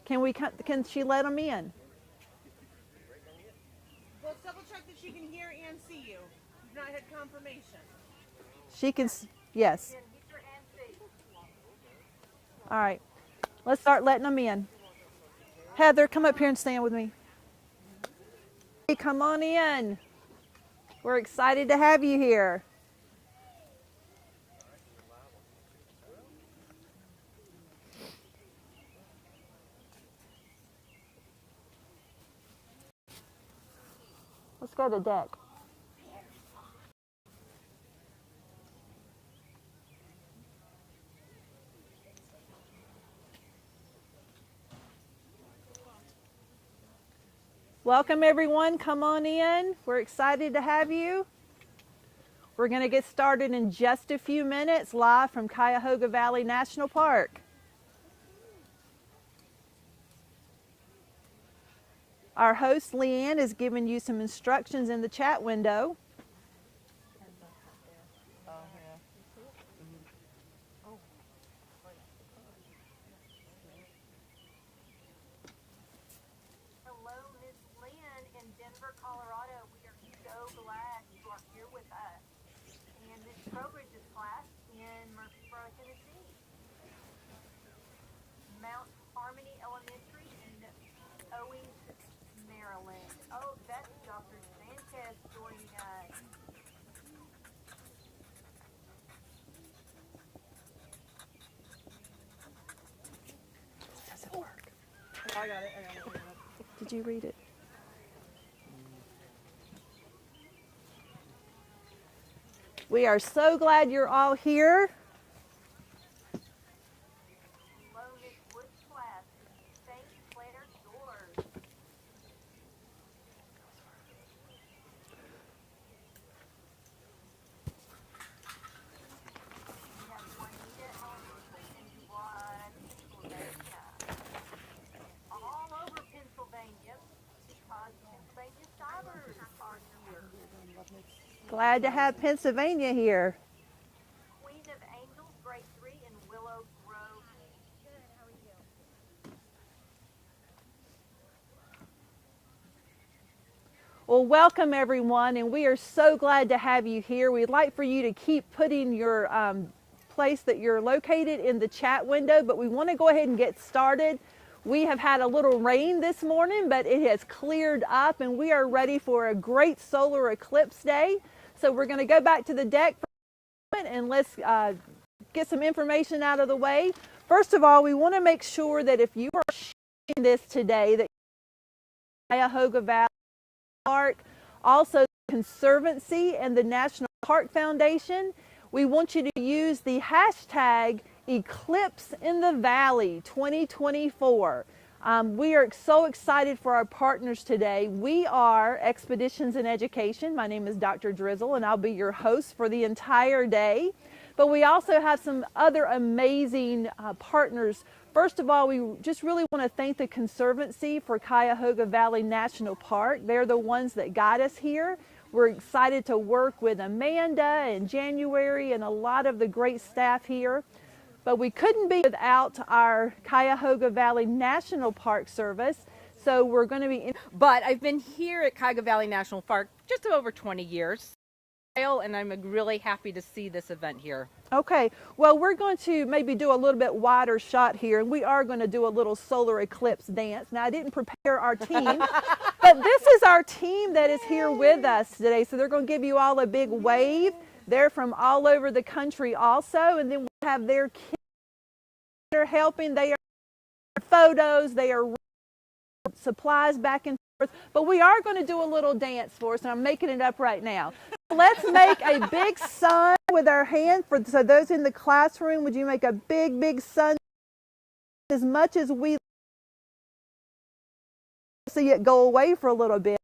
Can she let them in? Well, double check that she can hear and see you. You've not had confirmation. She can, yes. All right, let's start letting them in. Heather, come up here and stand with me. Hey, come on in. We're excited to have you here. Let's go to deck. Welcome everyone, come on in. We're excited to have you. We're going to get started in just a few minutes live from Cuyahoga Valley National Park. Our host Leanne is giving you some instructions in the chat window. I got it. Did you read it? We are so glad you're all here. Glad to have Pennsylvania here. Queen of Angels, grade 3 in Willow Grove. Good, how are you? Well, welcome everyone, and we are so glad to have you here. We'd like for you to keep putting your place that you're located in the chat window, but we want to go ahead and get started. We have had a little rain this morning, but it has cleared up and we are ready for a great solar eclipse day. So we're going to go back to the deck for a moment and let's get some information out of the way. First of all, we want to make sure that if you are sharing this today, that Cuyahoga Valley Park, also the Conservancy and the National Park Foundation, we want you to use the hashtag Eclipse in the Valley 2024. We are so excited for our partners today. We are Expeditions in Education. My name is Dr. Drizzle and I'll be your host for the entire day. But we also have some other amazing partners. First of all, we just really want to thank the Conservancy for Cuyahoga Valley National Park. They're the ones that got us here. We're excited to work with Amanda and January and a lot of the great staff here. But we couldn't be without our Cuyahoga Valley National Park service. So we're going to be But I've been here at Cuyahoga Valley National Park just over 20 years. And I'm really happy to see this event here. Okay, well, we're going to maybe do a little bit wider shot here, and we are going to do a little solar eclipse dance. Now, I didn't prepare our team, but this is our team that is here with us today. So they're going to give you all a big wave. They're from all over the country also, and then we'll have their kids that are helping. They are photos, they are supplies back and forth, but we are going to do a little dance for us, and I'm making it up right now. Let's make a big sun with our hand. So those in the classroom, would you make a big, big sun as much as we see it go away for a little bit.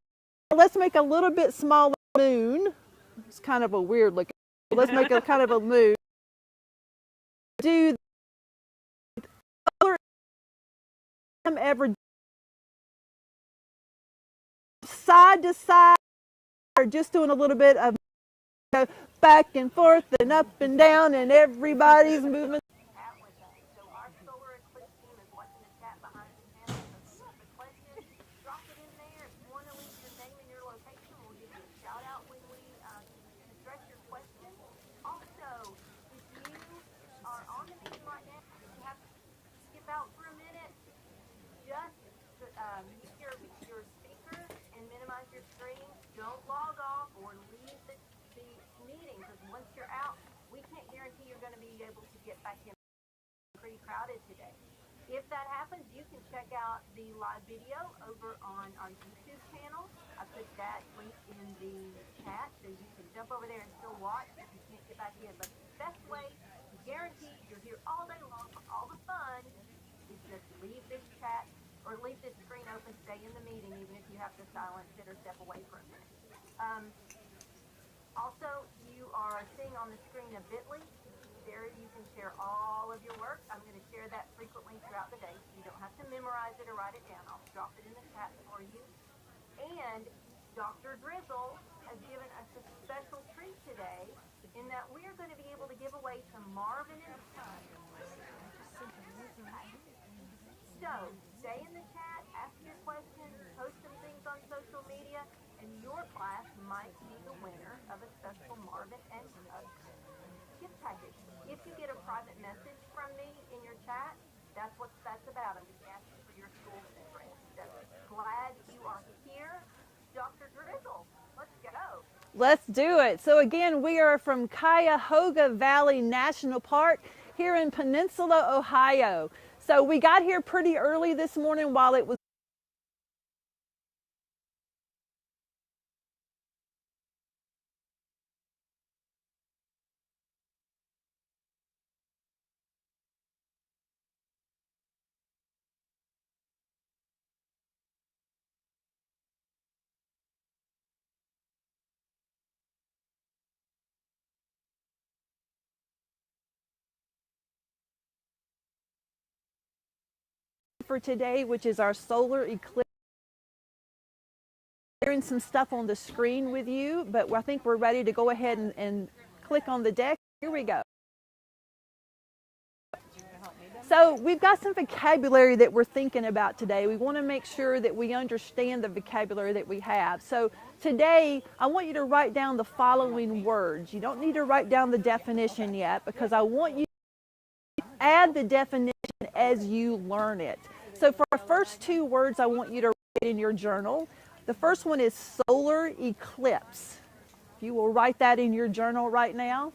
Let's make a little bit smaller moon. It's kind of a weird looking. Let's make a kind of a moon. Do ever side to side, or just doing a little bit of back and forth and up and down, and everybody's moving. So our solar eclipse team is watching the chat behind the camera. don't log off or leave the meeting, because once you're out, we can't guarantee you're going to be able to get back in. Pretty crowded today. If that happens, you can check out the live video over on our YouTube channel. I put that link in the chat, so you can jump over there and still watch if you can't get back in. But the best way to guarantee you're here all day long for all the fun is just leave this chat or leave this screen open, stay in the meeting, even if you have to silence it or step away for a minute. Also, you are seeing on the screen a bit.ly. There you can share all of your work. I'm going to share that frequently throughout the day. You don't have to memorize it or write it down. I'll drop it in the chat for you. And Dr. Drizzle has given us a special treat today in that we are going to be able to give away to Marvin and Son. So, stay in the chat, ask your questions, post some things on social media, and your class might be the winner of a special Marvin and Son gift package. If you get a private message from me in your chat, that's what that's about. I'm just asking for your school address. So glad you are here. Dr. Drizzle, let's go. Let's do it. So again, we are from Cuyahoga Valley National Park here in Peninsula, Ohio. So we got here pretty early this morning while it was for today, which is our solar eclipse. Sharing some stuff on the screen with you, but I think we're ready to go ahead and click on the deck. Here we go. So we've got some vocabulary that we're thinking about today. We want to make sure that we understand the vocabulary that we have. So today, I want you to write down the following words. You don't need to write down the definition yet, because I want you to add the definition as you learn it. So for our first two words, I want you to write in your journal. The first one is solar eclipse. If you will write that in your journal right now.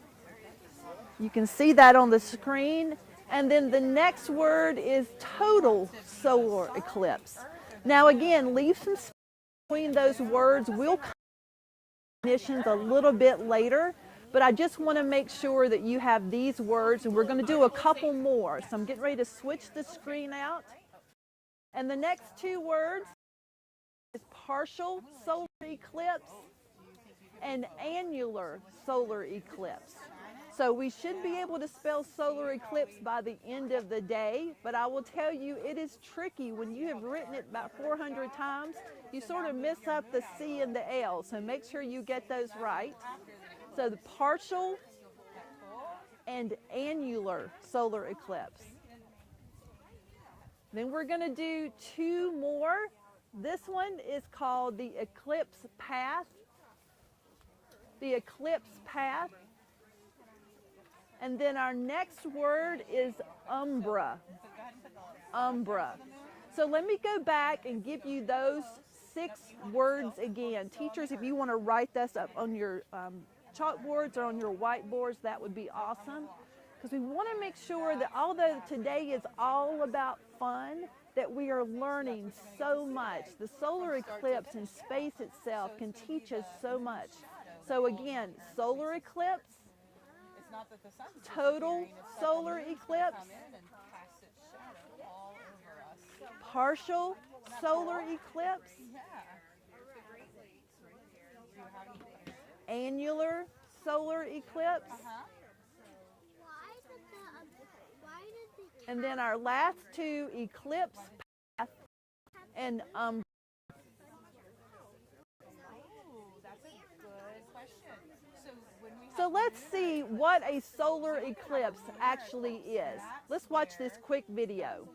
You can see that on the screen. And then the next word is total solar eclipse. Now again, leave some space between those words. We'll come to definitions a little bit later, but I just want to make sure that you have these words, and we're going to do a couple more. So I'm getting ready to switch the screen out. And the next two words is partial solar eclipse and annular solar eclipse. So we should be able to spell solar eclipse by the end of the day, but I will tell you it is tricky. When you have written it about 400 times, you sort of miss up the C and the L, so make sure you get those right. So the partial and annular solar eclipse. Then we're going to do two more. This one is called the eclipse path. The eclipse path. And then our next word is umbra. Umbra. So let me go back and give you those 6 words again. Teachers, if you want to write this up on your chalkboards or on your whiteboards, that would be awesome. Because we want to make sure that although today is all about fun, that we are learning so much. The solar eclipse and space itself can teach us so much. So again, solar eclipse, total solar eclipse, partial solar eclipse, annular solar eclipse, and then our last two, eclipse path and So let's see what a solar eclipse actually is. Let's watch this quick video.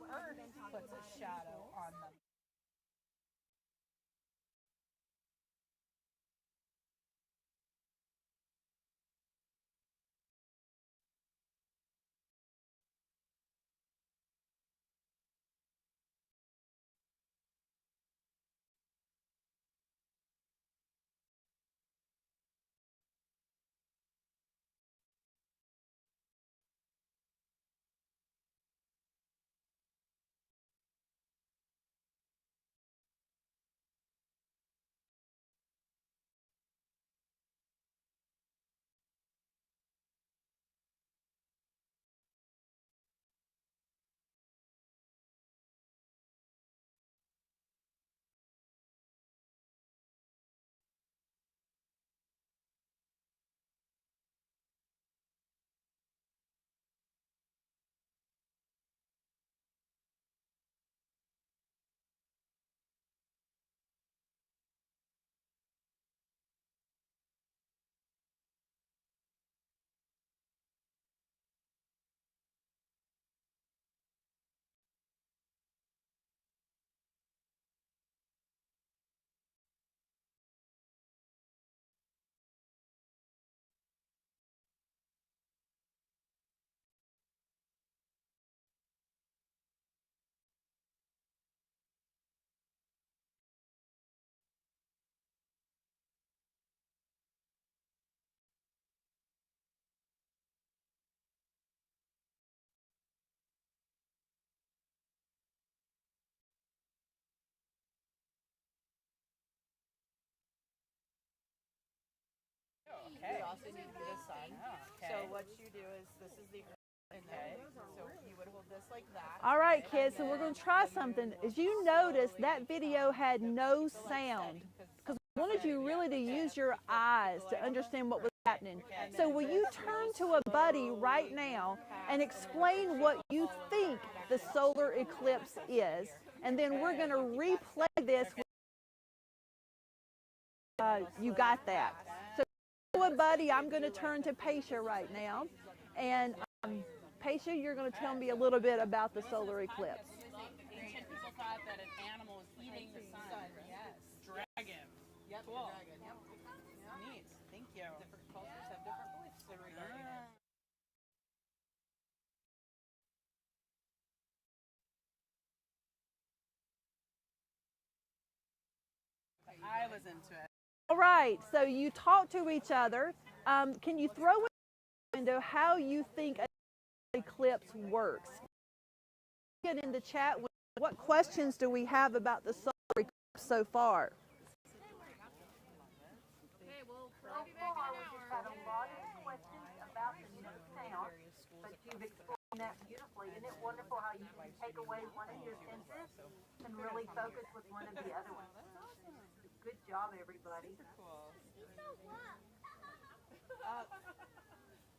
also need to be the sun. Okay. So what you do is, this is the earth, and then, so you would hold this like that. All right, kids, so we're going to try something. As you notice, that video had no sound because we wanted you really to use your eyes to understand what was happening. So will you turn to a buddy right now and explain what you think the solar eclipse is? And then we're going to replay this. You got that. So to a buddy, I'm going to turn to Paisha right now. And Paisha, you're going to tell me a little bit about the solar eclipse. Ancient people thought that an animal was eating the sun. Yes. Dragon. Yep. Cool. Dragon. Yep. Neat. Thank you. Different cultures have different beliefs regarding it. I was into it. All right, so you talk to each other. Can you throw in the window how you think an eclipse works? Get in the chat. What questions do we have about the solar eclipse so far? So far, we just had a lot of questions about the no sound, but you've explained that beautifully. Isn't it wonderful how you can take away one of your senses and really focus with one of the other ones? Good job, everybody.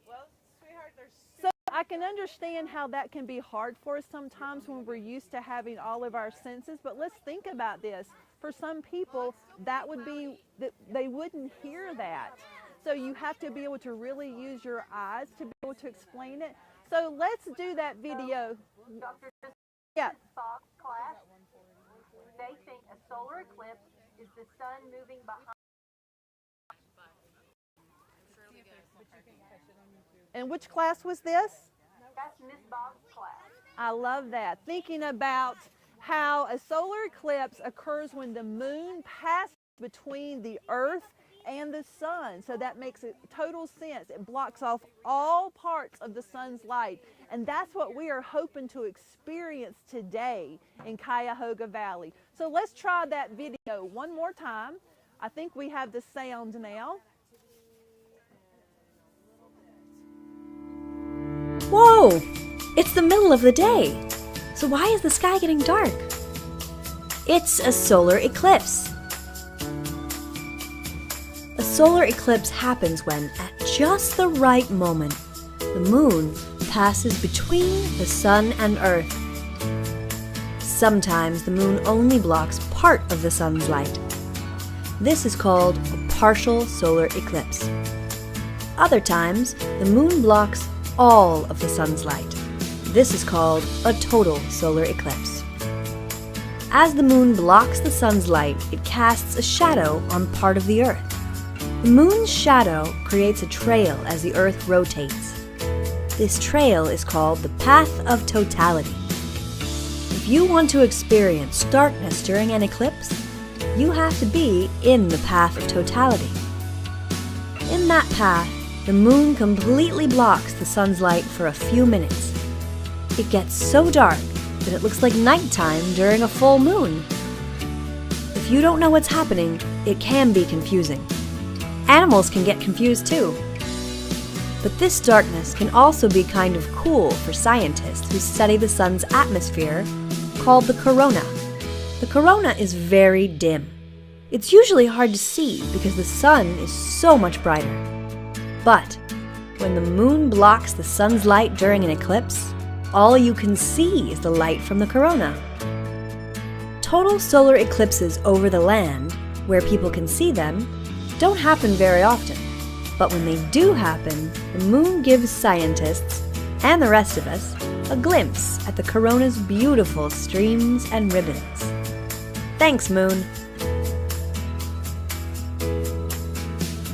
Well, sweetheart, there's So I can understand how that can be hard for us sometimes when we're used to having all of our senses, but let's think about this. For some people, that would be that they wouldn't hear that. So you have to be able to really use your eyes to be able to explain it. So let's do that video. Dr. Yeah. Fox class, they think a solar eclipse is the sun moving behind. And which class was this? That's Miss Bob's class. I love that. Thinking about how a solar eclipse occurs when the moon passes between the earth and the sun. So that makes total sense. It blocks off all parts of the sun's light. And that's what we are hoping to experience today in Cuyahoga Valley. So let's try that video one more time. I think we have the sound now. Whoa! It's the middle of the day. So why is the sky getting dark? It's a solar eclipse. A solar eclipse happens when, at just the right moment, the moon passes between the sun and Earth. Sometimes the moon only blocks part of the sun's light. This is called a partial solar eclipse. Other times, the moon blocks all of the sun's light. This is called a total solar eclipse. As the moon blocks the sun's light, it casts a shadow on part of the Earth. The moon's shadow creates a trail as the Earth rotates. This trail is called the path of totality. If you want to experience darkness during an eclipse, you have to be in the path of totality. In that path, the moon completely blocks the sun's light for a few minutes. It gets so dark that it looks like nighttime during a full moon. If you don't know what's happening, it can be confusing. Animals can get confused too. But this darkness can also be kind of cool for scientists who study the sun's atmosphere, called the corona. The corona is very dim. It's usually hard to see because the sun is so much brighter. But when the moon blocks the sun's light during an eclipse, all you can see is the light from the corona. Total solar eclipses over the land, where people can see them, don't happen very often. But when they do happen, the moon gives scientists, and the rest of us, a glimpse at the corona's beautiful streams and ribbons. Thanks, Moon!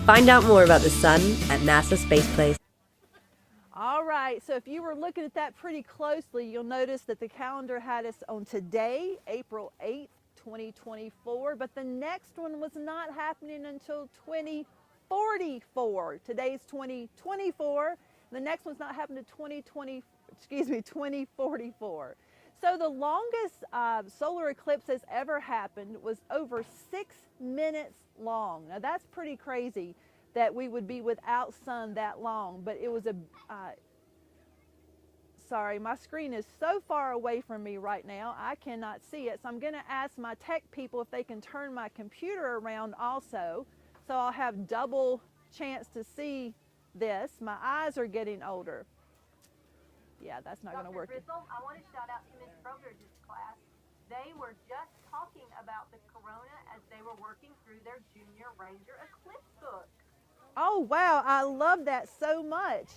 Find out more about the sun at NASA Space Place. All right, so if you were looking at that pretty closely, you'll notice that the calendar had us on today, April 8th, 2024, but the next one was not happening until 2044. Today's 2024. The next one's not happening to 2044. So the longest solar eclipse that's ever happened was over 6 minutes long. Now that's pretty crazy. that we would be without sun that long, but it was a, sorry, my screen is so far away from me right now, I cannot see it. So I'm gonna ask my tech people if they can turn my computer around also, so I'll have double chance to see this. My eyes are getting older. Yeah, that's not gonna work. Dr. Frizzle, I want to shout out to Ms. Broder's class. They were just talking about the corona as they were working through their Junior Ranger Eclipse book. Oh wow, I love that so much.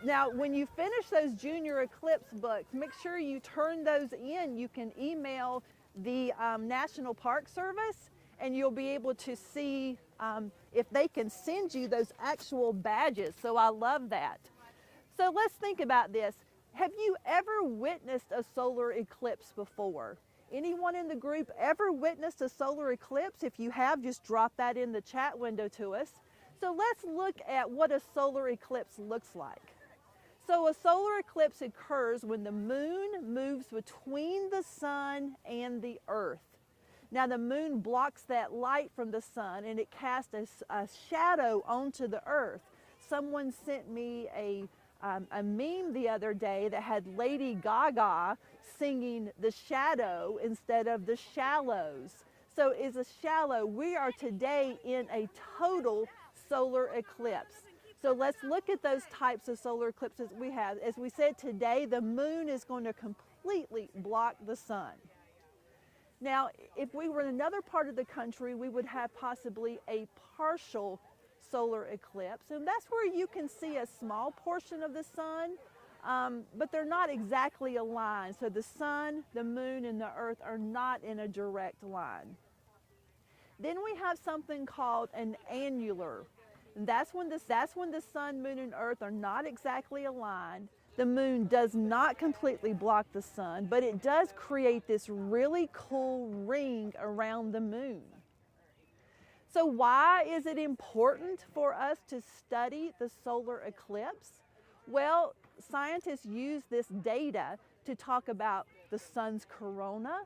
Now, when you finish those Junior Eclipse books, make sure you turn those in. You can email the National Park Service and you'll be able to see if they can send you those actual badges. So I love that. So let's think about this. Have you ever witnessed a solar eclipse before? Anyone in the group ever witnessed a solar eclipse? If you have, just drop that in the chat window to us. So let's look at what a solar eclipse looks like. So a solar eclipse occurs when the moon moves between the sun and the earth. Now the moon blocks that light from the sun and it casts a shadow onto the earth. Someone sent me a meme the other day that had Lady Gaga singing The Shadow instead of The Shallows. So is a shallow. We are today in a total solar eclipse. So let's look at those types of solar eclipses we have. As we said today, the moon is going to completely block the sun. Now, if we were in another part of the country, we would have possibly a partial solar eclipse, and that's where you can see a small portion of the sun, but they're not exactly aligned. So the sun, the moon, and the earth are not in a direct line. Then we have something called an annular. And that's when the sun, moon, and earth are not exactly aligned. The moon does not completely block the sun, but it does create this really cool ring around the moon. So why is it important for us to study the solar eclipse? Well, scientists use this data to talk about the sun's corona,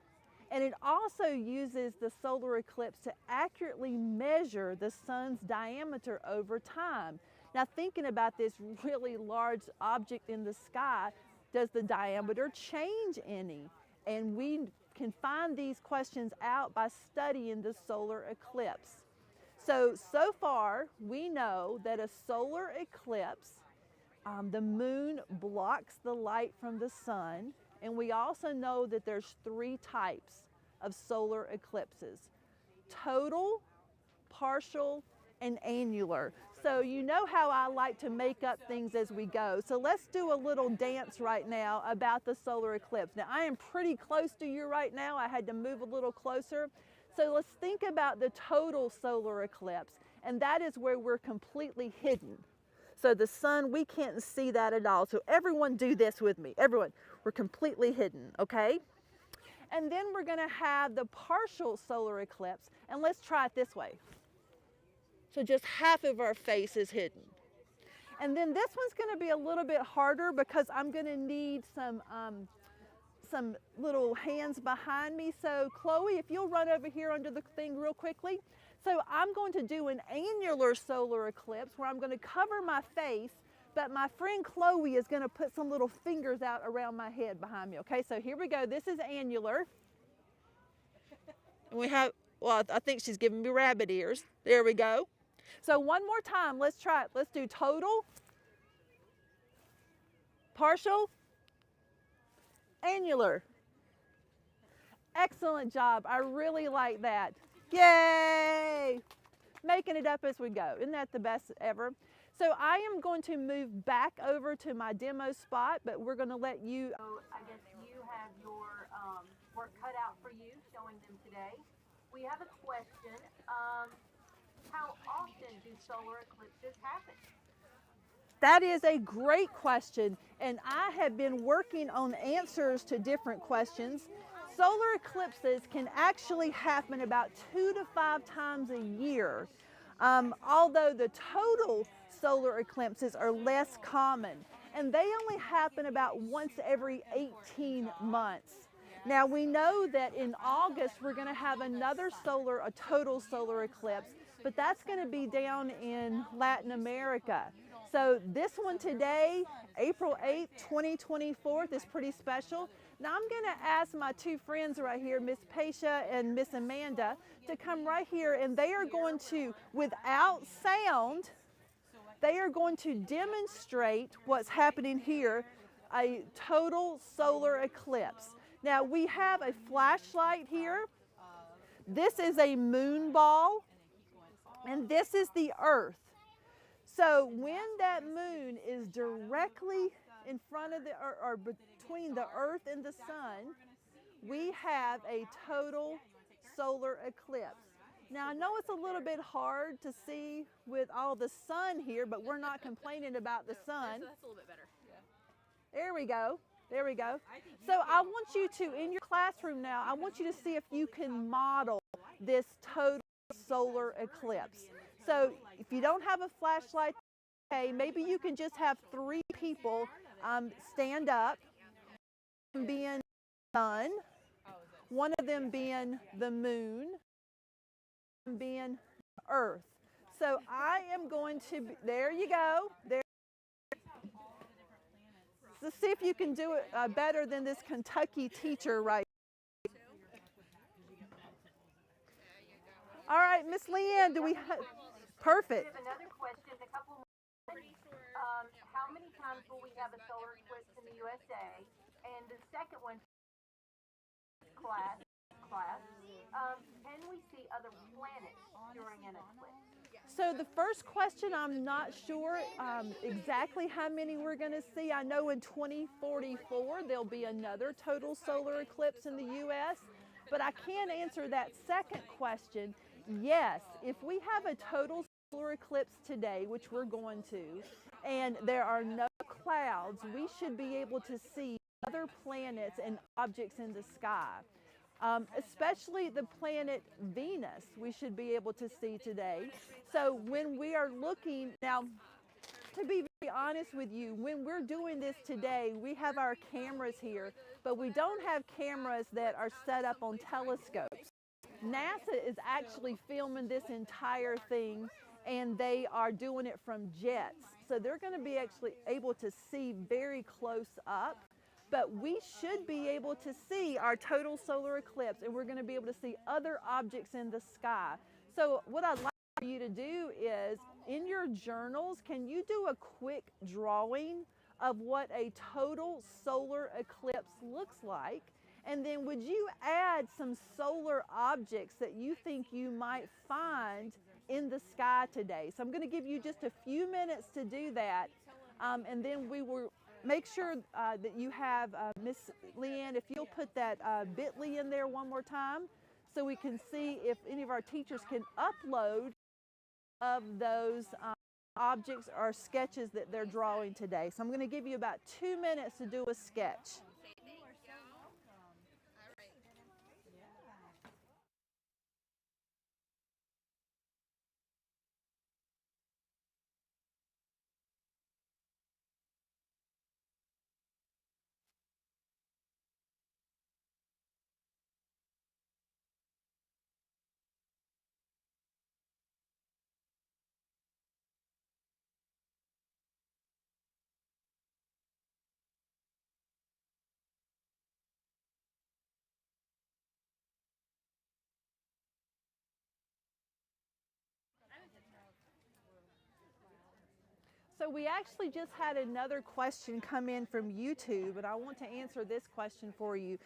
and it also uses the solar eclipse to accurately measure the sun's diameter over time. Now, thinking about this really large object in the sky, does the diameter change any? And we can find these questions out by studying the solar eclipse. So far, we know that a solar eclipse, the moon blocks the light from the sun, and we also know that there's 3 types of solar eclipses: total, partial, and annular. So you know how I like to make up things as we go. So let's do a little dance right now about the solar eclipse. Now I am pretty close to you right now. I had to move a little closer. So let's think about the total solar eclipse, and that is where we're completely hidden. So the sun, we can't see that at all. So everyone do this with me. Everyone, we're completely hidden, okay? And then we're gonna have the partial solar eclipse, and let's try it this way. So just half of our face is hidden. And then this one's gonna be a little bit harder because I'm gonna need some little hands behind me. So Chloe, if you'll run over here under the thing real quickly. So I'm going to do an annular solar eclipse where I'm going to cover my face, but my friend Chloe is going to put some little fingers out around my head behind me. Okay, so here we go. This is annular. And we have, well, I think she's giving me rabbit ears. There we go. So one more time, let's try it. Let's do total, partial, annular. Excellent job. I really like that. Yay! Making it up as we go. Isn't that the best ever? So I am going to move back over to my demo spot, but we're going to let you. So I guess you have your work cut out for you showing them today. We have a question. How often do solar eclipses happen? That is a great question, and I have been working on answers to different questions. Solar eclipses can actually happen about 2 to 5 times a year, although the total solar eclipses are less common, and they only happen about once every 18 months. Now we know that in August we're going to have another total solar eclipse, but that's going to be down in Latin America. So this one today, April 8th, 2024, is pretty special. Now I'm going to ask my two friends right here, Miss Paisha and Miss Amanda, to come right here, and they are going to, without sound, they are going to demonstrate what's happening here, a total solar eclipse. Now we have a flashlight here. This is a moon ball, and this is the Earth. So when that moon is directly in front of the, or between the Earth and the sun, we have a total solar eclipse. Now I know it's a little bit hard to see with all the sun here, but we're not complaining about the sun. So that's a little bit better. Yeah. There we go. There we go. So I want you to, in your classroom now, I want you to see if you can model this total solar eclipse. So if you don't have a flashlight, okay, maybe you can just have 3 people stand up, being the sun, one of them being the moon, being Earth. So I am going to, there you go. There. So see if you can do it better than this Kentucky teacher right. All right, Miss Leanne, do we have, perfect. We have another question, a couple more. How many times will we have a solar eclipse in the USA? And the second one, class, can we see other planets during an eclipse? So the first question, I'm not sure exactly how many we're going to see. I know in 2044 there'll be another total solar eclipse in the U.S., but I can answer that second question. Yes, if we have a total solar eclipse today, which we're going to, and there are no clouds, we should be able to see other planets and objects in the sky. Especially the planet Venus, we should be able to see today. So when we are looking, now to be very honest with you, when we're doing this today, we have our cameras here, but we don't have cameras that are set up on telescopes. NASA is actually filming this entire thing, and they are doing it from jets. So they're going to be actually able to see very close up. But we should be able to see our total solar eclipse, and we're going to be able to see other objects in the sky. So what I'd like for you to do is, in your journals, can you do a quick drawing of what a total solar eclipse looks like? And then would you add some solar objects that you think you might find in the sky today? So I'm going to give you just a few minutes to do that, and then we will make sure that you have, Miss Leanne, if you'll put that bit.ly in there one more time so we can see if any of our teachers can upload of those objects or sketches that they're drawing today. So I'm going to give you about 2 minutes to do a sketch. So we actually just had another question come in from YouTube, and I want to answer this question for you.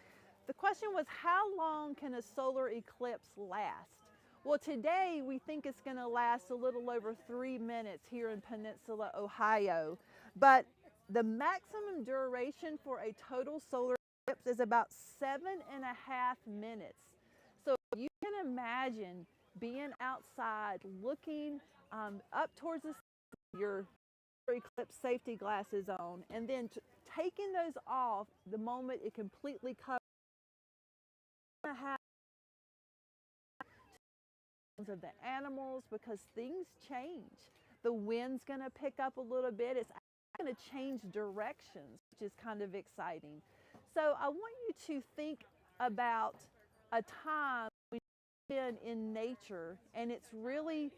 The question was, how long can a solar eclipse last? Well, today we think it's going to last a little over 3 minutes here in Peninsula, Ohio. But the maximum duration for a total solar eclipse is about 7.5 minutes. So you can imagine being outside looking up towards the sun, your eclipse safety glasses on, and then taking those off the moment it completely covers of the animals, because things change. The wind's going to pick up a little bit. It's going to change directions, which is kind of exciting. So I want you to think about a time when you've been in nature and it's really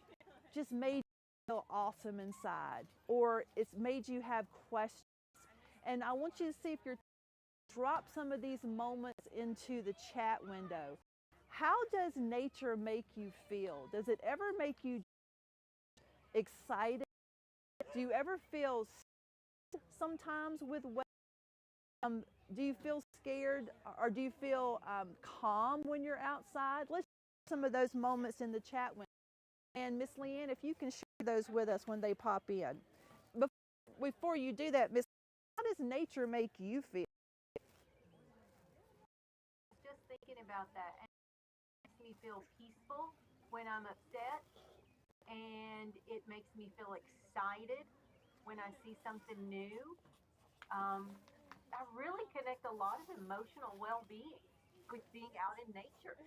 just made you feel awesome inside, or it's made you have questions. And I want you to see if you're drop some of these moments into the chat window. How does nature make you feel? Does it ever make you excited? Do you ever feel sometimes with weather? Do you feel scared, or do you feel calm when you're outside? Let's share some of those moments in the chat window. And Miss Leanne, if you can share those with us when they pop in. Before you do that, Miss, how does nature make you feel? Just thinking about that, and it makes me feel peaceful when I'm upset, and it makes me feel excited when I see something new. I really connect a lot of emotional well-being with being out in nature.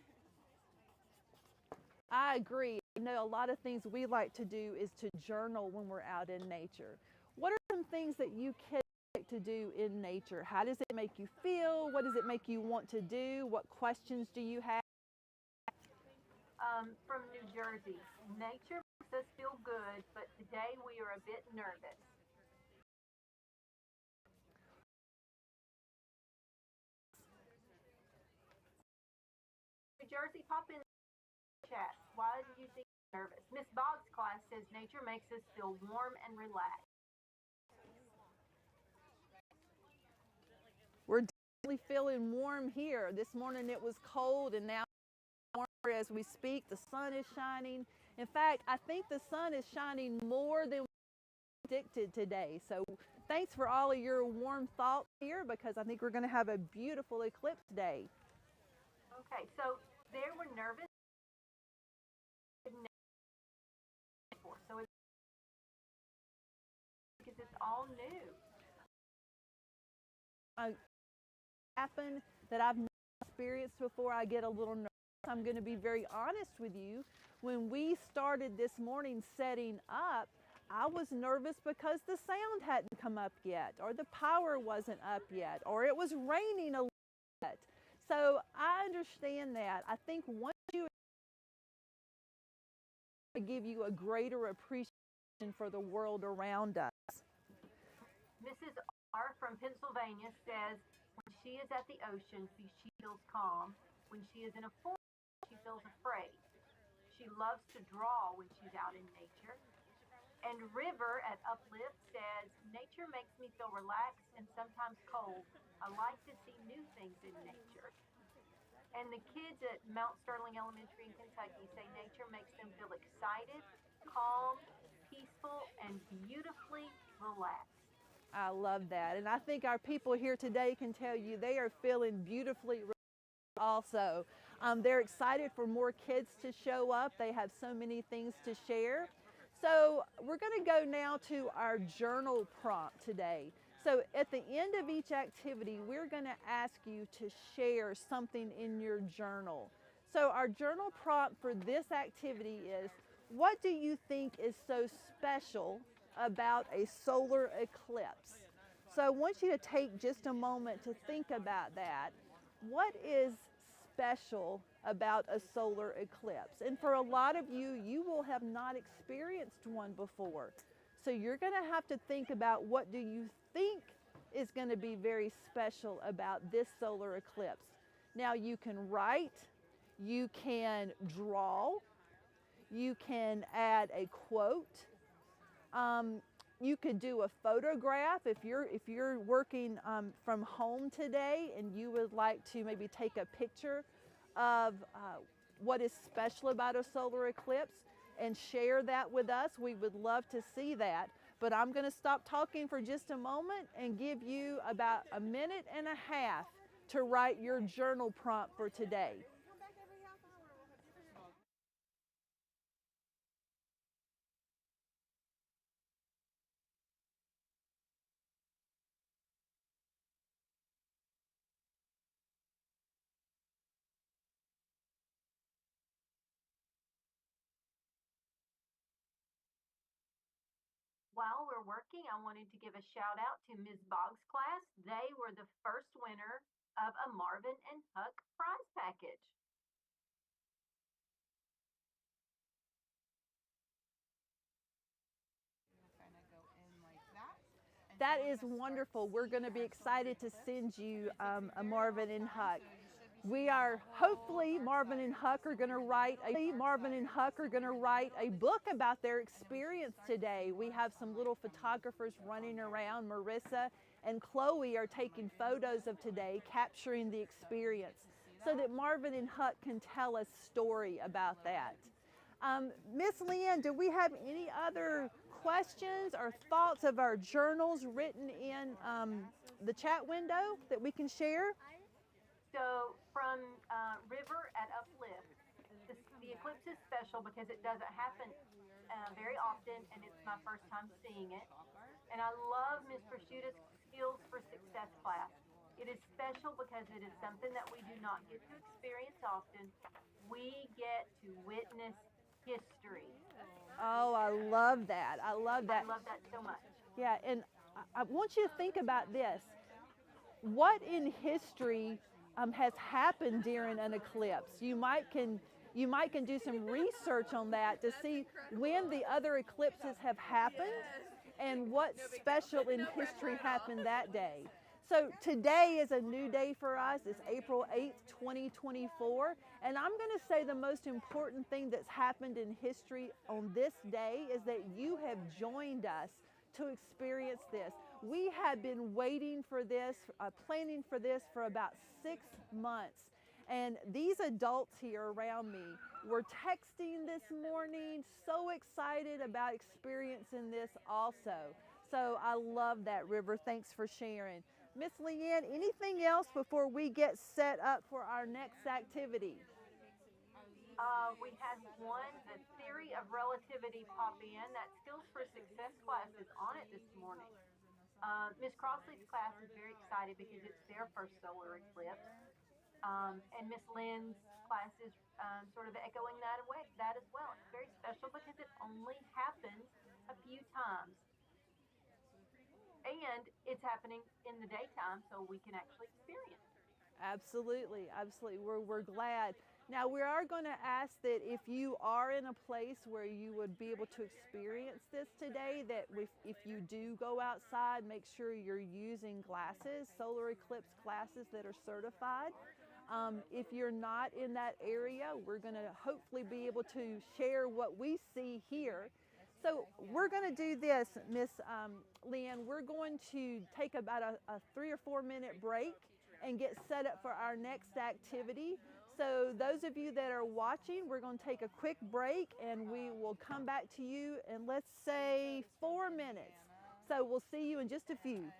I agree. I know a lot of things we like to do is to journal when we're out in nature. What are some things that you can like to do in nature? How does it make you feel? What does it make you want to do? What questions do you have? From New Jersey, nature makes us feel good, but today we are a bit nervous. New Jersey, pop in the chat. Why do you think you're nervous? Miss Boggs' class says nature makes us feel warm and relaxed. We're definitely feeling warm here. This morning it was cold, and now warmer as we speak. The sun is shining. In fact, I think the sun is shining more than we predicted today. So thanks for all of your warm thoughts here, because I think we're going to have a beautiful eclipse day. Okay, so they were nervous. So it's because it's all new. Happen that I've not experienced before. I get a little nervous. I'm going to be very honest with you. When we started this morning setting up, I was nervous because the sound hadn't come up yet, or the power wasn't up yet, or it was raining a little bit. So I understand that. I think once you give you a greater appreciation for the world around us. Mrs. R from Pennsylvania says when she is at the ocean, she feels calm. When she is in a forest, she feels afraid. She loves to draw when she's out in nature. And River at Uplift says, nature makes me feel relaxed and sometimes cold. I like to see new things in nature. And the kids at Mount Sterling Elementary in Kentucky say nature makes them feel excited, calm, peaceful, and beautifully relaxed. I love that. And I think our people here today can tell you they are feeling beautifully relaxed also. They're excited for more kids to show up. They have so many things to share. So we're going to go now to our journal prompt today. So at the end of each activity, we're going to ask you to share something in your journal. So our journal prompt for this activity is, what do you think is so special about a solar eclipse? So I want you to take just a moment to think about that. What is special about a solar eclipse? And for a lot of you, you will have not experienced one before. So you're going to have to think about, what do you think is going to be very special about this solar eclipse? Now you can write, you can draw, you can add a quote. You could do a photograph if you're working from home today and you would like to maybe take a picture of what is special about a solar eclipse and share that with us. We would love to see that. But I'm going to stop talking for just a moment and give you about a minute and a half to write your journal prompt for today. While we're working, I wanted to give a shout out to Ms. Boggs' class. They were the first winner of a Marvin and Huck prize package. That is wonderful. We're going to be excited to send you a Marvin and Huck. We are hopefully Marvin and Huck are going to write a book about their experience today. We have some little photographers running around. Marissa and Chloe are taking photos of today, capturing the experience, so that Marvin and Huck can tell a story about that. Miss Lynn, do we have any other questions or thoughts of our journals written in the chat window that we can share? So from River at Uplift, the eclipse is special because it doesn't happen very often, and it's my first time seeing it. And I love Ms. Prosciutta's Skills for Success class. It is special because it is something that we do not get to experience often. We get to witness history. Oh, I love that. I love that. I love that so much. Yeah, and I want you to think about this. What in history has happened during an eclipse? You might can do some research on that to see when the other eclipses have happened and what special in history happened that day. So today is a new day for us. It's April 8th, 2024. And I'm going to say the most important thing that's happened in history on this day is that you have joined us to experience this. We have been waiting for this, planning for this for about 6 months. And these adults here around me were texting this morning, so excited about experiencing this also. So I love that, River. Thanks for sharing. Miss Leanne, anything else before we get set up for our next activity? We had one, the theory of relativity pop in. That Skills for Success class is on it this morning. Miss Crossley's class is very excited because it's their first solar eclipse. And Miss Lynn's class is sort of echoing that as well. It's very special because it only happens a few times. And it's happening in the daytime, so we can actually experience it. Absolutely, absolutely. We're glad. Now we are going to ask that if you are in a place where you would be able to experience this today, that if you do go outside, make sure you're using glasses, solar eclipse glasses that are certified. If you're not in that area, we're going to hopefully be able to share what we see here. So we're going to do this, Miss Leanne. We're going to take about a 3 or 4 minute break and get set up for our next activity. So those of you that are watching, we're going to take a quick break and we will come back to you in, let's say, 4 minutes. So we'll see you in just a few.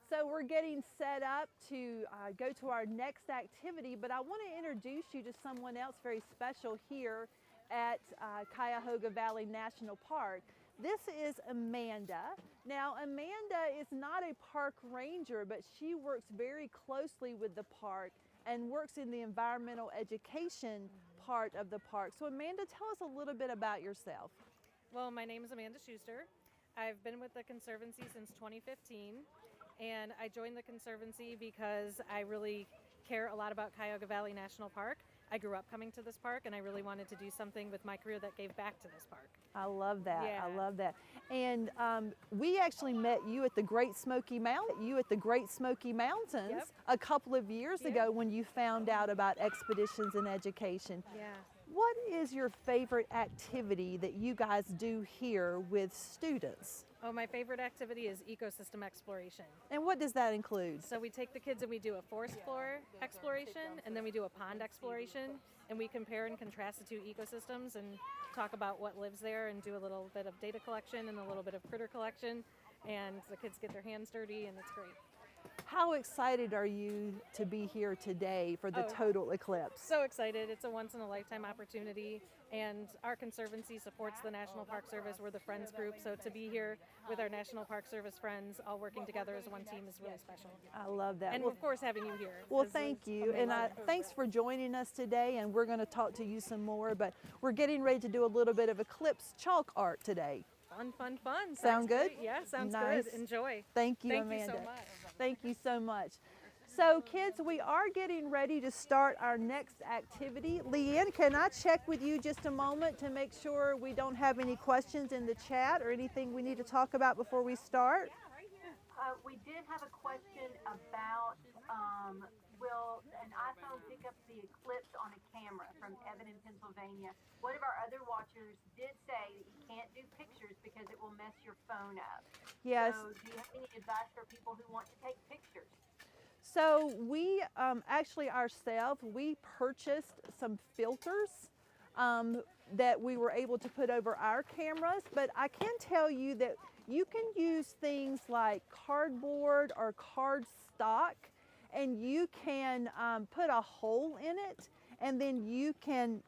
So we're getting set up to go to our next activity, but I want to introduce you to someone else very special here at Cuyahoga Valley National Park. This is Amanda. Now, Amanda is not a park ranger, but she works very closely with the park and works in the environmental education part of the park. So Amanda, tell us a little bit about yourself. Well, my name is Amanda Schuster. I've been with the Conservancy since 2015, and I joined the Conservancy because I really care a lot about Cuyahoga Valley National Park. I grew up coming to this park, and I really wanted to do something with my career that gave back to this park. I love that. Yeah. I love that. And we actually met you at the Great Smoky Mountains. Yep. A couple of years ago when you found out about expeditions in education. Yeah. What is your favorite activity that you guys do here with students? Oh, my favorite activity is ecosystem exploration. And what does that include? So we take the kids and we do a forest floor exploration, and then we do a pond exploration, and we compare and contrast the two ecosystems and talk about what lives there and do a little bit of data collection and a little bit of critter collection, and the kids get their hands dirty, and it's great. How excited are you to be here today for the Total Eclipse? So excited. It's a once-in-a-lifetime opportunity, and our Conservancy supports the National Park Service. We're the Friends group, so to be here with our National Park Service friends all working together as one team is really special. I love that. And of course having you here. Well, thank you. And thanks for joining us today, and we're going to talk to you some more, but we're getting ready to do a little bit of eclipse chalk art today. Fun, fun, fun. Sound good? Great. Yeah, sounds Nice. good. Enjoy. Thank you, Thank Amanda. you so much. Thank you so much. So kids, we are getting ready to start our next activity. Leanne, can I check with you just a moment to make sure we don't have any questions in the chat or anything we need to talk about before we start? We did have a question about will an iPhone pick up the eclipse on a camera from Evan in Pennsylvania. One of our other watchers did say that you can't do pictures because it will mess your phone up. Yes. So do you have any advice for people who want to take pictures? So we actually ourselves, we purchased some filters that we were able to put over our cameras, but I can tell you that you can use things like cardboard or cardstock, and you can put a hole in it, and then you can,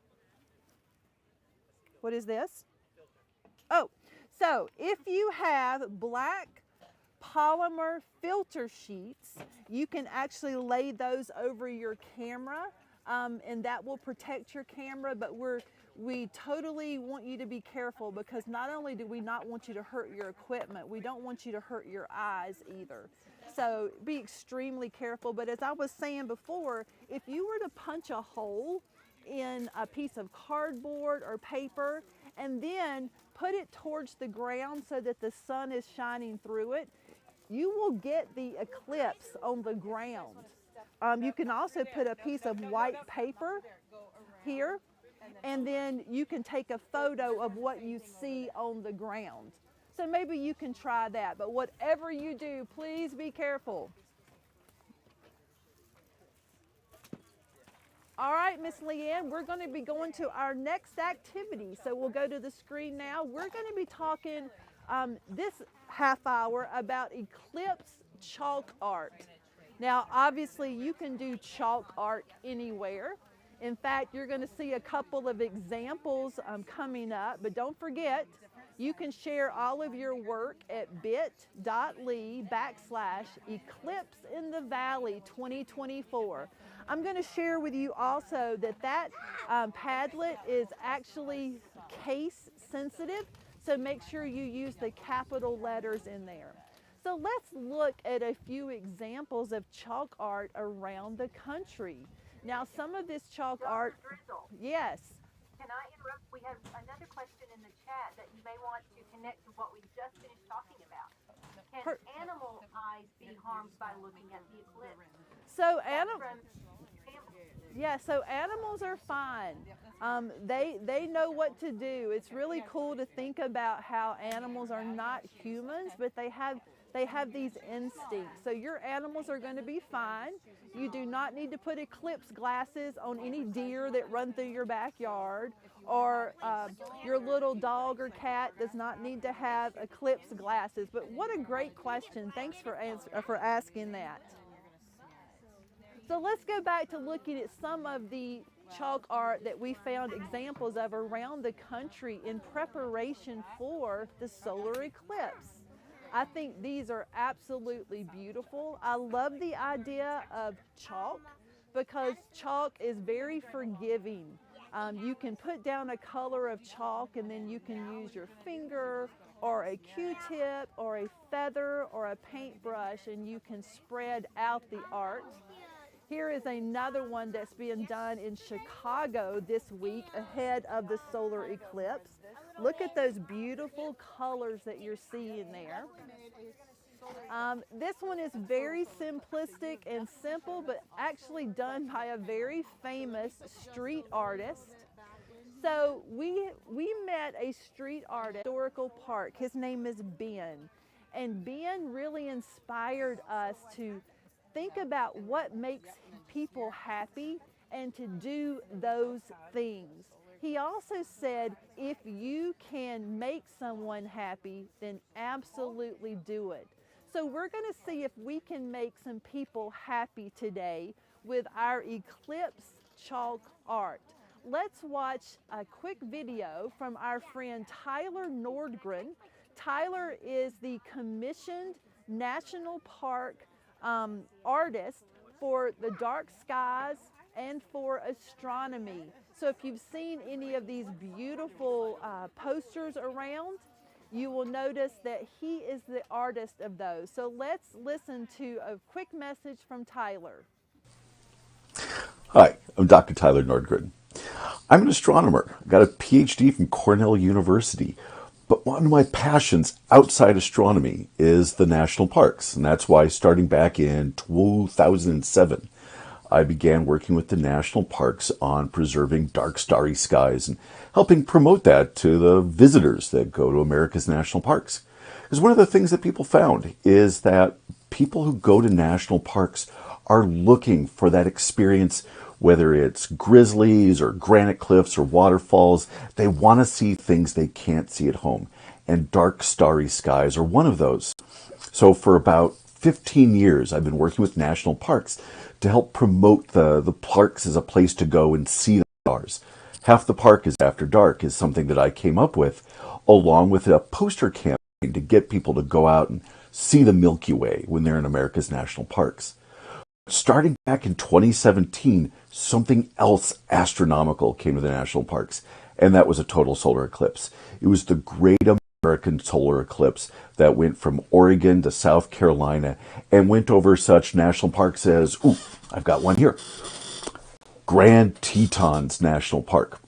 what is this? Oh, so if you have black polymer filter sheets, you can actually lay those over your camera, and that will protect your camera, but we totally want you to be careful, because not only do we not want you to hurt your equipment, we don't want you to hurt your eyes either. So be extremely careful. But as I was saying before, if you were to punch a hole in a piece of cardboard or paper and then put it towards the ground so that the sun is shining through it, you will get the eclipse on the ground. You can also put a piece of white paper here, and then you can take a photo of what you see on the ground. So maybe you can try that, but whatever you do, please be careful. All right, Miss Leanne, we're going to be going to our next activity. So we'll go to the screen now. We're going to be talking this half hour about eclipse chalk art. Now, obviously, you can do chalk art anywhere. In fact, you're going to see a couple of examples coming up, but don't forget, you can share all of your work at bit.ly/Eclipse in the Valley 2024. I'm going to share with you also that Padlet is actually case sensitive, so make sure you use the capital letters in there. So let's look at a few examples of chalk art around the country. Now, some of this chalk art, yes. Can I interrupt? We have another question in the chat that you may want to connect to what we just finished talking about. Can animal eyes be harmed by looking at the eclipse? So animals are fine. They know what to do. It's really cool to think about how animals are not humans, but they have these instincts. So your animals are going to be fine. You do not need to put eclipse glasses on any deer that run through your backyard or your little dog or cat does not need to have eclipse glasses. But what a great question. Thanks for asking that. So let's go back to looking at some of the chalk art that we found examples of around the country in preparation for the solar eclipse. I think these are absolutely beautiful. I love the idea of chalk because chalk is very forgiving. You can put down a color of chalk and then you can use your finger or a Q-tip or a feather or a paintbrush and you can spread out the art. Here is another one that's being done in Chicago this week ahead of the solar eclipse. Look at those beautiful colors that you're seeing there. This one is very simplistic and simple, but actually done by a very famous street artist. So we met a street artist at Historical Park. His name is Ben. And Ben really inspired us to think about what makes people happy and to do those things. He also said, if you can make someone happy, then absolutely do it. So we're going to see if we can make some people happy today with our eclipse chalk art. Let's watch a quick video from our friend Tyler Nordgren. Tyler is the commissioned National Park artist for the dark skies and for astronomy. So if you've seen any of these beautiful posters around, you will notice that he is the artist of those. So let's listen to a quick message from Tyler. Hi, I'm Dr. Tyler Nordgren. I'm an astronomer. I got a PhD from Cornell University. But one of my passions outside astronomy is the national parks. And that's why starting back in 2007, I began working with the national parks on preserving dark starry skies and helping promote that to the visitors that go to America's national parks. Because one of the things that people found is that people who go to national parks are looking for that experience, whether it's grizzlies or granite cliffs or waterfalls. They want to see things they can't see at home. And dark starry skies are one of those. So for about 15 years, I've been working with national parks to help promote the parks as a place to go and see the stars. Half the Park is After Dark is something that I came up with, along with a poster campaign to get people to go out and see the Milky Way when they're in America's national parks. Starting back in 2017, something else astronomical came to the national parks, and that was a total solar eclipse. It was the Great American Solar Eclipse that went from Oregon to South Carolina and went over such national parks as, I've got one here, Grand Tetons National Park.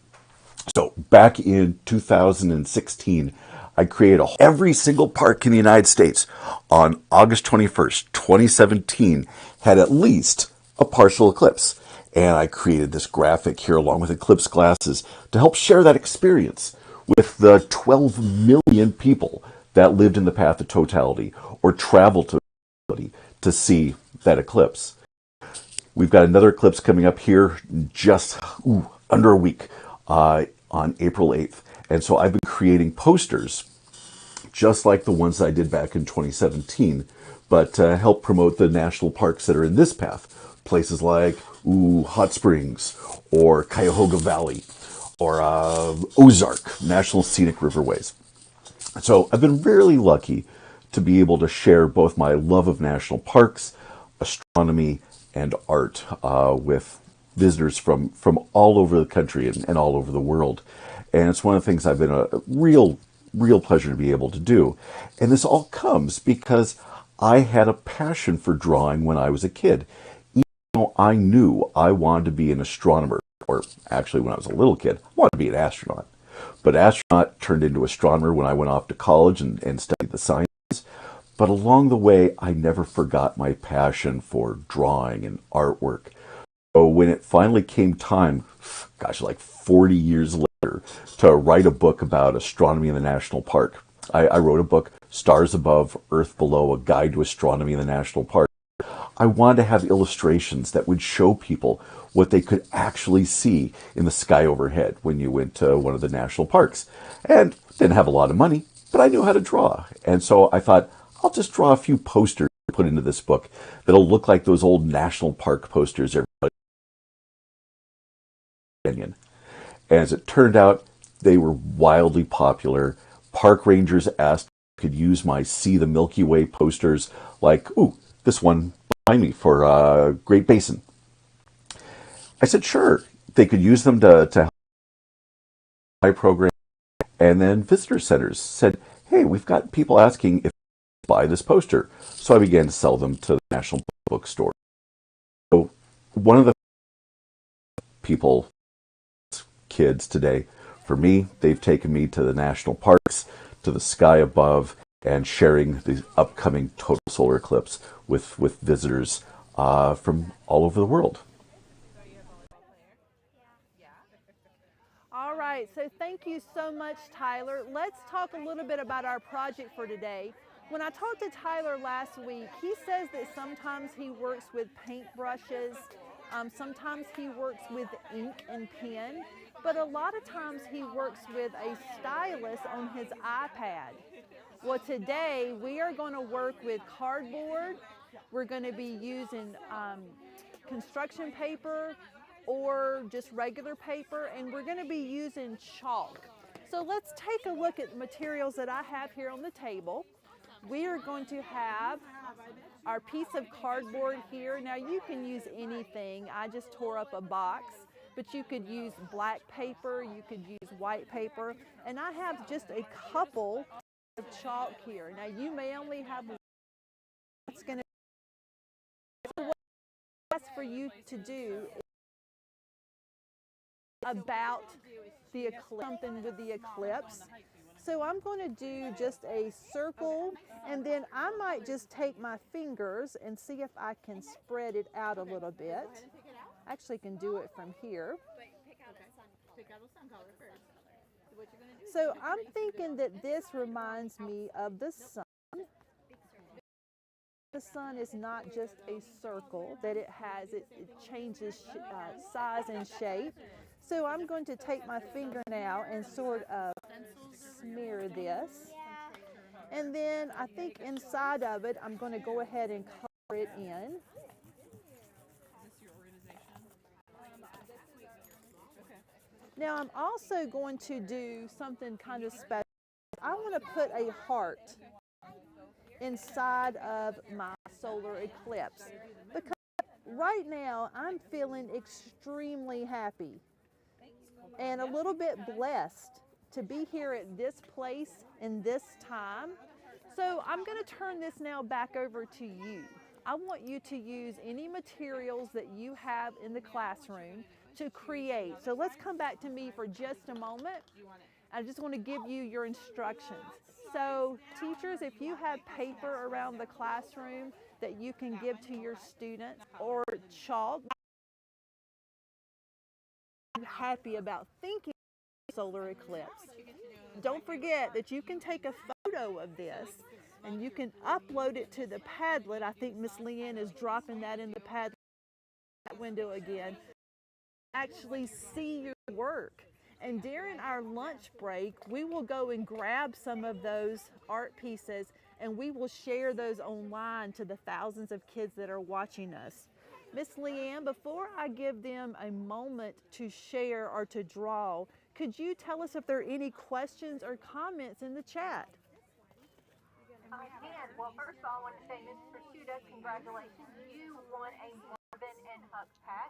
So back in 2016, I created every single park in the United States on August 21st, 2017, had at least a partial eclipse. And I created this graphic here along with eclipse glasses to help share that experience with the 12 million people that lived in the path of totality or traveled to totality to see that eclipse. We've got another eclipse coming up here just under a week on April 8th. And so I've been creating posters just like the ones I did back in 2017, but to help promote the national parks that are in this path. Places like Hot Springs or Cuyahoga Valley or Ozark, National Scenic Riverways. So I've been really lucky to be able to share both my love of national parks, astronomy, and art with visitors from all over the country and all over the world. And it's one of the things I've been a real pleasure to be able to do. And this all comes because I had a passion for drawing when I was a kid. Even though I knew I wanted to be an astronomer, or actually when I was a little kid, I wanted to be an astronaut. But astronaut turned into astronomer when I went off to college and studied the sciences. But along the way, I never forgot my passion for drawing and artwork. So when it finally came time, like 40 years later, to write a book about astronomy in the national park, I wrote a book, Stars Above, Earth Below, A Guide to Astronomy in the National Park. I wanted to have illustrations that would show people what they could actually see in the sky overhead when you went to one of the national parks. And didn't have a lot of money, but I knew how to draw. And so I thought, I'll just draw a few posters to put into this book that'll look like those old national park posters everybody. And as it turned out, they were wildly popular. Park rangers asked if I could use my See the Milky Way posters, like, ooh, this one behind me for Great Basin. I said, sure. They could use them to help my program. And then visitor centers said, hey, we've got people asking if they buy this poster. So I began to sell them to the National Bookstore. So one of the people, kids today, for me, they've taken me to the national parks, to the sky above, and sharing the upcoming total solar eclipse with visitors from all over the world. All right, so thank you so much, Tyler. Let's talk a little bit about our project for today. When I talked to Tyler last week, he says that sometimes he works with paintbrushes, sometimes he works with ink and pen, but a lot of times he works with a stylus on his iPad. Well, today we are going to work with cardboard. We're going to be using construction paper or just regular paper, and we're going to be using chalk. So let's take a look at the materials that I have here on the table. We are going to have our piece of cardboard here. Now you can use anything. I just tore up a box, but you could use black paper, you could use white paper, and I have just a couple of chalk here. Now you may only have one. That's going to be what I ask for you to do about the eclipse, something with the eclipse. So I'm going to do just a circle, and then I might just take my fingers and see if I can spread it out a little bit. Actually can do it from here. So I'm thinking that this reminds me of the sun. The sun is not just a circle, that it changes size and shape. So I'm going to take my finger now and sort of smear this. And then I think inside of it, I'm going to go ahead and color it in. Now I'm also going to do something kind of special. I want to put a heart inside of my solar eclipse, because right now I'm feeling extremely happy and a little bit blessed to be here at this place in this time. So I'm going to turn this now back over to you. I want you to use any materials that you have in the classroom to create. So let's come back to me for just a moment. I just want to give you your instructions. So teachers, if you have paper around the classroom that you can give to your students, or chalk, I'm happy about thinking solar eclipse. Don't forget that you can take a photo of this and you can upload it to the Padlet. I think Miss Leanne is dropping that in the Padlet window again. Actually see your work. And during our lunch break, we will go and grab some of those art pieces and we will share those online to the thousands of kids that are watching us. Miss Leanne, before I give them a moment to share or to draw, could you tell us if there are any questions or comments in the chat? I can. Well, first of all, I want to say, Ms. Prosciutto, congratulations. You won a Marvin and Huck pack.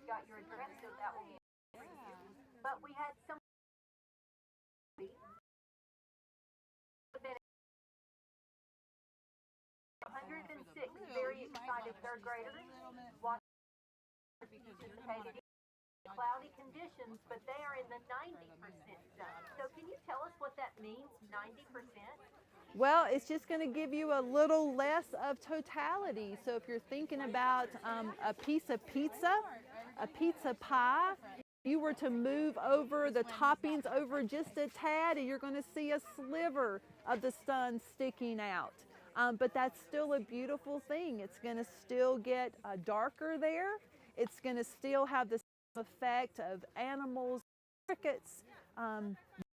Got your address, so that will be for you. But we had some 106 very excited third graders watching cloudy conditions, but they are in the 90% zone. So can you tell us what that means, 90%? Well, it's just going to give you a little less of totality. So if you're thinking about a piece of pizza, a pizza pie, you were to move over the toppings over just a tad, and you're going to see a sliver of the sun sticking out. but that's still a beautiful thing. It's going to still get darker there. It's going to still have the same effect of animals, crickets,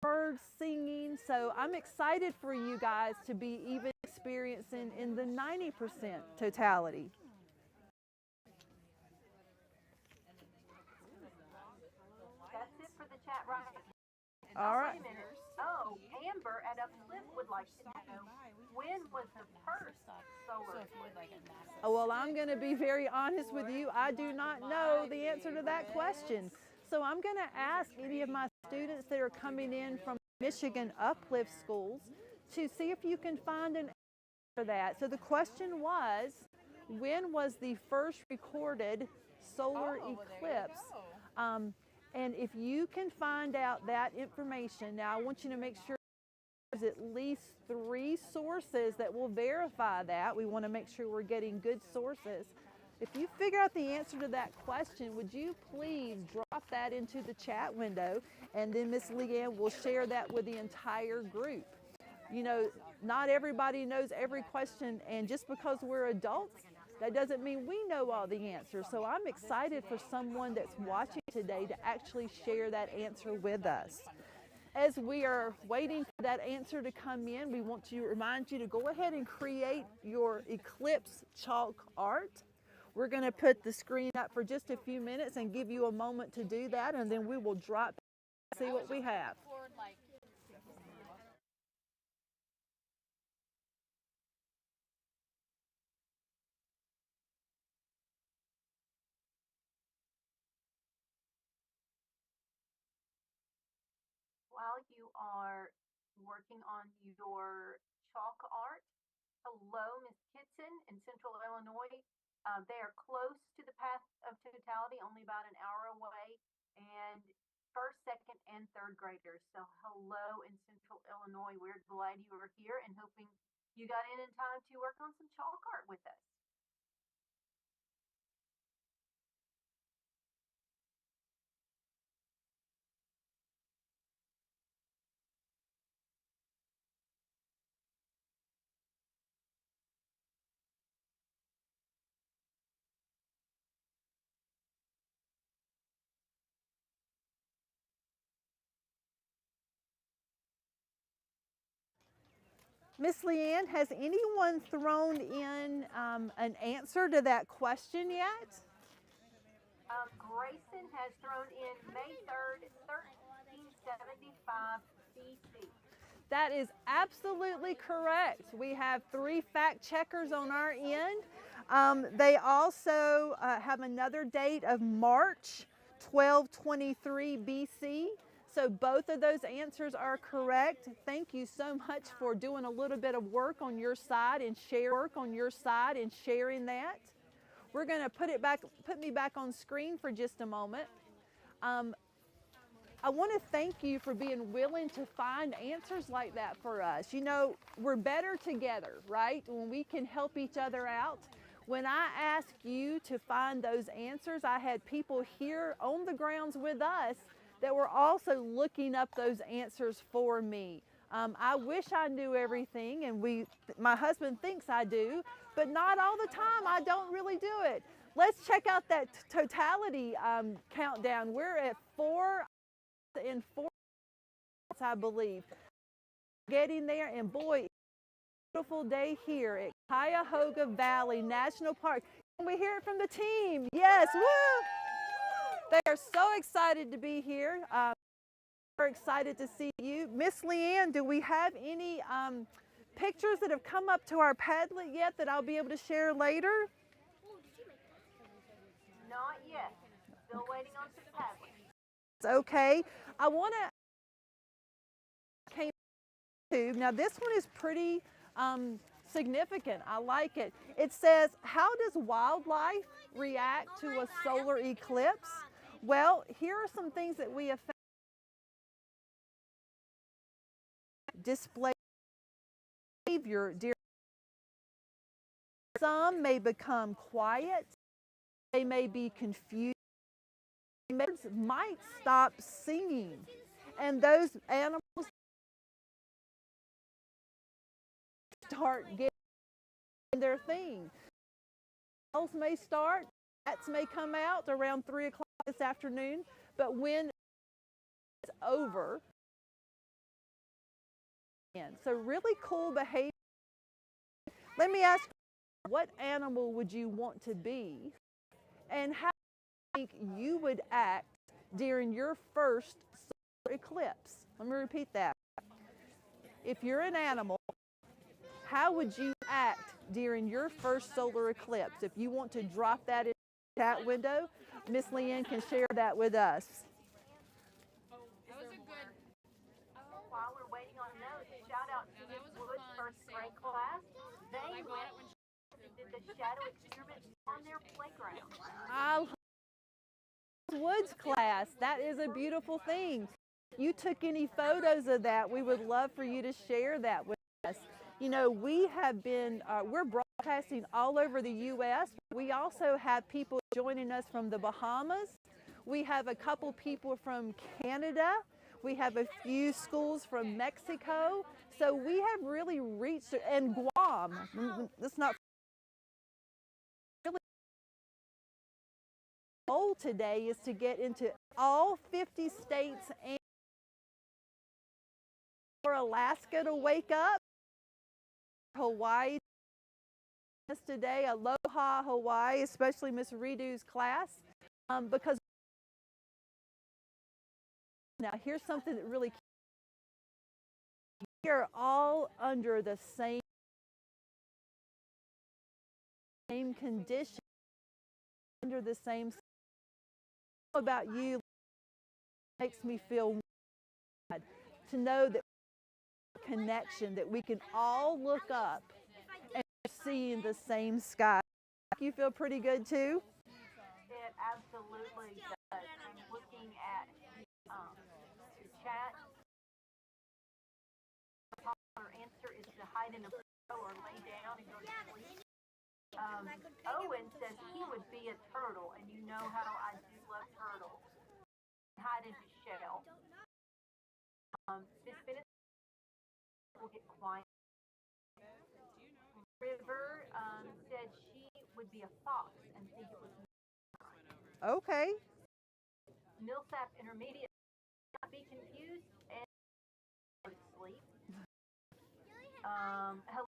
birds singing. So I'm excited for you guys to be even experiencing in the 90% totality. That's it for the chat right now. All right. Wait a minute. Oh, Amber at Uplift would like to know, when was the first solar eclipse? Oh, well, I'm going to be very honest with you. I do not know the answer to that question. So I'm going to ask any of my students that are coming in from Michigan Uplift schools to see if you can find an answer for that. So the question was, when was the first recorded solar eclipse? And if you can find out that information, now I want you to make sure there's at least 3 sources that will verify that. We want to make sure we're getting good sources. If you figure out the answer to that question, would you please drop that into the chat window, and then Miss Leanne will share that with the entire group. You know, not everybody knows every question, and just because we're adults, that doesn't mean we know all the answers. So I'm excited for someone that's watching today to actually share that answer with us. As we are waiting for that answer to come in, we want to remind you to go ahead and create your eclipse chalk art. We're going to put the screen up for just a few minutes and give you a moment to do that, and then we will drop and see what we have. While you are working on your chalk art, hello, Miss Kitson in Central Illinois. They are close to the path of totality, only about an hour away, and first, second, and third graders. So hello in Central Illinois. We're glad you are here and hoping you got in time to work on some chalk art with us. Miss Leanne, has anyone thrown in an answer to that question yet? Grayson has thrown in May 3rd, 1375 BC. That is absolutely correct. We have 3 fact checkers on our end. They also have another date of March 1223 BC. So both of those answers are correct. Thank you so much for doing a little bit of work on your side and sharing that. We're going to put me back on screen for just a moment. I want to thank you for being willing to find answers like that for us. You know, we're better together, right? When we can help each other out. When I asked you to find those answers, I had people here on the grounds with us that were also looking up those answers for me. I wish I knew everything, and my husband thinks I do, but not all the time. I don't really do it. Let's check out that totality countdown. We're at 4 in 4 minutes, I believe. Getting there, and boy, beautiful day here at Cuyahoga Valley National Park. Can we hear it from the team? Yes, woo! They are so excited to be here. We're excited to see you. Miss Leanne, do we have any pictures that have come up to our Padlet yet that I'll be able to share later? Not yet. Still waiting on some Padlet. Okay. I want to now this one is pretty significant. I like it. It says, how does wildlife react to a solar eclipse? Well, here are some things that we have found. Display behavior during. Some may become quiet. They may be confused. Birds might stop singing, and those animals start getting their thing. Owls may start, bats may come out around 3 o'clock this afternoon, but when it's over, and so really cool behavior. Let me ask you, what animal would you want to be, and how do you think you would act during your first solar eclipse? Let me repeat that. If you're an animal, how would you act during your first solar eclipse? If you want to drop that in the chat window, Miss Leanne can share that with us. While we're waiting on those, shout out to Miss Wood's first grade class. They did the shadow experiment on their playground. I love Woods class. That is a beautiful thing. You took any photos of that, we would love for you to share that with us. You know, we have been, we're broadcasting all over the U.S. We also have people joining us from the Bahamas. We have a couple people from Canada. We have a few schools from Mexico. So we have really reached, and Guam. That's not really. The goal today is to get into all 50 states and for Alaska to wake up. Hawaii today, aloha Hawaii, especially Miss Redo's class, because now here's something that really, we are all under the same condition, under the same. About you makes me feel bad to know that connection, that we can all look up and see in the same sky. You feel pretty good too? It absolutely does. I'm looking at the chat. The popular answer is to hide in a burrow or lay down and go to sleep. Owen says he would be a turtle, and you know how I do love turtles. Hide in his shell. Miss Bennett will get quiet. River said she would be a fox and think it was. Okay. Millsap Intermediate, not be confused and go to sleep. Hello,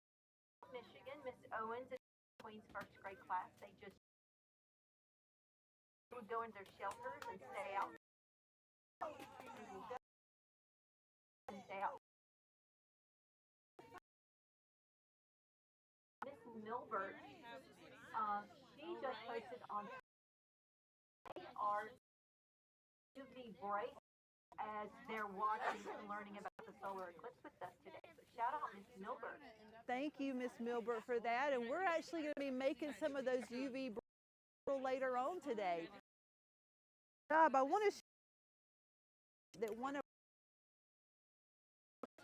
Michigan, Miss Owens and Queen's first grade class. They just would go into their shelters and stay out. And stay out. Miss Milbert, she just posted on. They are UV bright as they're watching and learning about the solar eclipse with us today. So shout out Miss Milbert. Thank you, Miss Milbert, for that. And we're actually going to be making some of those UV later on today. I want to show that one of.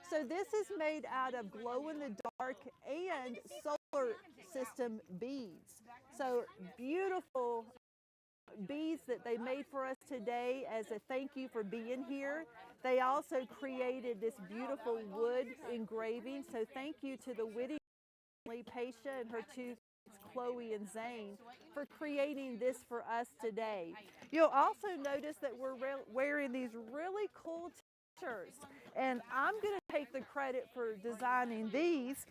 So this is made out of glow-in-the-dark and solar system beads. So beautiful beads that they made for us today as a thank you for being here. They also created this beautiful wood engraving. So thank you to the Whitty family, Paisha and her two kids, Chloe and Zane, for creating this for us today. You'll also notice that we're wearing these really cool t-shirts. And I'm going to take the credit for designing these,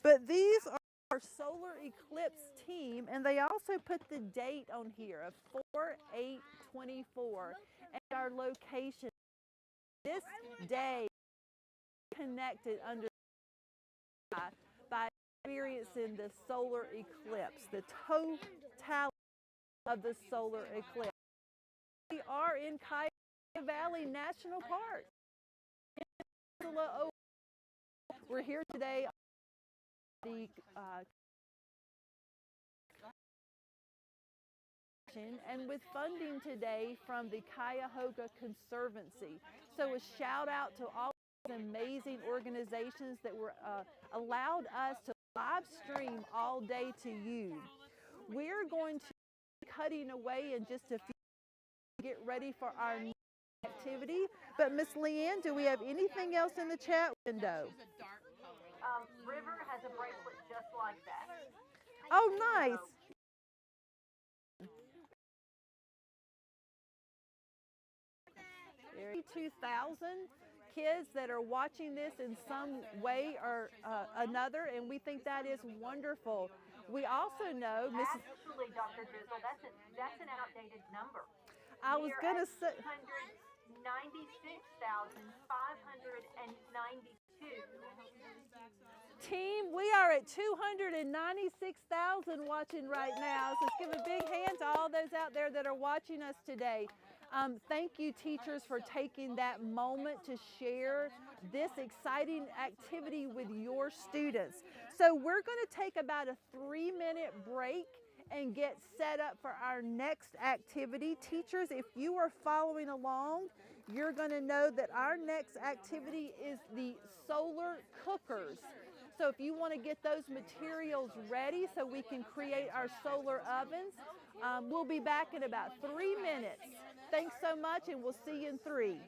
but these are our solar eclipse team, and they also put the date on here of 4/8/24 and our location. This day connected under the sky by experiencing the solar eclipse, the totality of the solar eclipse. We are in Cuyahoga Valley National Park. We're here today on the and with funding today from the Cuyahoga Conservancy. So a shout out to all these amazing organizations that were allowed us to live stream all day to you. We're going to be cutting away in just a few to get ready for our activity. But Miss Leanne, do we have anything else in the chat window? River has a bracelet just like that. Oh, nice. 2,000 kids that are watching this in some way or another, and we think that is wonderful. We also know, Mrs. Actually, Dr. Drizzle, that's an outdated number. I was going to say, 196,592. team, we are at 296,000 watching right now. So let's give a big hand to all those out there that are watching us today. Thank you, teachers, for taking that moment to share this exciting activity with your students. So we're going to take about a 3-minute break and get set up for our next activity. Teachers, if you are following along, you're going to know that our next activity is the solar cookers. So if you want to get those materials ready so we can create our solar ovens, we'll be back in about 3 minutes. Thanks so much, and we'll see you in 3.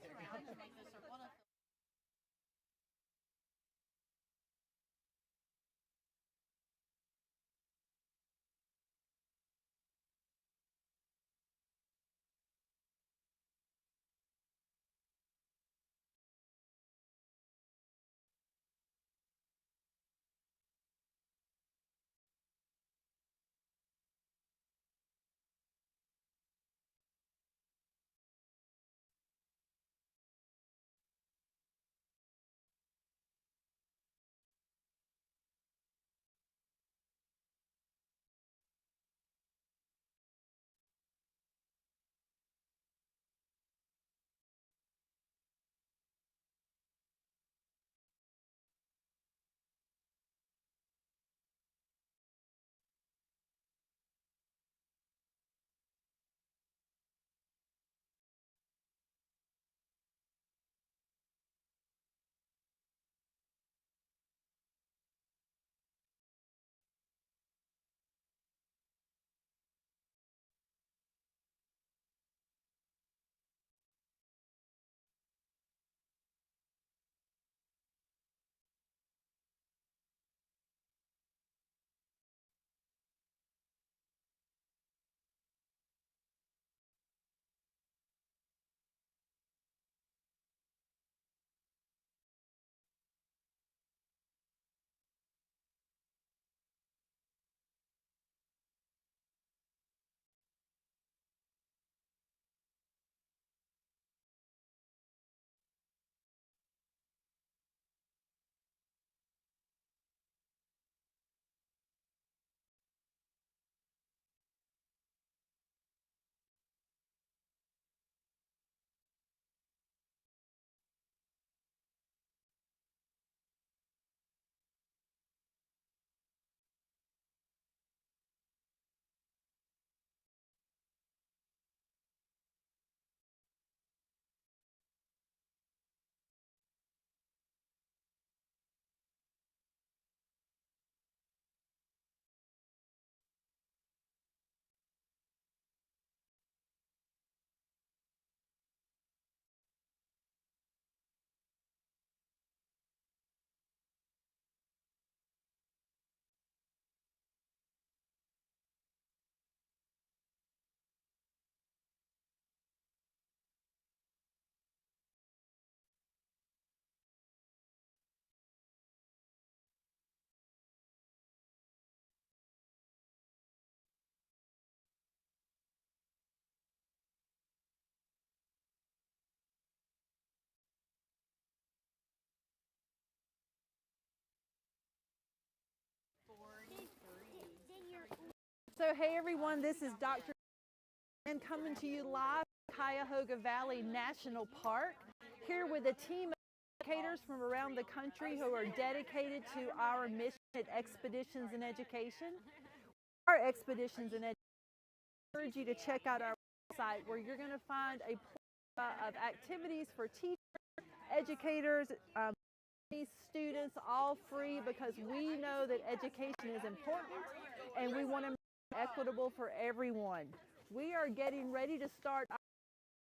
So hey everyone, this is Dr. and coming to you live from Cuyahoga Valley National Park, here with a team of educators from around the country who are dedicated to our mission at Expeditions in Education. Our Expeditions in Education, I encourage you to check out our website where you're going to find a plethora of activities for teachers, educators, students, all free, because we know that education is important and we want to make it equitable for everyone. We are getting ready to start our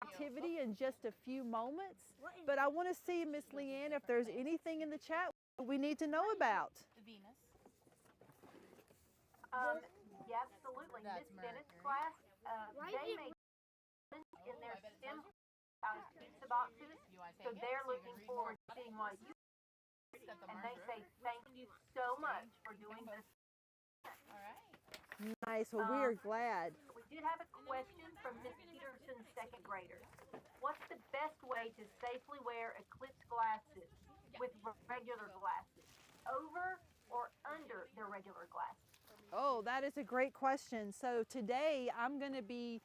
activity in just a few moments, but I want to see, Miss Leanne, if there's anything in the chat we need to know about. The Venus. Yeah, absolutely. Miss Bennett's class, they make in their STEM out of pizza boxes, so they're looking forward to seeing what you and they say thank you so much for doing this. Nice. Well, we are glad. We did have a question from Miss Peterson's second graders. What's the best way to safely wear eclipse glasses with regular glasses? Over or under their regular glasses? Oh, that is a great question. So today I'm going to be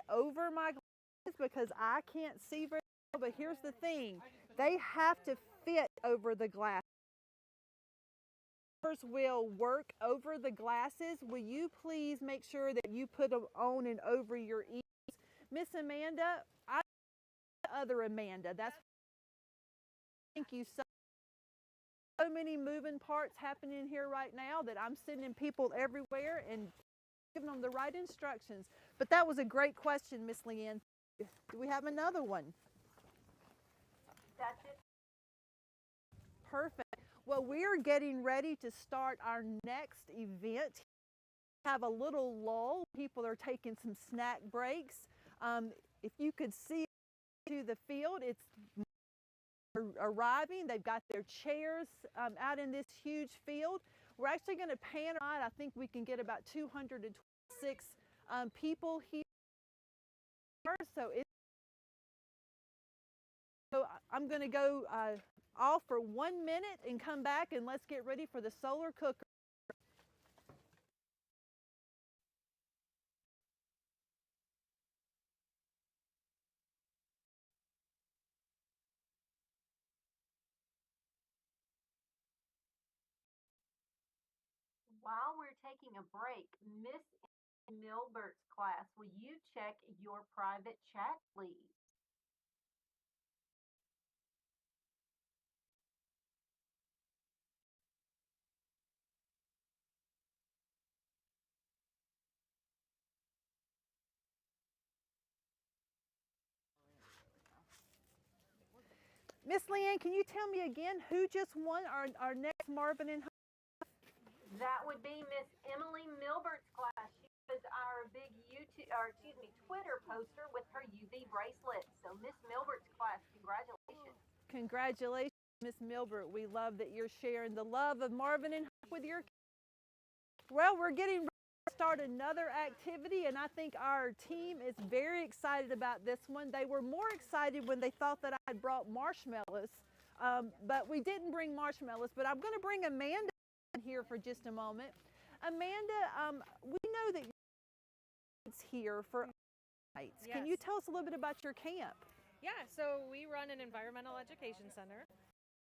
over my glasses because I can't see very well. But here's the thing: they have to fit over the glasses. Will work over the glasses. Will you please make sure that you put them on and over your ears? Miss Amanda, I the other Amanda. That's thank you so many moving parts happening here right now that I'm sending people everywhere and giving them the right instructions. But that was a great question, Miss Leanne. Do we have another one? That's it. Perfect. Well, we're getting ready to start our next event. Have a little lull. People are taking some snack breaks. If you could see to the field, it's arriving. They've got their chairs out in this huge field. We're actually going to pan around. I think we can get about 226 people here. So I'm going to go off for 1 minute and come back, and let's get ready for the solar cooker. While we're taking a break, Miss Milbert's class, will you check your private chat, please? Miss Leanne, can you tell me again who just won our next Marvin and That would be Miss Emily Milbert's class. She was our big Twitter poster with her UV bracelet. So Miss Milbert's class, congratulations. Congratulations, Miss Milbert. We love that you're sharing the love of Marvin and with your kids. Well, we're getting ready to start another activity, and I think our team is very excited about this one. They were more excited when they thought that I had brought marshmallows, but we didn't bring marshmallows. But I'm going to bring Amanda in here for just a moment. Amanda, we know that you're here for nights. Yes. Can you tell us a little bit about your camp? Yeah, so we run an environmental education center.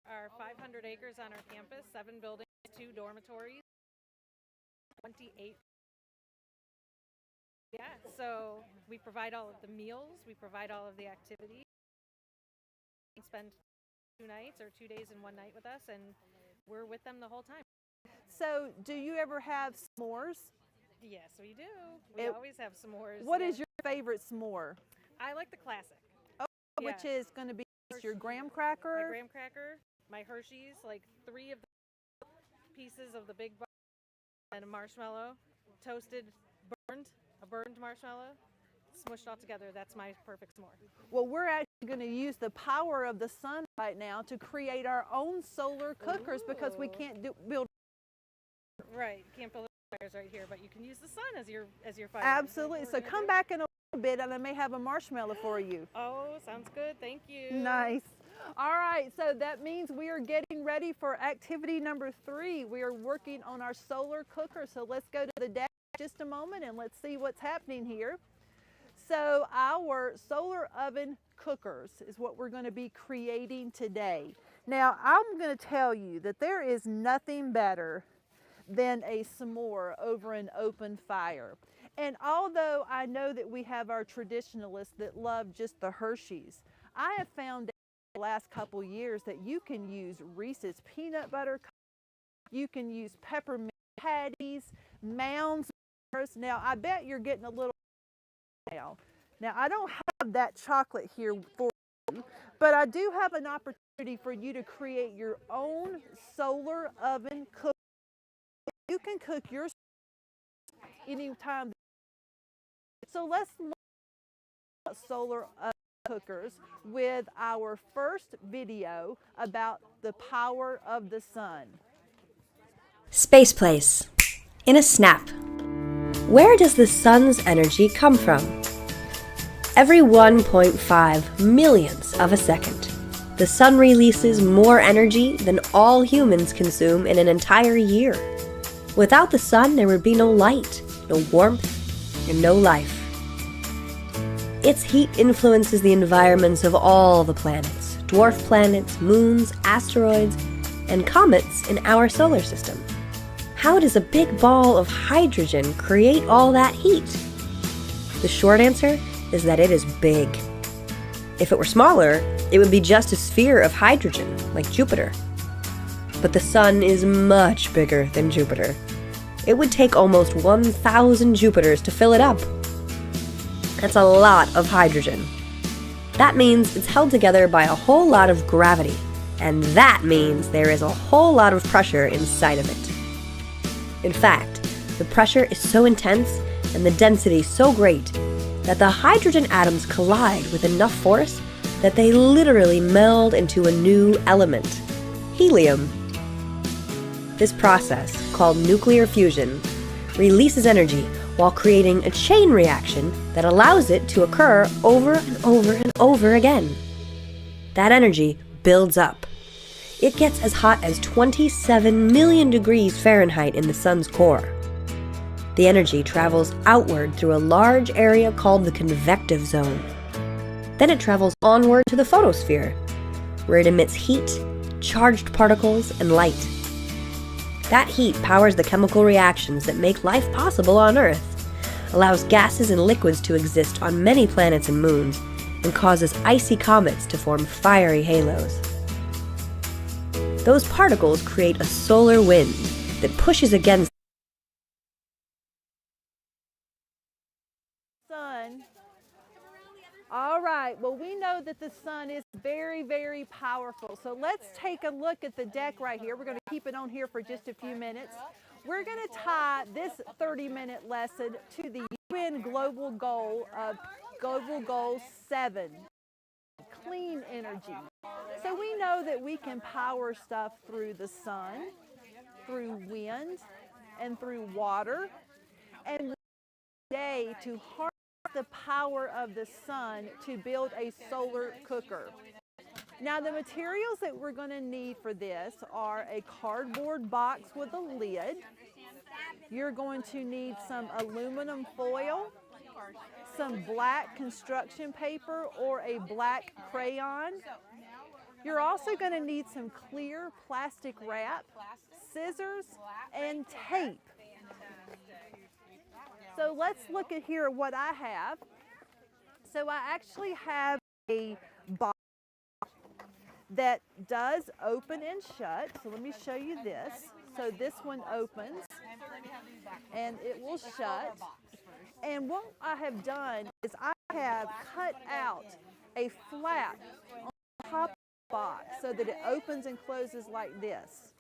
Our 500 acres on our campus, 7 buildings, 2 dormitories, 28. Yeah, so we provide all of the meals, we provide all of the activities. You can spend 2 nights or 2 days and 1 night with us, and we're with them the whole time. So, do you ever have s'mores? Yes, we do. We always have s'mores. What is your favorite s'more? I like the classic. Which is going to be your graham cracker? My graham cracker, my Hershey's, like 3 of the pieces of the big bar, and a marshmallow, toasted, a burned marshmallow, smushed all together. That's my perfect s'more. Well, we're actually going to use the power of the sun right now to create our own solar cookers because we can't build. Right, you can't build fires right here, but you can use the sun as your fire. Absolutely. So come back in a little bit, and I may have a marshmallow for you. Oh, sounds good. Thank you. Nice. All right, so that means we are getting ready for activity number 3. We are working on our solar cooker. So let's go to the deck just a moment and let's see what's happening here. So our solar oven cookers is what we're going to be creating today. Now, I'm going to tell you that there is nothing better than a s'more over an open fire. And although I know that we have our traditionalists that love just the Hershey's, I have found the last couple years that you can use Reese's peanut butter, you can use peppermint patties, Mounds bars. Now I bet you're getting a little now I don't have that chocolate here for you, but I do have an opportunity for you to create your own solar oven cooker. You you can cook your anytime. So let's look at solar cookers with our first video about the power of the sun. Space Place. In a snap. Where does the sun's energy come from? Every 1.5 millionths of a second, the sun releases more energy than all humans consume in an entire year. Without the sun, there would be no light, no warmth, and no life. Its heat influences the environments of all the planets, dwarf planets, moons, asteroids, and comets in our solar system. How does a big ball of hydrogen create all that heat? The short answer is that it is big. If it were smaller, it would be just a sphere of hydrogen, like Jupiter. But the sun is much bigger than Jupiter. It would take almost 1,000 Jupiters to fill it up. That's a lot of hydrogen. That means it's held together by a whole lot of gravity, and that means there is a whole lot of pressure inside of it. In fact, the pressure is so intense and the density so great that the hydrogen atoms collide with enough force that they literally meld into a new element, helium. This process, called nuclear fusion, releases energy while creating a chain reaction that allows it to occur over and over and over again. That energy builds up. It gets as hot as 27 million degrees Fahrenheit in the sun's core. The energy travels outward through a large area called the convective zone. Then it travels onward to the photosphere, where it emits heat, charged particles, and light. That heat powers the chemical reactions that make life possible on Earth, allows gases and liquids to exist on many planets and moons, and causes icy comets to form fiery halos. Those particles create a solar wind that pushes against the sun. All right, well, we know that the sun is very, very powerful. So let's take a look at the deck right here. We're going to keep it on here for just a few minutes. We're going to tie this 30-minute lesson to the UN Global Goal of Global Goal 7, clean energy. So we know that we can power stuff through the sun, through wind, and through water. And today to harness the power of the sun to build a solar cooker. Now the materials that we're going to need for this are a cardboard box with a lid. You're going to need some aluminum foil, some black construction paper or a black crayon. You're also going to need some clear plastic wrap, scissors, and tape. So let's look at here what I have. So I actually have a box that does open and shut. So let me show you this. So this one opens and it will shut. And what I have done is I have cut out a flap on top of the box so that it opens and closes like this.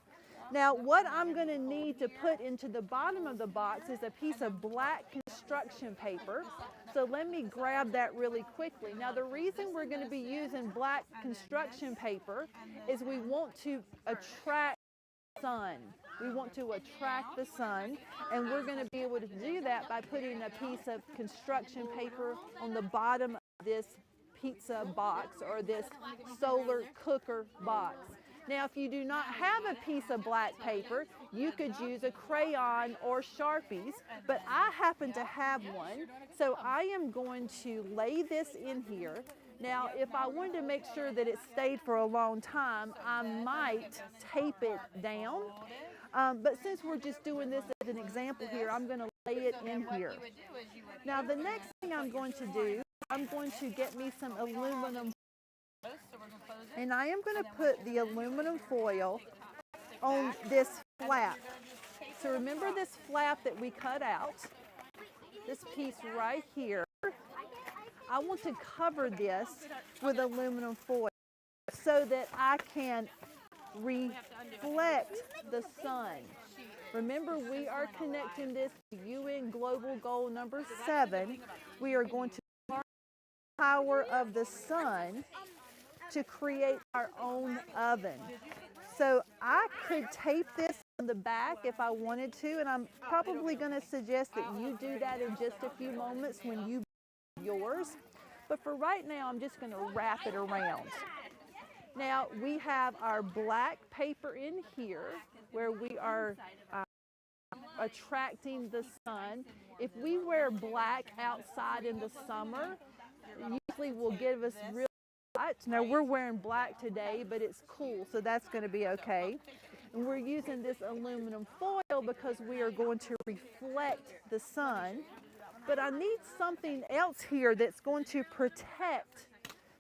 Now what I'm going to need to put into the bottom of the box is a piece of black construction paper. So let me grab that really quickly. Now the reason we're going to be using black construction paper is we want to attract the sun. We want to attract the sun, and we're going to be able to do that by putting a piece of construction paper on the bottom of this pizza box or this solar cooker box. Now, if you do not have a piece of black paper, you could use a crayon or Sharpies, but I happen to have one, so I am going to lay this in here. Now, if I wanted to make sure that it stayed for a long time, I might tape it down, but since we're just doing this as an example here, I'm going to lay it in here. Now, the next thing I'm going to do, I'm going to get me some aluminum. And I am going to put the aluminum foil on this flap. So remember this flap that we cut out, this piece right here. I want to cover this with aluminum foil so that I can reflect the sun. Remember, we are connecting this to UN Global Goal number 7. We are going to harness the power of the sun to create our own oven. So I could tape this on the back if I wanted to, and I'm probably going to suggest that you do that in just a few moments when you build yours. But for right now, I'm just going to wrap it around. Now, we have our black paper in here where we are attracting the sun. If we wear black outside in the summer, usually will give us real light. Now, we're wearing black today, but it's cool, so that's going to be okay. And we're using this aluminum foil because we are going to reflect the sun. But I need something else here that's going to protect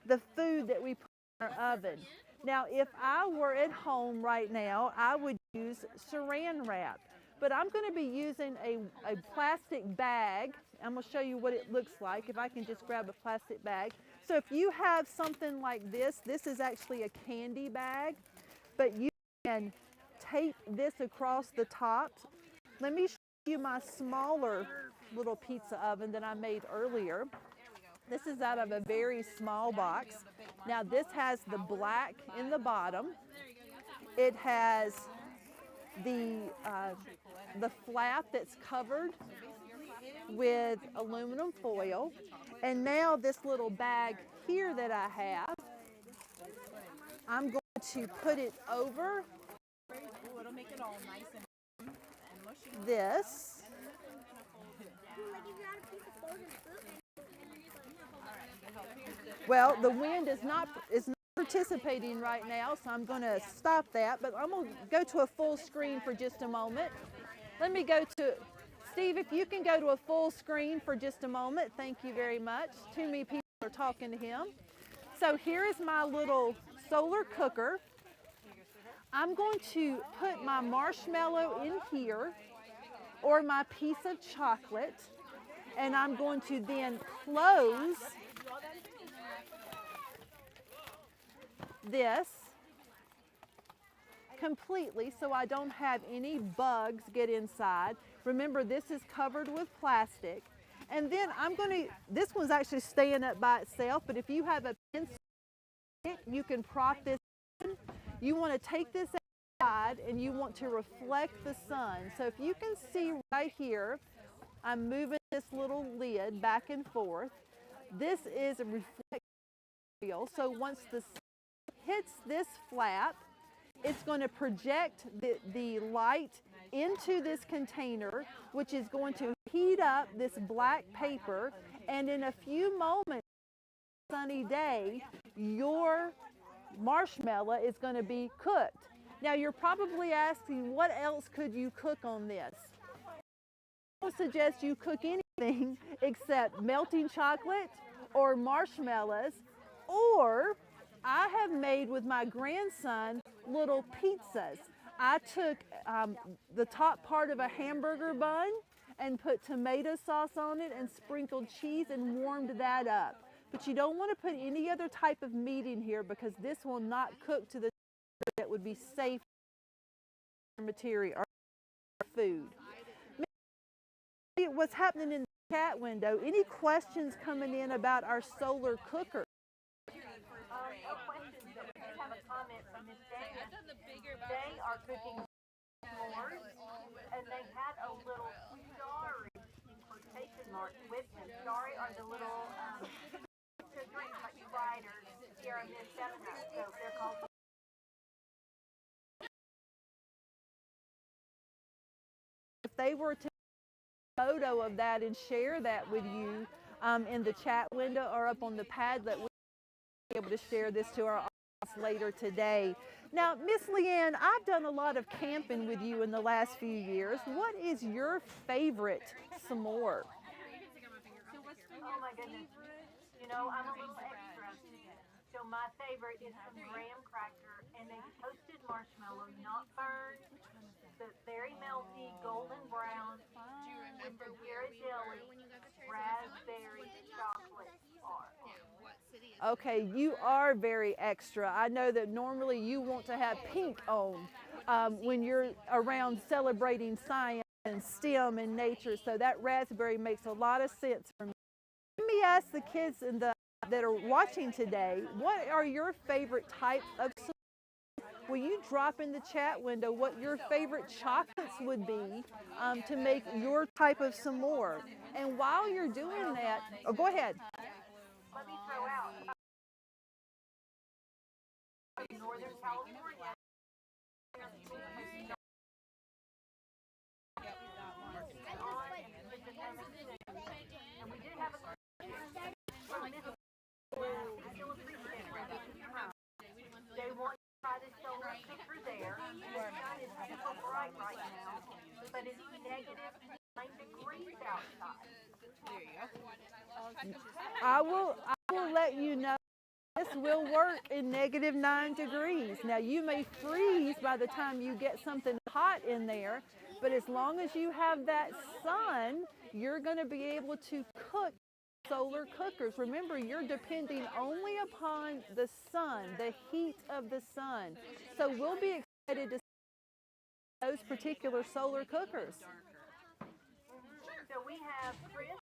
the food that we put in our oven. Now, if I were at home right now, I would use saran wrap. But I'm going to be using a plastic bag. I'm going to show you what it looks like if I can just grab a plastic bag. So if you have something like this is actually a candy bag, but you can tape this across the top. Let me show you my smaller little pizza oven that I made earlier. This is out of a very small box. Now this has the black in the bottom. It has the flap that's covered with aluminum foil. And now this little bag here that I have, I'm going to put it over this. Well, the wind is not participating right now, so I'm going to stop that, but I'm going to go to a full screen for just a moment. Let me go to, Steve, if you can go to a full screen for just a moment. Thank you very much. Too many people are talking to him. So here is my little solar cooker. I'm going to put my marshmallow in here or my piece of chocolate, and I'm going to then close this completely so I don't have any bugs get inside. Remember, this is covered with plastic. And then this one's actually staying up by itself, but if you have a pencil, you can prop this in. You want to take this outside and you want to reflect the sun. So if you can see right here, I'm moving this little lid back and forth. This is a reflective material. So once the sun hits this flap, it's going to project the light into this container, which is going to heat up this black paper, and in a few moments, sunny day, your marshmallow is going to be cooked. Now you're probably asking, what else could you cook on this? I don't suggest you cook anything except melting chocolate or marshmallows, or I have made with my grandson little pizzas. I took the top part of a hamburger bun and put tomato sauce on it and sprinkled cheese and warmed that up. But you don't want to put any other type of meat in here because this will not cook to the temperature that would be safe for material or food. What's happening in the chat window? Any questions coming in about our solar cooker? No questions, but we have a comment from Miss Dana. They are cooking s'mores, and they had a little starry, in quotation marks, with them. Starry are the little drinks like spiders here in this 7 Up, so they're called. If they were to take a photo of that and share that with you in the chat window or up on the Padlet, we'll be able to share this to our audience later today. Now, Miss Leanne, I've done a lot of camping with you in the last few years. What is your favorite s'more? Oh my goodness. You know, I'm a little extra. So my favorite is some graham cracker and a toasted marshmallow, not burned, but very melty, golden brown, with the Ghirardelli raspberry chocolate bar. Okay, you are very extra. I know that normally you want to have pink on, when you're around celebrating science and STEM and nature. So that raspberry makes a lot of sense for me. Let me ask the kids that are watching today, what are your favorite types of s'mores? Will you drop in the chat window what your favorite chocolates would be to make your type of s'more? And while you're doing that, oh, go ahead. Let me throw out Northern California. And we did have a they want to try the solar cooker there. The sun is super bright right now, but it's negative 9 degrees outside. There you go. I will let you know this will work in negative 9 degrees. Now you may freeze by the time you get something hot in there, but as long as you have that sun, you're going to be able to cook solar cookers. Remember, you're depending only upon the sun, the heat of the sun. So we'll be excited to see those particular solar cookers. So we have Chris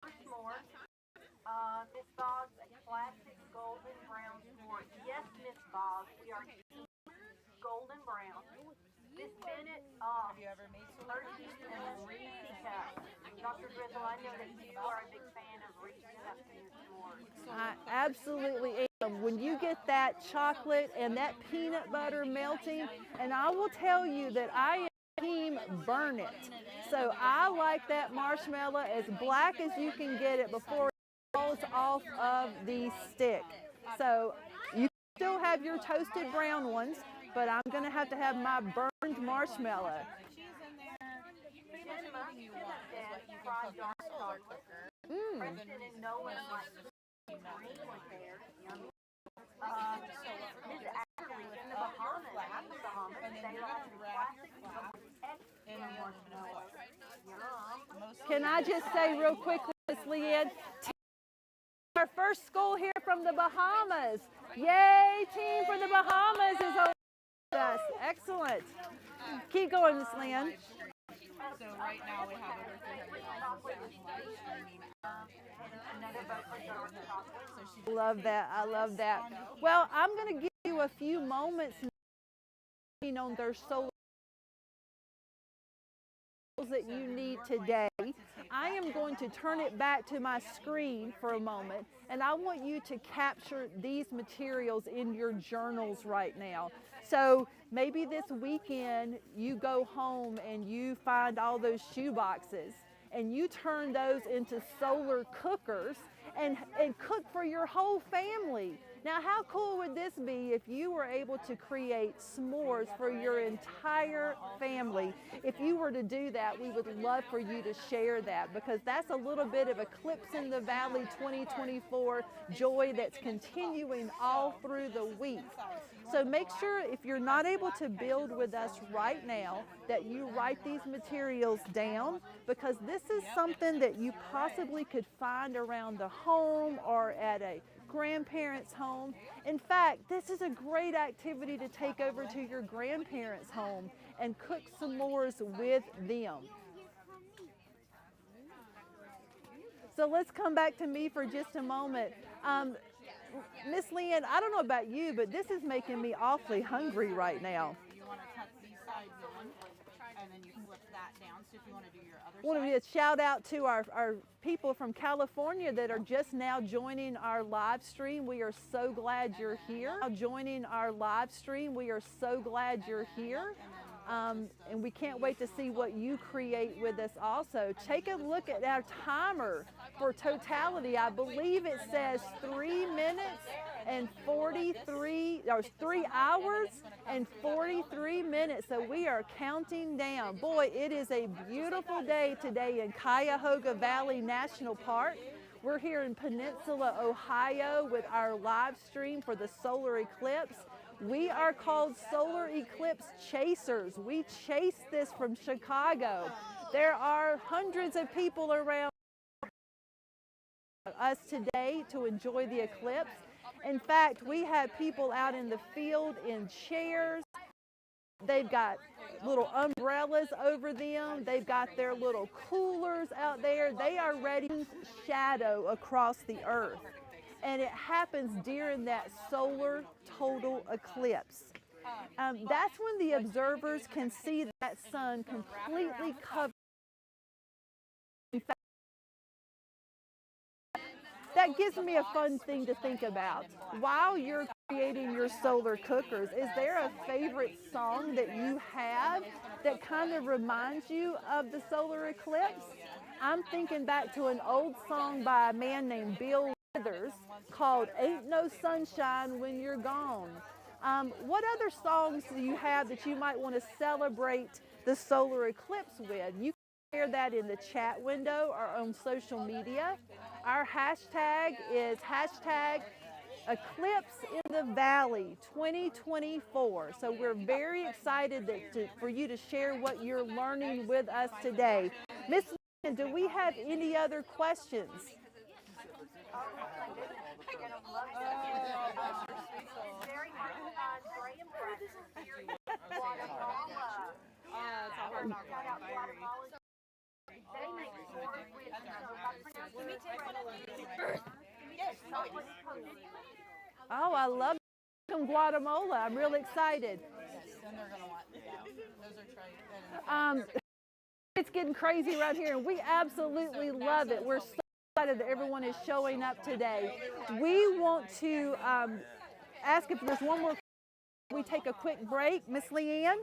s'more. Miss Boggs, a classic golden brown s'more. Yes, Miss Boggs, we are golden brown. Miss Bennett, Have you ever made solar Hershey's and Reese's cups. Dr. Grizzle, I know that you are a big fan of Reese's cups in your s'mores. I absolutely am. When you get that chocolate and that peanut butter melting, and I will tell you that I am team burn it. So I like that marshmallow as black as you can get it before it falls off of the stick. So you still have your toasted brown ones, but I'm going to have my burned marshmallow. cheese in there? Pretty much anything you want is what you can cook in a solar cooker. Princeton and Nolan like green was there. Yummy. Miss Ashley in the Bahamas. And then you're going to wrap your flap in the aluminum foil. Can I just say real quickly, Miss Leanne, our first school here from the Bahamas. Yay, team for the Bahamas is on us. Excellent. Keep going, Miss Leanne. So right now we have over 300 live streaming. Love that. I love that. Well, I'm going to give you a few moments on their solar that you need today. I am going to turn it back to my screen for a moment, and I want you to capture these materials in your journals right now. So maybe this weekend you go home and you find all those shoe boxes and you turn those into solar cookers and cook for your whole family. Now, how cool would this be if you were able to create s'mores for your entire family? If you were to do that, we would love for you to share that, because that's a little bit of Eclipse in the Valley 2024 joy that's continuing all through the week. So make sure, if you're not able to build with us right now, that you write these materials down, because this is something that you possibly could find around the home or at a grandparents' home. In fact, this is a great activity to take over to your grandparents' home and cook s'mores with them. So let's come back to me for just a moment. Miss Leanne, I don't know about you, but this is making me awfully hungry right now. You want to cut these sides in, and then you flip that down. So if you want to do your other I want to shout out to our people from California that are just now joining our live stream. We are so glad you're here. Joining our live stream, we are so glad you're here. And we can't wait to see what you create with us also. Take a look at our timer for Totality. I believe it says 3 minutes and 43, or 3 hours and 43 minutes. So we are counting down. Boy, it is a beautiful day today in Cuyahoga Valley National Park. We're here in Peninsula, Ohio with our live stream for the solar eclipse. We are called Solar Eclipse Chasers. We chase this from Chicago. There are hundreds of people around us today to enjoy the eclipse. In fact, we have people out in the field in chairs, They've got little umbrellas over them. They've got their little coolers out there. They are ready to shadow across the earth. And it happens during that solar total eclipse. That's when the observers can see that sun completely covered. That gives me a fun thing to think about. While you're creating your solar cookers, is there a favorite song that you have that kind of reminds you of the solar eclipse? I'm thinking back to an old song by a man named Bill Withers called Ain't No Sunshine When You're Gone. What other songs do you have that you might want to celebrate the solar eclipse with? You can share that in the chat window or on social media. Our hashtag is hashtag Eclipse in the Valley 2024. So we're very excited for you to share what you're learning with us today. Miss Lynn, do we have any other questions? Oh, I love it from Guatemala. I'm really excited. It's getting crazy around here, and we absolutely love it. We're so excited that everyone is showing up today. We want to ask if there's one more. We take a quick break, Miss Leanne.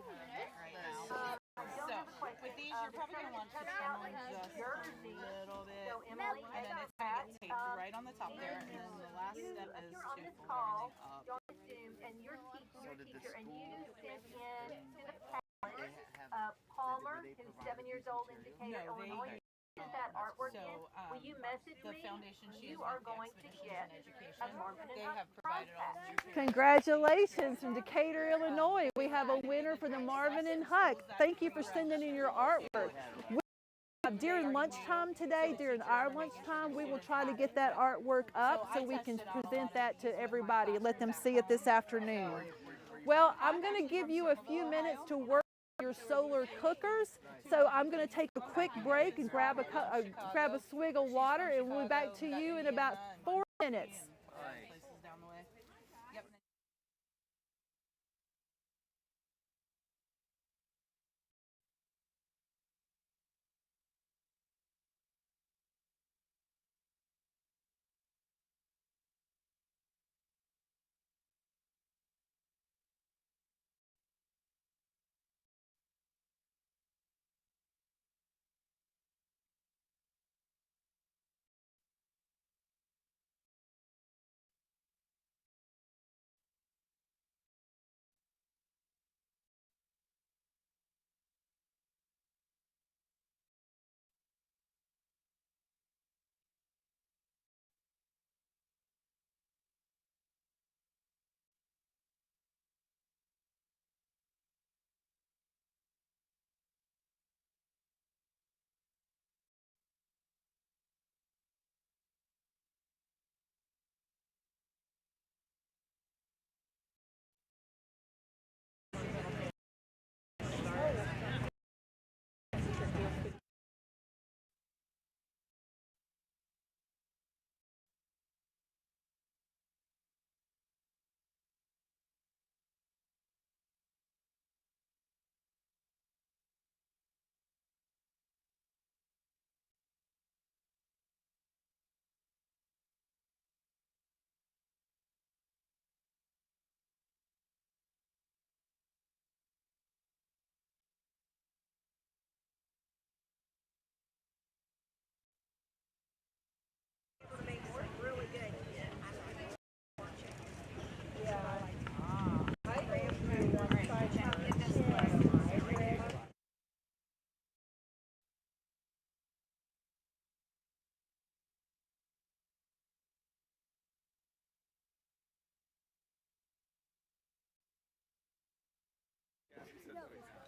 So, with these, you're probably going to want to turn just a little bit, and then it's going to get taped right on the top there, and then the last step is to fold everything up. And your teacher, and you sent in to the parent, Palmer, who's 7 years old in Decatur, Illinois. That artwork So, will you message the me? foundation, she You is are with the going to Expeditions get in Education. a Marvin and They Huck have provided all the materials. Congratulations from Decatur, Illinois. We have a winner for the Marvin and Huck. Thank you for sending in your artwork. During lunchtime today, during our lunchtime, we will try to get that artwork up so we can present that to everybody and let them see it this afternoon. Well, I'm going to give you a few minutes to work your solar cookers. So I'm going to take a quick break and grab a swig of water, and we'll be back to you in about 4 minutes.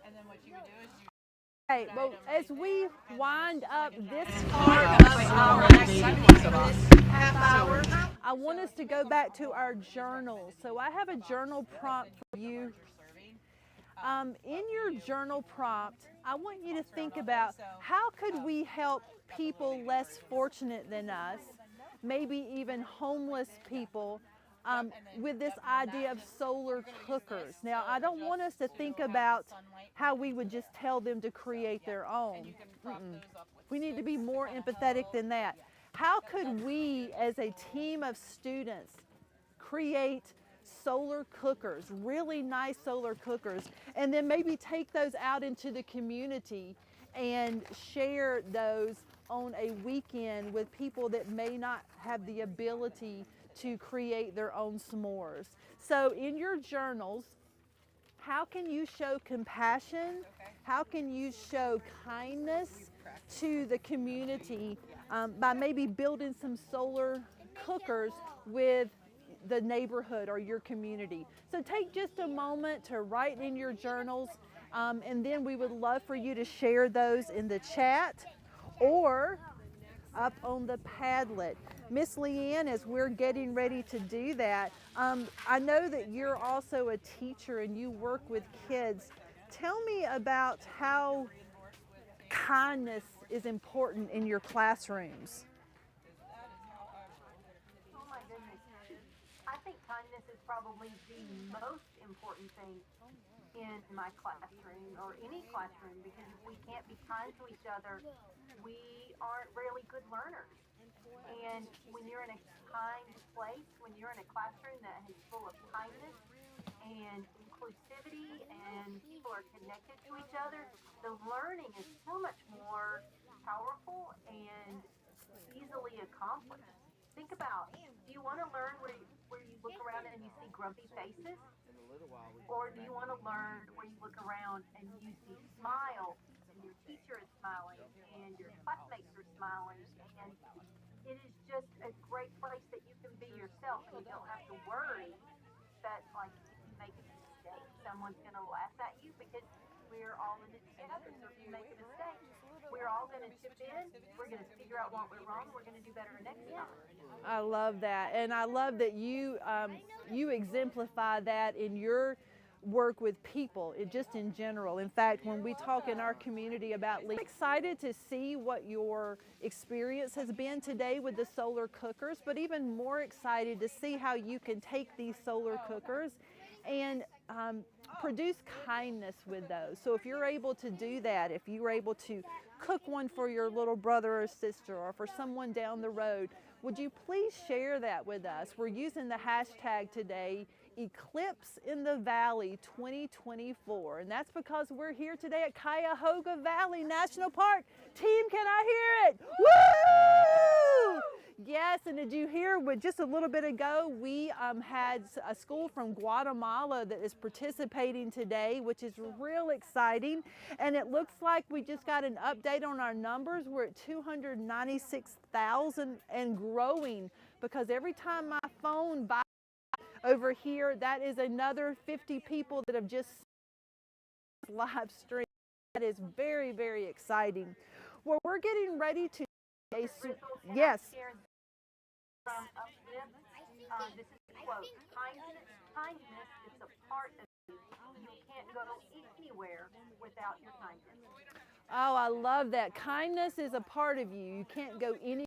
And then what you would do is you Okay, well, as we wind up this part of our half hour, I want us to go back to our journals. So I have a journal prompt for you. In your journal prompt, I want you to think about how could we help people less fortunate than us, maybe even homeless people, with this idea of solar cookers. Now, I don't want us to think about how we would just tell them to create their own. We need to be more empathetic than that. How could we, as a team of students, create solar cookers, really nice solar cookers, and then maybe take those out into the community and share those on a weekend with people that may not have the ability to create their own s'mores. So in your journals, how can you show compassion? How can you show kindness to the community by maybe building some solar cookers with the neighborhood or your community? So take just a moment to write in your journals, and then we would love for you to share those in the chat or up on the Padlet. Miss Leanne, as we're getting ready to do that, I know that you're also a teacher and you work with kids. Tell me about how kindness is important in your classrooms. Oh my goodness. I think kindness is probably the most important thing in my classroom or any classroom, because if we can't be kind to each other, we aren't really good learners. And when you're in a kind place, when you're in a classroom that is full of kindness and inclusivity and people are connected to each other, the learning is so much more powerful and easily accomplished. Think about, do you want to learn where you look around and you see grumpy faces? Or do you want to learn where you look around and you see smiles and your teacher is smiling and your classmates are smiling, and it is just a great place that you can be yourself and you don't have to worry that, like, if you make a mistake, someone's going to laugh at you, because we're all in it together. So if you make a mistake, we're all going to chip in, we're going to figure out what went wrong, we're going to do better next time. I love that, and I love that you exemplify that in your work with people, just in general. In fact, when we talk in our community about I'm excited to see what your experience has been today with the solar cookers, but even more excited to see how you can take these solar cookers and produce kindness with those. So if you're able to do that, if you're able to cook one for your little brother or sister or for someone down the road, would you please share that with us? We're using the hashtag today, Eclipse in the Valley 2024, and that's because we're here today at Cuyahoga Valley National Park. Team, can I hear it? Woo! Yes, and did you hear just a little bit ago, we had a school from Guatemala that is participating today, which is real exciting. And it looks like we just got an update on our numbers. We're at 296,000 and growing, because every time my phone buys over here, that is another 50 people that have just live streamed. That is very, very exciting. Well, we're getting ready to yes. From this is a quote: kindness is a part of you. You can't go anywhere without your kindness. Oh, I love that. Kindness is a part of you. You can't go anywhere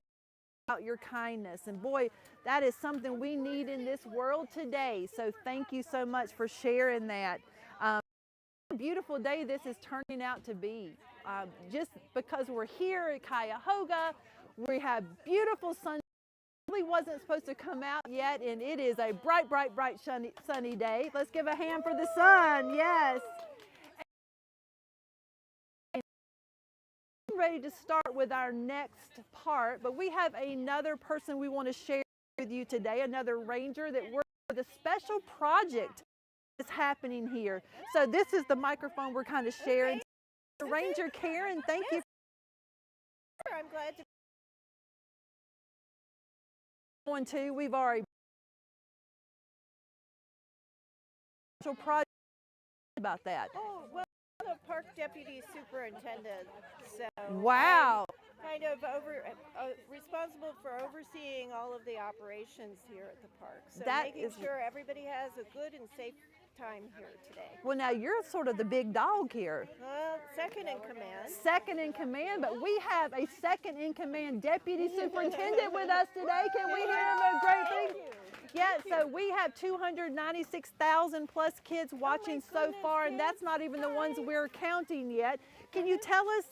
without your kindness. And boy, that is something we need in this world today. So thank you so much for sharing that. What a beautiful day this is turning out to be. Just because we're here at Cuyahoga, we have beautiful sun. Really wasn't supposed to come out yet, and it is a bright, bright, bright sunny day. Let's give a hand for the sun. Yes. And ready to start with our next part, but we have another person we want to share with you today, another ranger that works with a special project that's happening here. So this is the microphone we're kind of sharing. Okay. Ranger Karen, thank you. I'm glad to. One too. We've already project about that. Oh, well, I'm the park deputy superintendent, so wow. I'm kind of responsible for overseeing all of the operations here at the park. So That making sure everybody has a good and safe time here today. Well, now you're sort of the big dog here. Second in command. Second in command, but we have a second in command deputy superintendent with us today. Can we hear him a great thing? Yeah, so we have 296,000 plus kids watching so far, and that's not even the ones we're counting yet. Can you tell us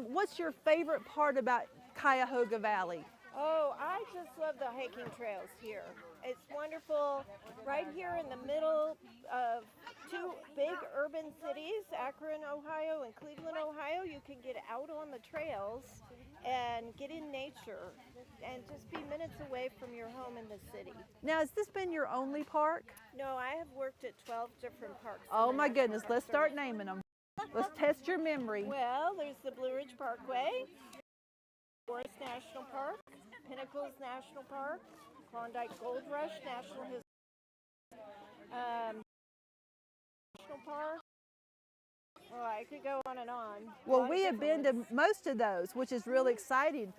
what's your favorite part about Cuyahoga Valley? Oh, I just love the hiking trails here. It's wonderful. Right here in the middle of two big urban cities, Akron, Ohio and Cleveland, Ohio, you can get out on the trails and get in nature and just be minutes away from your home in the city. Now, has this been your only park? No, I have worked at 12 different parks. Oh my goodness, let's start naming them. Let's test your memory. Well, there's the Blue Ridge Parkway, Forest National Park, Pinnacles National Park, Klondike Gold Rush National National Park. Oh, I could go on and on. Well, we have been to most of those, which is really exciting.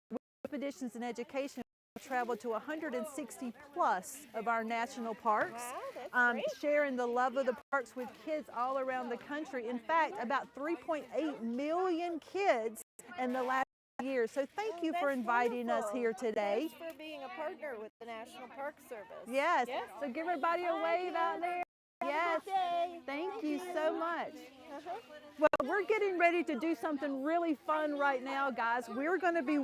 With Expeditions in Education, we traveled to 160 plus of our national parks, Wow, that's great. sharing the love of the parks with kids all around the country. In fact, about 3.8 million kids in the last year. So thank you for That's inviting us wonderful. here today. Thanks for being a partner with the National Park Service. Yes. So give everybody a wave out there. Yes. Day. Thank you so much. Uh-huh. Well, we're getting ready to do something really fun right now, guys. We're going to be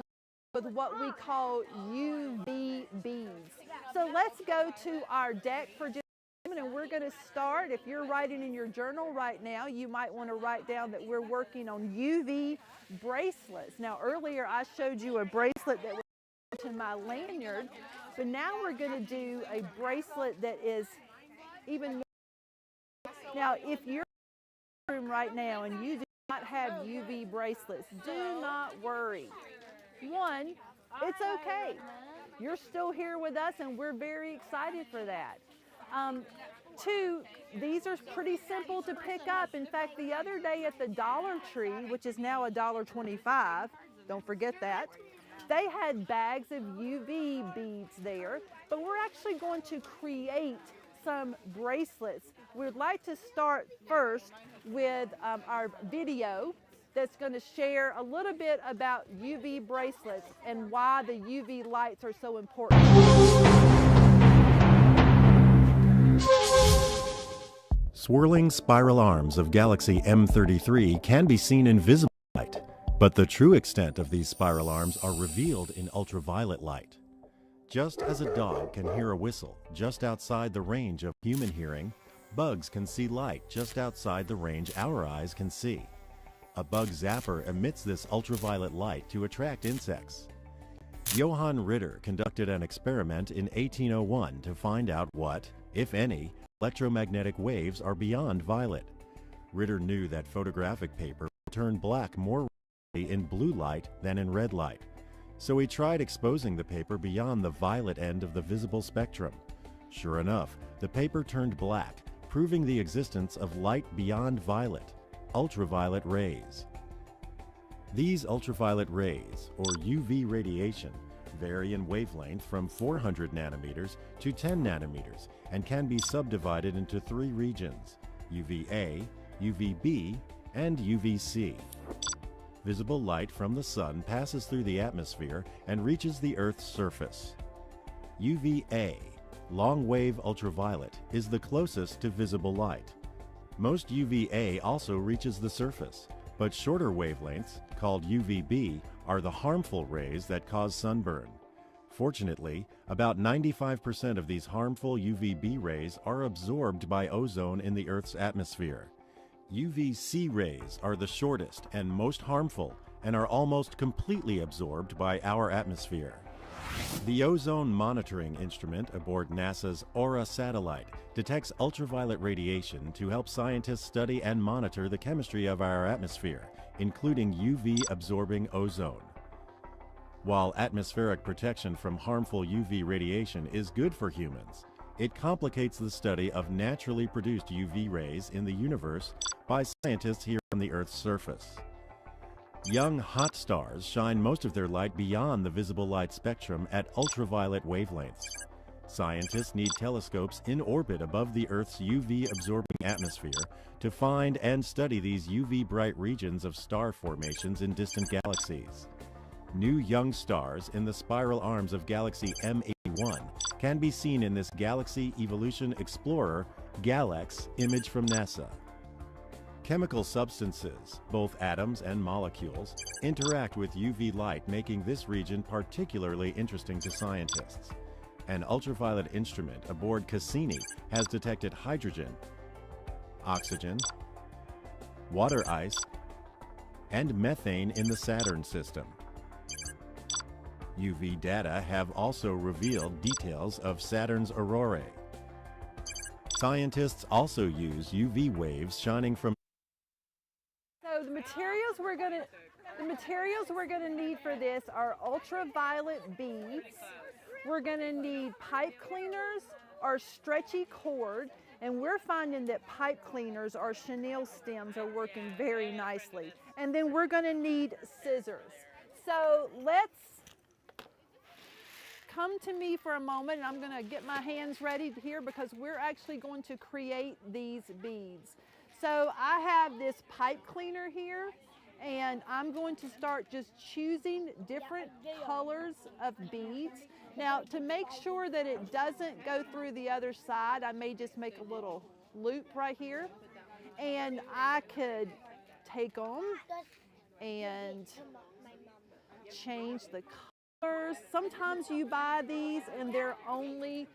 with what we call UV beads. So let's go to our deck for just a minute, and we're going to start. If you're writing in your journal right now, you might want to write down that we're working on UV bracelets. Now, earlier I showed you a bracelet that was to my lanyard, but now we're going to do a bracelet that is even more. Now, if you're in the room right now and you do not have UV bracelets, do not worry. One, it's okay. You're still here with us, and we're very excited for that. Two, these are pretty simple to pick up. In fact, the other day at the Dollar Tree, which is now $1.25, don't forget that, they had bags of UV beads there, but we're actually going to create some bracelets. We'd like to start first with our video that's going to share a little bit about UV bracelets and why the UV lights are so important. Swirling spiral arms of galaxy M33 can be seen in visible light, but the true extent of these spiral arms are revealed in ultraviolet light. Just as a dog can hear a whistle just outside the range of human hearing, bugs can see light just outside the range our eyes can see. A bug zapper emits this ultraviolet light to attract insects. Johann Ritter conducted an experiment in 1801 to find out what, if any, electromagnetic waves are beyond violet. Ritter knew that photographic paper would turn black more rapidly in blue light than in red light. So he tried exposing the paper beyond the violet end of the visible spectrum. Sure enough, the paper turned black, proving the existence of light beyond violet, ultraviolet rays. These ultraviolet rays, or UV radiation, vary in wavelength from 400 nanometers to 10 nanometers and can be subdivided into three regions: UVA, UVB, and UVC. Visible light from the sun passes through the atmosphere and reaches the Earth's surface. UVA, long-wave ultraviolet, is the closest to visible light. Most UVA also reaches the surface, but shorter wavelengths, called UVB, are the harmful rays that cause sunburn. Fortunately, about 95% of these harmful UVB rays are absorbed by ozone in the Earth's atmosphere. UVC rays are the shortest and most harmful and are almost completely absorbed by our atmosphere. The ozone monitoring instrument aboard NASA's Aura satellite detects ultraviolet radiation to help scientists study and monitor the chemistry of our atmosphere, including UV-absorbing ozone. While atmospheric protection from harmful UV radiation is good for humans, it complicates the study of naturally produced UV rays in the universe by scientists here on the Earth's surface. Young hot stars shine most of their light beyond the visible light spectrum at ultraviolet wavelengths. Scientists need telescopes in orbit above the Earth's UV-absorbing atmosphere to find and study these UV-bright regions of star formations in distant galaxies. New young stars in the spiral arms of galaxy M81 can be seen in this Galaxy Evolution Explorer GALEX image from NASA. Chemical substances, both atoms and molecules, interact with UV light, making this region particularly interesting to scientists. An ultraviolet instrument aboard Cassini has detected hydrogen, oxygen, water ice, and methane in the Saturn system. UV data have also revealed details of Saturn's aurorae. Scientists also use UV waves shining from. So the materials we're gonna need for this are ultraviolet beads. We're gonna need pipe cleaners or stretchy cord, and we're finding that pipe cleaners or chenille stems are working very nicely. And then we're gonna need scissors. So let's come to me for a moment, and I'm gonna get my hands ready here because we're actually going to create these beads. So I have this pipe cleaner here, and I'm going to start just choosing different colors of beads. Now, to make sure that it doesn't go through the other side, I may just make a little loop right here, and I could take them and change the colors. Sometimes you buy these and they're only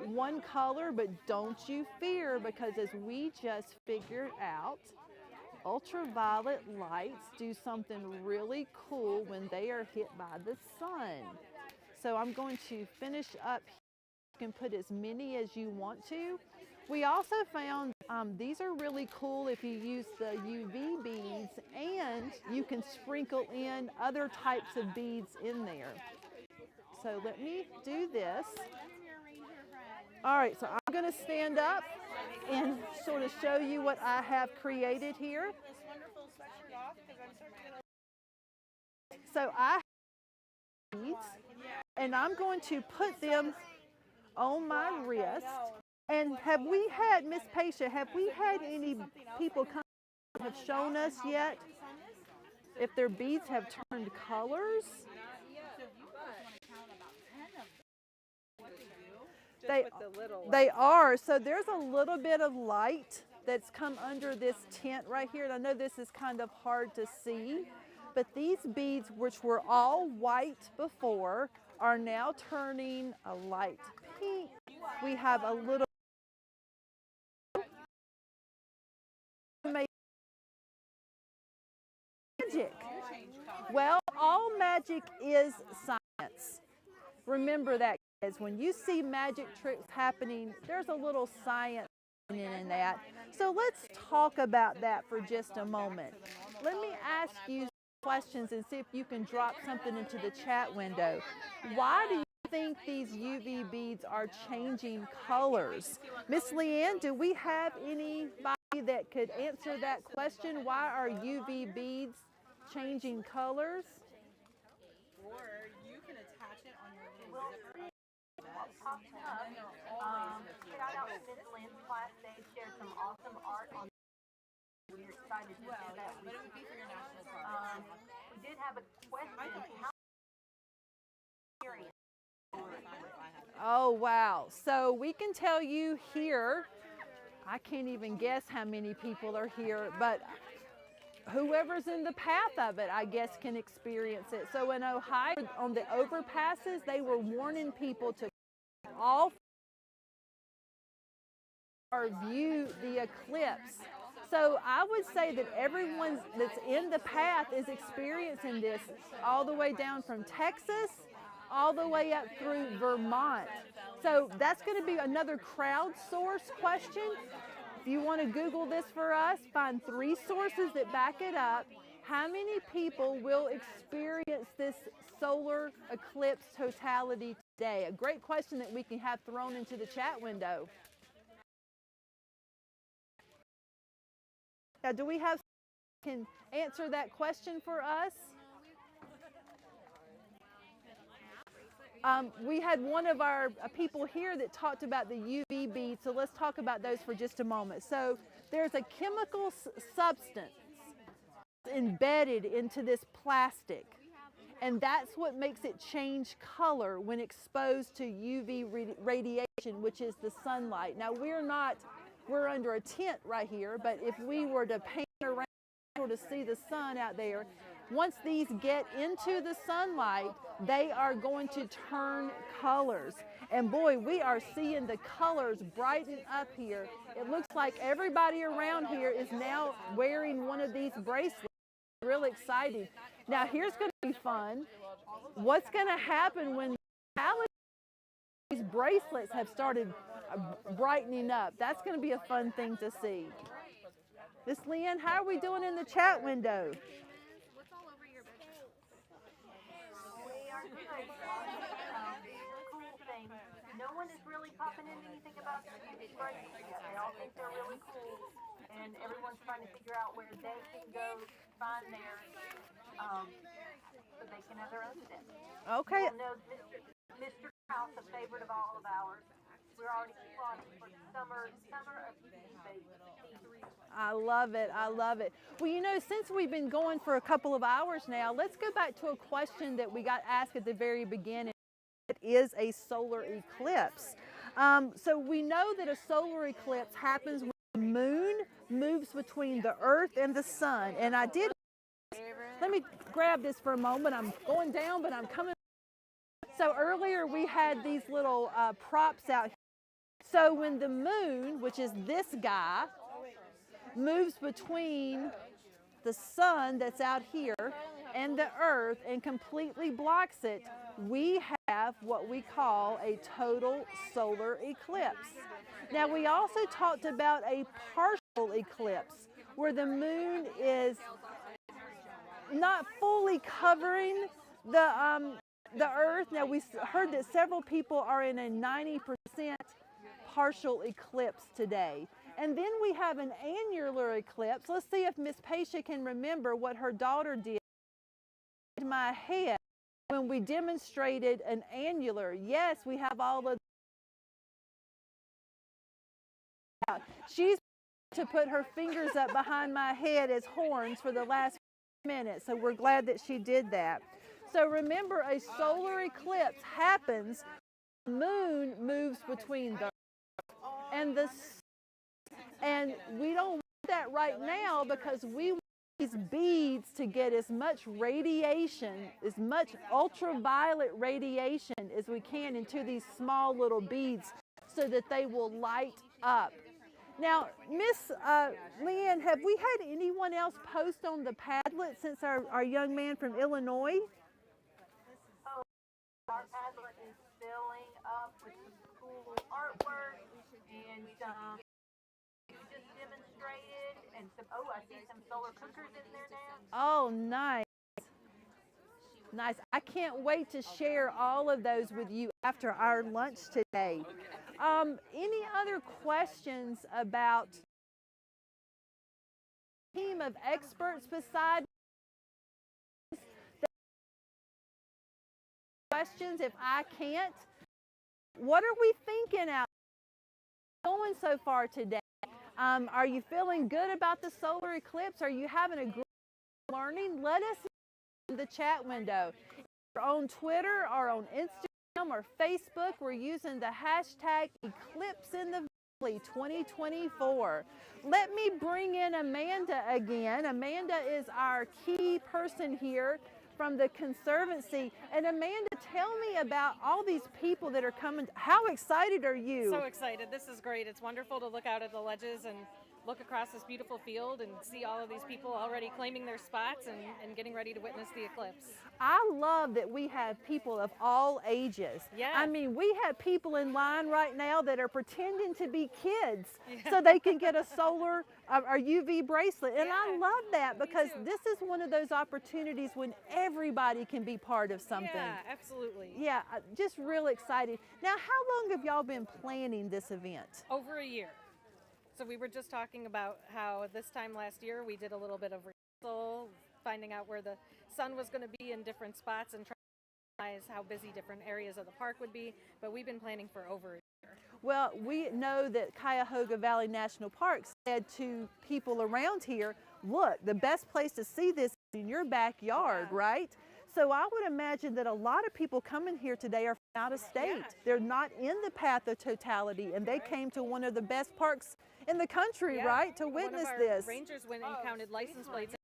one color, but don't you fear, because as we just figured out, ultraviolet lights do something really cool when they are hit by the sun. So I'm going to finish up here. You can put as many as you want to. We also found these are really cool if you use the UV beads, and you can sprinkle in other types of beads in there. So let me do this. All right, so I'm going to stand up and sort of show you what I have created here. So I have beads, and I'm going to put them on my wrist. And have we had, Miss Paisha, have we had any people come have shown us yet if their beads have turned colors? They are. So there's a little bit of light that's come under this tent right here. And I know this is kind of hard to see, but these beads, which were all white before, are now turning a light pink. We have a little magic. Well, all magic is science. Remember that, guys. When you see magic tricks happening, there's a little science in that. So let's talk about that for just a moment. Let me ask you questions and see if you can drop something into the chat window. Why do you think these UV beads are changing colors? Miss Leanne, do we have anybody that could answer that question? Why are UV beads changing colors? Or you can attach it on your little zipper. Shout out to Miss Lynn's class. They shared some awesome art on. We're excited to share that. But it would be for your national park. We did have a question. Oh, wow. So we can tell you here, I can't even guess how many people are here, but whoever's in the path of it, I guess, can experience it. So in Ohio, on the overpasses, they were warning people to all or view the eclipse. So I would say that everyone that's in the path is experiencing this all the way down from Texas, all the way up through Vermont. So that's going to be another crowdsourced question. If you want to Google this for us, find 3 sources that back it up. How many people will experience this solar eclipse totality today? A great question that we can have thrown into the chat window. Now, do we have someone who can answer that question for us? We had one of our people here that talked about the UV beads, so let's talk about those for just a moment. So there's a chemical substance embedded into this plastic, and that's what makes it change color when exposed to UV radiation, which is the sunlight. Now we're under a tent right here, but if we were to paint around to see the sun out there, once these get into the sunlight, they are going to turn colors. And boy, we are seeing the colors brighten up here. It looks like everybody around here is now wearing one of these bracelets. Really exciting. Now here's going to be fun. What's going to happen when these bracelets have started brightening up? That's going to be a fun thing to see. Miss Leanne, how are we doing in the chat window? We are good. Cool thing. No one is really popping in anything about these bracelets yet. They all think they're really cool, and everyone's trying to figure out where they can go find theirs, so they can have their own set. Okay. You know, Mr. House, a favorite of all of ours. We're already plotting for summer of I love it. I love it. Well, you know, since we've been going for a couple of hours now, let's go back to a question that we got asked at the very beginning. It is a solar eclipse. So we know that a solar eclipse happens when the moon moves between the earth and the sun. And let me grab this for a moment. I'm going down, but I'm coming. So earlier we had these little props out here. So when the moon, which is this guy, moves between the sun that's out here and the earth and completely blocks it, we have what we call a total solar eclipse. Now we also talked about a partial eclipse where the moon is not fully covering the earth. Now we heard that several people are in a 90% partial eclipse today. And then we have an annular eclipse. Let's see if Miss Paisha can remember what her daughter did in my head when we demonstrated an annular. Yes, we have all of that. She's to put her fingers up behind my head as horns for the last minutes, so we're glad that she did that. So remember, a solar eclipse happens when the moon moves between the earth and the sun. And we don't want that right now because we want these beads to get as much radiation, as much ultraviolet radiation as we can into these small little beads so that they will light up. Now, Miss Leanne, have we had anyone else post on the Padlet since our young man from Illinois? Oh, our Padlet is filling up with some cool artwork and some just demonstrated, and some, oh, I see some solar cookers in there now. Oh, nice. Nice. I can't wait to share all of those with you after our lunch today. Any other questions about the team of experts besides questions? If I can't, what are we thinking out going so far today? Are you feeling good about the solar eclipse? Are you having a great learning? Let us know in the chat window. If you're on Twitter or on Instagram or Facebook, we're using the hashtag #EclipseInTheValley2024. Let me bring in Amanda again. Amanda is our key person here from the Conservancy. And Amanda, tell me about all these people that are coming. How excited are you? So excited. This is great. It's wonderful to look out at the ledges and look across this beautiful field and see all of these people already claiming their spots and getting ready to witness the eclipse. I love that we have people of all ages. Yeah. I mean, we have people in line right now that are pretending to be kids so they can get a solar or UV bracelet. And I love that because this is one of those opportunities when everybody can be part of something. Yeah, absolutely. Yeah, just real excited. Now, how long have y'all been planning this event? Over a year. So we were just talking about how this time last year we did a little bit of rehearsal, finding out where the sun was going to be in different spots and realize how busy different areas of the park would be, but we've been planning for over a year. Well, we know that Cuyahoga Valley National Park said to people around here, look, the best place to see this is in your backyard, right? So I would imagine that a lot of people coming here today are from out of state. They're not in the path of totality, and they came to one of the best parks in the country, right, to witness one of our this. Rangers went and counted license plates in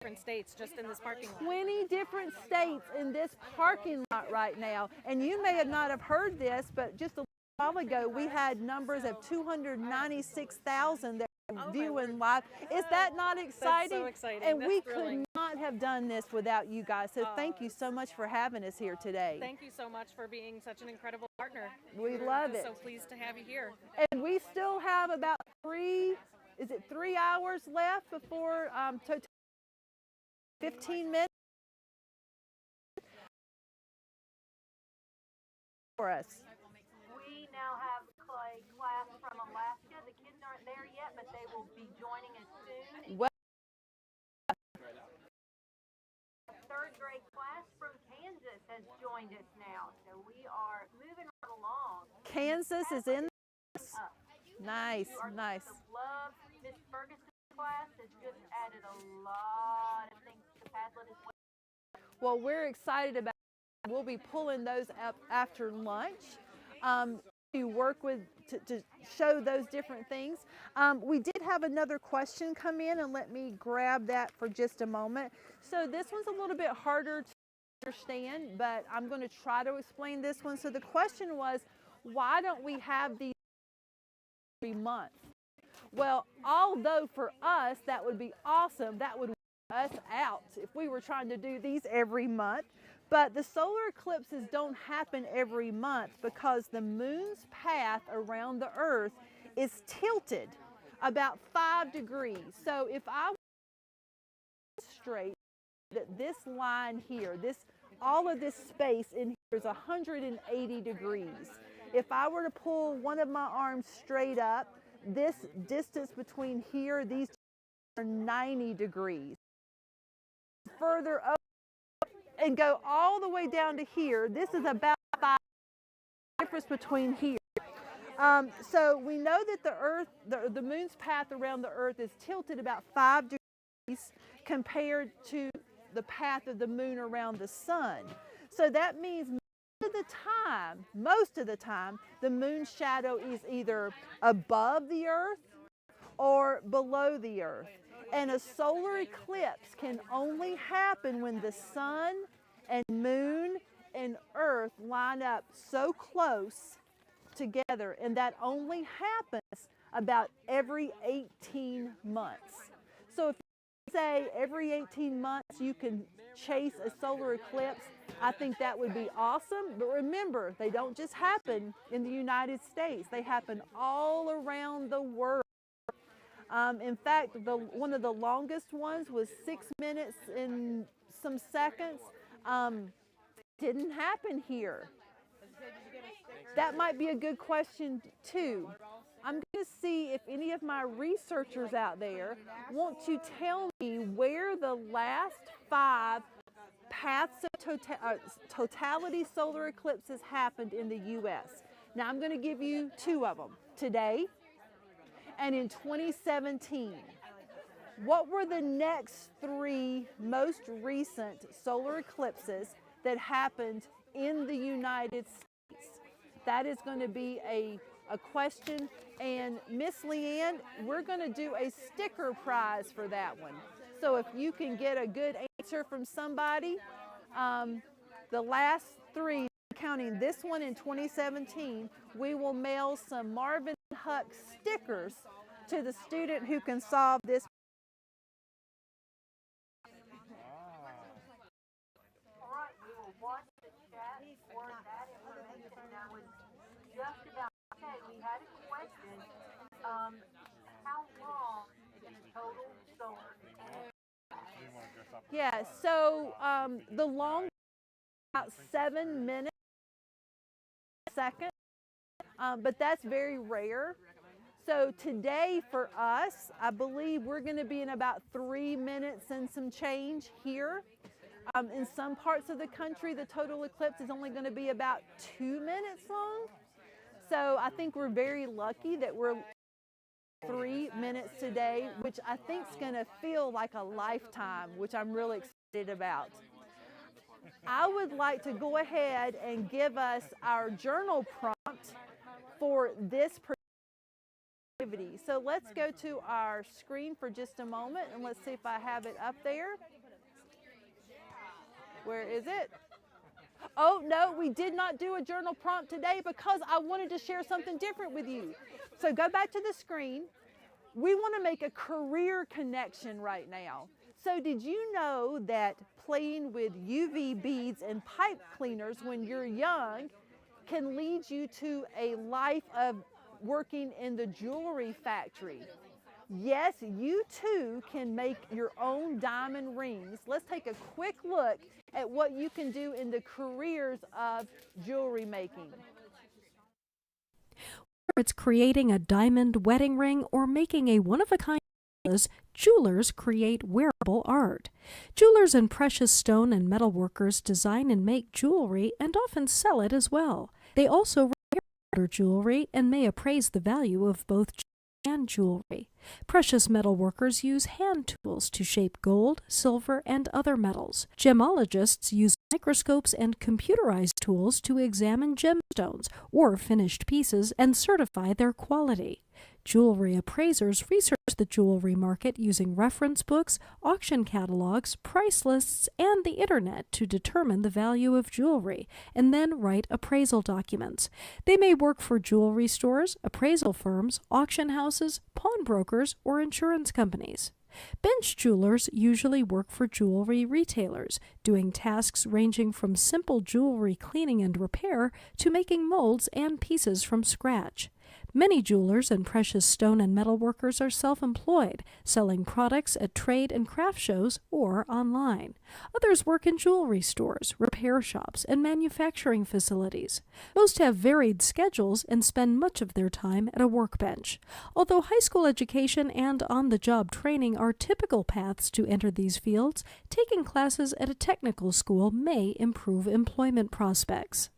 different states just in this parking lot. 20 different states in this parking lot right now. And you may not have heard this, but just a while ago, we had numbers of 296,000 that were viewing live. Is that not exciting? That's so exciting. And That's we thrilling. could not have done this without you guys. So thank you so much for having us here today. Thank you so much for being such an incredible partner. We We're love just it. so pleased to have you here. And we still have about 3 hours left before 15 minutes for us. We now have a class from Alaska. The kids aren't there yet, but they will be joining us soon. Well, A third grade class from Kansas has joined us now. So we are moving right along. Kansas is in this. Nice, nice. Love Miss Ferguson's class has just added a lot of things to the Padlet as well. Well, we're excited about it. We'll be pulling those up after lunch to work with, to show those different things. We did have another question come in, and let me grab that for just a moment. So this one's a little bit harder to understand, but I'm going to try to explain this one. So the question was, why don't we have these every month? Well, although for us that would be awesome, that would wear us out if we were trying to do these every month. But the solar eclipses don't happen every month because the moon's path around the earth is tilted about 5 degrees. So if I straight that this line here, all of this space in here is 180 degrees. If I were to pull one of my arms straight up, this distance between here, these are 90 degrees. Further up and go all the way down to here, this is about 5 difference between here. So we know that the Earth, the moon's path around the Earth is tilted about 5 degrees compared to the path of the moon around the sun. So that means most of the time, the moon's shadow is either above the Earth or below the Earth. And a solar eclipse can only happen when the sun and moon and Earth line up so close together, and that only happens about every 18 months. So if you say every 18 months you can chase a solar eclipse, I think that would be awesome. But remember, they don't just happen in the United States. They happen all around the world. In fact, one of the longest ones was 6 minutes and some seconds. Didn't happen here. That might be a good question too. I'm going to see if any of my researchers out there want to tell me where the last 5 paths of totality solar eclipses happened in the U.S. Now I'm going to give you 2 of them, today and in 2017. What were the next 3 most recent solar eclipses that happened in the United States? That is going to be a question, and Miss Leanne, we're going to do a sticker prize for that one. So if you can get a good answer from somebody, the last 3, counting this one in 2017, we will mail some Marvin Huck stickers to the student who can solve this. All right, we will watch the chat for that information. That was just about okay. We had a question. How long is the total solar eclipse? Yeah, so the long about 7 minutes a second, but that's very rare. So today for us, I believe we're going to be in about 3 minutes and some change here. In some parts of the country, the total eclipse is only going to be about 2 minutes long. So I think we're very lucky that we're 3 minutes today, which I think is going to feel like a lifetime, which I'm really excited about. I would like to go ahead and give us our journal prompt for this activity. So let's go to our screen for just a moment and let's see if I have it up there. Where is it? Oh, no, we did not do a journal prompt today because I wanted to share something different with you. So go back to the screen. We want to make a career connection right now. So did you know that playing with UV beads and pipe cleaners when you're young can lead you to a life of working in the jewelry factory? Yes, you too can make your own diamond rings. Let's take a quick look at what you can do in the careers of jewelry making. Whether it's creating a diamond wedding ring or making a one-of-a-kind necklace, jewelers create wearable art. Jewelers and precious stone and metal workers design and make jewelry and often sell it as well. They also repair jewelry and may appraise the value of both and jewelry. Precious metal workers use hand tools to shape gold, silver, and other metals. Gemologists use microscopes and computerized tools to examine gemstones or finished pieces and certify their quality. Jewelry appraisers research the jewelry market using reference books, auction catalogs, price lists, and the internet to determine the value of jewelry, and then write appraisal documents. They may work for jewelry stores, appraisal firms, auction houses, pawnbrokers, or insurance companies. Bench jewelers usually work for jewelry retailers, doing tasks ranging from simple jewelry cleaning and repair to making molds and pieces from scratch. Many jewelers and precious stone and metal workers are self-employed, selling products at trade and craft shows or online. Others work in jewelry stores, repair shops, and manufacturing facilities. Most have varied schedules and spend much of their time at a workbench. Although high school education and on-the-job training are typical paths to enter these fields, taking classes at a technical school may improve employment prospects.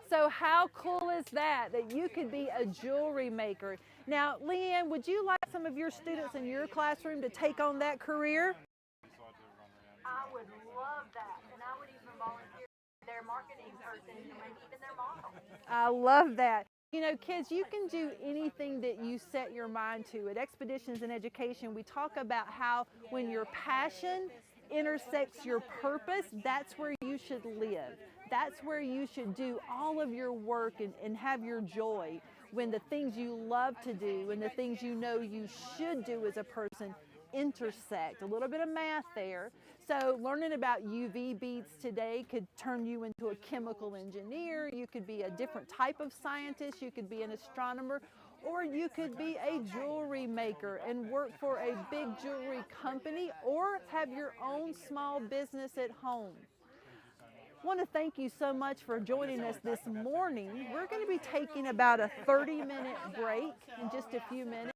So how cool is that you could be a jewelry maker? Now, Leanne, would you like some of your students in your classroom to take on that career? I would love that, and I would even volunteer their marketing person and even their model. I love that. You know, kids, you can do anything that you set your mind to. At Expeditions in Education, we talk about how when your passion intersects your purpose, that's where you should live. That's where you should do all of your work and have your joy, when the things you love to do and the things you know you should do as a person intersect. A little bit of math there. So learning about UV beads today could turn you into a chemical engineer. You could be a different type of scientist. You could be an astronomer, or you could be a jewelry maker and work for a big jewelry company, or have your own small business at home. I want to thank you so much for joining us this morning. We're going to be taking about a 30-minute break in just a few minutes.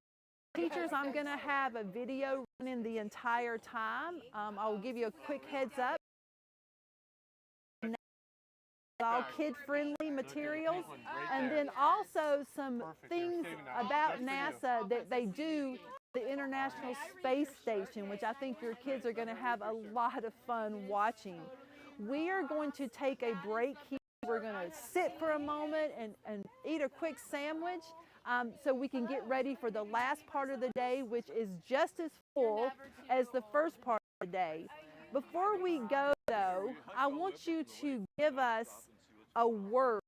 Teachers, I'm going to have a video running the entire time. I'll give you a quick heads up. All kid-friendly materials, and then also some things about NASA that they do, the International Space Station, which I think your kids are going to have a lot of fun watching. We are going to take a break here. We're going to sit for a moment and eat a quick sandwich so we can get ready for the last part of the day, which is just as full as the first part of the day. Before we go, though, I want you to give us a word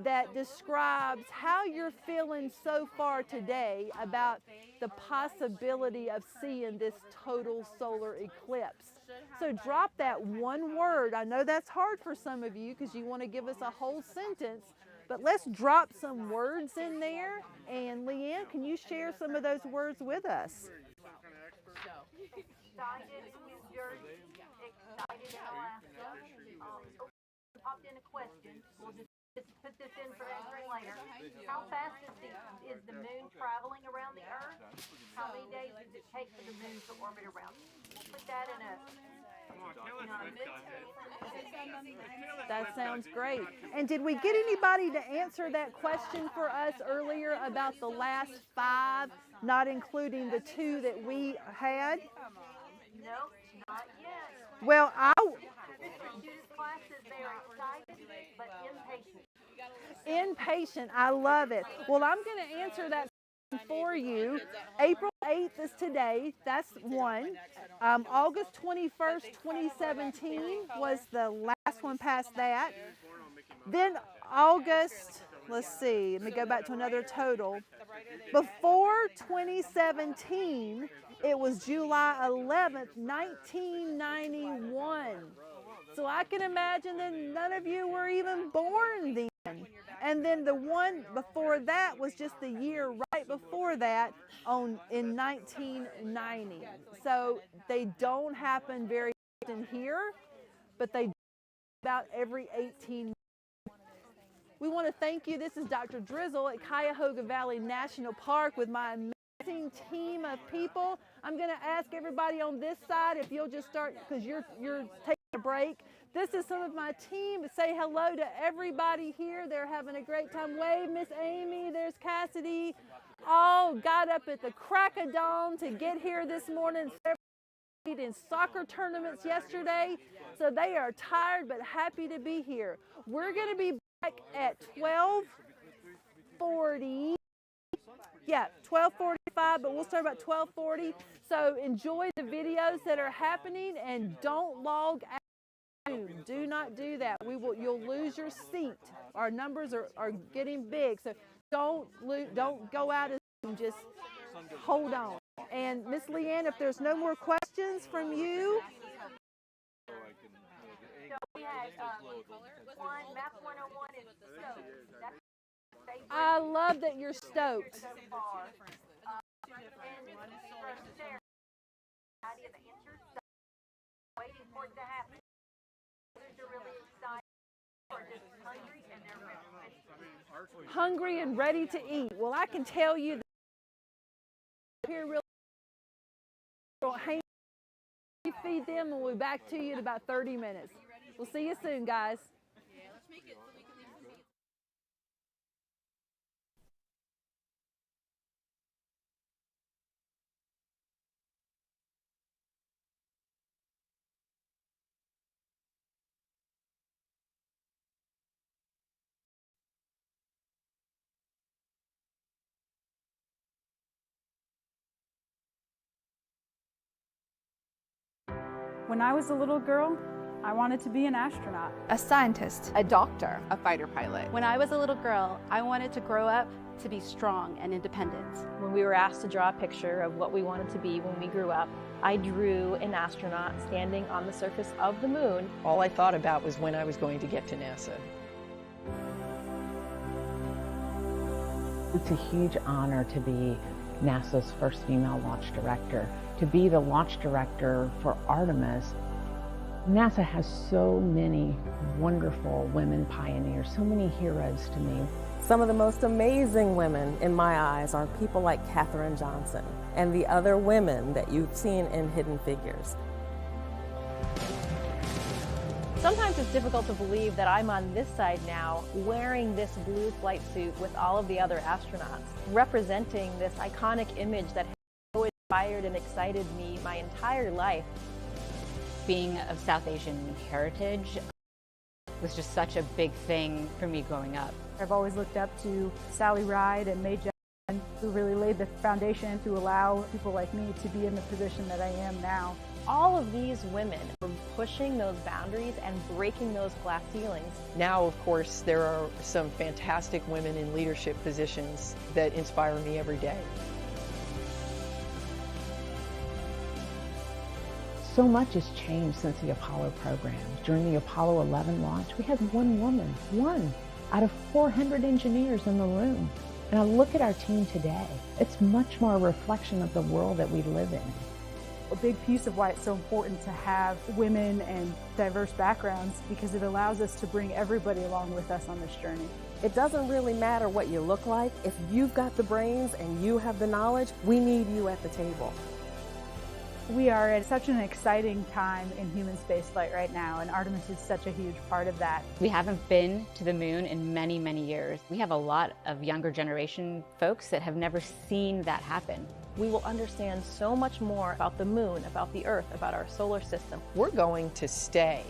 that describes how you're feeling so far today about the possibility of seeing this total solar eclipse. So drop that one word. I know that's hard for some of you because you want to give us a whole sentence, but let's drop some words in there. And Leanne, can you share some of those words with us? Excited in New Jersey, excited in Alaska. Popped in a question. We'll just Just put this in for answering later. How fast is the moon traveling around the Earth? How many days does it take for the moon to orbit around? We'll put that in a. That sounds great. And did we get anybody to answer that question for us earlier about the last 5, not including the 2 that we had? Nope, not yet. Well, Judith's class says they are excited but impatient. Impatient, I love it. Well, I'm going to answer that for you. April 8th is today. That's one. August 21st, 2017 was the last one past that. Then August, let's see, let me go back to another total. Before 2017, it was July 11th, 1991. So I can imagine that none of you were even born then. And then the one before that was just the year right before that in 1990. So they don't happen very often here, but they do about every 18 months. We want to thank you. This is Dr. Drizzle at Cuyahoga Valley National Park with my amazing team of people. I'm going to ask everybody on this side if you'll just start, because you're taking a break. This is some of my team. Say hello to everybody here. They're having a great time. Wave, Miss Amy, there's Cassidy. All got up at the crack of dawn to get here this morning. Several in soccer tournaments yesterday, so they are tired but happy to be here. We're going to be back at 12:40. Yeah, 12:45, but we'll start about 12:40. So enjoy the videos that are happening and don't log out. Do not do that. You'll lose your seat. Our numbers are getting big, so don't go out and just hold on. And Miss Leanne, if there's no more questions from you. So we had Map 101 is stoked. I love that you're stoked. So far. And Sarah, idea of answers, so waiting for it to happen. They're really excited, or just hungry, and they're ready. Hungry and ready to eat. Well, I can tell you that here really hang. Feed them, and we'll be back to you in about 30 minutes. We'll see you soon, guys. When I was a little girl, I wanted to be an astronaut, a scientist, a doctor, a fighter pilot. When I was a little girl, I wanted to grow up to be strong and independent. When we were asked to draw a picture of what we wanted to be when we grew up, I drew an astronaut standing on the surface of the moon. All I thought about was when I was going to get to NASA. It's a huge honor to be NASA's first female launch director, to be the launch director for Artemis. NASA has so many wonderful women pioneers, so many heroes to me. Some of the most amazing women in my eyes are people like Katherine Johnson and the other women that you've seen in Hidden Figures. Sometimes it's difficult to believe that I'm on this side now wearing this blue flight suit with all of the other astronauts, representing this iconic image that has so inspired and excited me my entire life. Being of South Asian heritage was just such a big thing for me growing up. I've always looked up to Sally Ride and Mae Jemison, who really laid the foundation to allow people like me to be in the position that I am now. All of these women were pushing those boundaries and breaking those glass ceilings. Now, of course, there are some fantastic women in leadership positions that inspire me every day. So much has changed since the Apollo program. During the Apollo 11 launch, we had one woman, one out of 400 engineers in the room. And I look at our team today, it's much more a reflection of the world that we live in. a big piece of why it's so important to have women and diverse backgrounds, because it allows us to bring everybody along with us on this journey. It doesn't really matter what you look like. If you've got the brains and you have the knowledge, we need you at the table. We are at such an exciting time in human spaceflight right now, and Artemis is such a huge part of that. We haven't been to the moon in many, many years. We have a lot of younger generation folks that have never seen that happen. We will understand so much more about the moon, about the Earth, about our solar system. We're going to stay.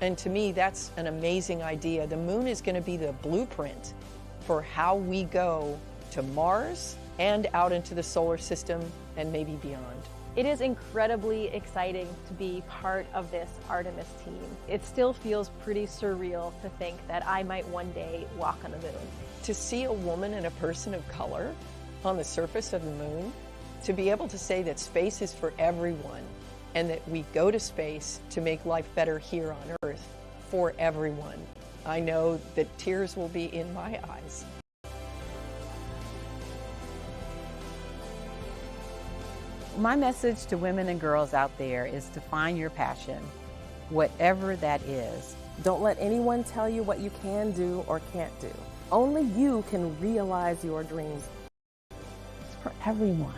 And to me, that's an amazing idea. The moon is going to be the blueprint for how we go to Mars and out into the solar system and maybe beyond. It is incredibly exciting to be part of this Artemis team. It still feels pretty surreal to think that I might one day walk on the moon. To see a woman and a person of color on the surface of the moon, to be able to say that space is for everyone and that we go to space to make life better here on Earth for everyone. I know that tears will be in my eyes. My message to women and girls out there is to find your passion, whatever that is. Don't let anyone tell you what you can do or can't do. Only you can realize your dreams. It's for everyone.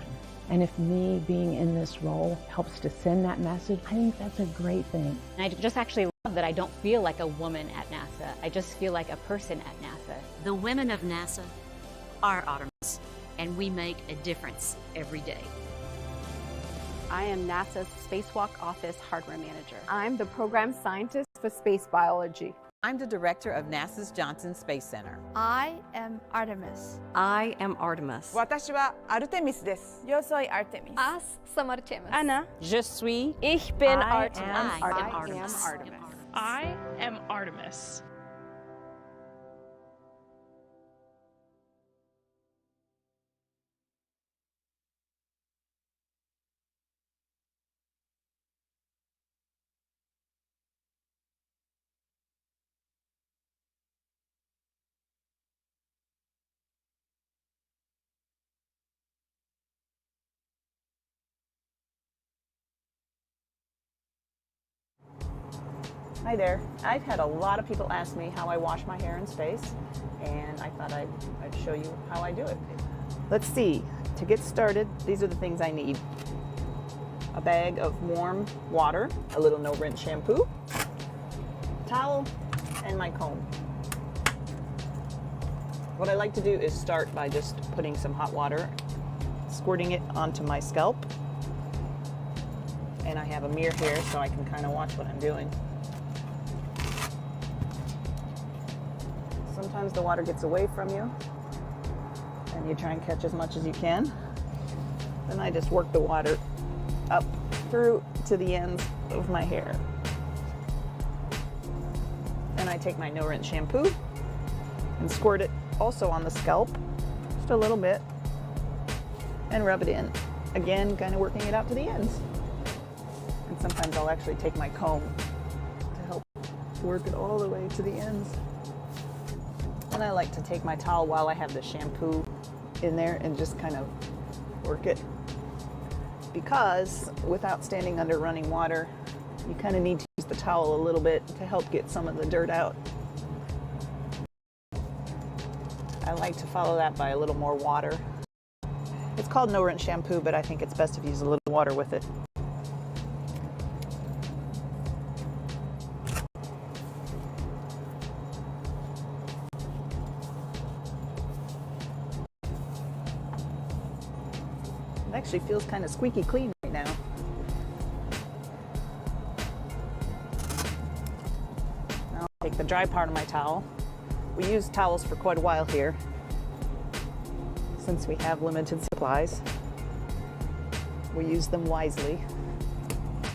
And if me being in this role helps to send that message, I think that's a great thing. And I just actually love that I don't feel like a woman at NASA. I just feel like a person at NASA. The women of NASA are Artemis, and we make a difference every day. I am NASA's Spacewalk Office Hardware Manager. I'm the Program Scientist for Space Biology. I'm the Director of NASA's Johnson Space Center. I am Artemis. I am Artemis. 私はアルテミスです。Yo soy Artemis. As somos Artemis. Ana. Je suis. Ich bin I Artemis. am Artemis. I am Artemis. Hi there. I've had a lot of people ask me how I wash my hair in space, and I thought I'd show you how I do it. Let's see. To get started, these are the things I need. A bag of warm water, a little no-rinse shampoo, towel, and my comb. What I like to do is start by just putting some hot water, squirting it onto my scalp, and I have a mirror here so I can kind of watch what I'm doing. Sometimes the water gets away from you, and you try and catch as much as you can. Then I just work the water up through to the ends of my hair. Then I take my no-rinse shampoo and squirt it also on the scalp, just a little bit, and rub it in. Again, kind of working it out to the ends. And sometimes I'll actually take my comb to help work it all the way to the ends. And I like to take my towel while I have the shampoo in there and just kind of work it. Because without standing under running water, you kind of need to use the towel a little bit to help get some of the dirt out. I like to follow that by a little more water. It's called no-rinse shampoo, but I think it's best if you use a little water with it. It actually feels kind of squeaky clean right now. Now I'll take the dry part of my towel. We use towels for quite a while here, since we have limited supplies. We use them wisely.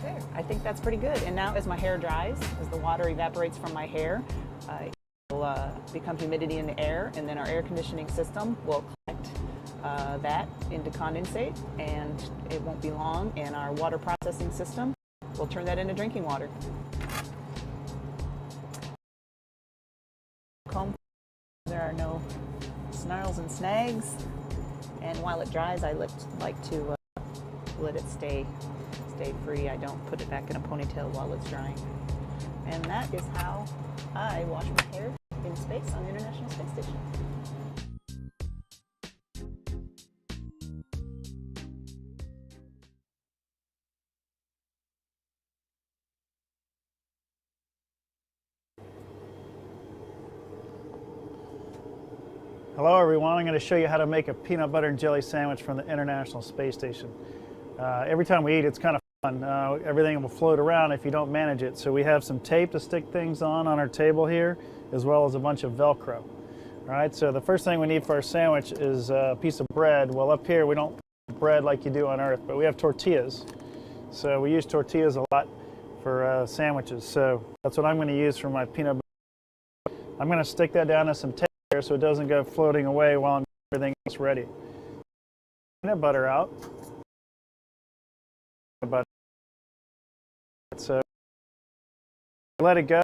There, I think that's pretty good. And now as my hair dries, as the water evaporates from my hair, it will become humidity in the air, and then our air conditioning system will collect that into condensate, and it won't be long, and our water processing system will turn that into drinking water. Comb. There are no snarls and snags, and while it dries, I like to let it stay stay free. I don't put it back in a ponytail while it's drying. And that is how I wash my hair in space on the International Space Station. Hello everyone, I'm going to show you how to make a peanut butter and jelly sandwich from the International Space Station. Every time we eat it's kind of fun. Everything will float around if you don't manage it. So we have some tape to stick things on our table here, as well as a bunch of Velcro. Alright, so the first thing we need for our sandwich is a piece of bread. Well, up here we don't have bread like you do on Earth, but we have tortillas. So we use tortillas a lot for sandwiches. So that's what I'm going to use for my peanut butter. I'm going to stick that down in some tape so it doesn't go floating away while I'm getting everything else ready. Peanut butter out. So let it go.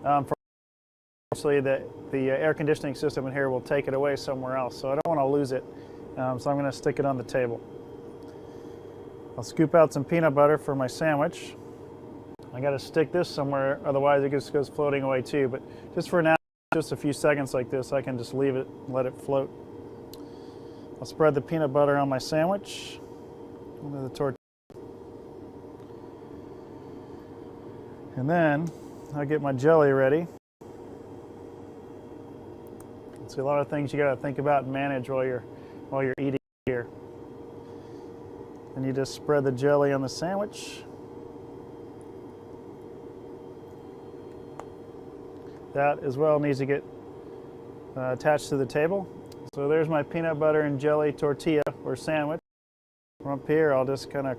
Obviously the air conditioning system in here will take it away somewhere else, so I don't want to lose it. So I'm going to stick it on the table. I'll scoop out some peanut butter for my sandwich. I got to stick this somewhere, otherwise it just goes floating away too. But just for now, just a few seconds like this, I can just leave it, let it float. I'll spread the peanut butter on my sandwich, onto the tortilla. And then I'll get my jelly ready. See, a lot of things you got to think about and manage while you're eating here. And you just spread the jelly on the sandwich. That as well needs to get attached to the table. So there's my peanut butter and jelly tortilla or sandwich. From up here, I'll just kind of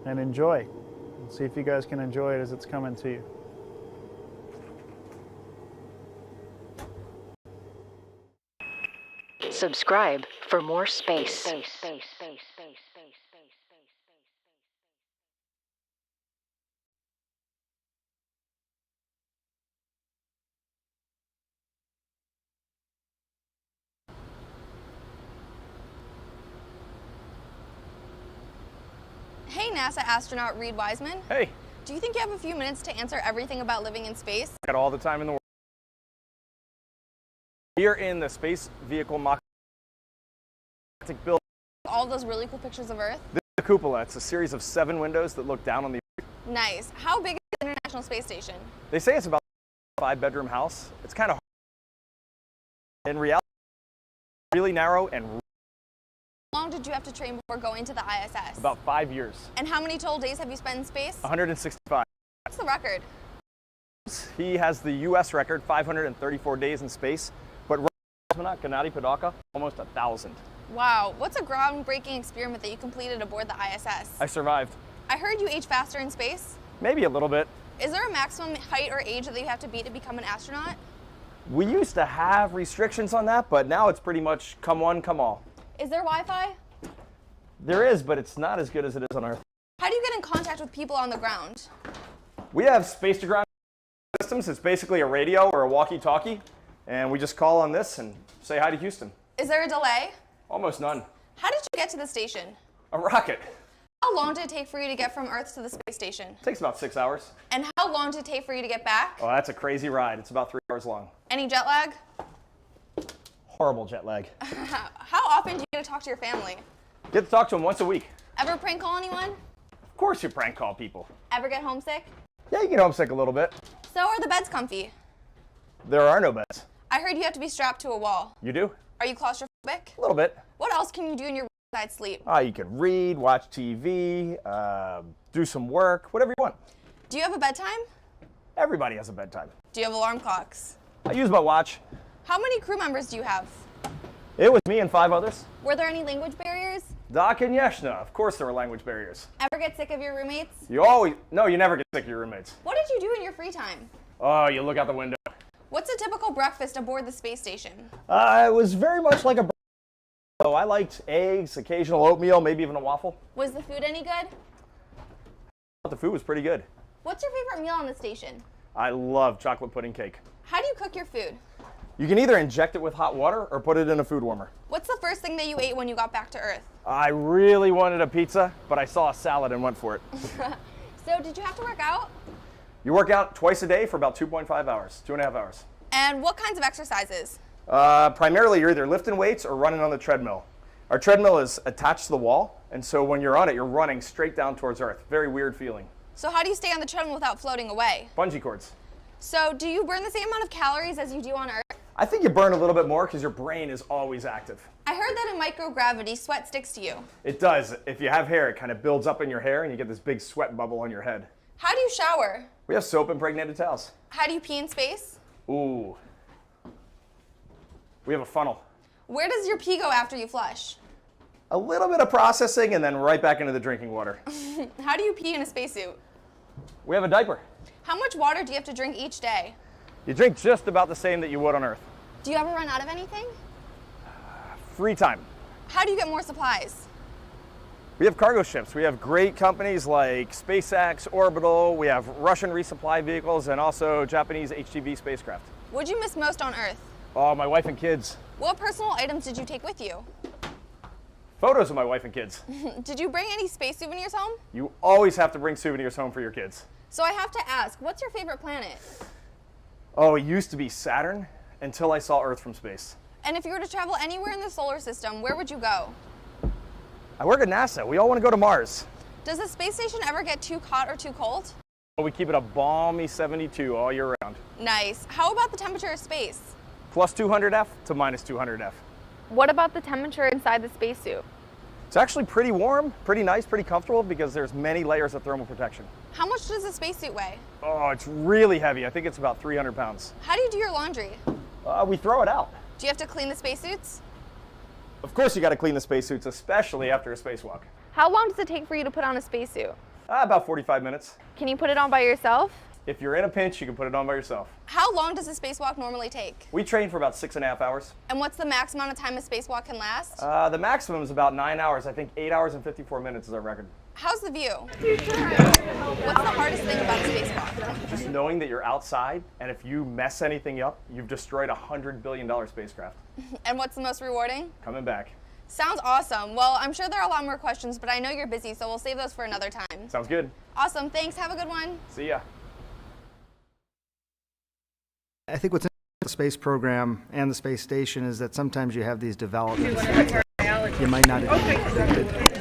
and enjoy. See if you guys can enjoy it as it's coming to you. Subscribe for more space. Hey, NASA astronaut Reed Wiseman. Hey. Do you think you have a few minutes to answer everything about living in space? Got all the time in the world. We are in the space vehicle building. All those really cool pictures of Earth? This is the cupola. It's a series of 7 windows that look down on the Earth. Nice. How big is the International Space Station? They say it's about a 5-bedroom house. It's kind of hard. In reality, really narrow and How long did you have to train before going to the ISS? about 5 years. And how many total days have you spent in space? 165. What's the record? He has the U.S. record, 534 days in space, but cosmonaut Gennady Padalka, almost 1,000. Wow. What's a groundbreaking experiment that you completed aboard the ISS? I survived. I heard you age faster in space. Maybe a little bit. Is there a maximum height or age that you have to be to become an astronaut? We used to have restrictions on that, but now it's pretty much come one, come all. Is there Wi-Fi? There is, but it's not as good as it is on Earth. How do you get in contact with people on the ground? We have space-to-ground systems. It's basically a radio or a walkie-talkie, and we just call on this and say hi to Houston. Is there a delay? Almost none. How did you get to the station? A rocket. How long did it take for you to get from Earth to the space station? Takes about 6 hours. And how long did it take for you to get back? Oh, that's a crazy ride. It's about 3 hours long. Any jet lag? Horrible jet lag. How often do you get to talk to your family? Get to talk to them once a week. Ever prank call anyone? Of course you prank call people. Ever get homesick? Yeah, you get homesick a little bit. So are the beds comfy? There are no beds. I heard you have to be strapped to a wall. You do? Are you claustrophobic? A little bit. What else can you do in your side sleep? You can read, watch TV, do some work, whatever you want. Do you have a bedtime? Everybody has a bedtime. Do you have alarm clocks? I use my watch. How many crew members do you have? It was me and 5 others. Were there any language barriers? Doc and Yeshna. Of course there were language barriers. Ever get sick of your roommates? No, you never get sick of your roommates. What did you do in your free time? Oh, you look out the window. What's a typical breakfast aboard the space station? It was very much like a breakfast. So I liked eggs, occasional oatmeal, maybe even a waffle. Was the food any good? The food was pretty good. What's your favorite meal on the station? I love chocolate pudding cake. How do you cook your food? You can either inject it with hot water or put it in a food warmer. What's the first thing that you ate when you got back to Earth? I really wanted a pizza, but I saw a salad and went for it. So did you have to work out? You work out twice a day for about 2.5 hours, 2.5 hours. And what kinds of exercises? Primarily, you're either lifting weights or running on the treadmill. Our treadmill is attached to the wall, and so when you're on it, you're running straight down towards Earth. Very weird feeling. So how do you stay on the treadmill without floating away? Bungee cords. So do you burn the same amount of calories as you do on Earth? I think you burn a little bit more because your brain is always active. I heard that in microgravity, sweat sticks to you. It does. If you have hair, it kind of builds up in your hair and you get this big sweat bubble on your head. How do you shower? We have soap impregnated towels. How do you pee in space? Ooh. We have a funnel. Where does your pee go after you flush? A little bit of processing and then right back into the drinking water. How do you pee in a spacesuit? We have a diaper. How much water do you have to drink each day? You drink just about the same that you would on Earth. Do you ever run out of anything? Free time. How do you get more supplies? We have cargo ships. We have great companies like SpaceX, Orbital. We have Russian resupply vehicles and also Japanese HTV spacecraft. What'd you miss most on Earth? Oh, my wife and kids. What personal items did you take with you? Photos of my wife and kids. Did you bring any space souvenirs home? You always have to bring souvenirs home for your kids. So I have to ask, what's your favorite planet? Oh, it used to be Saturn until I saw Earth from space. And if you were to travel anywhere in the solar system, where would you go? I work at NASA. We all want to go to Mars. Does the space station ever get too hot or too cold? We keep it a balmy 72 all year round. Nice. How about the temperature of space? Plus 200 to minus 200 What about the temperature inside the spacesuit? It's actually pretty warm, pretty nice, pretty comfortable because there's many layers of thermal protection. How much does the spacesuit weigh? Oh, it's really heavy. I think it's about 300 pounds. How do you do your laundry? We throw it out. Do you have to clean the spacesuits? Of course you got to clean the spacesuits, especially after a spacewalk. How long does it take for you to put on a spacesuit? About 45 minutes. Can you put it on by yourself? If you're in a pinch, you can put it on by yourself. How long does a spacewalk normally take? We train for about 6.5 hours. And what's the max amount of time a spacewalk can last? The maximum is about 9 hours. I think 8 hours and 54 minutes is our record. How's the view? What's the hardest thing about a spacewalk? Just knowing that you're outside, and if you mess anything up, you've destroyed a $100 billion spacecraft. And what's the most rewarding? Coming back. Sounds awesome. Well, I'm sure there are a lot more questions, but I know you're busy, so we'll save those for another time. Sounds good. Awesome. Thanks. Have a good one. See ya. I think what's in the space program and the space station is that sometimes you have these developments that you might not have predicted.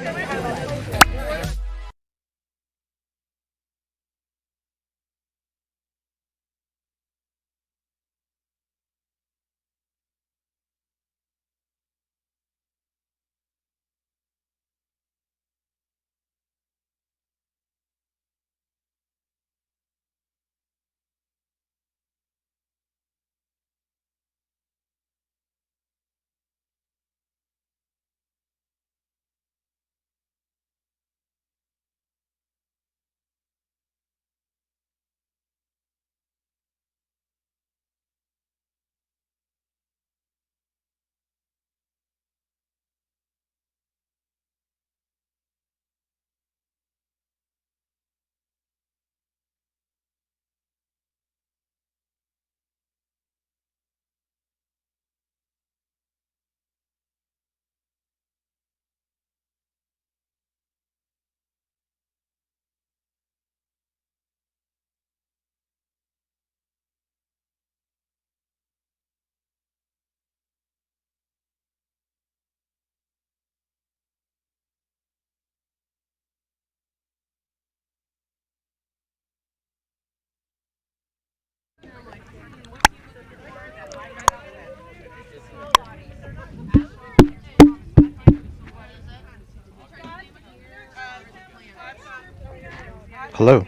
Hello.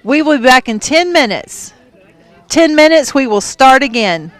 We will be back in 10 minutes. 10 minutes, we will start again.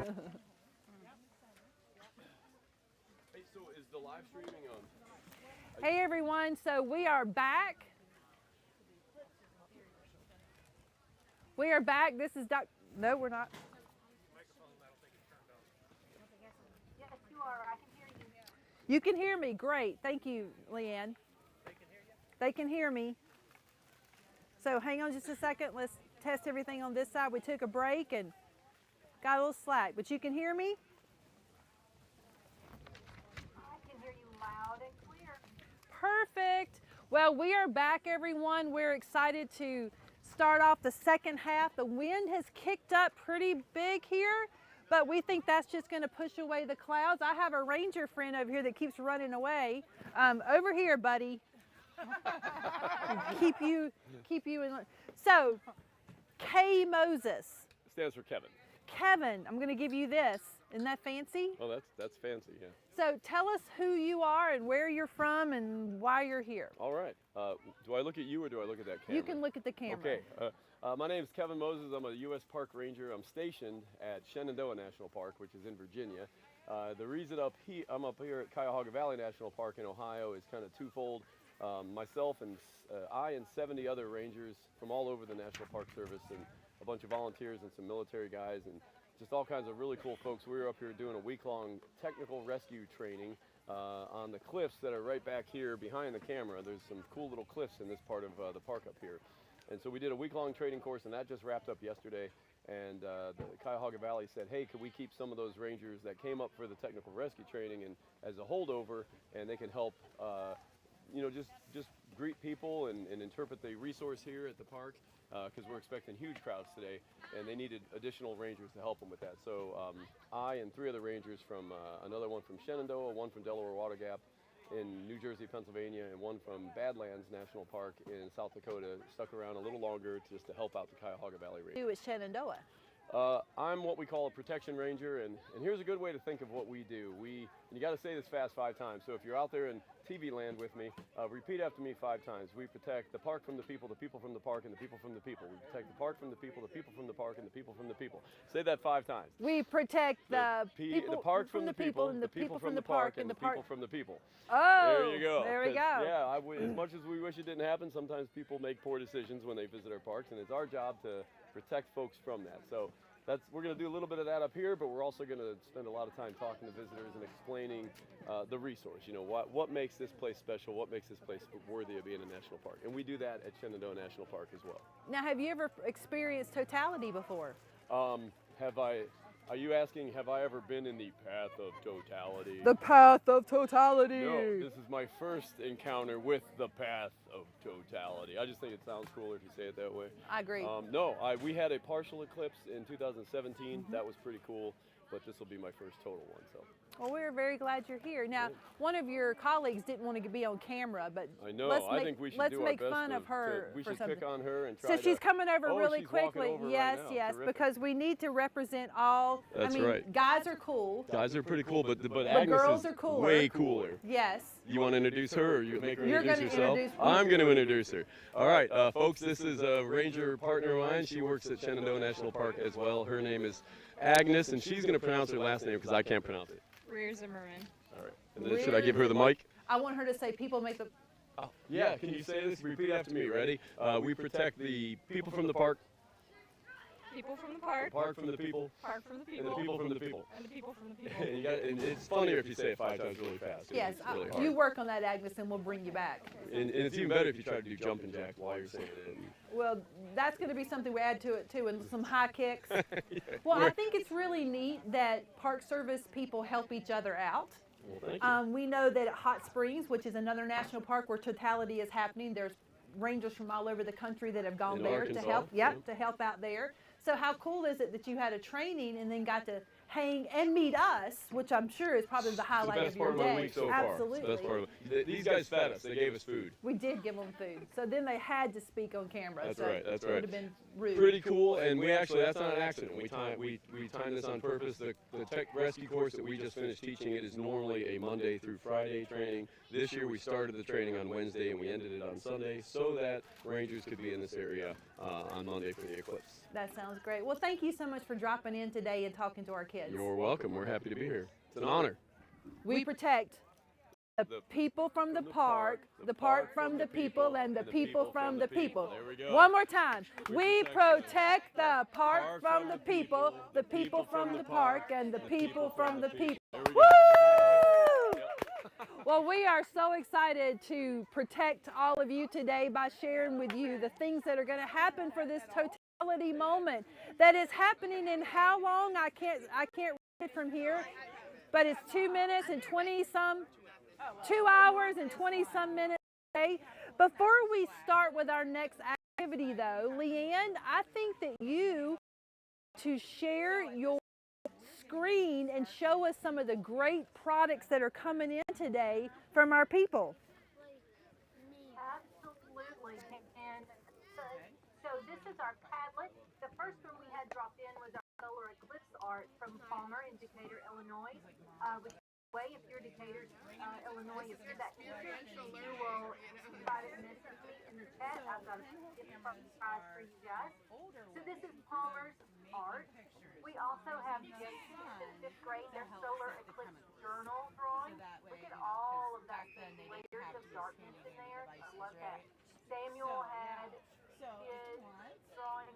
Hey, so is the live streaming on? Hey everyone, so we are back. We are back. This is No, we're not. Yes, you are. I can hear you. You can hear me. Great. Thank you, Leanne. They can hear you? They can hear me. So hang on just a second. Let's test everything on this side. We took a break and got a little slack, but you can hear me? I can hear you loud and clear. Perfect. Well, we are back, everyone. We're excited to start off the second half. The wind has kicked up pretty big here, but we think that's just going to push away the clouds. I have a ranger friend over here that keeps running away. Over here, buddy. keep you in. So, K. Moses. Stands for Kevin. Kevin, I'm going to give you this. Isn't that fancy? Oh, that's fancy, yeah. So tell us who you are and where you're from and why you're here. All right. Do I look at you or do I look at that camera? You can look at the camera. Okay. My name is Kevin Moses. I'm a U.S. Park Ranger. I'm stationed at Shenandoah National Park, which is in Virginia. The reason I'm up here at Cuyahoga Valley National Park in Ohio is kind of twofold. Myself and I and 70 other rangers from all over the National Park Service and a bunch of volunteers and some military guys and just all kinds of really cool folks. We were up here doing a week-long technical rescue training on the cliffs that are right back here behind the camera. There's some cool little cliffs in this part of the park up here. And so we did a week-long training course, and that just wrapped up yesterday. And the Cuyahoga Valley said, hey, could we keep some of those rangers that came up for the technical rescue training and as a holdover, and they can help you know, just greet people and interpret the resource here at the park, because we're expecting huge crowds today, and they needed additional rangers to help them with that. So I and 3 other rangers from another one from Shenandoah, one from Delaware Water Gap in New Jersey, Pennsylvania, and one from Badlands National Park in South Dakota stuck around a little longer just to help out the Cuyahoga Valley Rangers. You at Shenandoah? I'm what we call a protection ranger, and here's a good way to think of what we do. And you got to say this fast 5 times. So if you're out there in TV land with me, repeat after me 5 times. We protect the park from the people from the park, and the people from the people. We protect the park from the people from the park, and the people from the people. Say that 5 times. We protect the park from the people, and the people from the park, and the people from the people. Oh, there you go. There we go. Yeah, as much as we wish it didn't happen, sometimes people make poor decisions when they visit our parks, and it's our job to protect folks from that. So we're going to do a little bit of that up here, but we're also going to spend a lot of time talking to visitors and explaining the resource. You know, what makes this place special, what makes this place worthy of being a national park. And we do that at Shenandoah National Park as well. Now, have you ever experienced Totality before? Are you asking, have I ever been in the path of totality? The path of totality. No, this is my first encounter with the path of totality. I just think it sounds cooler if you say it that way. I agree. No, we had a partial eclipse in 2017. That was pretty cool, but this will be my first total one. So. Well, we're very glad you're here. Now, one of your colleagues didn't want to be on camera, but I know. I think we should do our best. Let's make fun of her. We should pick on her and try to. So she's coming over really she's quickly. Over yes, right now. yes, Terrific. because we need to represent all. That's right. Guys are cool. Guys are pretty cool, but Agnes girls is are cooler. way cooler. Yes. You want to introduce her, or you make her You're introduce herself? I'm going to introduce her. All right, folks, this is a ranger partner of mine. She works at Shenandoah National Park as well. Her name is Agnes, and she's going to pronounce her last name because I can't pronounce it. Rear Zimmerman. All right. And then should I give her the mic? I want her to say people make the... Oh, yeah, can you say this? Repeat after me. Ready? We protect the people from the park. People from the park. The park from the people. Park from the people. And the people from the people. And the people from the people. and it's funnier if you say it 5 times really fast. Yes, it's really hard. you work on that, Agnes, and we'll bring you back. And it's even better if you try to do jumping jacks while you're saying it. Well, that's going to be something we add to it too, and some high kicks. Yeah. Well, I think it's really neat that Park Service people help each other out. Well, thank you. We know that at Hot Springs, which is another national park where Totality is happening, there's rangers from all over the country that have gone there Arkansas, to help. Yep, to help out there. So how cool is it that you had a training and then got to hang and meet us, which I'm sure is probably the highlight of your day. It's the best part of my week so far. Absolutely. It's the best part of it. These guys fed us. They gave us food. We did give them food. So then they had to speak on camera. That's so right. That's it right. would have been rude. Pretty cool, and we actually, that's not an accident. We timed this on purpose. The tech rescue course that we just finished teaching, it is normally a Monday through Friday training. This year we started the training on Wednesday and we ended it on Sunday so that rangers could be in this area on Monday for the eclipse. That sounds great. Well, thank you so much for dropping in today and talking to our kids. kids. You're welcome. We're happy to be here. It's an honor. We protect the people from the park from the people, and the people from the people. There we go. One more time. We protect the park from the people from the park, and the people from the people. Woo! Well, we are so excited to protect all of you today by sharing with you the things that are going to happen for this totality moment that is happening in how long? I can't read it from here, but it's 2 minutes and 2 hours and 20 some minutes today. Before we start with our next activity though, Leanne, I think that you to share your screen and show us some of the great products that are coming in today from our people. Absolutely. And so this is our Padlet. The first one we had dropped in was our Solar Eclipse art from Palmer in Decatur, Illinois. If you're Decatur, Illinois, if you're that picture, you will try to message me in the chat. I've got a gift surprise for you guys. So this is Palmer's art. We also have Jason in 5th grade, their Solar Eclipse journal drawing. Look at all of that layers of darkness in there. I love that. Samuel had his drawing.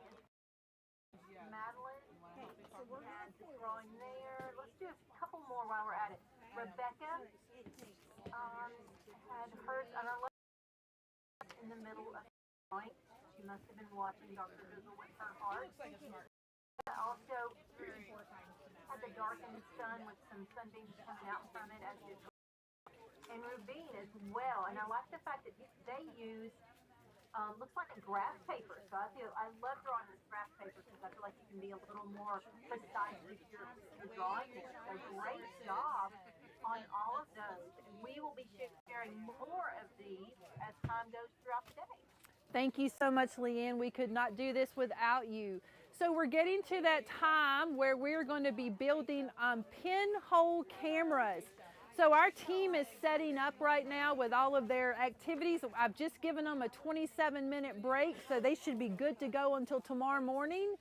Madeline had the drawing there. Let's do a couple more while we're at it. Rebecca had hers, and I love in the middle of the drawing. She must have been watching Dr. Google with her heart. Also had the darkened sun with some sunbeams coming out from it as did. And Rubine as well. And I like the fact that they use looks like a graph paper. So I love drawing with graph paper because I feel like you can be a little more precise with your drawing. So great job on all of those. And we will be sharing more of these as time goes throughout the day. Thank you so much, Leanne. We could not do this without you. So we're getting to that time where we're going to be building pinhole cameras. So our team is setting up right now with all of their activities. I've just given them a 27-minute break, so they should be good to go until tomorrow morning.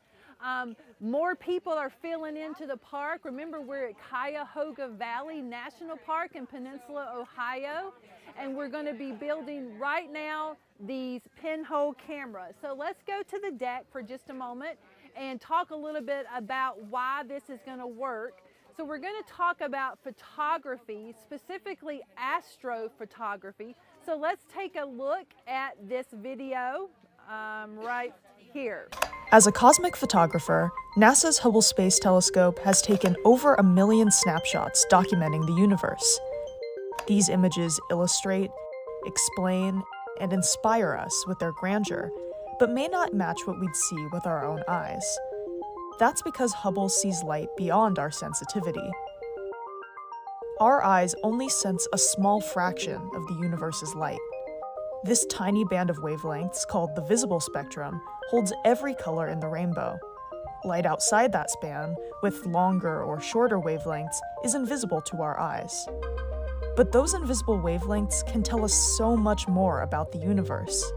More people are filling into the park. Remember, we're at Cuyahoga Valley National Park in Peninsula, Ohio, and we're going to be building right now these pinhole cameras. So let's go to the deck for just a moment and talk a little bit about why this is going to work. So we're going to talk about photography, specifically astrophotography. So let's take a look at this video right here. As a cosmic photographer, NASA's Hubble Space Telescope has taken over 1 million snapshots documenting the universe. These images illustrate, explain, and inspire us with their grandeur, but may not match what we'd see with our own eyes. That's because Hubble sees light beyond our sensitivity. Our eyes only sense a small fraction of the universe's light. This tiny band of wavelengths, called the visible spectrum, holds every color in the rainbow. Light outside that span, with longer or shorter wavelengths, is invisible to our eyes. But those invisible wavelengths can tell us so much more about the universe.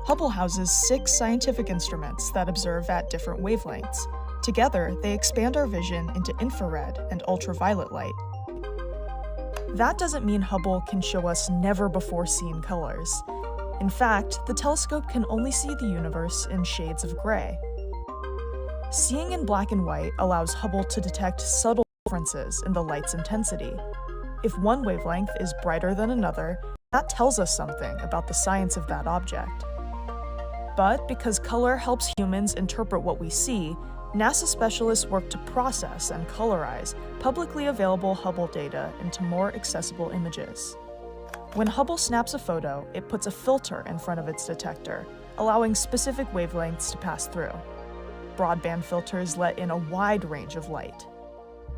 Hubble houses 6 scientific instruments that observe at different wavelengths. Together, they expand our vision into infrared and ultraviolet light. That doesn't mean Hubble can show us never-before-seen colors. In fact, the telescope can only see the universe in shades of gray. Seeing in black and white allows Hubble to detect subtle differences in the light's intensity. If one wavelength is brighter than another, that tells us something about the science of that object. But because color helps humans interpret what we see, NASA specialists work to process and colorize publicly available Hubble data into more accessible images. When Hubble snaps a photo, it puts a filter in front of its detector, allowing specific wavelengths to pass through. Broadband filters let in a wide range of light.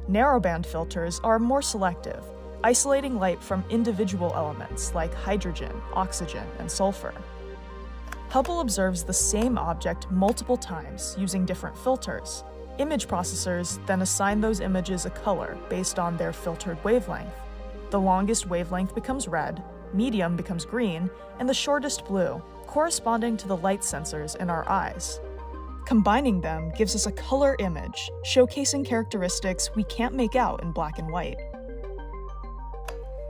Narrowband filters are more selective, isolating light from individual elements like hydrogen, oxygen, and sulfur. Hubble observes the same object multiple times using different filters. Image processors then assign those images a color based on their filtered wavelength. The longest wavelength becomes red, medium becomes green, and the shortest blue, corresponding to the light sensors in our eyes. Combining them gives us a color image, showcasing characteristics we can't make out in black and white.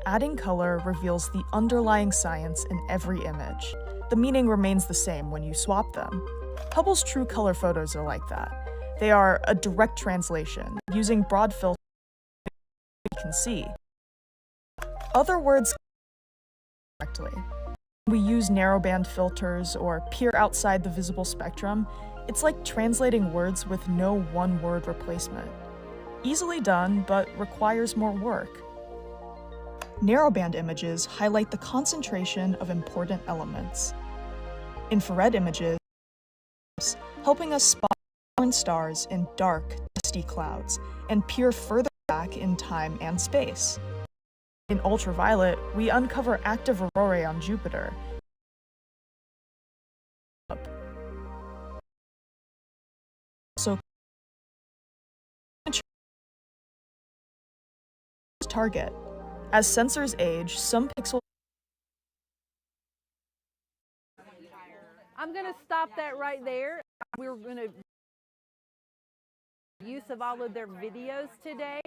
Adding color reveals the underlying science in every image. The meaning remains the same when you swap them. Hubble's true color photos are like that. They are a direct translation, using broad filters you can see. Other words correctly. When we use narrowband filters or peer outside the visible spectrum, it's like translating words with no one-word replacement. Easily done, but requires more work. Narrowband images highlight the concentration of important elements. Infrared images helping us spot foreign stars in dark, dusty clouds and peer further back in time and space. In ultraviolet, we uncover active aurorae on Jupiter. So, target. As sensors age, some pixels. I'm going to stop that right there. We're going to use of all of their videos today.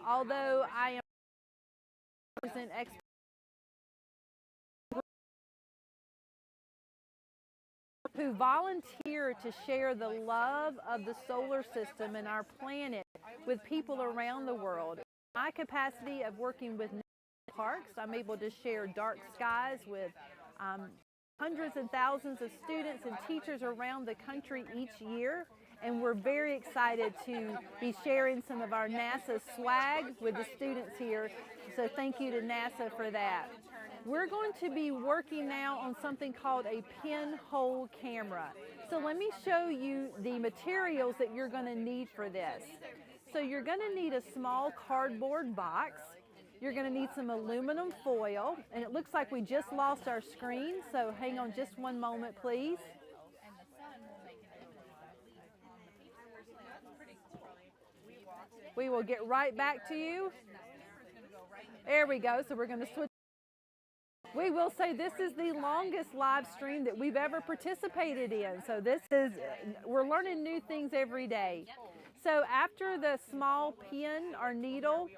Although I am present expert who volunteer to share the love of the solar system and our planet with people around the world. In my capacity of working with parks, I'm able to share dark skies with hundreds and thousands of students and teachers around the country each year. And we're very excited to be sharing some of our NASA swag with the students here. So thank you to NASA for that. We're going to be working now on something called a pinhole camera. So let me show you the materials that you're going to need for this. So you're going to need a small cardboard box. You're going to need some aluminum foil. And it looks like we just lost our screen, so hang on just one moment, please. We will get right back to you. There we go. So we're going to switch. We will say this is the longest live stream that we've ever participated in. So we're learning new things every day. So after the small pin or needle,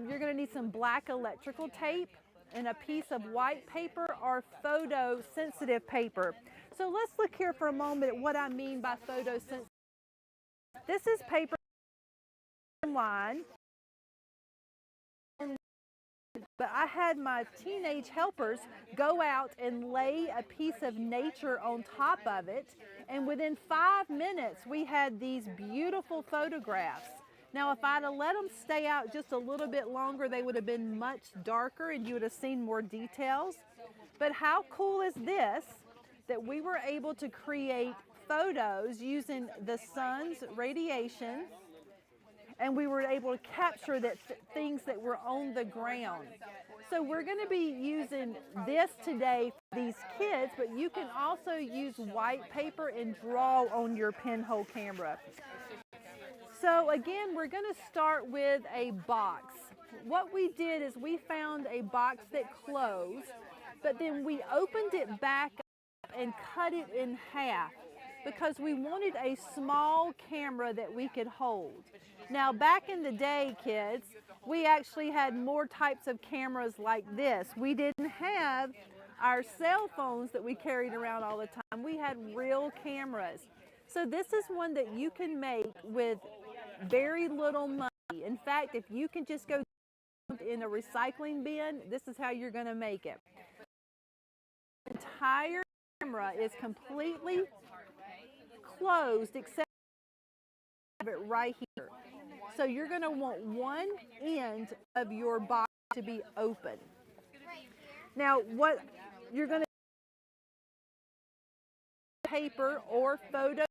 you're going to need some black electrical tape and a piece of white paper or photosensitive paper. So let's look here for a moment at what I mean by photosensitive. This is paper line. But I had my teenage helpers go out and lay a piece of nature on top of it, and within 5 minutes we had these beautiful photographs. Now if I'd have let them stay out just a little bit longer, they would have been much darker and you would have seen more details. But how cool is this, that we were able to create photos using the sun's radiation, and we were able to capture things that were on the ground. So we're going to be using this today for these kids, but you can also use white paper and draw on your pinhole camera. So again, we're going to start with a box. What we did is we found a box that closed, but then we opened it back up and cut it in half because we wanted a small camera that we could hold. Now, back in the day, kids, we actually had more types of cameras like this. We didn't have our cell phones that we carried around all the time. We had real cameras. So this is one that you can make with very little money. In fact, if you can just go in a recycling bin, this is how you're going to make it. The entire camera is completely closed except it right here. So you're going to want one end of your box to be open. Now what you're going to paper or photo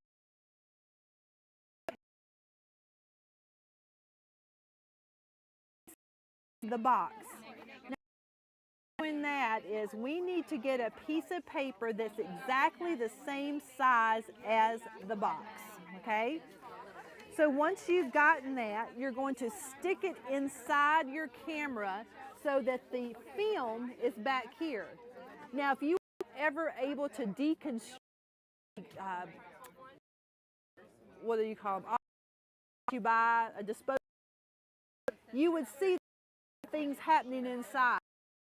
the box. Now doing that is we need to get a piece of paper that's exactly the same size as the box, okay? So once you've gotten that, you're going to stick it inside your camera so that the film is back here. Now, if you were ever able to deconstruct what do you call them? You buy a disposable, you would see things happening inside.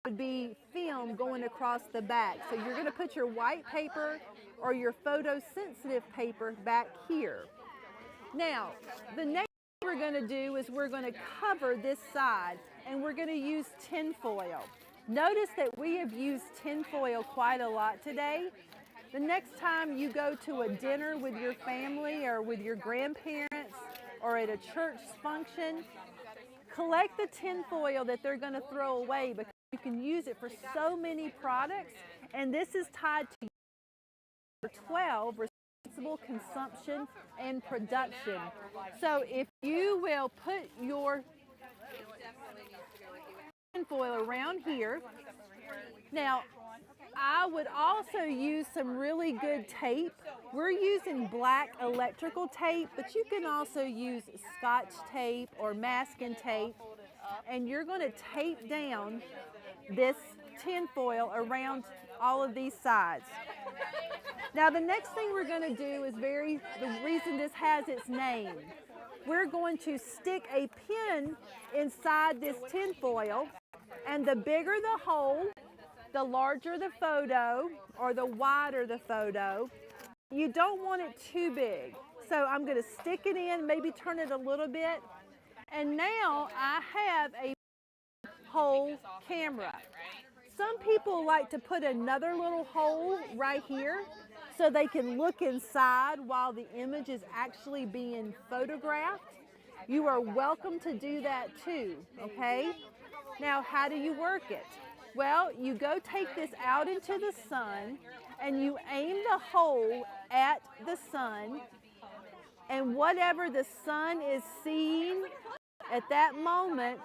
It would be film going across the back. So you're going to put your white paper or your photosensitive paper back here. Now, the next thing we're going to do is we're going to cover this side, and we're going to use tinfoil. Notice that we have used tinfoil quite a lot today. The next time you go to a dinner with your family or with your grandparents or at a church function, collect the tinfoil that they're going to throw away, because you can use it for so many products, and this is tied to 12, responsible consumption and production. So if you will put your tinfoil around here. Now, I would also use some really good tape. We're using black electrical tape, but you can also use Scotch tape or masking tape, and you're going to tape down this tinfoil around all of these sides. Now, the next thing we're going to do is the reason this has its name. We're going to stick a pin inside this tinfoil, and the bigger the hole, the larger the photo, or the wider the photo. You don't want it too big. So I'm going to stick it in, maybe turn it a little bit. And now I have a hole camera. Some people like to put another little hole right here so they can look inside while the image is actually being photographed. You are welcome to do that too, okay? Now, how do you work it? Well, you go take this out into the sun and you aim the hole at the sun, and whatever the sun is seeing at that moment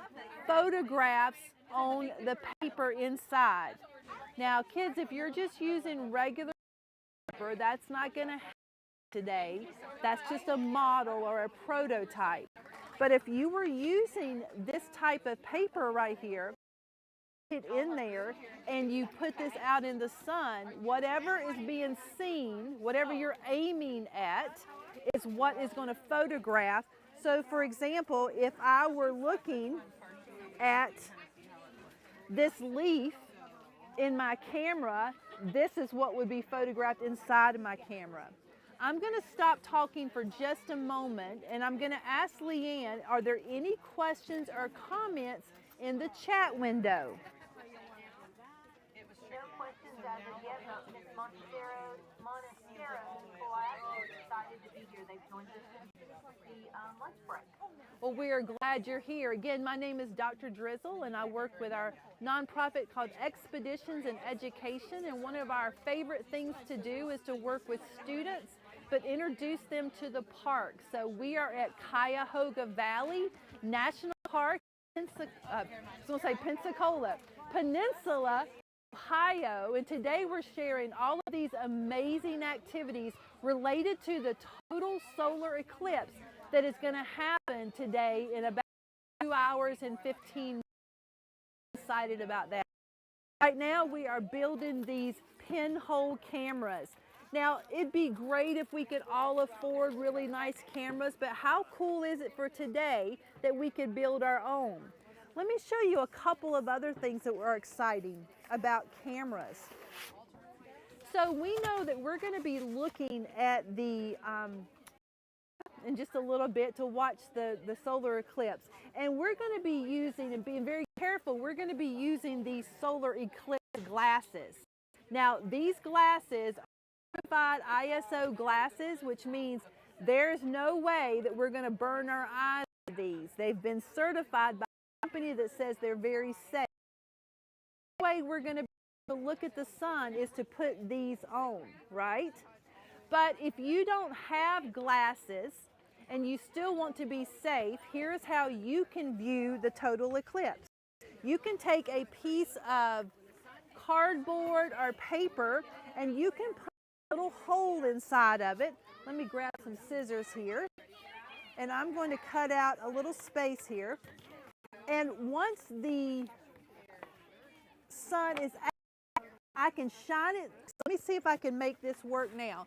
photographs on the paper inside. Now, kids, if you're just using regular paper, that's not going to happen today. That's just a model or a prototype. But if you were using this type of paper right here, it in there, and you put this out in the sun, whatever is being seen, whatever you're aiming at, is what is going to photograph. So, for example, if I were looking at this leaf in my camera, this is what would be photographed inside of my camera. I'm going to stop talking for just a moment, and I'm going to ask Leanne, are there any questions or comments in the chat window? No questions as of yet, but Ms. Montero is excited to be here. They've joined us in the lunch break. Well, we are glad you're here. Again, my name is Dr. Drizzle, and I work with our nonprofit called Expeditions in Education, and one of our favorite things to do is to work with students, but introduce them to the park. So we are at Cuyahoga Valley National Park, Peninsula, Ohio, and today we're sharing all of these amazing activities related to the total solar eclipse that is going to happen today in about 2 hours and 15 minutes. I'm excited about that. Right now we are building these pinhole cameras. Now, it'd be great if we could all afford really nice cameras, but how cool is it for today that we could build our own? Let me show you a couple of other things that are exciting about cameras. So we know that we're going to be looking at the, in just a little bit, to watch the solar eclipse. And we're going to be using, and being very careful, we're going to be using these solar eclipse glasses. Now, these glasses are certified ISO glasses, which means there's no way that we're going to burn our eyes with these. They've been certified by company that says they're very safe. The way we're going to be able to look at the sun is to put these on, right? But if you don't have glasses and you still want to be safe, here's how you can view the total eclipse. You can take a piece of cardboard or paper and you can put a little hole inside of it. Let me grab some scissors here, and I'm going to cut out a little space here. And once the sun is out, I can shine it. Let me see if I can make this work now.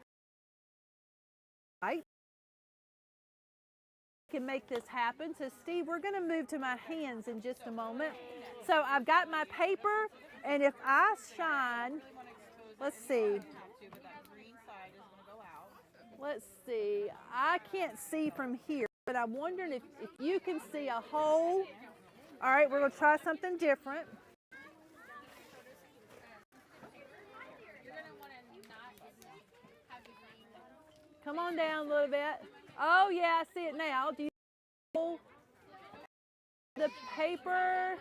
Right? can make this happen. So Steve, we're going to move to my hands in just a moment. So I've got my paper, and if I shine, let's see. Let's see. I can't see from here, but I'm wondering if you can see a hole. All right, we're going to try something different. Come on down a little bit. Oh, yeah, I see it now. Do you hold the paper?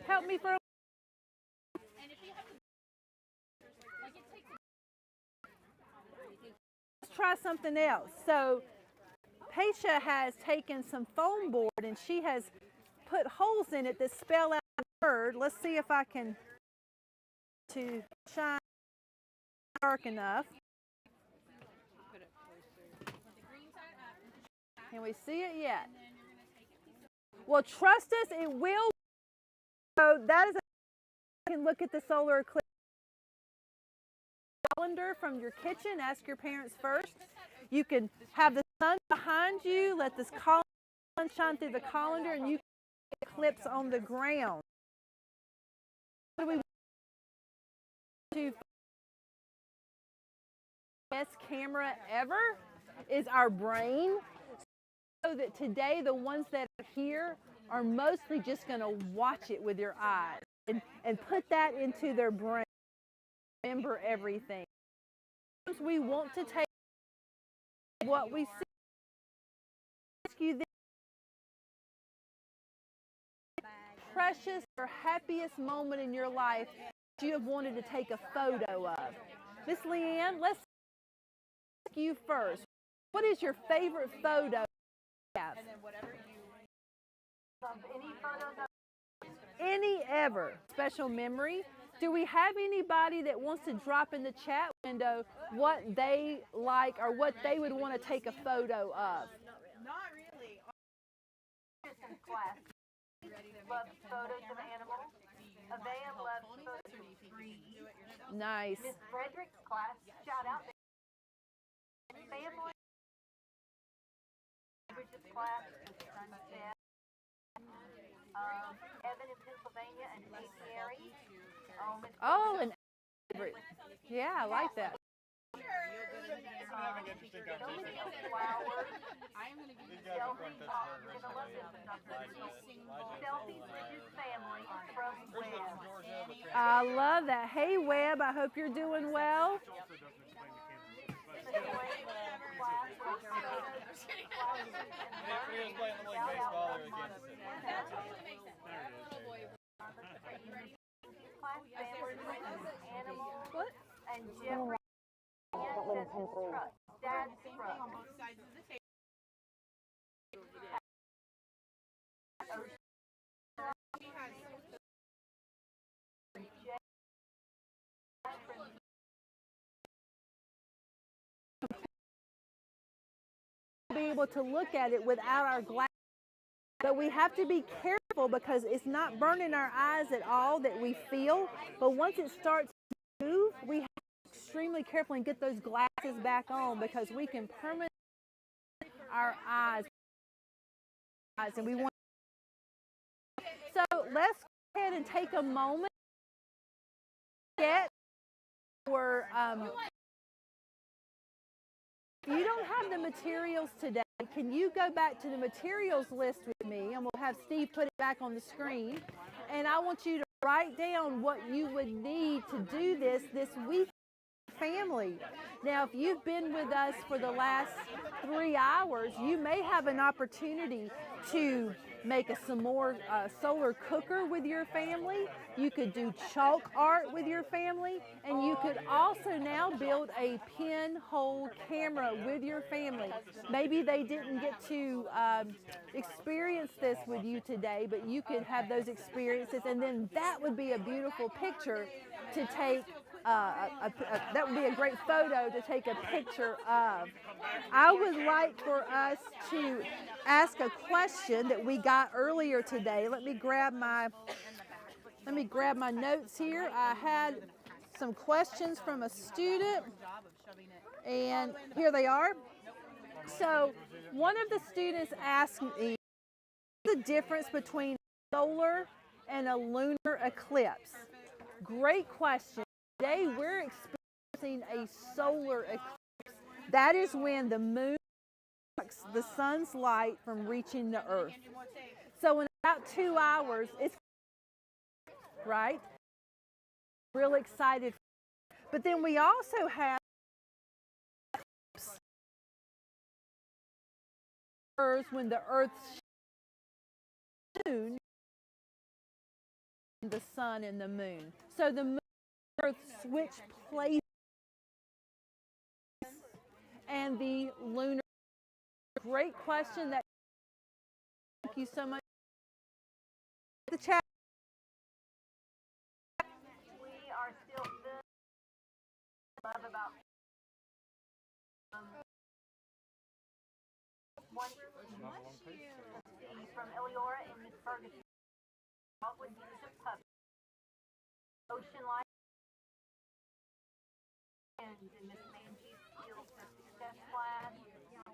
Help me for a Let's try something else. So, Paisha has taken some foam board and she has put holes in it that spell out the word. Let's see if I can to shine dark enough. Can we see it yet? Well, trust us, it will. So that is, you can look at the solar eclipse calendar from your kitchen. Ask your parents first. You can have the sun behind you. Let this sun shine through the colander, and you can see the eclipse on the ground. What do we want to? Best camera ever is our brain. So that today the ones that are here are mostly just going to watch it with your eyes and put that into their brain. Remember everything. We want to take what we see. Ask you this precious or happiest moment in your life that you have wanted to take a photo of. Miss Leanne, let's ask you first. What is your favorite photo? And then whatever any ever special memory. Do we have anybody that wants to drop in the chat window what they like or what they would want to take a photo of? Not really. Class. Loves photos of animals. Avea loves photos of trees. Nice. Miss Frederick's class, shout out to family. Class, Sunset. Evan in Pennsylvania and apiary. Oh, an yeah, I like that. I love that. Hey, Webb, I hope you're doing well. What? And Jeffrey Dad's truck. Be able to look at it without our glasses, but we have to be careful because it's not burning our eyes at all that we feel, but once it starts to move, we have to be extremely careful and get those glasses back on because we can permanently our eyes, and we want. So let's go ahead and take a moment to get for if you don't have the materials today, can you go back to the materials list with me, and we'll have Steve put it back on the screen, and I want you to write down what you would need to do this week family. Now, if you've been with us for the last 3 hours, you may have an opportunity to make some more solar cooker with your family. You could do chalk art with your family, and you could also now build a pinhole camera with your family. Maybe they didn't get to experience this with you today, but you could have those experiences, and then that would be a beautiful picture to take. That would be a great photo to take a picture of. I would like for us to ask a question that we got earlier today. Let me grab my notes here. I had some questions from a student, and here they are. So one of the students asked me the difference between solar and a lunar eclipse. Great question. Today we're experiencing a solar eclipse. That is when the moon blocks the sun's light from reaching the earth. So in about 2 hours, it's right. Real excited. But then we also have when the Earth's moon, the sun and the moon. So the moon and Earth switch places, and the lunar. Great question. That. Thank you so much. The chat. We are still love about one from Eleora and Miss Ferguson. What would be the pub? Ocean life and Miss Mangie's skills for success class.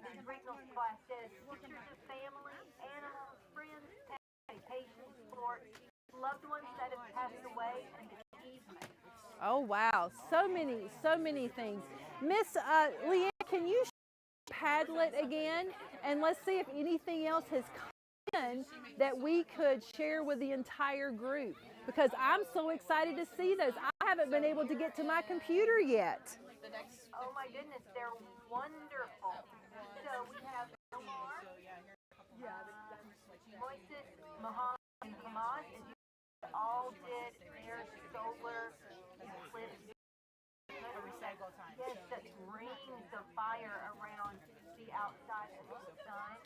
Ms. Regnal's class says pictures of family, animals, friends, vacations, sports, loved ones that have passed away, and achievements. Oh wow, so many things. Miss Leanne, can you Padlet again, and let's see if anything else has come in that we could share with the entire group, because I'm so excited to see those. I haven't been able to get to my computer yet. Oh my goodness, they're wonderful. So we have Omar, Moises, Mohammed, and Hamas, as you all did their solar eclipse. Yes, that rings of fire around the outside of the sun.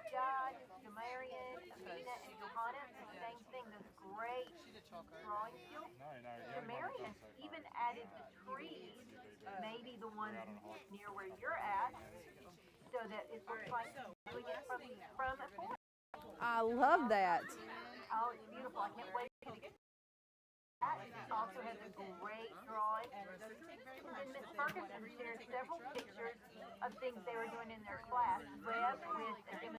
Jad, Jamarian, Amina, and Johanna, the same thing, those great drawing skills. Jamarian even added the trees, maybe the ones near where you're at, so that it looks like doing it from a forest. I love that. Oh, it's beautiful. I can't wait to get it also has a great drawing. And then Miss Ferguson shared several pictures of things they were doing in their class. Web with a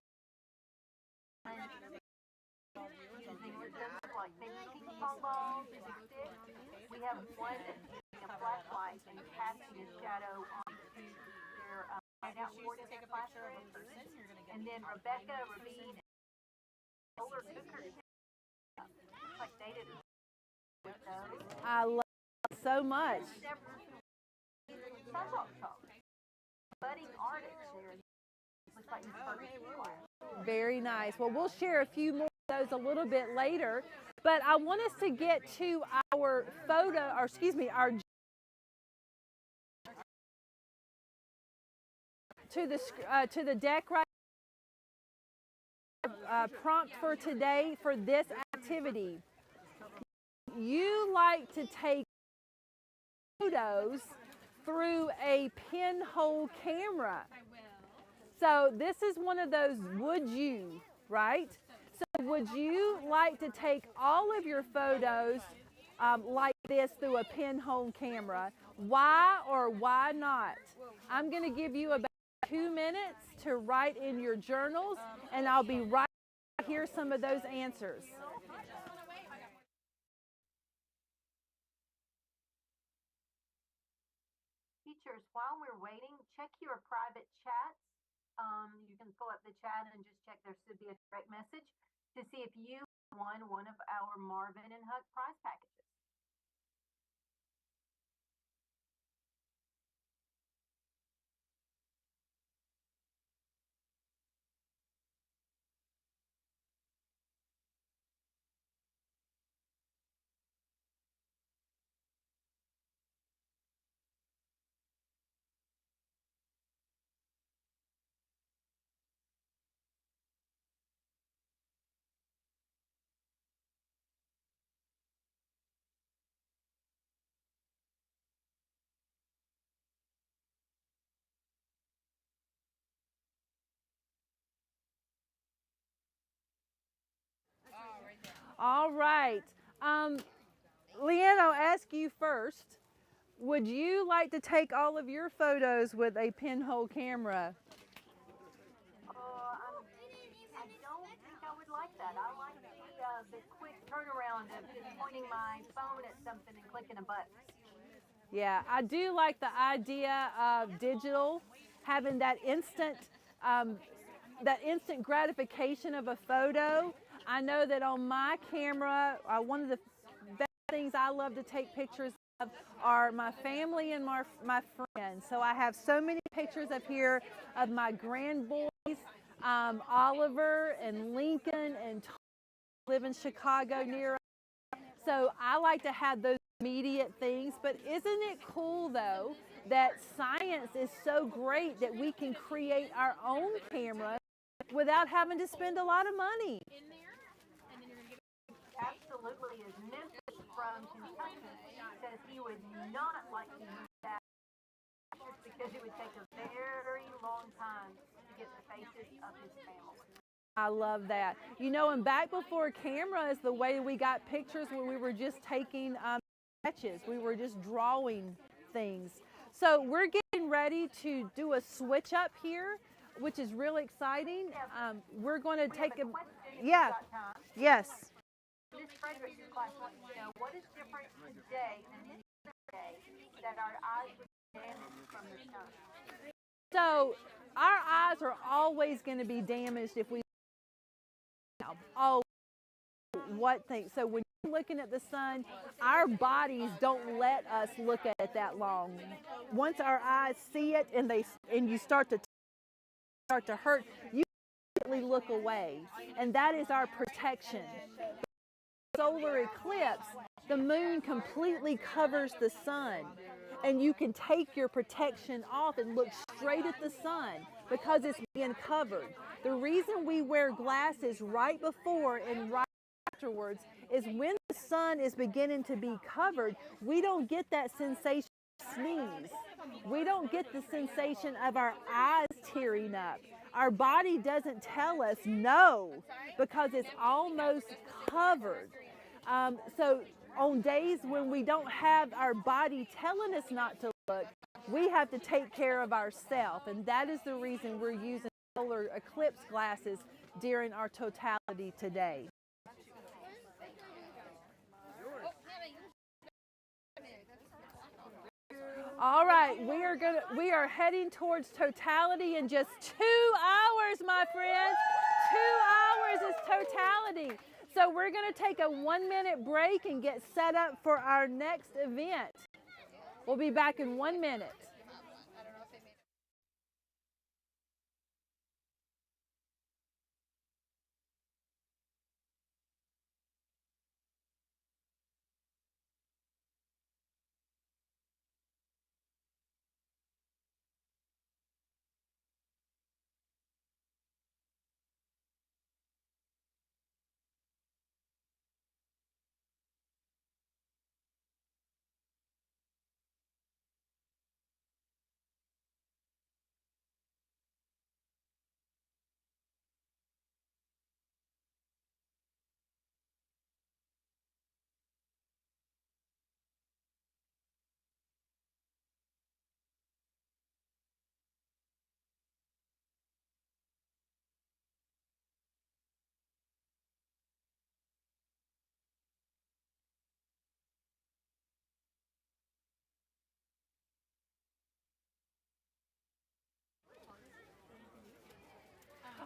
using what does look like maybe ping pong balls and a stick. We have one that's using a flashlight and casting a shadow onto their hideout board in their classroom. And then Rebecca, Rabin, and Solar Cooker. Looks like they did with those. I love it so much. Budding artist there. Looks like Miss Ferguson's class. Very nice. Well, we'll share a few more of those a little bit later, but I want us to get to our photo, or excuse me, our to the deck right. Prompt for today for this activity. You like to take photos through a pinhole camera. So this is one of those would you, right? So would you like to take all of your photos like this through a pinhole camera? Why or why not? I'm going to give you about 2 minutes to write in your journals, and I'll be right back to hear some of those answers. Teachers, while we're waiting, check your private chats. You can pull up the chat and just check there should be a direct message to see if you won one of our Marvin and Huck prize packages. All right. Leanne, I'll ask you first. Would you like to take all of your photos with a pinhole camera? I don't think I would like that. I like the quick turnaround of just pointing my phone at something and clicking a button. Yeah, I do like the idea of digital, having that instant gratification of a photo. I know that on my camera, one of the best things I love to take pictures of are my family and my friends. So I have so many pictures up here of my grandboys, Oliver and Lincoln and Tom, live in Chicago near us. So I like to have those immediate things, but isn't it cool though that science is so great that we can create our own camera without having to spend a lot of money? Absolutely. As Memphis from Kentucky says he would not like to use that because it would take a very long time to get the faces of his family. I love that. You know, and back before cameras, the way we got pictures when we were just taking sketches, we were just drawing things. So we're getting ready to do a switch up here, which is really exciting. We're going to take a, yeah, yes. Ms. Frederick's class wants to know what is different today than any other day that our eyes would be damaged from the sun. So our eyes are always going to be damaged if we so when you're looking at the sun, our bodies don't let us look at it that long. Once our eyes see it and you start to hurt, you immediately look away, and that is our protection. Solar eclipse, the moon completely covers the sun, and you can take your protection off and look straight at the sun because it's being covered. The reason we wear glasses right before and right afterwards is when the sun is beginning to be covered, we don't get that sensation of sneeze. We don't get the sensation of our eyes tearing up. Our body doesn't tell us no because it's almost covered. So on days when we don't have our body telling us not to look, we have to take care of ourselves, and that is the reason we're using solar eclipse glasses during our totality today. All right, we are heading towards totality in just 2 hours, my friends. 2 hours is totality. So we're going to take a 1-minute break and get set up for our next event. We'll be back in 1 minute.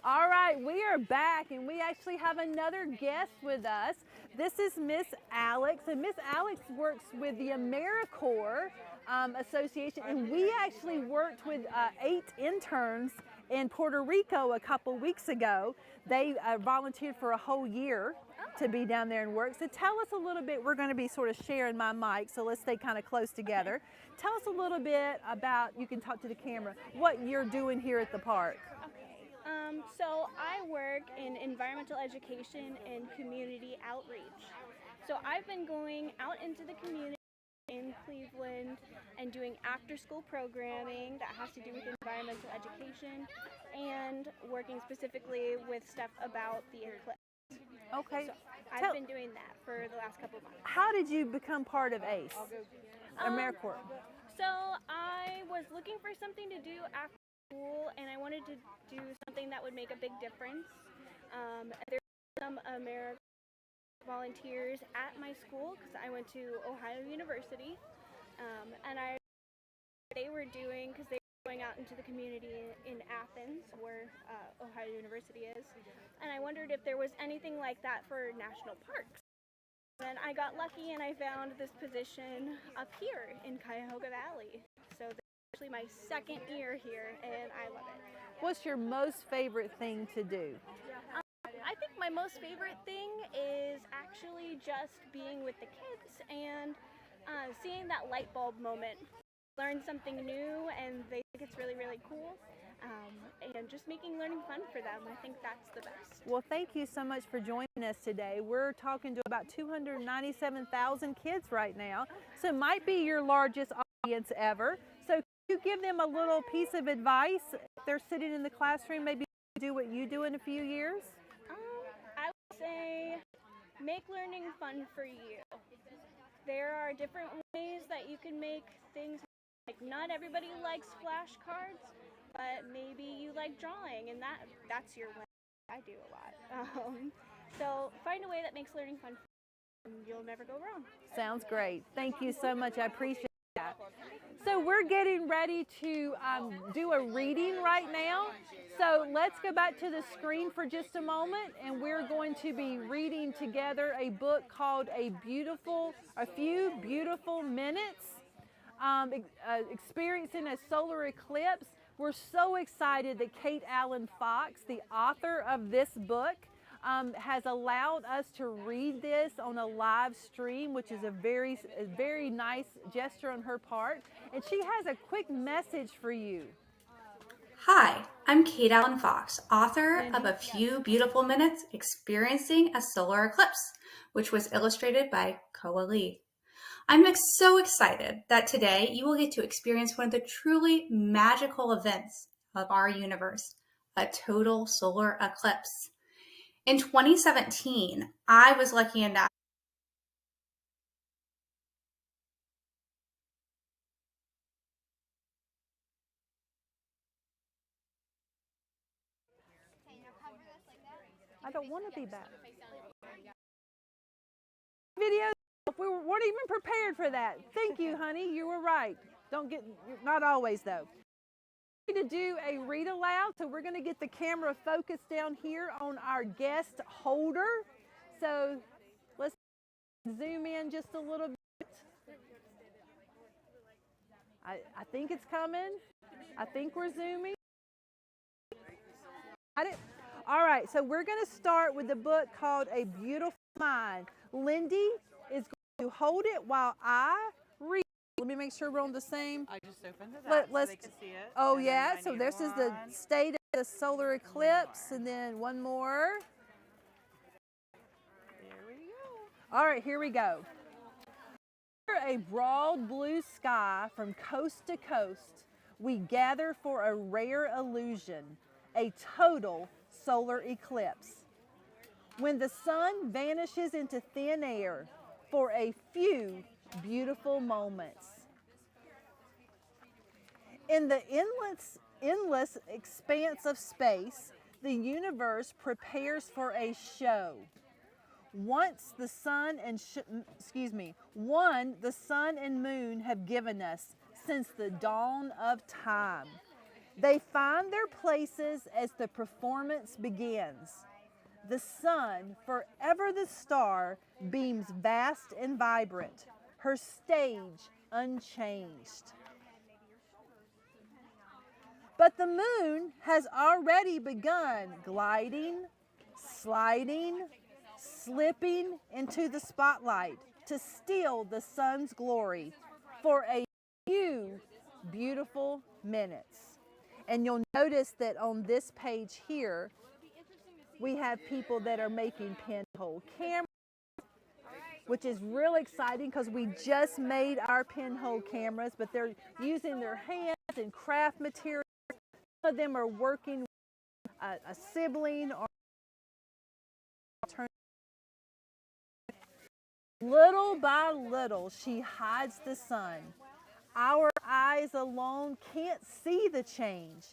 All right, we are back, and we actually have another guest with us. This is Miss Alex, and Miss Alex works with the AmeriCorps Association, and we actually worked with 8 interns in Puerto Rico a couple weeks ago. They volunteered for a whole year to be down there and work. So tell us a little bit, we're going to be sort of sharing my mic, so let's stay kind of close together. Tell us a little bit about, you can talk to the camera, what you're doing here at the park. So I work in environmental education and community outreach. So I've been going out into the community in Cleveland and doing after-school programming that has to do with environmental education and working specifically with stuff about the eclipse. Okay. So I've been doing that for the last couple of months. How did you become part of ACE? AmeriCorps? So I was looking for something to do after school, and I wanted to do something that would make a big difference. There's some AmeriCorps volunteers at my school because I went to Ohio University, and they were doing, because they were going out into the community in Athens, where Ohio University is, and I wondered if there was anything like that for national parks. And I got lucky and I found this position up here in Cuyahoga Valley. So this is actually my second year here and I love it. What's your most favorite thing to do? I think my most favorite thing is actually just being with the kids and seeing that light bulb moment. Learn something new and they think it's really, really cool. And just making learning fun for them. I think that's the best. Well, thank you so much for joining us today. We're talking to about 297,000 kids right now, so it might be your largest audience ever. So can you give them a little piece of advice if they're sitting in the classroom, maybe do what you do in a few years? I would say make learning fun for you. There are different ways that you can make things. Like, not everybody likes flashcards, but maybe you like drawing, and that's your way. I do a lot. So find a way that makes learning fun, and you'll never go wrong. Sounds great. Thank you so much. I appreciate that. So we're getting ready to do a reading right now. So let's go back to the screen for just a moment, and we're going to be reading together a book called A Few Beautiful Minutes, Experiencing a Solar Eclipse. We're so excited that Kate Allen Fox, the author of this book, has allowed us to read this on a live stream, which is a very nice gesture on her part. And she has a quick message for you. Hi, I'm Kate Allen Fox, author of A Few Beautiful Minutes, Experiencing a Solar Eclipse, which was illustrated by Koa Lee. I'm so excited that today you will get to experience one of the truly magical events of our universe, a total solar eclipse. In 2017, I was lucky enough I don't want to be back. Videos. We weren't even prepared for that. Thank you, honey. You were right. Not always though. We're going to do a read aloud, so we're going to get the camera focused down here on our guest holder. So let's zoom in just a little bit. I think it's coming. I think we're zooming. Got it? All right, so we're going to start with the book called A Beautiful Mind. Lindy is going to hold it while I read. Let me make sure we're on the same. I just opened it up so they can see it. Oh, yeah, so this is the state of the solar eclipse, and then one more. There we go. All right, here we go. Under a broad blue sky from coast to coast, we gather for a rare illusion, a total solar eclipse. When the sun vanishes into thin air for a few beautiful moments. In the endless expanse of space, the universe prepares for a show. One the sun and moon have given us since the dawn of time. They find their places as the performance begins. The sun, forever the star, beams vast and vibrant, her stage unchanged. But the moon has already begun gliding, sliding, slipping into the spotlight to steal the sun's glory for a few beautiful minutes. And you'll notice that on this page here, we have people that are making pinhole cameras, which is real exciting because we just made our pinhole cameras, but they're using their hands and craft materials. Some of them are working with a sibling or Little by little, she hides the sun. Our eyes alone can't see the change.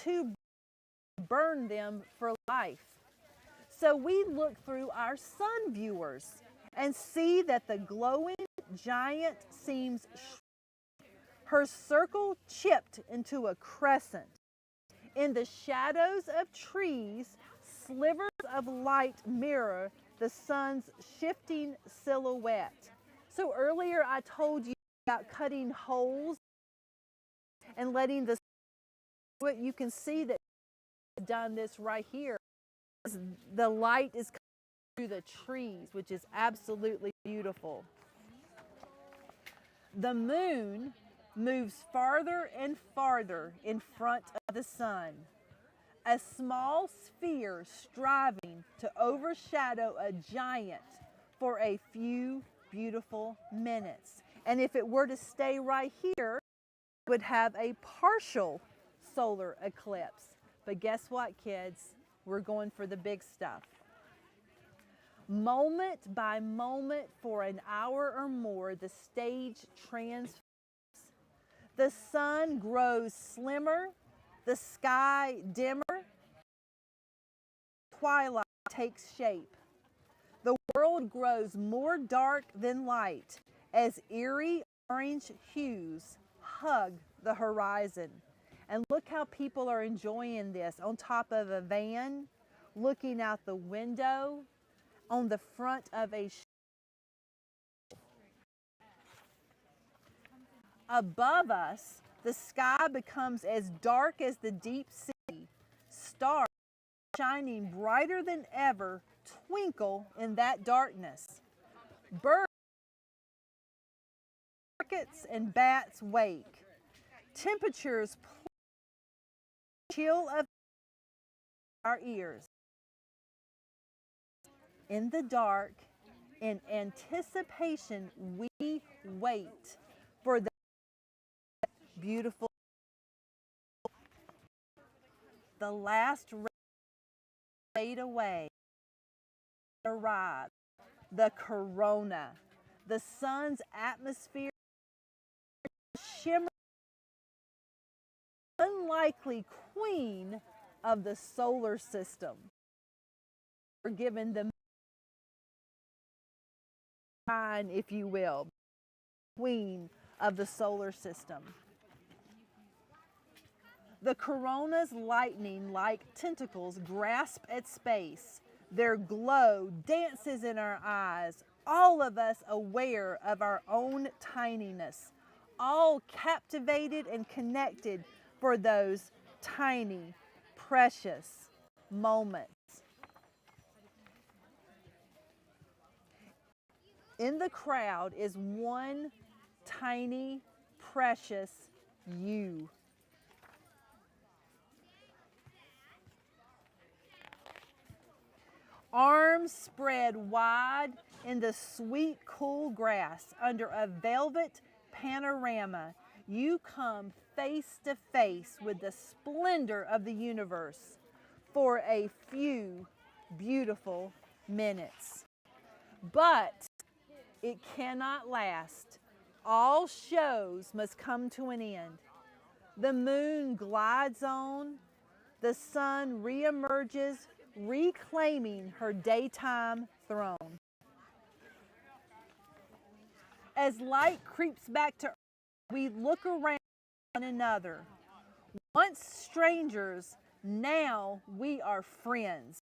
To burn them for life. So we look through our sun viewers and see that the glowing giant seems her circle chipped into a crescent. In the shadows of trees, slivers of light mirror the sun's shifting silhouette. So earlier I told you about cutting holes and letting the sun, you can see that I've done this right here. The light is coming through the trees, which is absolutely beautiful. The moon moves farther and farther in front of the sun, a small sphere striving to overshadow a giant for a few beautiful minutes. And if it were to stay right here, it would have a partial solar eclipse. But guess what, kids? We're going for the big stuff. Moment by moment, for an hour or more, the stage transforms. The sun grows slimmer, the sky dimmer, twilight takes shape. The world grows more dark than light as eerie orange hues hug the horizon. And look how people are enjoying this on top of a van, looking out the window, on the front of a above us, the sky becomes as dark as the deep sea. Stars shining brighter than ever twinkle in that darkness. Birds, crickets, and bats wake. Temperatures chill of our ears. In the dark, in anticipation, we wait for the beautiful, the last fade away, arrive, the corona, the sun's atmosphere shimmer, unlikely queen of the solar system. We're given the if you will, queen of the solar system. The corona's lightning like tentacles grasp at space. Their glow dances in our eyes, all of us aware of our own tininess, all captivated and connected for those tiny, precious moments. In the crowd is one tiny, precious you. Arms spread wide in the sweet, cool grass under a velvet panorama, you come face to face with the splendor of the universe for a few beautiful minutes. But it cannot last. All shows must come to an end. The moon glides on, the sun reemerges, reclaiming her daytime throne. As light creeps back to earth, we look around one another. Once strangers, now we are friends.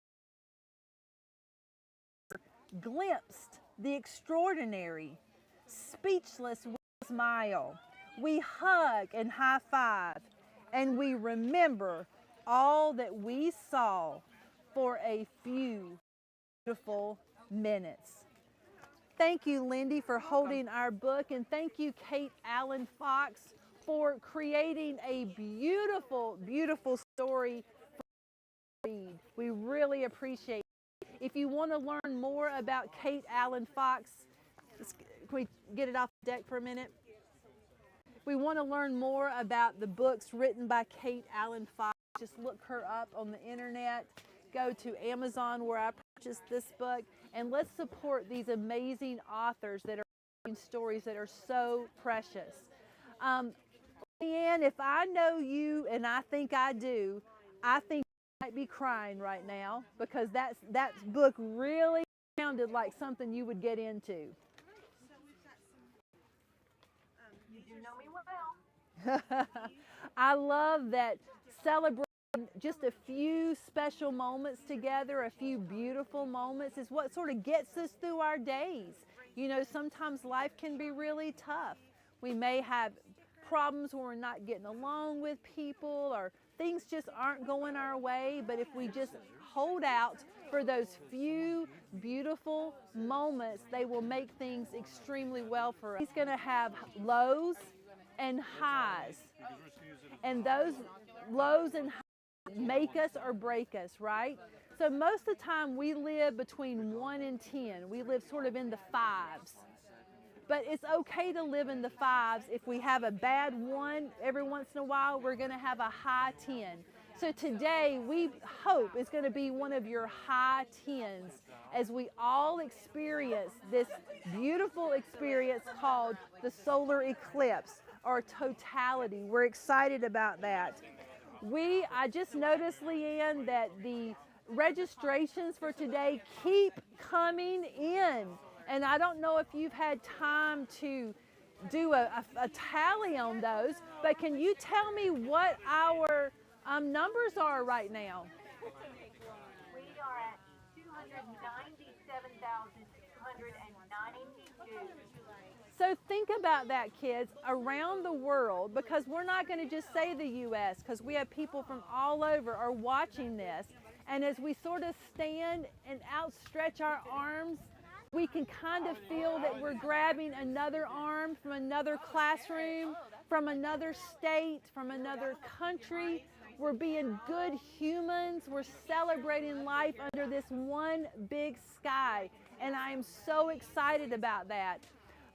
Glimpsed the extraordinary, speechless with a smile. We hug and high five, and we remember all that we saw for a few beautiful minutes. Thank you, Lindy, for holding our book, and thank you, Kate Allen Fox, for creating a beautiful, beautiful story for us to read. We really appreciate it. If you want to learn more about Kate Allen Fox, can we get it off the deck for a minute? If we want to learn more about the books written by Kate Allen Fox, just look her up on the internet. go to Amazon where I purchased this book, and let's support these amazing authors that are writing stories that are so precious. Leanne, if I know you, and I think I do, I think you might be crying right now because that book really sounded like something you would get into. You do know me well. I love that celebrating just a few special moments together, a few beautiful moments is what sort of gets us through our days. You know, sometimes life can be really tough. We may have problems where we're not getting along with people or things just aren't going our way, but if we just hold out for those few beautiful moments, they will make things extremely well for us. He's going to have lows and highs, and those lows and highs make us or break us, right? So most of the time we live between 1 and 10. We live sort of in the 5s. But it's okay to live in the 5s. If we have a bad 1 every once in a while, we're going to have a high 10. So today we hope is going to be one of your high 10s as we all experience this beautiful experience called the solar eclipse or totality. We're excited about that. I just noticed, Leanne, that the registrations for today keep coming in. And I don't know if you've had time to do a tally on those, but can you tell me what our numbers are right now? We are at 297,292. So think about that, kids, around the world, because we're not going to just say the U.S., because we have people from all over are watching this. And as we sort of stand and outstretch our arms, we can kind of feel that we're grabbing another arm from another classroom, from another state, from another country. We're being good humans. We're celebrating life under this one big sky. And I am so excited about that.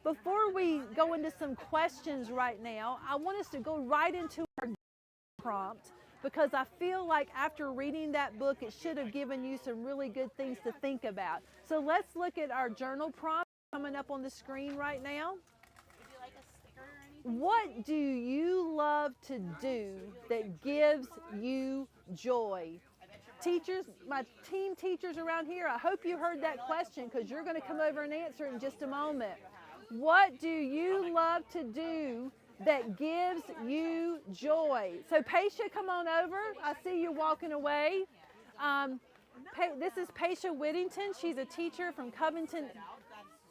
Before we go into some questions right now, I want us to go right into our prompt, because I feel like after reading that book, it should have given you some really good things to think about. So let's look at our journal prompt coming up on the screen right now. Would you like a sticker or anything? What do you love to do that gives you joy? Teachers, my team teachers around here, I hope you heard that question because you're going to come over and answer it in just a moment. What do you love to do that gives you joy? So Paisha, come on over. I see you walking away. This is Paisha Whittington. She's a teacher from Covington,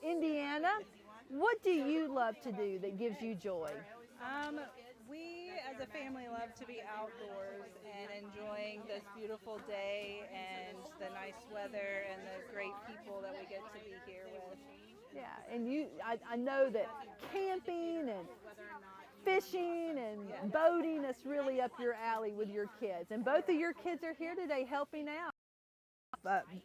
Indiana. What do you love to do that gives you joy? We as a family love to be outdoors and enjoying this beautiful day and the nice weather and the great people that we get to be here with. Yeah, and I know that camping and fishing and boating is really up your alley with your kids. And both of your kids are here today helping out.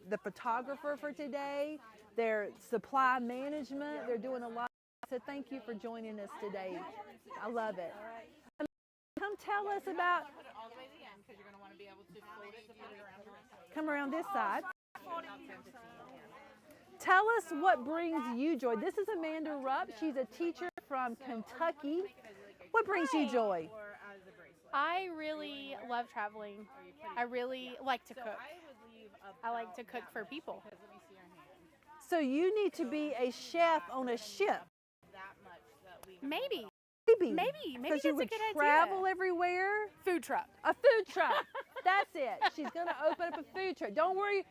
The photographer for today, their supply management, they're doing a lot. So thank you for joining us today. I love it. Come tell us about, come around this side. Tell us what brings you joy. This is Amanda Rupp. She's a teacher from Kentucky. What brings you joy? I really love traveling. I really like to cook. I like to cook for people. So you need to be a chef on a ship. Maybe Maybe that's you a would good travel idea. everywhere. Food truck. A food truck. That's it. She's going to open up a food truck. Don't worry,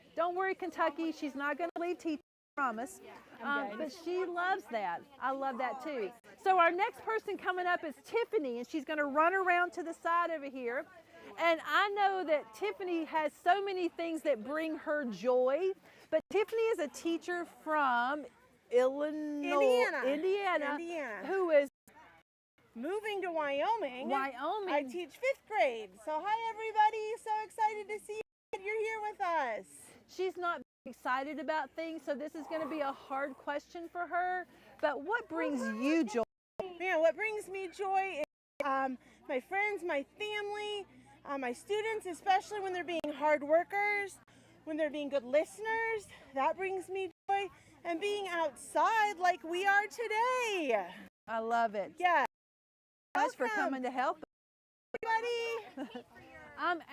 Kentucky. She's not going to leave teaching, I promise. But she loves that. I love that too. So our next person coming up is Tiffany, and she's going to run around to the side over here. And I know that Tiffany has so many things that bring her joy. But Tiffany is a teacher from Indiana, who is moving to Wyoming. I teach 5th grade. So hi everybody, so excited to see you. You're here with us. She's not excited about things, so this is going to be a hard question for her. But what brings you joy? Man, what brings me joy is my friends, my family, my students, especially when they're being hard workers. when they're being good listeners. That brings me joy. And being outside like we are today. I love it. Yeah. Thanks for coming to help us. Everybody.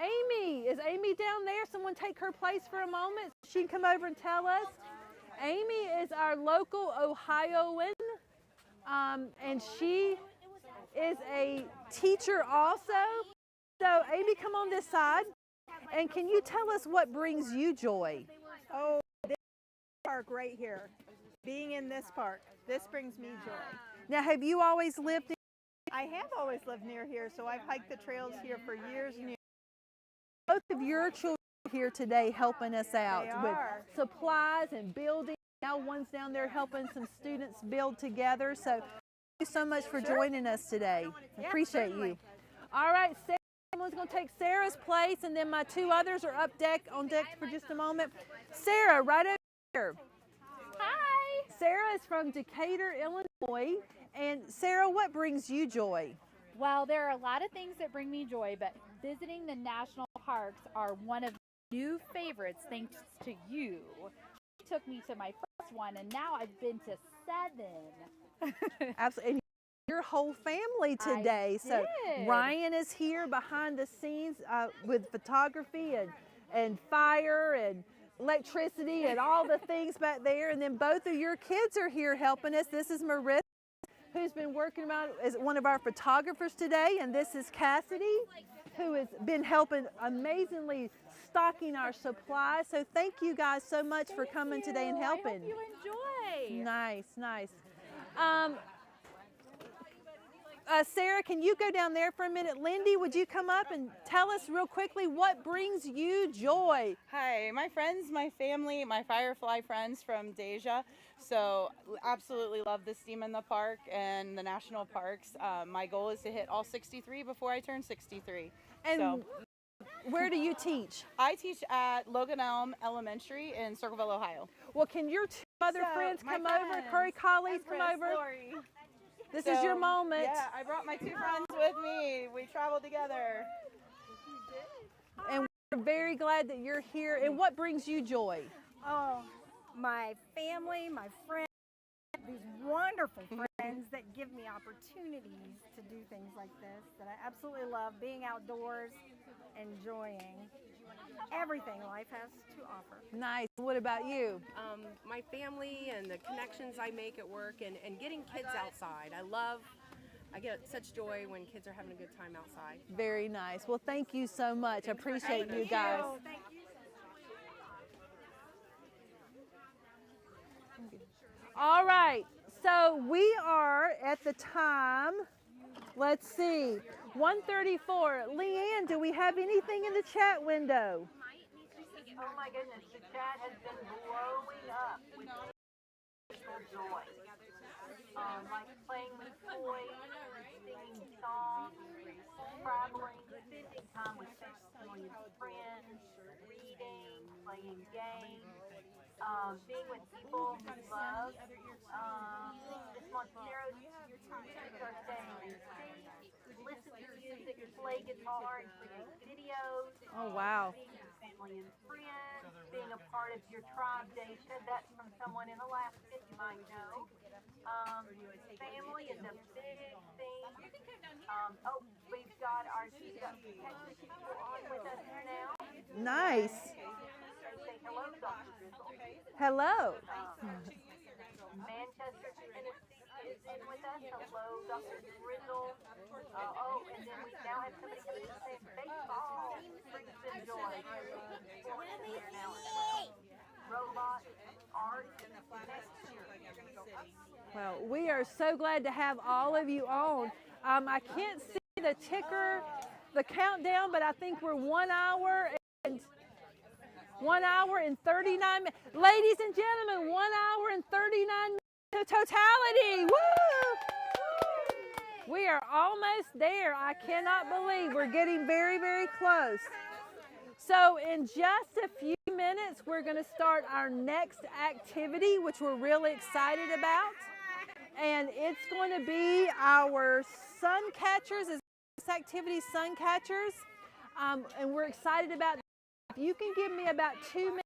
Amy. Is Amy down there? Someone take her place for a moment. She can come over and tell us. Amy is our local Ohioan, and she is a teacher also. So Amy, come on this side. And can you tell us what brings you joy? Oh, this park right here. Being in this park. This brings me joy. Now, have you always lived in? I have always lived near here, so I've hiked the trails here for years and years. Both of your children are here today helping us out They with are. supplies and building. Now one's down there helping some students build together. So thank you so much for joining us today. Yeah, Appreciate certainly. you. All right, Sarah, someone's going to take Sarah's place, and then my two others are on deck for just a moment. Sarah, right over here. Hi. Sarah is from Decatur, Illinois. And Sarah, what brings you joy? Well, there are a lot of things that bring me joy, but visiting the national parks are one of the new favorites thanks to you. You took me to my first one, and now I've been to 7. Absolutely. And your whole family today. I So did. Ryan is here behind the scenes with photography and fire and electricity and all the things back there. And then both of your kids are here helping us. This is Marissa, who's been working as one of our photographers today, and this is Cassidy, who has been helping amazingly stocking our supplies. So thank you guys so much for coming today and helping. I hope you enjoy. Nice, nice. Sarah, can you go down there for a minute? Lindy, would you come up and tell us real quickly what brings you joy? Hi, my friends, my family, my Firefly friends from Deja. So absolutely love this team in the park and the national parks. My goal is to hit all 63 before I turn 63. And where do you teach? I teach at Logan Elm Elementary in Circleville, Ohio. Well, can your two other friends come over? Curry colleagues come over? This is your moment. Yeah, I brought my two friends with me. We traveled together. And we're very glad that you're here. And what brings you joy? Oh, my family, my friends, these wonderful friends that give me opportunities to do things like this that I absolutely love, being outdoors, enjoying everything life has to offer. Nice. What about you? My family and the connections I make at work and getting kids outside. I get such joy when kids are having a good time outside. Very nice. Well, thank you so much. I appreciate you guys. Thank you. All right, so we are at the time, let's see, 1:34. Leanne, do we have anything in the chat window? Oh my goodness, the chat has been blowing up with beautiful joy. Like playing with toys, singing songs, traveling, spending time with family and friends, reading, playing games. Being with people who love this Montero birthday, listen to music, play guitar, and create videos. Oh, wow. Being with family and friends, being a part of your tribe day. That's from someone in Alaska you might know. Family is a big thing. We've got our Texas people on with us now. Nice. Say hello, Dr. Drizzle. Hello. Manchester, Tennessee is in with us. Hello, Dr. Drizzle. And then we now have somebody coming to say baseball brings them joy. Robot, art, Well, we are so glad to have all of you on. I can't see the ticker, the countdown, but I think we're 1 hour and 39 minutes. Ladies and gentlemen, 1 hour and 39 minutes to totality. Woo! We are almost there. I cannot believe we're getting very, very close. So in just a few minutes, we're going to start our next activity, which we're really excited about. And it's going to be our sun catchers. This activity, sun catchers. And we're excited about that. If you can give me about 2 minutes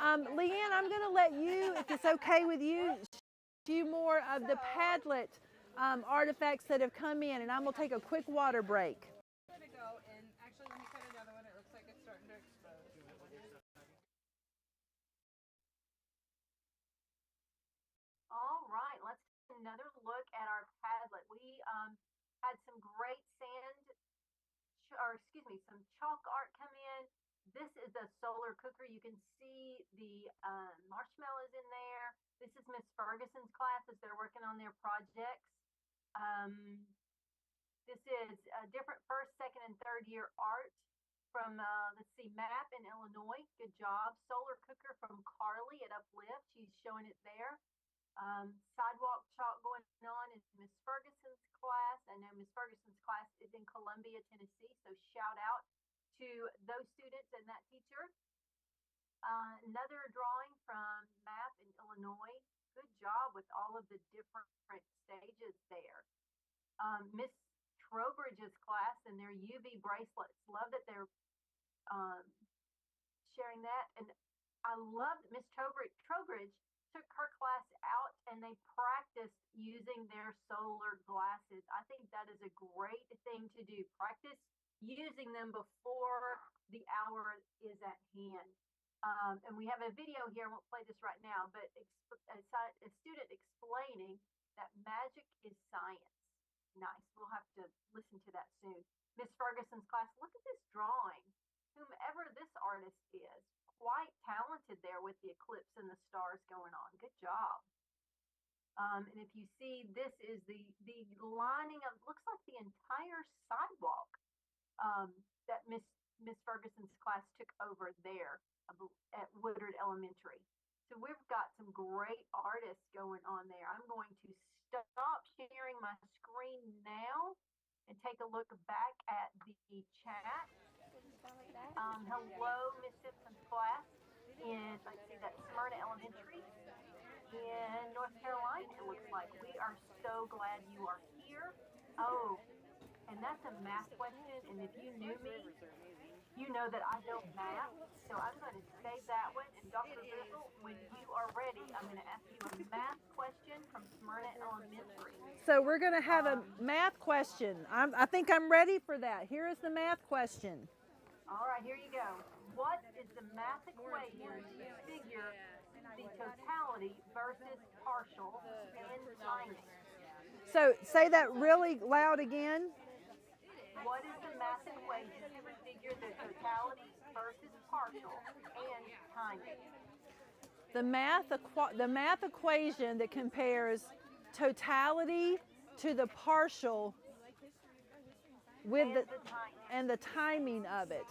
Leanne, I'm going to let you, if it's okay with you, show a few more of the Padlet artifacts that have come in, and I'm going to take a quick water break. All right, let's take another look at our Padlet. We had some great some chalk art come in. This is a solar cooker. You can see the marshmallows in there. This is Miss Ferguson's class as they're working on their projects. This is different first, second, and third year art from, let's see, MAP in Illinois. Good job. Solar cooker from Carly at Uplift. She's showing it there. Sidewalk chalk going on in Miss Ferguson's class. I know Miss Ferguson's class is in Columbia, Tennessee, so shout out to those students and that teacher. Another drawing from MAP in Illinois. Good job with all of the different stages there. Miss Trowbridge's class and their UV bracelets. Love that they're sharing that. And I love that Miss Trowbridge took her class out and they practiced using their solar glasses. I think that is a great thing to do. Practice using them before the hour is at hand. And we have a video here. I won't play this right now, but a student explaining that magic is science. Nice. We'll have to listen to that soon. Miss Ferguson's class, look at this drawing. Whomever this artist is, quite talented there with the eclipse and the stars going on. Good job. And if you see, this is the lining of, looks like the entire sidewalk that Miss Ferguson's class took over there at Woodard Elementary. So we've got some great artists going on there. I'm going to stop sharing my screen now and take a look back at the chat. Hello, Miss Simpson's class in, let's see, that's Smyrna Elementary in North Carolina, it looks like. We are so glad you are here. Oh, and that's a math question, and if you knew me, you know that I don't math, so I'm going to save that one. And Dr. Bizzle, when you are ready, I'm going to ask you a math question from Smyrna Elementary. So we're going to have a math question. I think I'm ready for that. Here is the math question. All right, here you go. What is the math equation to figure the totality versus partial and timing? So say that really loud again. What is the math equation to figure the totality versus partial and timing? The math equation that compares totality to the partial with and the timing of it.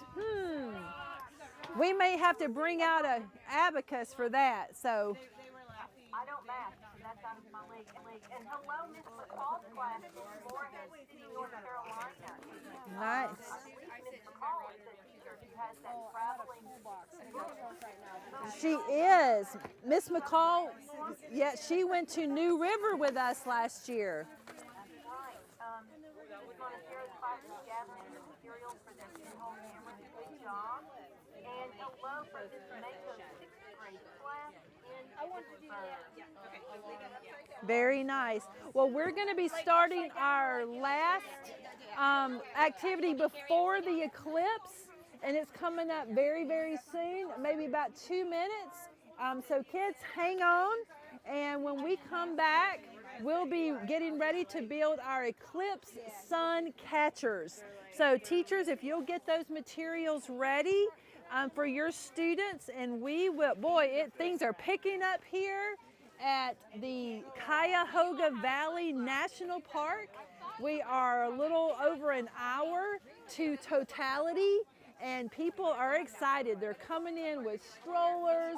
We may have to bring out an abacus for that. So I don't math, so that's out of my league. And hello, Miss McCall's class in Morehead City, North Carolina. Nice. Miss McCall is a teacher who has that traveling book. She is. Miss McCall, yeah, she went to New River with us last year. That's right. We're going to share the classes gathering the materials for their Pinhole cameras. Good job. And hello for this Mako 6th grade class in Very nice. Well, we're going to be starting our last activity before the eclipse, and it's coming up very, very soon, maybe about 2 minutes. So kids, hang on, and when we come back, we'll be getting ready to build our eclipse sun catchers. So teachers, if you'll get those materials ready for your students, and we will, boy, things are picking up here at the Cuyahoga Valley National Park. We are a little over an hour to Totality, and people are excited. They're coming in with strollers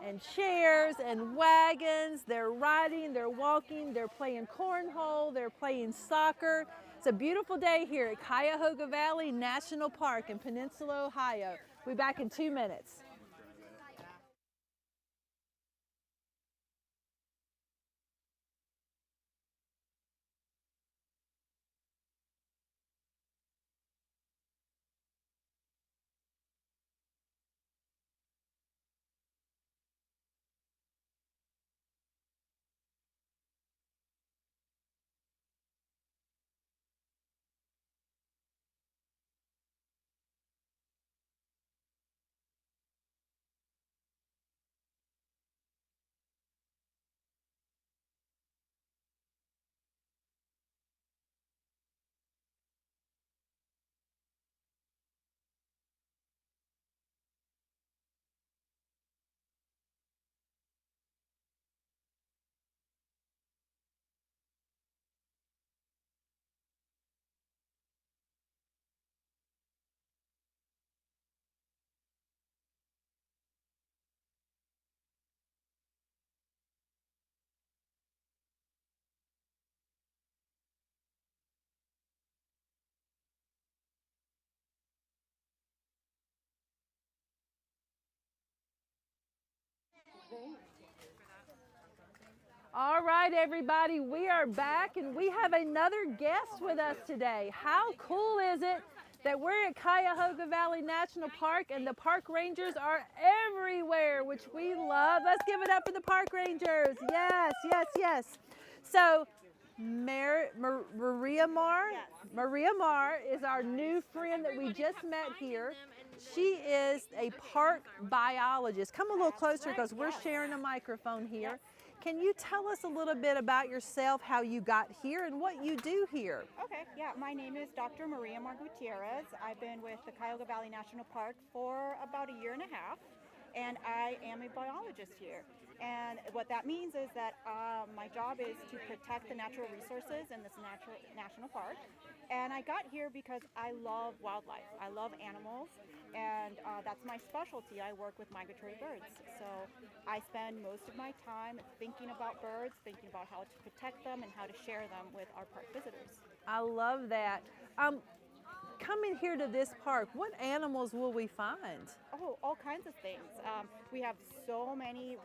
and chairs and wagons. They're riding, they're walking, they're playing cornhole, they're playing soccer. It's a beautiful day here at Cuyahoga Valley National Park in Peninsula, Ohio. We'll be back in 2 minutes. All right, everybody, we are back and we have another guest with us today. How cool is it that we're at Cuyahoga Valley National Park and the park rangers are everywhere, which we love. Let's give it up for the park rangers. Yes, yes, yes. So Maria Mar is our new friend that we just met here. She is a park biologist. Come a little closer because we're sharing a microphone here. Can you tell us a little bit about yourself, how you got here, and what you do here? Okay, yeah, my name is Dr. Maria Mar Gutierrez. I've been with the Cuyahoga Valley National Park for about a year and a half, and I am a biologist here. And what that means is that my job is to protect the natural resources in this national park. And I got here because I love wildlife. I love animals, and that's my specialty. I work with migratory birds. So I spend most of my time thinking about birds, thinking about how to protect them and how to share them with our park visitors. I love that. Coming here to this park, what animals will we find? Oh, all kinds of things. We have so many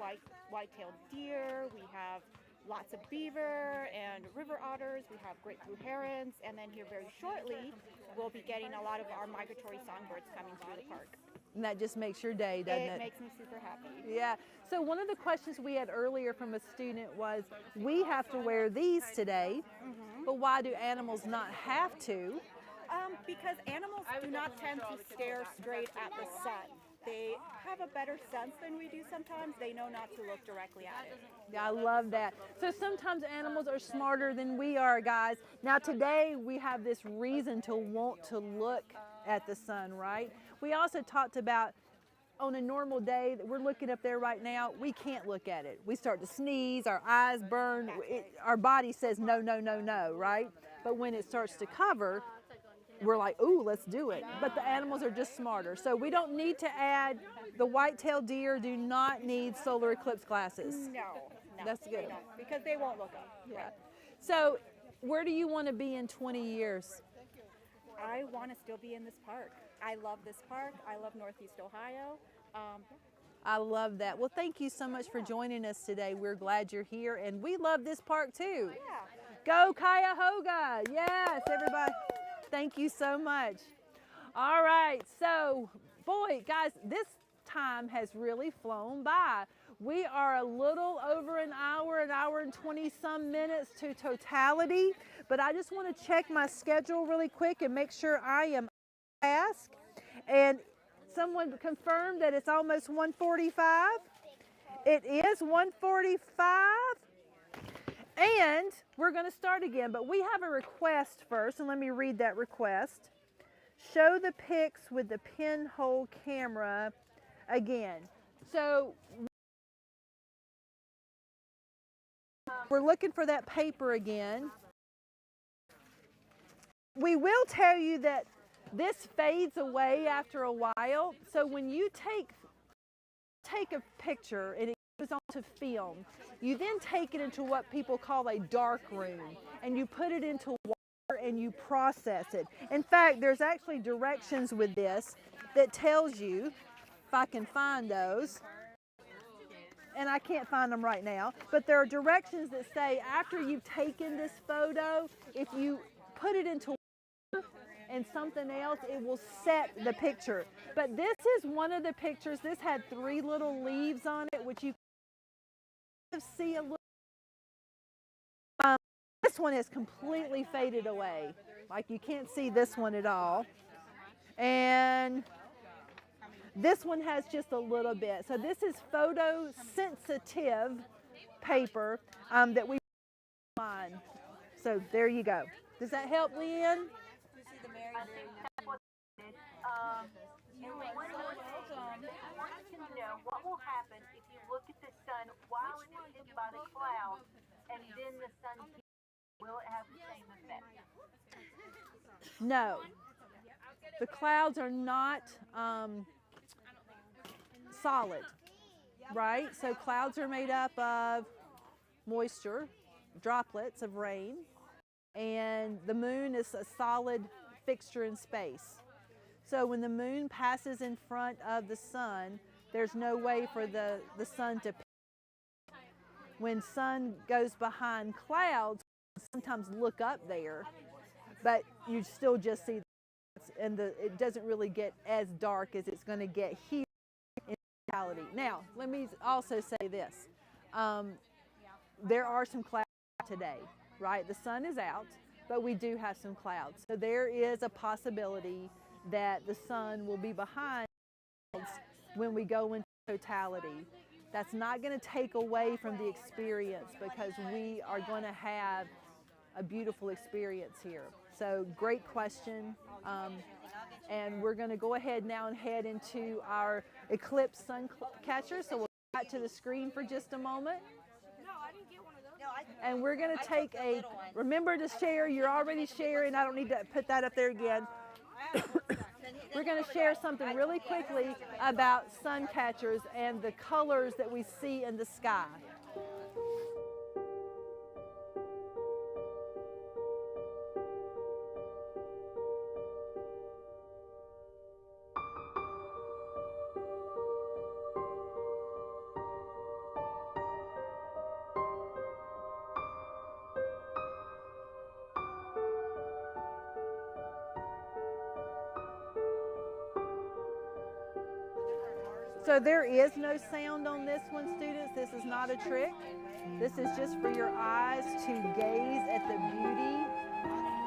white-tailed deer. We have lots of beaver and river otters. We have great blue herons. And then here very shortly, we'll be getting a lot of our migratory songbirds coming through the park. And that just makes your day, doesn't it? It makes me super happy. Yeah. So one of the questions we had earlier from a student was, we have to wear these today, but why do animals not have to? Because animals do not tend to stare straight at the sun. They have a better sense than we do sometimes. They know not to look directly at it. Yeah, I love that. So sometimes animals are smarter than we are, guys. Now today we have this reason to want to look at the sun, right? We also talked about on a normal day that we're looking up there right now, we can't look at it. We start to sneeze, our eyes burn, our body says no, no, no, no, right? But when it starts to cover, we're like, ooh, let's do it. But the animals are just smarter. So we don't need to add, the white-tailed deer do not need solar eclipse glasses. No, that's good. They don't, because they won't look up. Yeah. Right. So where do you want to be in 20 years? I want to still be in this park. I love this park. I love Northeast Ohio. I love that. Well, thank you so much for joining us today. We're glad you're here, and we love this park too. Yeah. Go Cuyahoga! Yes, everybody. Thank you so much. All right, so boy, guys, this time has really flown by. We are a little over an hour and 20 some minutes to Totality, but I just want to check my schedule really quick and make sure I am asked. And someone confirmed that it's almost 1:45. It is 1:45. And we're going to start again, but we have a request first, and let me read that request. Show the pics with the pinhole camera again. So we're looking for that paper again. We will tell you that this fades away after a while. So when you take a picture and it goes onto film, you then take it into what people call a dark room, and you put it into water and you process it. In fact, there's actually directions with this that tells you, if I can find those, and I can't find them right now, but there are directions that say after you've taken this photo, if you put it into water and something else, it will set the picture. But this is one of the pictures. This had 3 little leaves on it, which you see a little. This one is completely faded away. Like you can't see this one at all. And this one has just a little bit. So this is photosensitive paper that we on. So there you go. Does that help, Leanne? What will happen if you look at the sun while it is hit by the clouds and then the sun hits? Will it have the same effect? No. The clouds are not solid, right? So clouds are made up of moisture, droplets of rain, and the moon is a solid fixture in space. So when the moon passes in front of the sun, there's no way for the sun to when sun goes behind clouds, sometimes look up there, but you still just see and it doesn't really get as dark as it's going to get here in reality. Now, let me also say this. There are some clouds today, right? The sun is out, but we do have some clouds. So there is a possibility that the sun will be behind clouds when we go into totality. That's not going to take away from the experience because we are going to have a beautiful experience here. So great question. And we're going to go ahead now and head into our eclipse sun catcher. So we'll go back to the screen for just a moment. And we're going to take remember to share, you're already sharing, I don't need to put that up there again. We're going to share something really quickly about sun catchers and the colors that we see in the sky. So there is no sound on this one, students. This is not a trick. This is just for your eyes to gaze at the beauty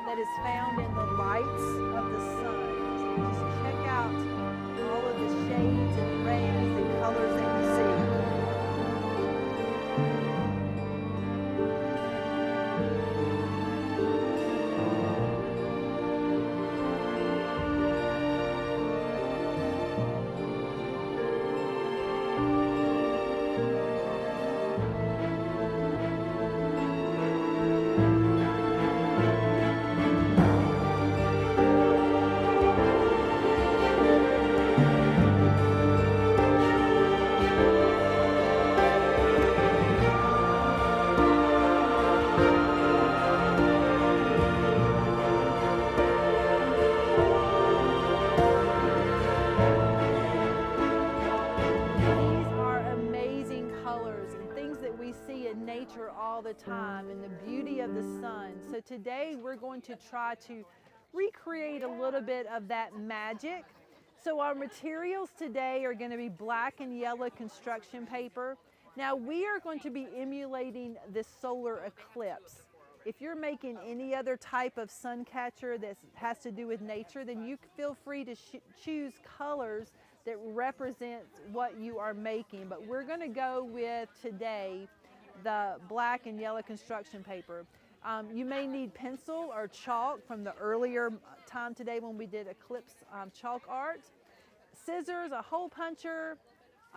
that is found in the lights of the sun. So just check out all of the shades and rays and colors that you see. All the time and the beauty of the sun. So today we're going to try to recreate a little bit of that magic. So our materials today are going to be black and yellow construction paper. Now we are going to be emulating this solar eclipse. If you're making any other type of sun catcher that has to do with nature, then you feel free to choose colors that represent what you are making. But we're going to go with today the black and yellow construction paper. You may need pencil or chalk from the earlier time today when we did eclipse chalk art, scissors, a hole puncher,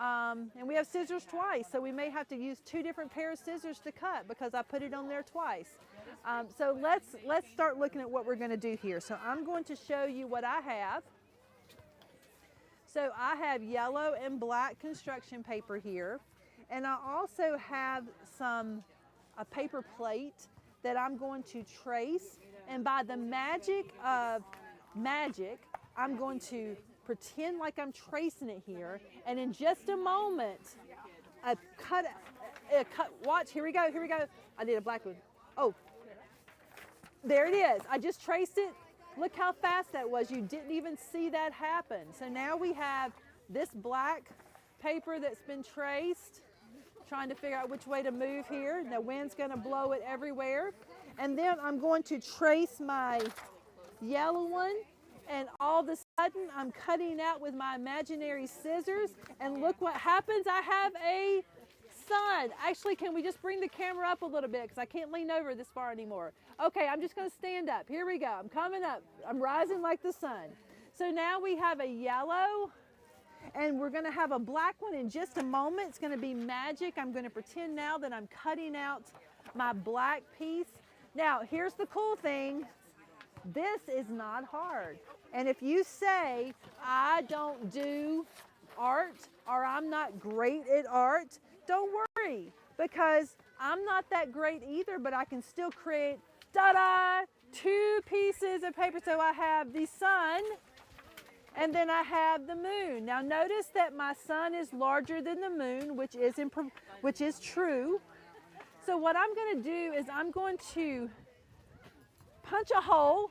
and we have scissors twice, so we may have to use 2 different pairs of scissors to cut because I put it on there twice. So let's start looking at what we're going to do here. So I'm going to show you what I have. So I have yellow and black construction paper here. And I also have a paper plate that I'm going to trace. And by the magic of magic, I'm going to pretend like I'm tracing it here. And in just a moment, watch, here we go. I did a black one. Oh, there it is. I just traced it. Look how fast that was. You didn't even see that happen. So now we have this black paper that's been traced. Trying to figure out which way to move here. The wind's going to blow it everywhere. And then I'm going to trace my yellow one, and all of a sudden I'm cutting out with my imaginary scissors, and look what happens. I have a sun. Actually, can we just bring the camera up a little bit because I can't lean over this far anymore. Okay, I'm just going to stand up. Here we go. I'm coming up. I'm rising like the sun. So now we have a yellow, and we're going to have a black one in just a moment. It's going to be magic. I'm going to pretend now that I'm cutting out my black piece. Now, here's the cool thing. This is not hard. And if you say, I don't do art or I'm not great at art, don't worry, because I'm not that great either, but I can still create, ta-da, 2 pieces of paper. So I have the sun, and then I have the moon. Now notice that my sun is larger than the moon, which is true. So what I'm going to do is I'm going to punch a hole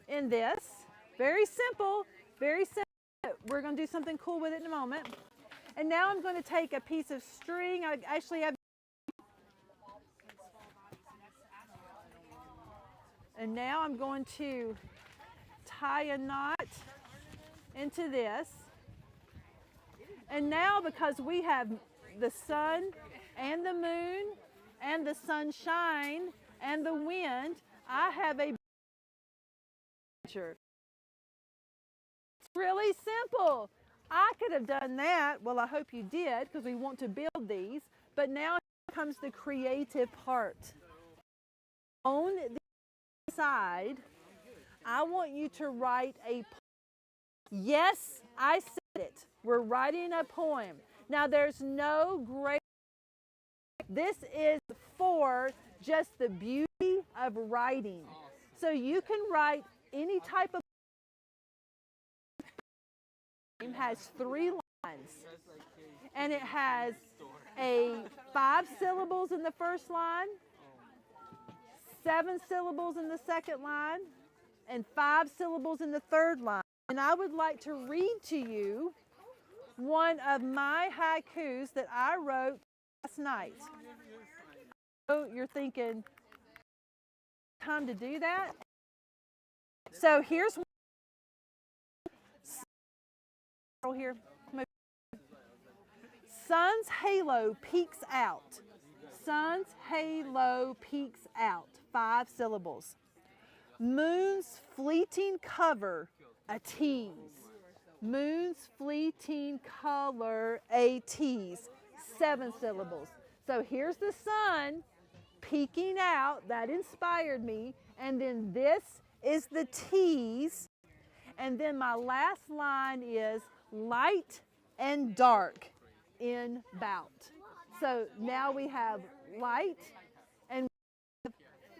in this. Very simple, very simple. We're going to do something cool with it in a moment. And now I'm going to take a piece of string. I actually have, and now I'm going to tie a knot into this. And now, because we have the sun and the moon and the sunshine and the wind, I have a picture. It's really simple. I could have done that. Well, I hope you did, because we want to build these. But now comes the creative part. On the side, I want you to write a poem. Yes, I said it. We're writing a poem. Now, there's no great. This is for just the beauty of writing. So you can write any type of poem. It has 3 lines. And it has 5 syllables in the first line, 7 syllables in the second line, and 5 syllables in the third line. And I would like to read to you one of my haikus that I wrote last night. So you're thinking, time to do that? So here's one here. Sun's halo peeks out. Sun's halo peeks out. 5 syllables. Moon's fleeting cover, a tease. Moon's fleeting color, a tease. 7 syllables. So here's the sun peeking out. That inspired me. And then this is the tease. And then my last line is light and dark in bout. So now we have light and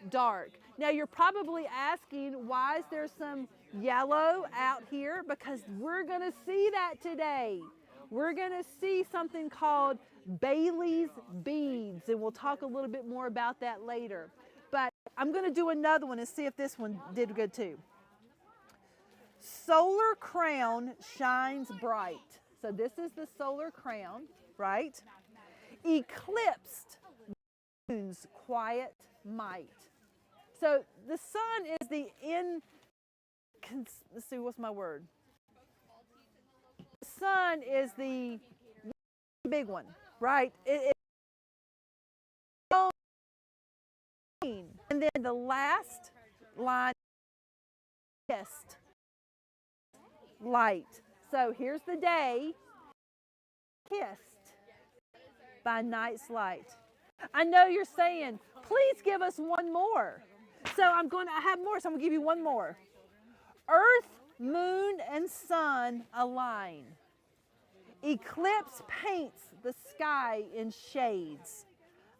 dark. Now you're probably asking, why is there some yellow out here? Because we're going to see that today. We're going to see something called Bailey's beads, and we'll talk a little bit more about that later. But I'm going to do another one and see if this one did good too. Solar crown shines bright. So this is the solar crown, right? Eclipsed moon's quiet might. So the sun is the let's see, what's my word? The sun is the big one, right? And then the last line, kissed light. So here's the day, kissed by night's light. I know you're saying, please give us one more. So I have more, so I'm going to give you one more. Earth, moon, and sun align. Eclipse paints the sky in shades.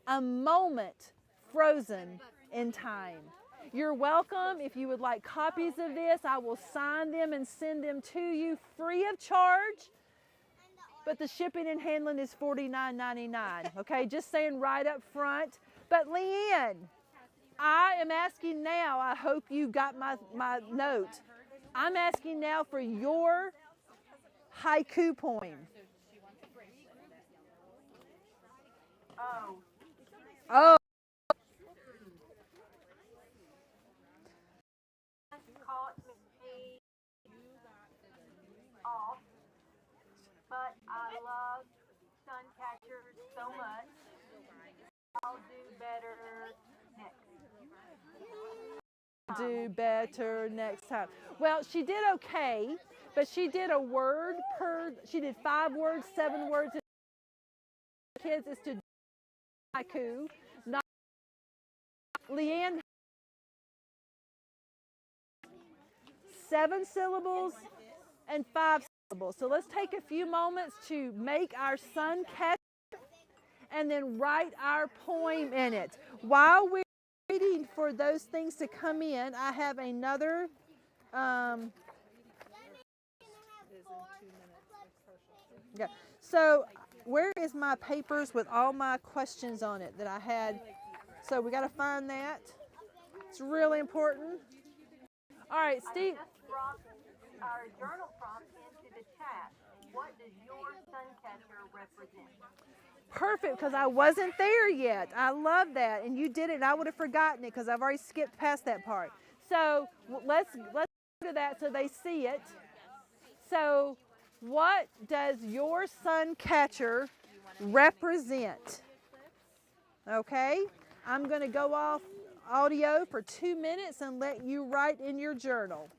A moment frozen in time. You're welcome. If you would like copies of this, I will sign them and send them to you free of charge. But the shipping and handling is $49.99. Okay, just saying right up front. But Leanne, I am asking now, I hope you got my note. I'm asking now for your haiku poem. Oh. Caught me off, but I love sun catchers so much. I'll do better next. Do better next time. Well, she did okay, but she did a word per, she did 5 words, 7 words. Kids is to do haiku, not Leanne. 7 syllables and 5 syllables. So let's take a few moments to make our sun catcher and then write our poem in it. While we're waiting for those things to come in, I have another yeah. So where is my papers with all my questions on it that I had? So we got to find that. It's really important. All right, Steve. I just dropped our journal prompt into the chat. What does your sun catcher represent? Perfect, because I wasn't there yet. I love that, and you did it. I would have forgotten it because I've already skipped past that part. So let's go to that so they see it. So, what does your sun catcher represent? Okay, I'm going to go off audio for 2 minutes and let you write in your journal.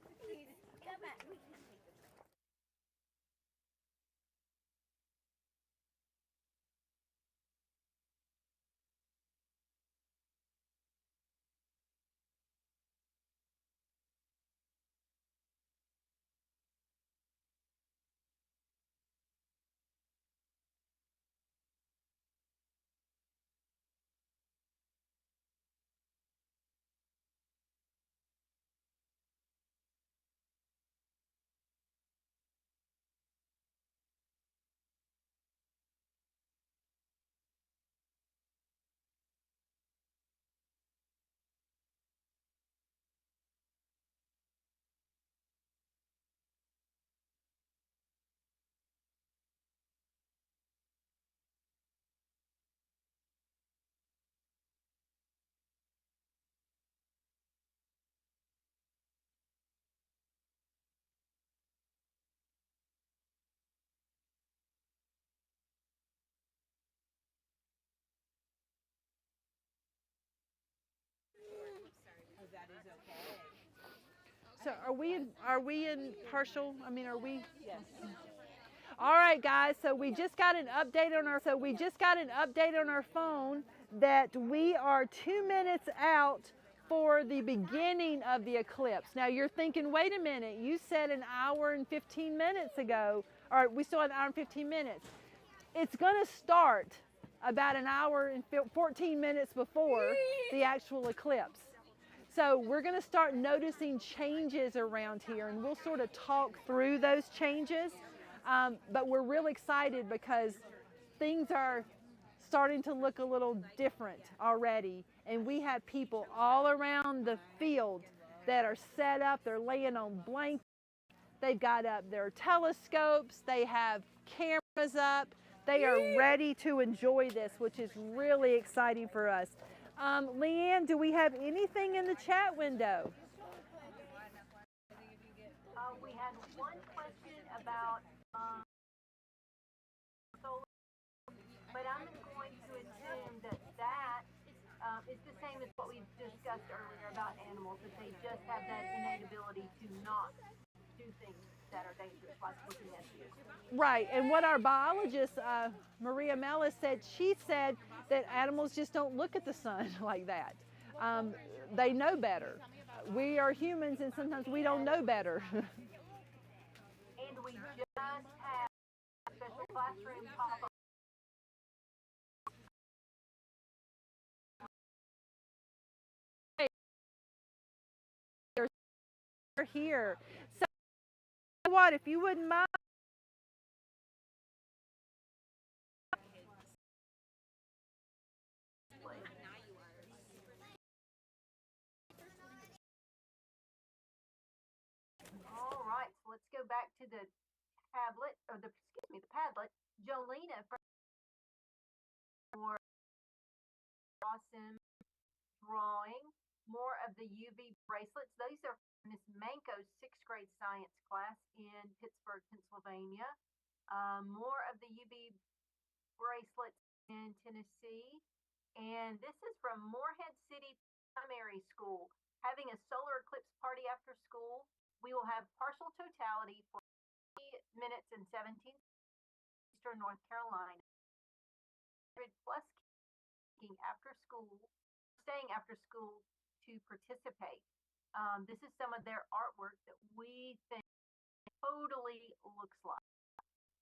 So are we in partial? I mean, are we? Yes. All right, guys. So we just got an update on our phone that we are 2 minutes out for the beginning of the eclipse. Now you're thinking, wait a minute. You said an hour and 15 minutes ago, or we still have an hour and 15 minutes. It's going to start about an hour and 14 minutes before the actual eclipse. So we're going to start noticing changes around here, and we'll sort of talk through those changes. But we're real excited because things are starting to look a little different already. And we have people all around the field that are set up. They're laying on blankets. They've got up their telescopes. They have cameras up. They are ready to enjoy this, which is really exciting for us. Leanne, do we have anything in the chat window? We had one question about solar, but I'm going to assume that is the same as what we discussed earlier about animals, that they just have that innate ability to not do things that are dangerous, like looking at you. Right, and what our biologist, Maria Mellis, said, she said that animals just don't look at the sun like that. They know better. We are humans, and sometimes we don't know better. And we just had a special classroom pop up. They're here. So what, if you wouldn't mind, All right, so let's go back to the tablet, or the Padlet. Jolena from more awesome drawing, more of the UV bracelets. Those are from Miss Manko's 6th grade science class in Pittsburgh, Pennsylvania. More of the UV bracelets in Tennessee. And this is from Morehead City Primary School, having a solar eclipse party after school. We will have partial totality for 3 minutes and 17 Eastern North Carolina. 100 plus after school, staying after school to participate. This is some of their artwork that we think totally looks like.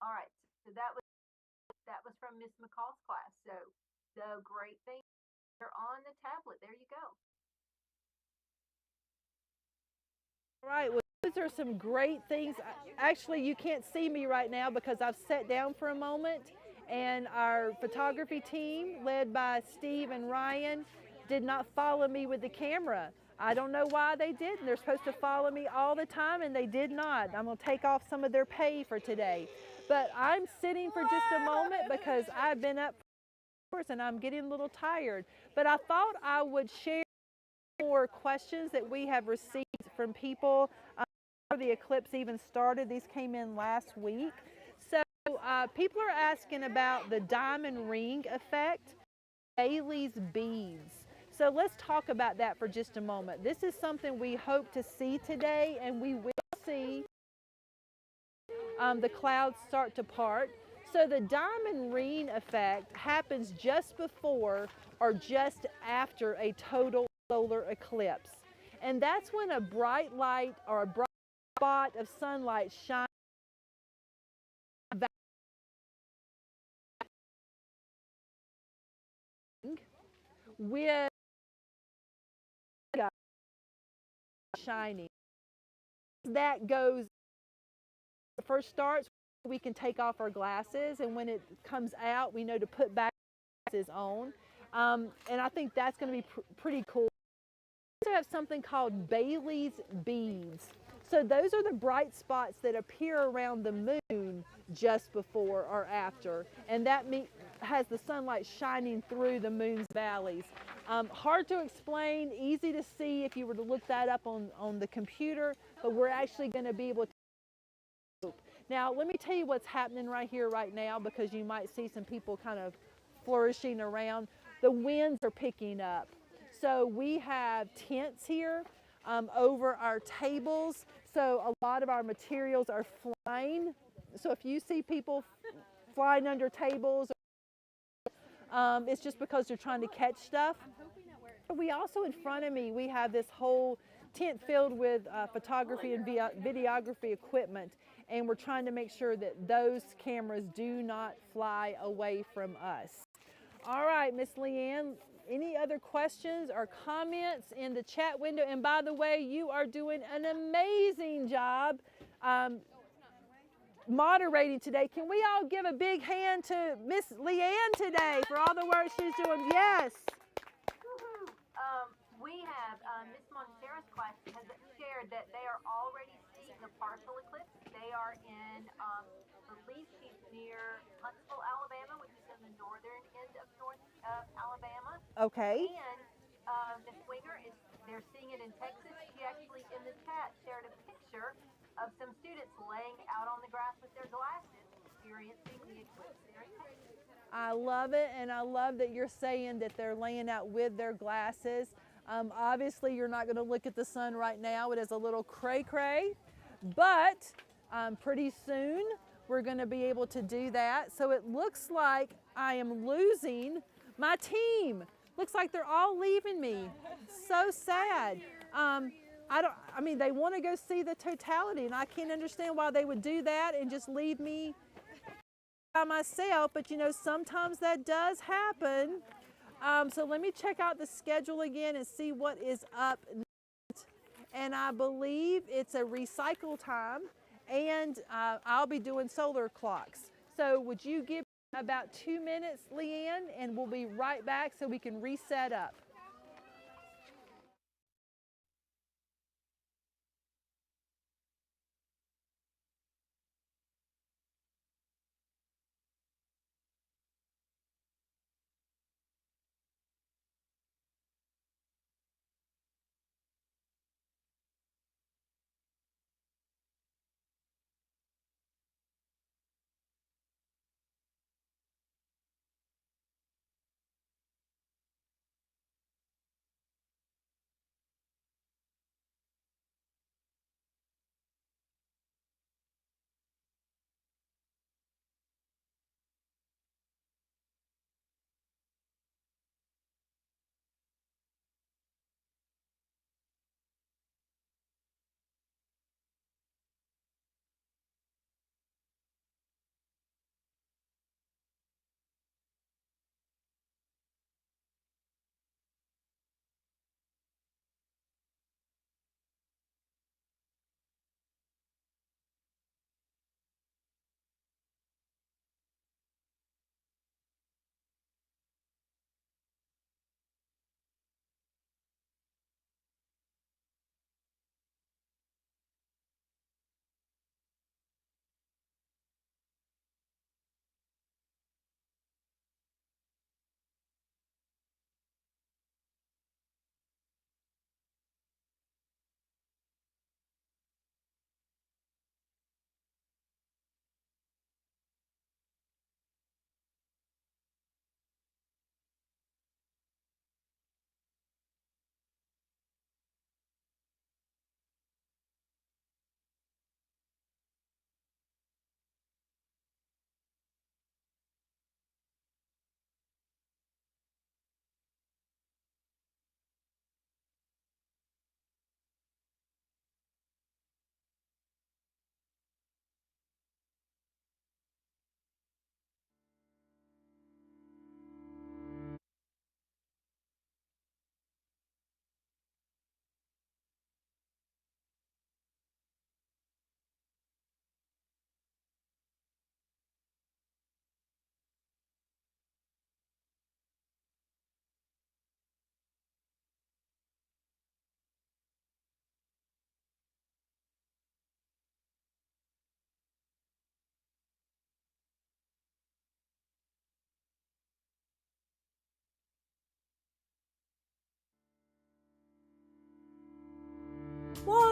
All right, so that was from Miss McCall's class. So the great thing, they're on the tablet. There you go. all right, well, those are some great things. Actually, you can't see me right now because I've sat down for a moment, And our photography team, led by Steve and Ryan, did not follow me with the camera. I don't know why they didn't. They're supposed to follow me all the time, and they did not. I'm going to take off some of their pay for today. But I'm sitting for just a moment because I've been up for hours and I'm getting a little tired. But I thought I would share more questions that we have received from people before the eclipse even started. These came in last week. So people are asking about the diamond ring effect, Bailey's beads. So let's talk about that for just a moment. This is something we hope to see today, and we will see the clouds start to part. So the diamond ring effect happens just before or just after a total solar eclipse. And that's when a bright light or a bright spot of sunlight shines with shining. That goes, first starts, we can take off our glasses, and when it comes out, we know to put back glasses on. And I think that's going to be pretty cool. We also have something called Bailey's beads. So those are the bright spots that appear around the moon just before or after, and that has the sunlight shining through the moon's valleys. Hard to explain, easy to see if you were to look that up on the computer, but we're actually going to be able to. Now, let me tell you what's happening right here, right now, because you might see some people kind of flourishing around. The winds are picking up. So we have tents here over our tables. So a lot of our materials are flying. So if you see people flying under tables, it's just because they're trying to catch stuff. We also, in front of me, we have this whole tent filled with photography and videography equipment, and we're trying to make sure that those cameras do not fly away from us. All right, Miss Leanne, any other questions or comments in the chat window? And by the way, you are doing an amazing job moderating today. Can we all give a big hand to Miss Leanne today for all the work she's doing? Yes. We have Miss Montera's question has shared that they are already seeing the partial eclipse. They are in, I believe she's near Huntsville, Alabama, which is in the northern end of Alabama. Okay. And Miss Winger they're seeing it in Texas. She actually in the chat shared a picture of some students laying out on the grass with their glasses, experiencing the eclipse there in Texas. I love it, and I love that you're saying that they're laying out with their glasses. Obviously, you're not going to look at the sun right now. It is a little cray-cray, but pretty soon we're going to be able to do that. So it looks like I am losing my team. Looks like they're all leaving me. So sad. I mean, they want to go see the totality, and I can't understand why they would do that and just leave me by myself, but you know, sometimes that does happen. So let me check out the schedule again and see what is up next. And I believe it's a recycle time, and I'll be doing solar clocks. So would you give me about 2 minutes, Leanne, and we'll be right back so we can reset up.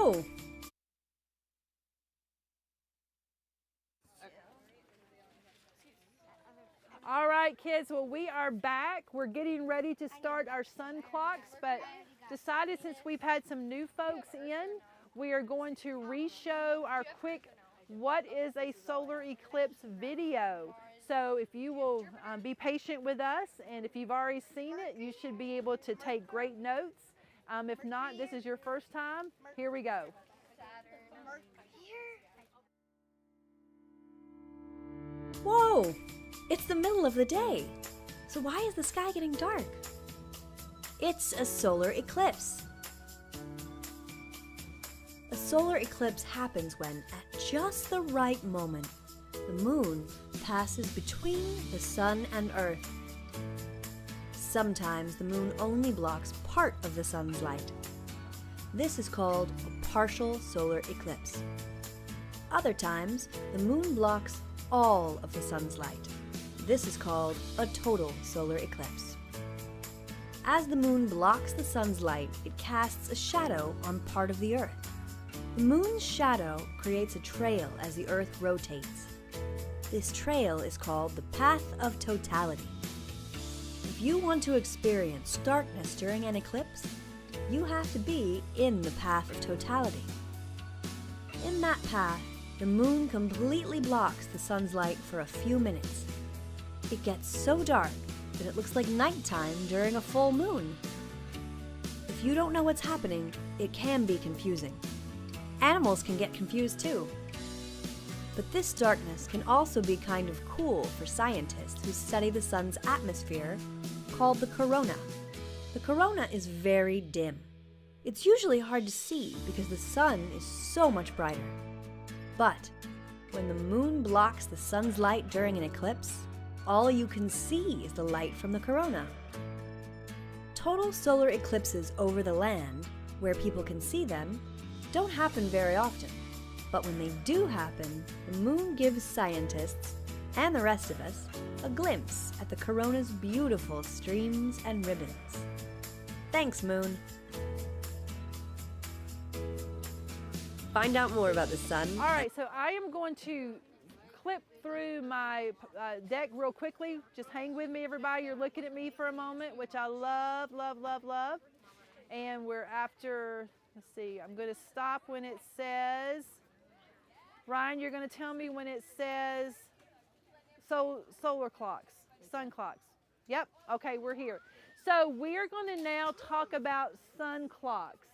Whoa! All right, kids, well, we are back. We're getting ready to start our sun clocks, but decided since we've had some new folks in, we are going to re-show our quick what is a solar eclipse video. So if you will be patient with us, and if you've already seen it, you should be able to take great notes. If not, this is your first time. Here we go. Whoa! It's the middle of the day. So why is the sky getting dark? It's a solar eclipse. A solar eclipse happens when, at just the right moment, the moon passes between the sun and Earth. Sometimes the moon only blocks part of the sun's light. This is called a partial solar eclipse. Other times, the moon blocks all of the sun's light. This is called a total solar eclipse. As the moon blocks the sun's light, it casts a shadow on part of the Earth. The moon's shadow creates a trail as the Earth rotates. This trail is called the path of totality. If you want to experience darkness during an eclipse, you have to be in the path of totality. In that path, the moon completely blocks the sun's light for a few minutes. It gets so dark that it looks like nighttime during a full moon. If you don't know what's happening, it can be confusing. Animals can get confused too. But this darkness can also be kind of cool for scientists who study the sun's atmosphere, called the corona. The corona is very dim. It's usually hard to see because the sun is so much brighter. But when the moon blocks the sun's light during an eclipse, all you can see is the light from the corona. Total solar eclipses over the land, where people can see them, don't happen very often. But when they do happen, the moon gives scientists, and the rest of us, a glimpse at the corona's beautiful streams and ribbons. Thanks, Moon. Find out more about the sun. All right, so I am going to clip through my deck real quickly. Just hang with me, everybody. You're looking at me for a moment, which I love, love, love, love. And we're after, let's see, I'm going to stop when it says, Ryan, you're going to tell me when it says solar clocks, sun clocks. Yep, okay, we're here. So we're going to now talk about sun clocks.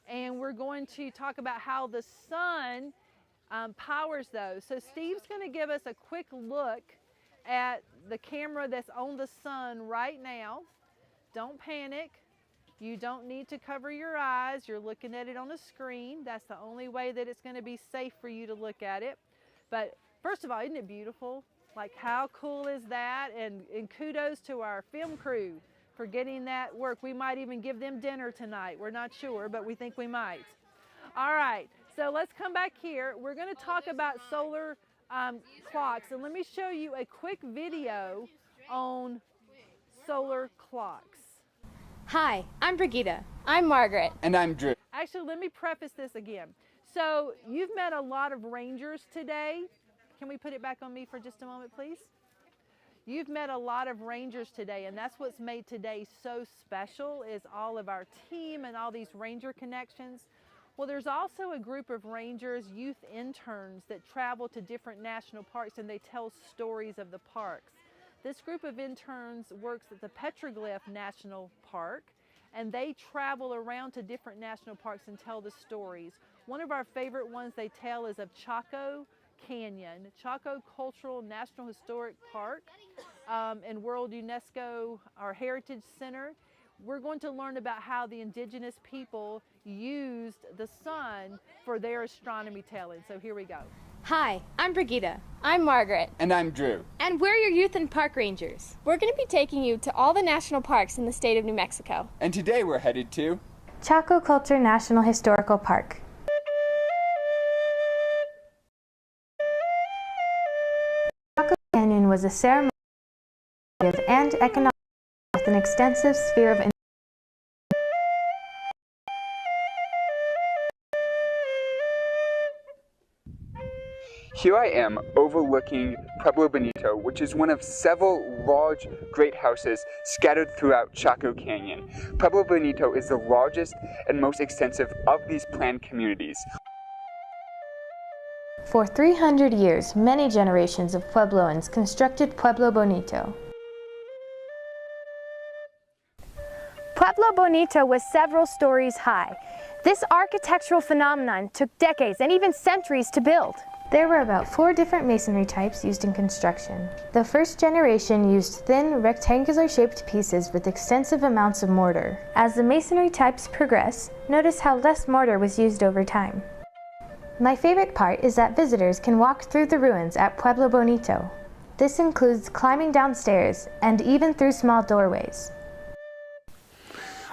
And we're going to talk about how the sun powers those. So Steve's going to give us a quick look at the camera that's on the sun right now. Don't panic. You don't need to cover your eyes. You're looking at it on a screen. That's the only way that it's going to be safe for you to look at it. But first of all, isn't it beautiful? Like, how cool is that? And kudos to our film crew for getting that work. We might even give them dinner tonight. We're not sure, but we think we might. All right, so let's come back here. We're going to talk about solar clocks, and let me show you a quick video on solar clocks. Hi, I'm Brigitte. I'm Margaret. And I'm Drew. Actually, let me preface this again. So you've met a lot of rangers today. Can we put it back on me for just a moment, please? You've met a lot of rangers today, and that's what's made today so special, is all of our team and all these ranger connections. Well, there's also a group of rangers, youth interns, that travel to different national parks and they tell stories of the parks. This group of interns works at the Petroglyph National Park, and they travel around to different national parks and tell the stories. One of our favorite ones they tell is of Chaco Canyon, Chaco Cultural National Historic Park, and World UNESCO, our Heritage Center. We're going to learn about how the indigenous people used the sun for their astronomy telling. So here we go. Hi, I'm Brigitte. I'm Margaret. And I'm Drew. And we're your youth and park rangers. We're going to be taking you to all the national parks in the state of New Mexico. And today we're headed to Chaco Culture National Historical Park. Chaco Canyon was a ceremonial and economic with an extensive sphere of Here I am overlooking Pueblo Bonito, which is one of several large great houses scattered throughout Chaco Canyon. Pueblo Bonito is the largest and most extensive of these planned communities. For 300 years, many generations of Puebloans constructed Pueblo Bonito. Pueblo Bonito was several stories high. This architectural phenomenon took decades and even centuries to build. There were about 4 different masonry types used in construction. The first generation used thin, rectangular-shaped pieces with extensive amounts of mortar. As the masonry types progress, notice how less mortar was used over time. My favorite part is that visitors can walk through the ruins at Pueblo Bonito. This includes climbing downstairs and even through small doorways.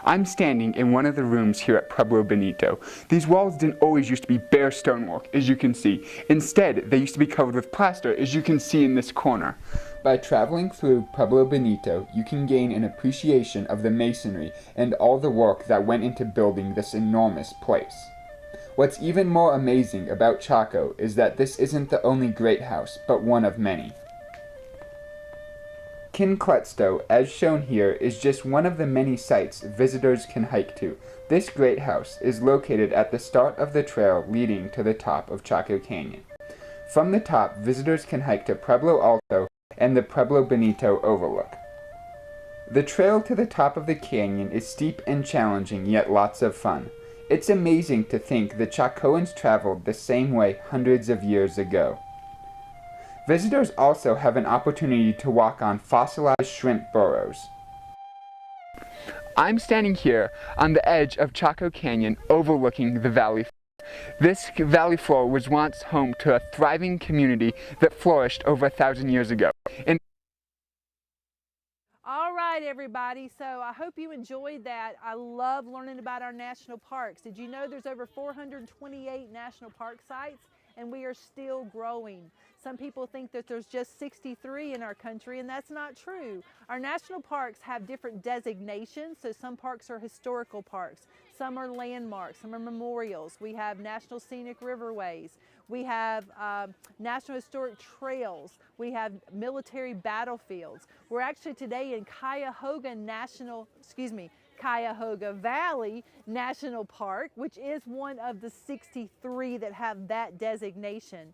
I'm standing in one of the rooms here at Pueblo Bonito. These walls didn't always used to be bare stonework, as you can see. Instead, they used to be covered with plaster, as you can see in this corner. By traveling through Pueblo Bonito, you can gain an appreciation of the masonry and all the work that went into building this enormous place. What's even more amazing about Chaco is that this isn't the only great house, but one of many. Quincletsto, as shown here, is just one of the many sites visitors can hike to. This great house is located at the start of the trail leading to the top of Chaco Canyon. From the top, visitors can hike to Pueblo Alto and the Pueblo Bonito overlook. The trail to the top of the canyon is steep and challenging, yet lots of fun. It's amazing to think the Chacoans traveled the same way hundreds of years ago. Visitors also have an opportunity to walk on fossilized shrimp burrows. I'm standing here on the edge of Chaco Canyon overlooking the valley floor. This valley floor was once home to a thriving community that flourished over 1,000 years ago. All right, everybody, so I hope you enjoyed that. I love learning about our national parks. Did you know there's over 428 national park sites, and we are still growing? Some people think that there's just 63 in our country, and that's not true. Our national parks have different designations, so some parks are historical parks, some are landmarks, some are memorials. We have National Scenic Riverways. We have National Historic Trails. We have military battlefields. We're actually today in Cuyahoga Valley National Park, which is one of the 63 that have that designation.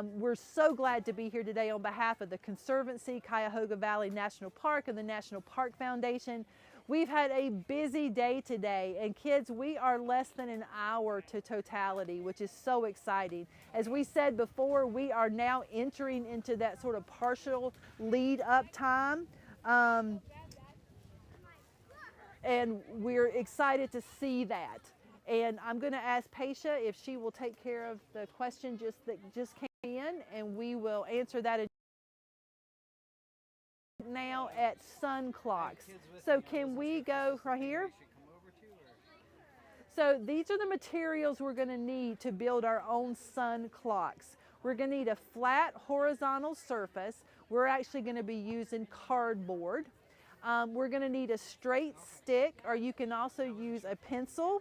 We're so glad to be here today on behalf of the Conservancy, Cuyahoga Valley National Park, and the National Park Foundation. We've had a busy day today, and kids, we are less than an hour to Totality, which is so exciting. As we said before, we are now entering into that sort of partial lead up time. And we're excited to see that. And I'm going to ask Paisha if she will take care of the question that just came in, and we will answer that now at sun clocks. So can we go right here? So these are the materials we're going to need to build our own sun clocks. We're going to need a flat horizontal surface. We're actually going to be using cardboard. We're going to need a straight stick, or you can also use a pencil.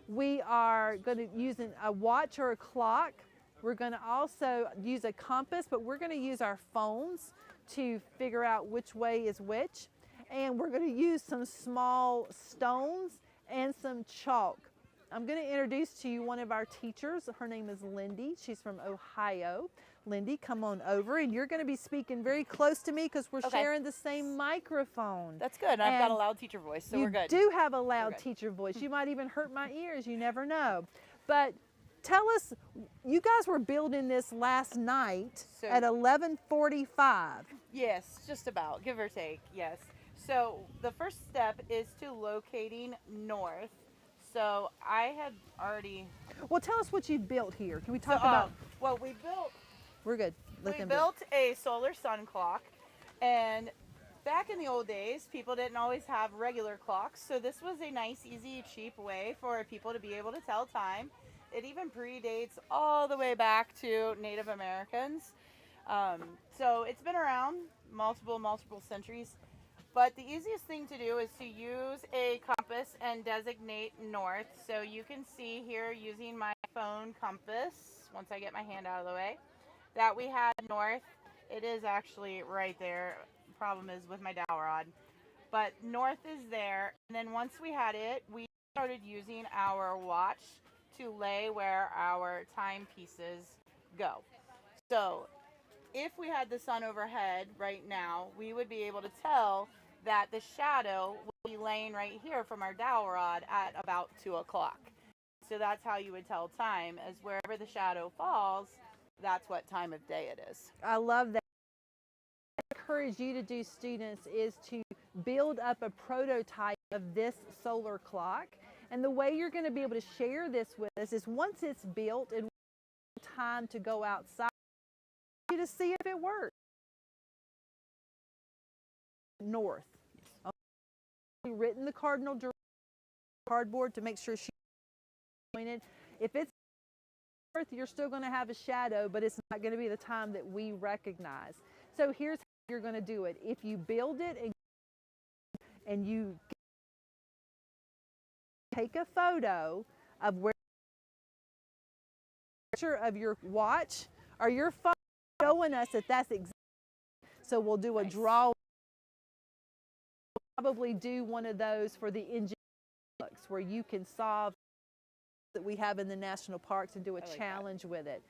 We are going to use a watch or a clock. We're going to also use a compass, but we're going to use our phones to figure out which way is which. And we're going to use some small stones and some chalk. I'm going to introduce to you one of our teachers. Her name is Lindy. She's from Ohio. Lindy, come on over, and you're going to be speaking very close to me because we're sharing the same microphone. That's good. I've got a loud teacher voice, so we're good. You do have a loud teacher voice. You might even hurt my ears. You never know. But tell us, you guys were building this last night at 11:45. Yes, just about, give or take, yes. So the first step is to locating north. So I had already... Well, tell us what you built here. Can we talk about... Well, we built... We're good. We built a solar sun clock, and back in the old days, people didn't always have regular clocks, so this was a nice, easy, cheap way for people to be able to tell time. It even predates all the way back to Native Americans. So it's been around multiple centuries. But the easiest thing to do is to use a compass and designate north. So you can see here using my phone compass, once I get my hand out of the way. that we had north, it is actually right there. Problem is with my dowel rod. But north is there, and then once we had it, we started using our watch to lay where our timepieces go. So if we had the sun overhead right now, we would be able to tell that the shadow would be laying right here from our dowel rod at about 2 o'clock. So that's how you would tell time, as wherever the shadow falls, that's what time of day it is. I love that. What I encourage you to do, students, is to build up a prototype of this solar clock. And the way you're going to be able to share this with us is once it's built and time to go outside to see if it works. North. We've written the cardinal direction cardboard to make sure she's pointed. If it's north, you're still going to have a shadow, but it's not going to be the time that we recognize. So here's how you're going to do it. If you build it and you take a photo of where of your watch or your phone showing us that that's exactly. So we'll do a draw. We'll probably do one of those for the Indigenous where you can solve that we have in the national parks and do a challenge with it.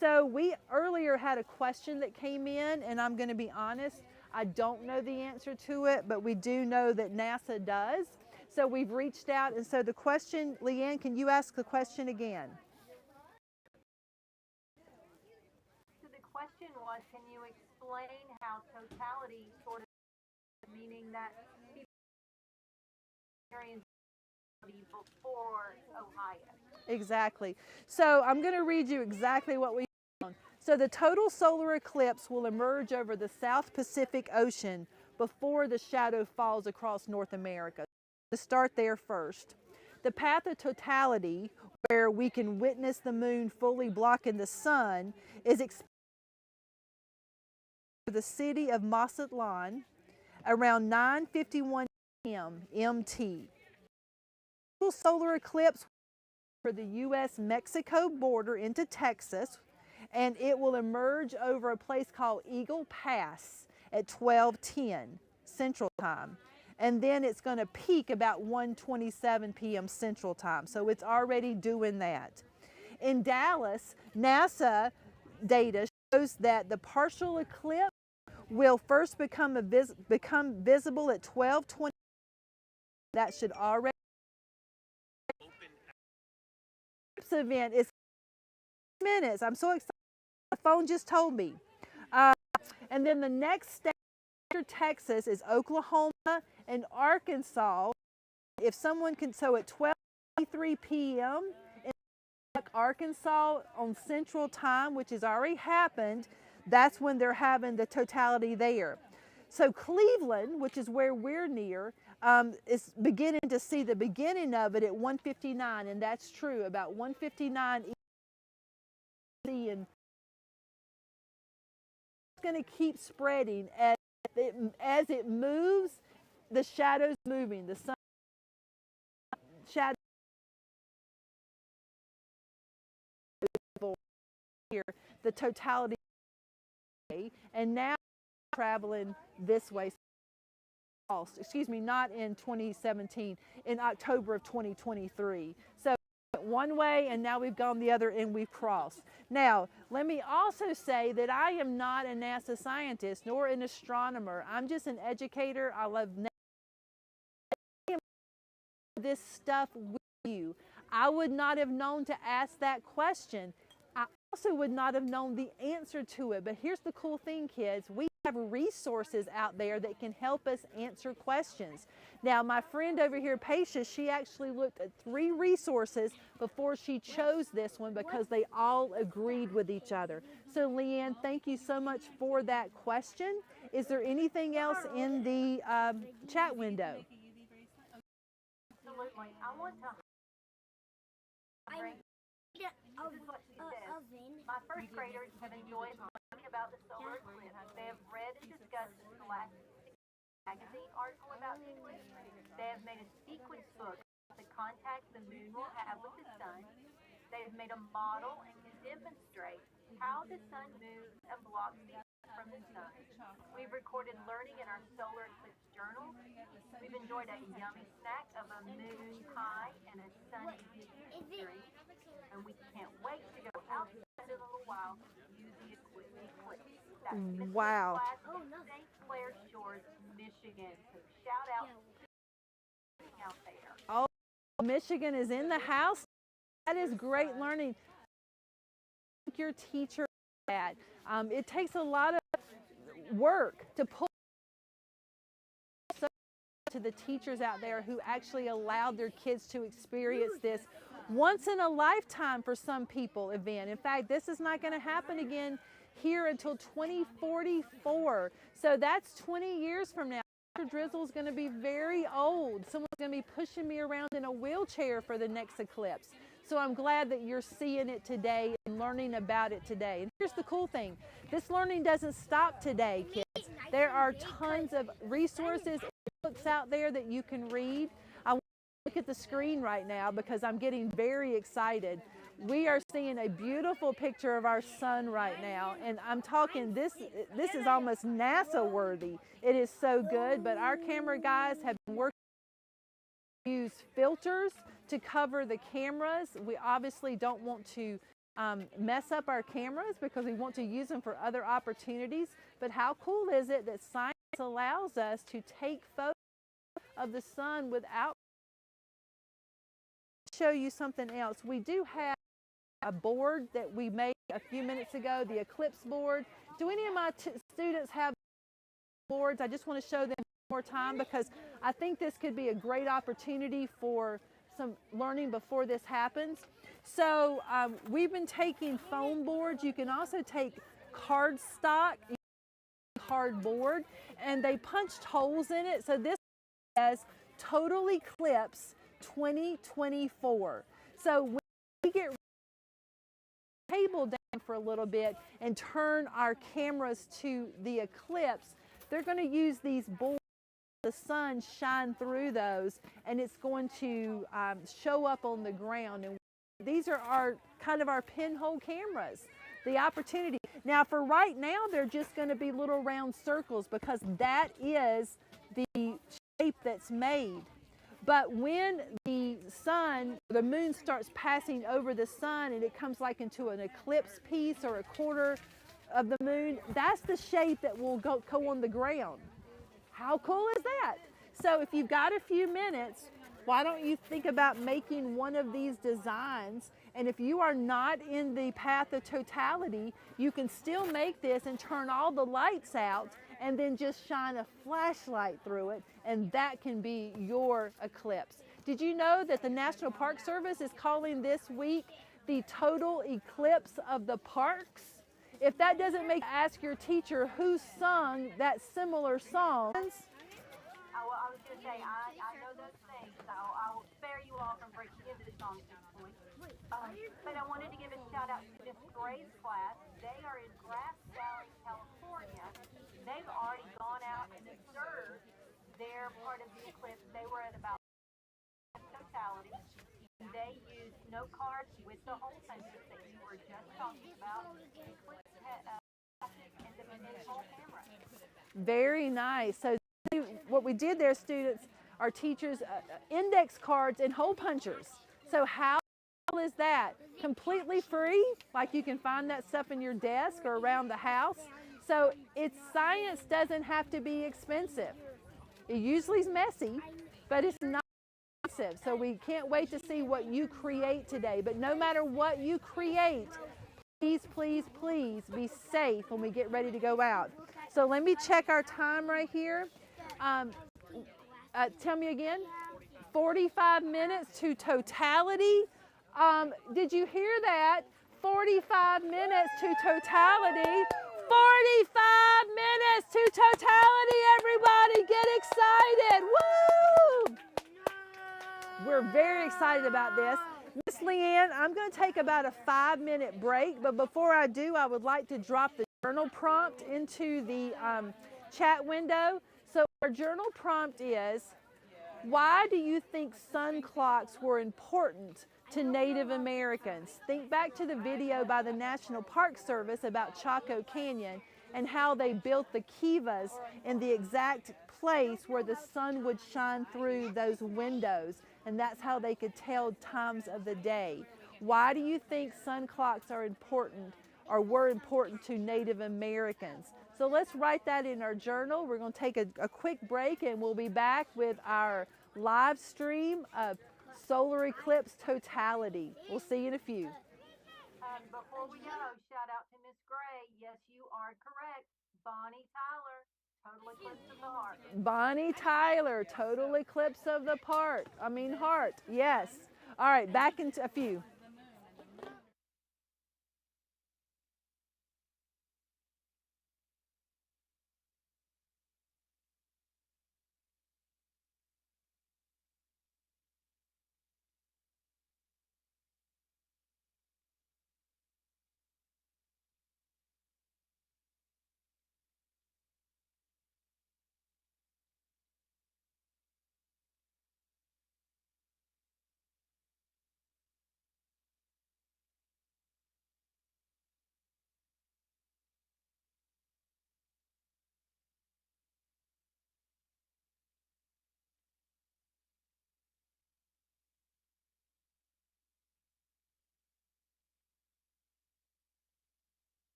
So we earlier had a question that came in, and I'm going to be honest, I don't know the answer to it, but we do know that NASA does. So we've reached out, and so the question, Leanne, can you ask the question again? So the question was, can you explain how totality sort of, meaning that people experience before Ohio? Exactly. So I'm going to read you exactly what we found. So the total solar eclipse will emerge over the South Pacific Ocean before the shadow falls across North America. To start there first. The path of totality, where we can witness the moon fully blocking the sun, is expected for the city of Mazatlan around 9:51 p.m. MT. The solar eclipse for the U.S.-Mexico border into Texas, and it will emerge over a place called Eagle Pass at 12:10 Central Time. And then it's going to peak about 1:27 p.m. Central Time. So it's already doing that. In Dallas, NASA data shows that the partial eclipse will first become visible at 12:20. That should already. Eclipse event is minutes. I'm so excited. The phone just told me. And then the next state after Texas is Oklahoma and Arkansas. If someone can, so at 12:23 p.m. in Arkansas on Central Time, which has already happened, that's when they're having the totality there. So Cleveland, which is where we're near, is beginning to see the beginning of it at 1:59, and that's true. About 1:59, and it's going to keep spreading as it moves. The shadow's moving. The sun shadow here. The totality, and now traveling this way. Excuse me, not in 2017, in October of 2023. So one way, and now we've gone the other and we've crossed. Now, let me also say that I am not a NASA scientist nor an astronomer. I'm just an educator. I love this stuff with you. I would not have known to ask that question. I also would not have known the answer to it. But here's the cool thing, kids. We have resources out there that can help us answer questions. Now, my friend over here, Paisha, she actually looked at 3 resources before she chose this one because they all agreed with each other. So, Leanne, thank you so much for that question. Is there anything else in the chat window? Absolutely. I want to. My first graders have enjoyed learning about the solar eclipse. They have read and discussed the Totality magazine article about the eclipse. They have made a sequence book of the contact the moon will have with the sun. They have made a model and can demonstrate how the sun moves and blocks the sun from the sun. We've recorded learning in our Solar Eclipse journal. We've enjoyed a yummy snack of a moon pie and a sunny drink. And we can't wait to go outside in a little while to use the eclipse. That's Wow. St. Clair Shores, Michigan. So shout out there. Oh, Michigan is in the house. That is great learning. Your teacher that it takes a lot of work to pull to the teachers out there who actually allowed their kids to experience this once in a lifetime for some people event. In fact, this is not going to happen again here until 2044. So that's 20 years from now. Dr. Drizzle is going to be very old. Someone's going to be pushing me around in a wheelchair for the next eclipse. So I'm glad that you're seeing it today and learning about it today. And here's the cool thing. This learning doesn't stop today, kids. There are tons of resources and books out there that you can read. I want to look at the screen right now because I'm getting very excited. We are seeing a beautiful picture of our sun right now, and I'm talking this is almost NASA worthy. It is so good, but our camera guys have been working to use filters to cover the cameras. We obviously don't want to mess up our cameras because we want to use them for other opportunities, but how cool is it that science allows us to take photos of the sun without. Show you something else. We do have a board that we made a few minutes ago, the Eclipse board. Do any of my students have boards? I just want to show them one more time because I think this could be a great opportunity for some learning before this happens. So we've been taking foam boards. You can also take cardstock, cardboard, and they punched holes in it. So this says Total Eclipse 2024. So when we get table down for a little bit and turn our cameras to the eclipse, they're going to use these boards, the sun shine through those, and it's going to show up on the ground. And these are our kind of our pinhole cameras, the opportunity. Now for right now, they're just going to be little round circles because that is the shape that's made. But when the sun, the moon starts passing over the sun and it comes like into an eclipse piece or a quarter of the moon, that's the shape that will go on the ground. How cool is that? So if you've got a few minutes, why don't you think about making one of these designs? And if you are not in the path of totality, you can still make this and turn all the lights out and then just shine a flashlight through it, and that can be your eclipse. Did you know that the National Park Service is calling this week the Total Eclipse of the Parks? If that doesn't make you ask your teacher who sung that similar song. I was going to say, I know those things, so I will spare you all from breaking into the song at this point. But I wanted to give a shout out to this Gray's class. They are in Grass Valley, California. They've already gone out and observed their part of the eclipse. They were at about totality. They used note cards with the whole census that you were just talking about. Eclipse and the Pinhole camera. Very nice. So what we did there, students, our teachers, index cards and hole punchers. So how cool is that? Completely free, like you can find that stuff in your desk or around the house. So science doesn't have to be expensive. It usually is messy, but it's not expensive. So we can't wait to see what you create today. But no matter what you create, please, please, please be safe when we get ready to go out. So let me check our time right here. Tell me again, 45 minutes to totality. Did you hear that? 45 minutes to totality. 45 minutes to totality, everybody. Get excited. Woo! We're very excited about this. Miss Leanne, I'm going to take about a 5-minute break, but before I do, I would like to drop the journal prompt into the chat window. So our journal prompt is, Why do you think sun clocks were important to Native Americans? Think back to the video by the National Park Service about Chaco Canyon and how they built the kivas in the exact place where the sun would shine through those windows, and that's how they could tell times of the day. Why do you think sun clocks are important or were important to Native Americans? So let's write that in our journal. We're going to take a quick break and we'll be back with our live stream of Solar Eclipse Totality. We'll see you in a few. And before we go, shout out to Miss Gray. Yes, you are correct. Bonnie Tyler, Total Eclipse of the Heart. Bonnie Tyler, Total Eclipse of the Heart. Yes. All right, back in a few.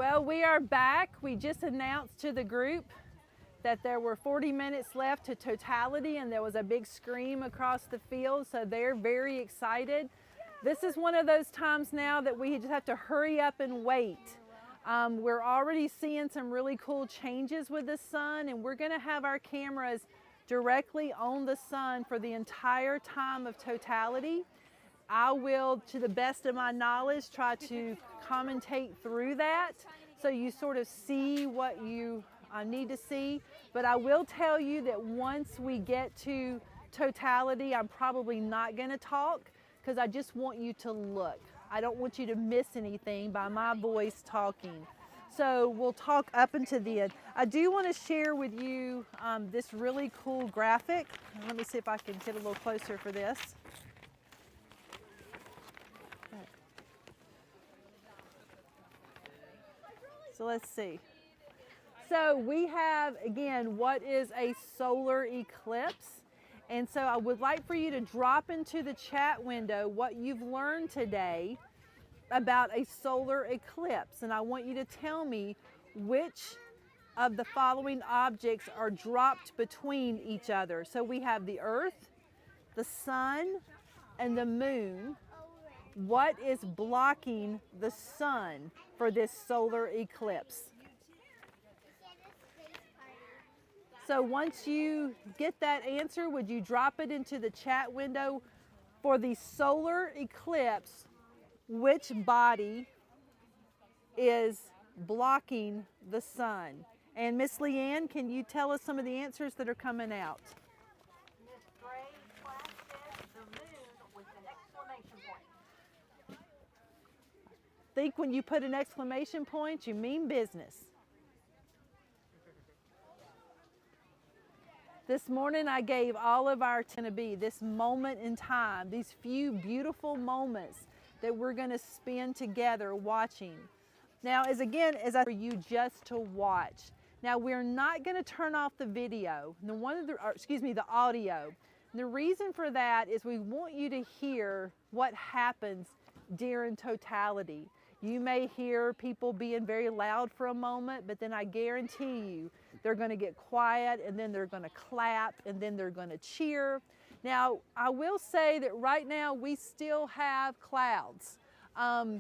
Well, we are back. We just announced to the group that there were 40 minutes left to totality, and there was a big scream across the field, so they're very excited. This is one of those times now that we just have to hurry up and wait. We're already seeing some really cool changes with the sun, and we're gonna have our cameras directly on the sun for the entire time of totality. I will, to the best of my knowledge, try to commentate through that so you sort of see what you need to see. But I will tell you that once we get to totality, I'm probably not going to talk because I just want you to look. I don't want you to miss anything by my voice talking. So we'll talk up into the end. I do want to share with you this really cool graphic. Let me see if I can get a little closer for this. So let's see. So we have, again, what is a solar eclipse? And so I would like for you to drop into the chat window what you've learned today about a solar eclipse. And I want you to tell me which of the following objects are dropped between each other. So we have the Earth, the sun, and the moon. What is blocking the sun for this solar eclipse? So once you get that answer, would you drop it into the chat window? For the solar eclipse, which body is blocking the sun? And Miss Leanne, can you tell us some of the answers that are coming out? Miss Gray class says the moon with an exclamation point. Think when you put an exclamation point, you mean business. This morning I gave all of our to be this moment in time, these few beautiful moments that we're going to spend together watching. Now, as I for you just to watch. Now, we're not going to turn off the video, the audio. And the reason for that is we want you to hear what happens during totality. You may hear people being very loud for a moment, but then I guarantee you they're going to get quiet, and then they're going to clap, and then they're going to cheer. Now, I will say that right now we still have clouds. The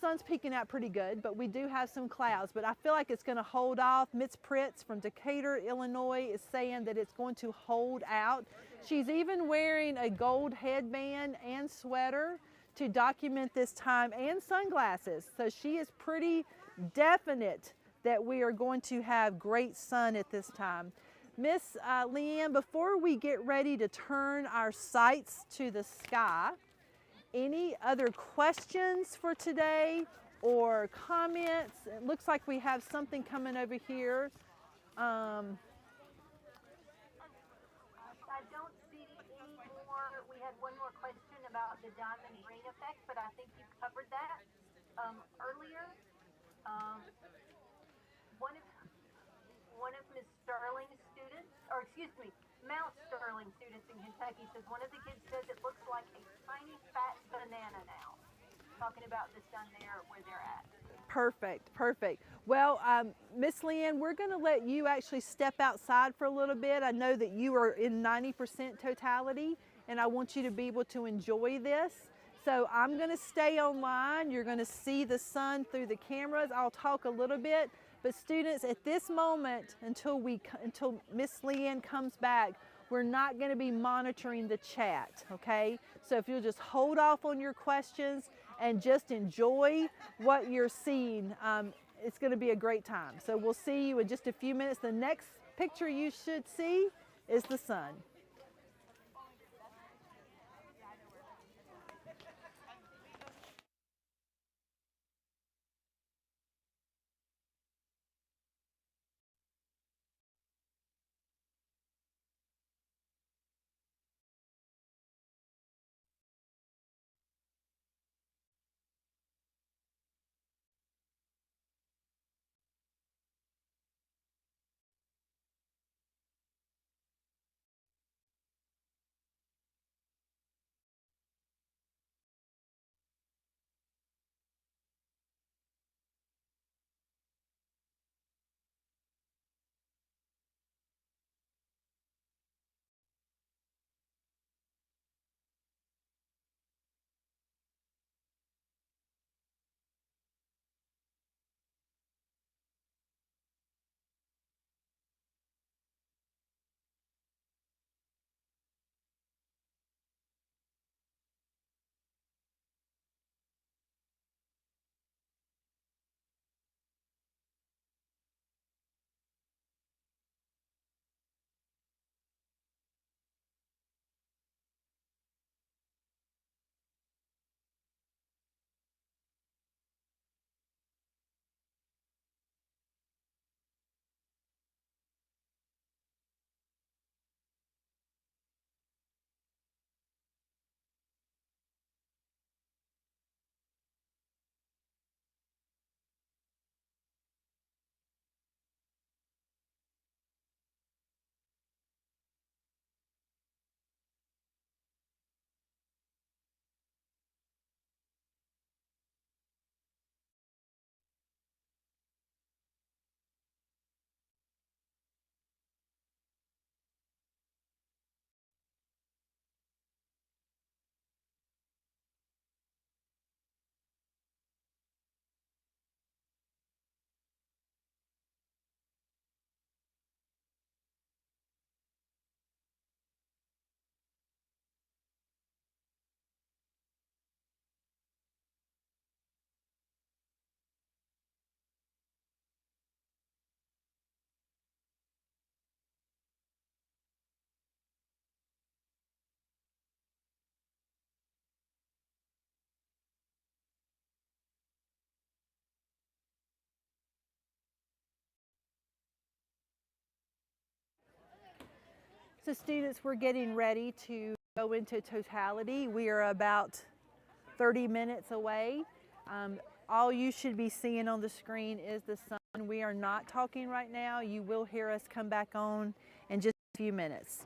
sun's peeking out pretty good, but we do have some clouds. But I feel like it's going to hold off. Miss Pritz from Decatur, Illinois is saying that it's going to hold out. She's even wearing a gold headband and sweater to document this time, and sunglasses. So she is pretty definite that we are going to have great sun at this time. Miss Leanne, before we get ready to turn our sights to the sky, any other questions for today or comments? It looks like we have something coming over here. I don't see any more. We had one more question about the diamond ring effect, but I think you covered that earlier. One of Miss Sterling's students, or excuse me, Mount Sterling students in Kentucky says one of the kids says it looks like a tiny fat banana now. Talking about the sun there where they're at. Perfect, perfect. Well, Miss Leanne, we're going to let you actually step outside for a little bit. I know that you are in 90% totality, and I want you to be able to enjoy this. So I'm going to stay online. You're going to see the sun through the cameras. I'll talk a little bit, but students, at this moment, until Miss Leanne comes back, we're not going to be monitoring the chat, okay? So if you'll just hold off on your questions and just enjoy what you're seeing, it's going to be a great time. So we'll see you in just a few minutes. The next picture you should see is the sun. So students, we're getting ready to go into Totality. We are about 30 minutes away. All you should be seeing on the screen is the sun. We are not talking right now. You will hear us come back on in just a few minutes.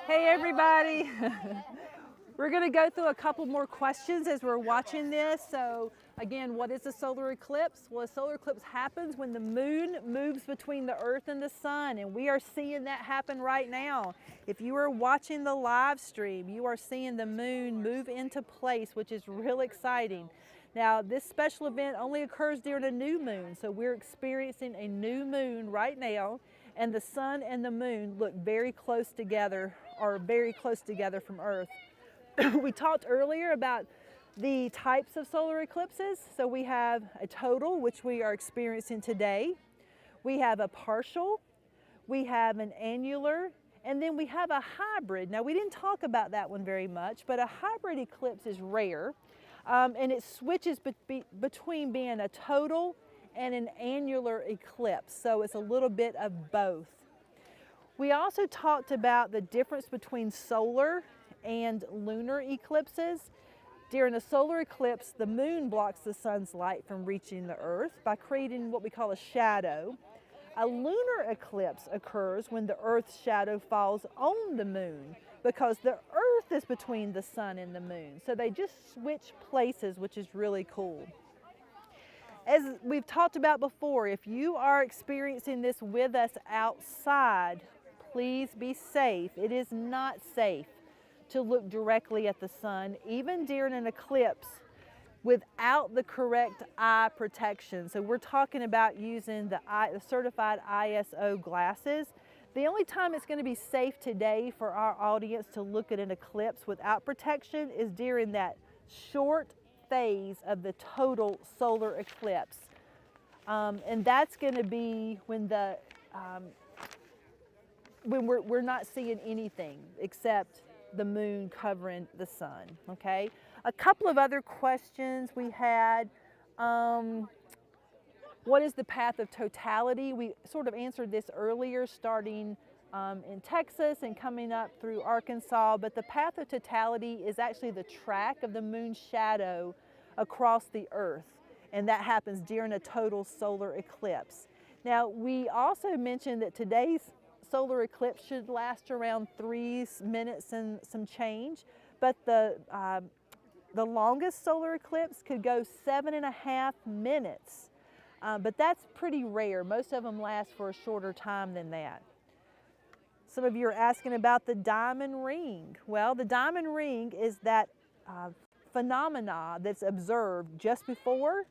Hey everybody. We're going to go through a couple more questions as we're watching this. So again, what is a solar eclipse? Well, a solar eclipse happens when the moon moves between the earth and the sun, and we are seeing that happen right now. If you are watching the live stream, you are seeing the moon move into place, which is real exciting. Now, this special event only occurs during a new moon, so we're experiencing a new moon right now, and the sun and the moon look very close together, or very close together from Earth. We talked earlier about The types of solar eclipses, so we have a total, which we are experiencing today. We have a partial, we have an annular, and then we have a hybrid. Now, we didn't talk about that one very much, but a hybrid eclipse is rare, and it switches between being a total and an annular eclipse, so it's a little bit of both. We also talked about the difference between solar and lunar eclipses. During a solar eclipse, the moon blocks the sun's light from reaching the earth by creating what we call a shadow. A lunar eclipse occurs when the earth's shadow falls on the moon because the earth is between the sun and the moon. So they just switch places, which is really cool. As we've talked about before, if you are experiencing this with us outside, please be safe. It is not safe to look directly at the sun, even during an eclipse, without the correct eye protection. So we're talking about using the certified ISO glasses. The only time it's going to be safe today for our audience to look at an eclipse without protection is during that short phase of the total solar eclipse. And that's going to be when we're not seeing anything except the moon covering the sun, okay? A couple of other questions we had. What is the path of totality? We sort of answered this earlier, starting in Texas and coming up through Arkansas, but the path of totality is actually the track of the moon's shadow across the earth, and that happens during a total solar eclipse. Now, we also mentioned that today's solar eclipse should last around 3 minutes and some change, but the longest solar eclipse could go 7.5 minutes, but that's pretty rare. Most of them last for a shorter time than that. Some of you are asking about the diamond ring. Well, the diamond ring is that phenomena that's observed just before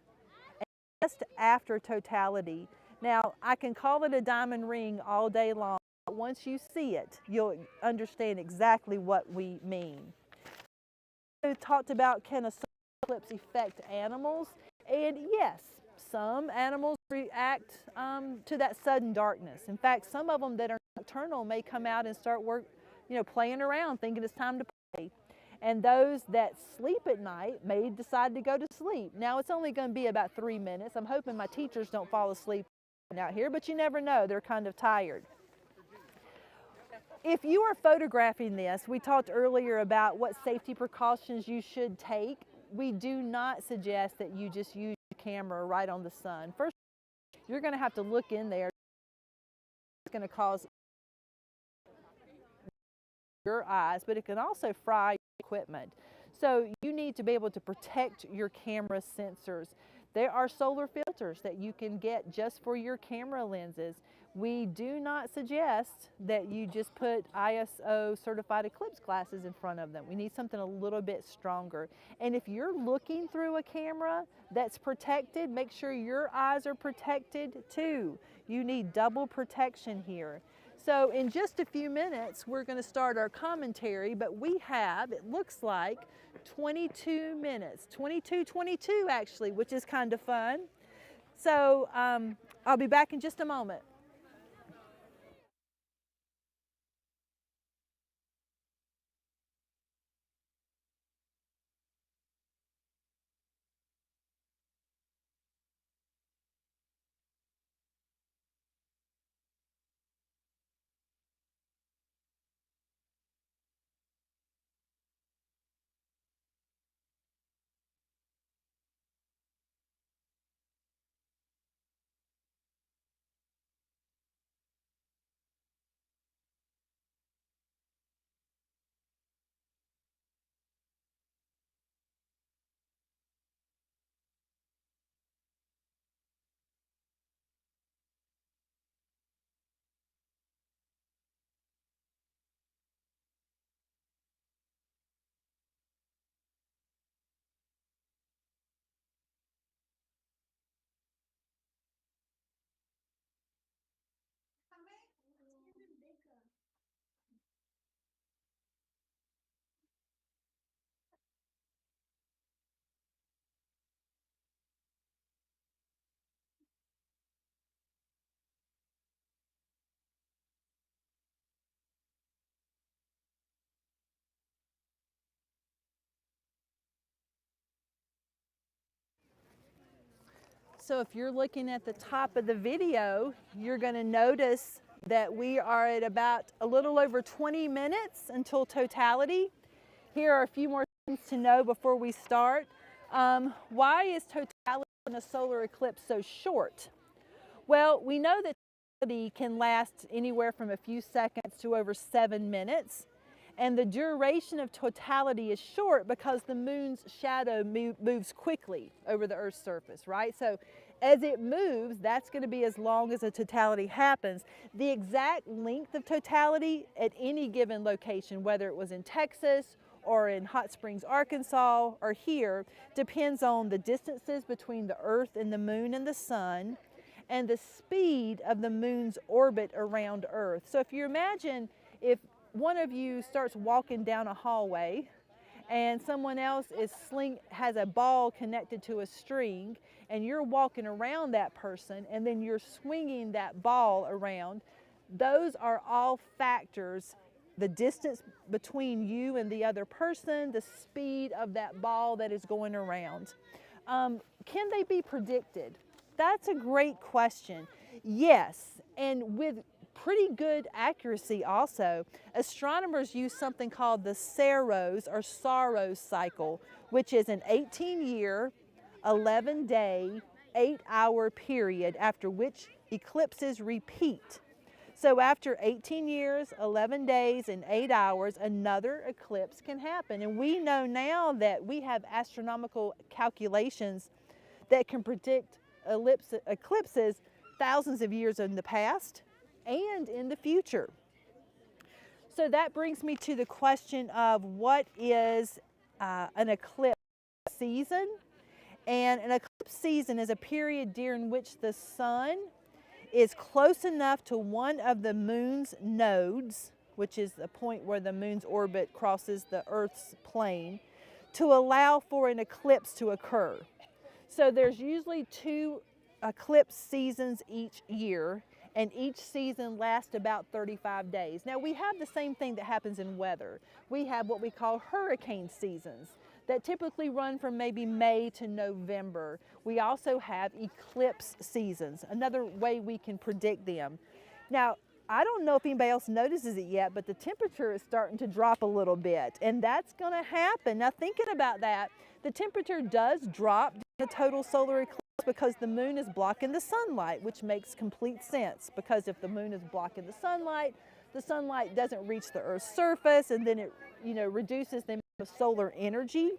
and just after totality. Now, I can call it a diamond ring all day long. Once you see it, you'll understand exactly what we mean. We talked about, can a solar eclipse affect animals? And yes, some animals react to that sudden darkness. In fact, some of them that are nocturnal may come out and start playing around, thinking it's time to play. And those that sleep at night may decide to go to sleep. Now, it's only going to be about 3 minutes. I'm hoping my teachers don't fall asleep out here, but you never know. They're kind of tired. If you are photographing this, we talked earlier about what safety precautions you should take. We do not suggest that you just use your camera right on the sun. First, you're going to have to look in there. It's going to cause your eyes, but it can also fry your equipment. So you need to be able to protect your camera sensors. There are solar filters that you can get just for your camera lenses. We do not suggest that you just put ISO certified eclipse glasses in front of them. We need something a little bit stronger. And if you're looking through a camera that's protected, make sure your eyes are protected too. You need double protection here. So in just a few minutes, we're going to start our commentary, but we have, it looks like, 22 minutes, 22 actually, which is kind of fun. So I'll be back in just a moment. So if you're looking at the top of the video, you're going to notice that we are at about a little over 20 minutes until totality. Here are a few more things to know before we start. Why is totality in a solar eclipse so short? Well, we know that totality can last anywhere from a few seconds to over 7 minutes. And the duration of totality is short because the moon's shadow moves quickly over the Earth's surface, right? So as it moves, that's going to be as long as a totality happens. The exact length of totality at any given location, whether it was in Texas or in Hot Springs, Arkansas, or here, depends on the distances between the Earth and the moon and the sun, and the speed of the moon's orbit around Earth. So if you imagine if one of you starts walking down a hallway and someone else has a ball connected to a string, and you're walking around that person and then you're swinging that ball around, those are all factors: the distance between you and the other person, the speed of that ball that is going around. Can they be predicted? That's a great question. Yes, and with pretty good accuracy also. Astronomers use something called the Saros or Saros cycle, which is an 18-year, 11-day, 8-hour period after which eclipses repeat. So after 18 years, 11 days, and 8 hours, another eclipse can happen. And we know now that we have astronomical calculations that can predict eclipses thousands of years in the past and in the future. So that brings me to the question of what is an eclipse season. And an eclipse season is a period during which the sun is close enough to one of the moon's nodes, which is the point where the moon's orbit crosses the Earth's plane, to allow for an eclipse to occur. So there's usually 2 eclipse seasons each year, and each season lasts about 35 days. Now we have the same thing that happens in weather. We have what we call hurricane seasons that typically run from maybe May to November. We also have eclipse seasons, another way we can predict them. Now, I don't know if anybody else notices it yet, but the temperature is starting to drop a little bit, and that's gonna happen. Now thinking about that, the temperature does drop during a total solar eclipse because the moon is blocking the sunlight, which makes complete sense, because if the moon is blocking the sunlight doesn't reach the Earth's surface, and then it reduces the amount of solar energy.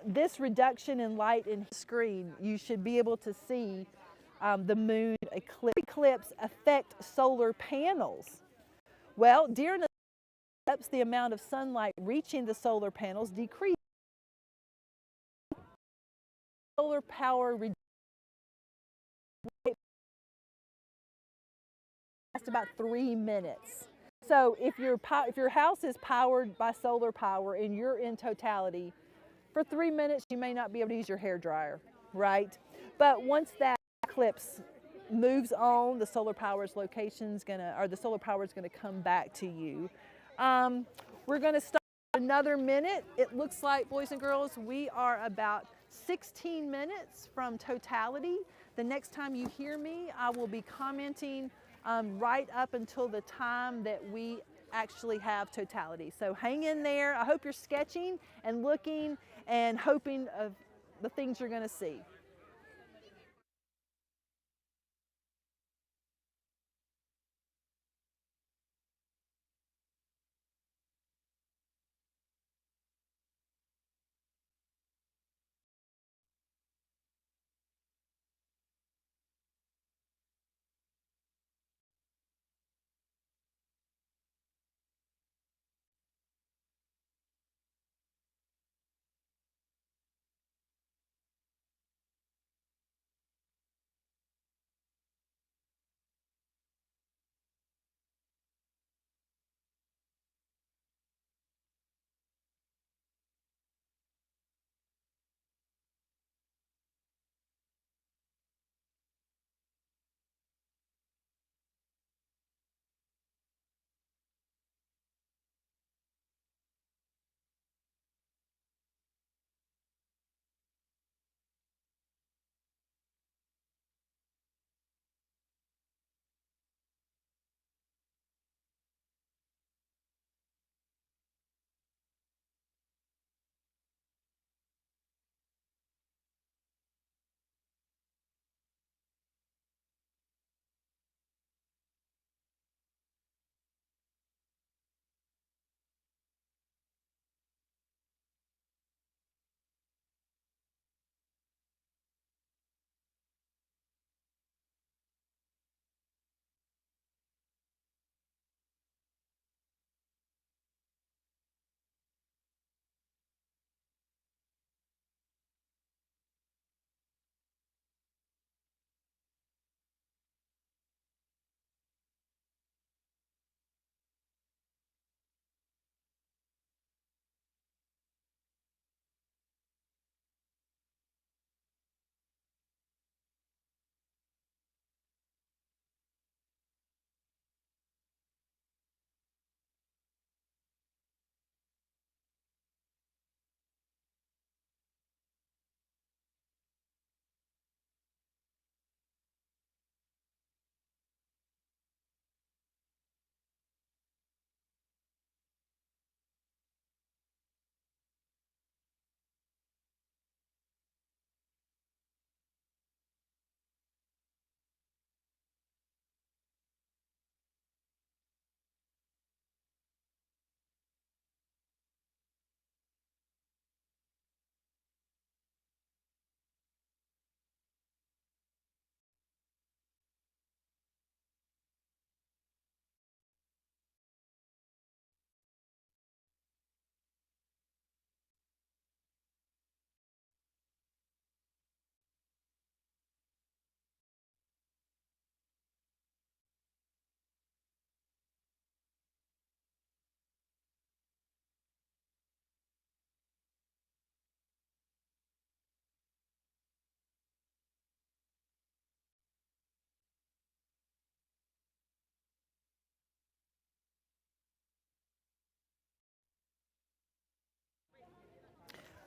This reduction in light in the screen, you should be able to see the moon eclipse affect solar panels. Well, during the eclipse, the amount of sunlight reaching the solar panels decreases. Solar power lasts about 3 minutes. So if your house is powered by solar power and you're in totality, for 3 minutes you may not be able to use your hair dryer, right? But once that eclipse moves on, the solar power is gonna come back to you. We're gonna stop another minute. It looks like, boys and girls, we are about 16 minutes from totality. The next time you hear me, I will be commenting right up until the time that we actually have totality. So hang in there. I hope you're sketching and looking and hoping of the things you're going to see.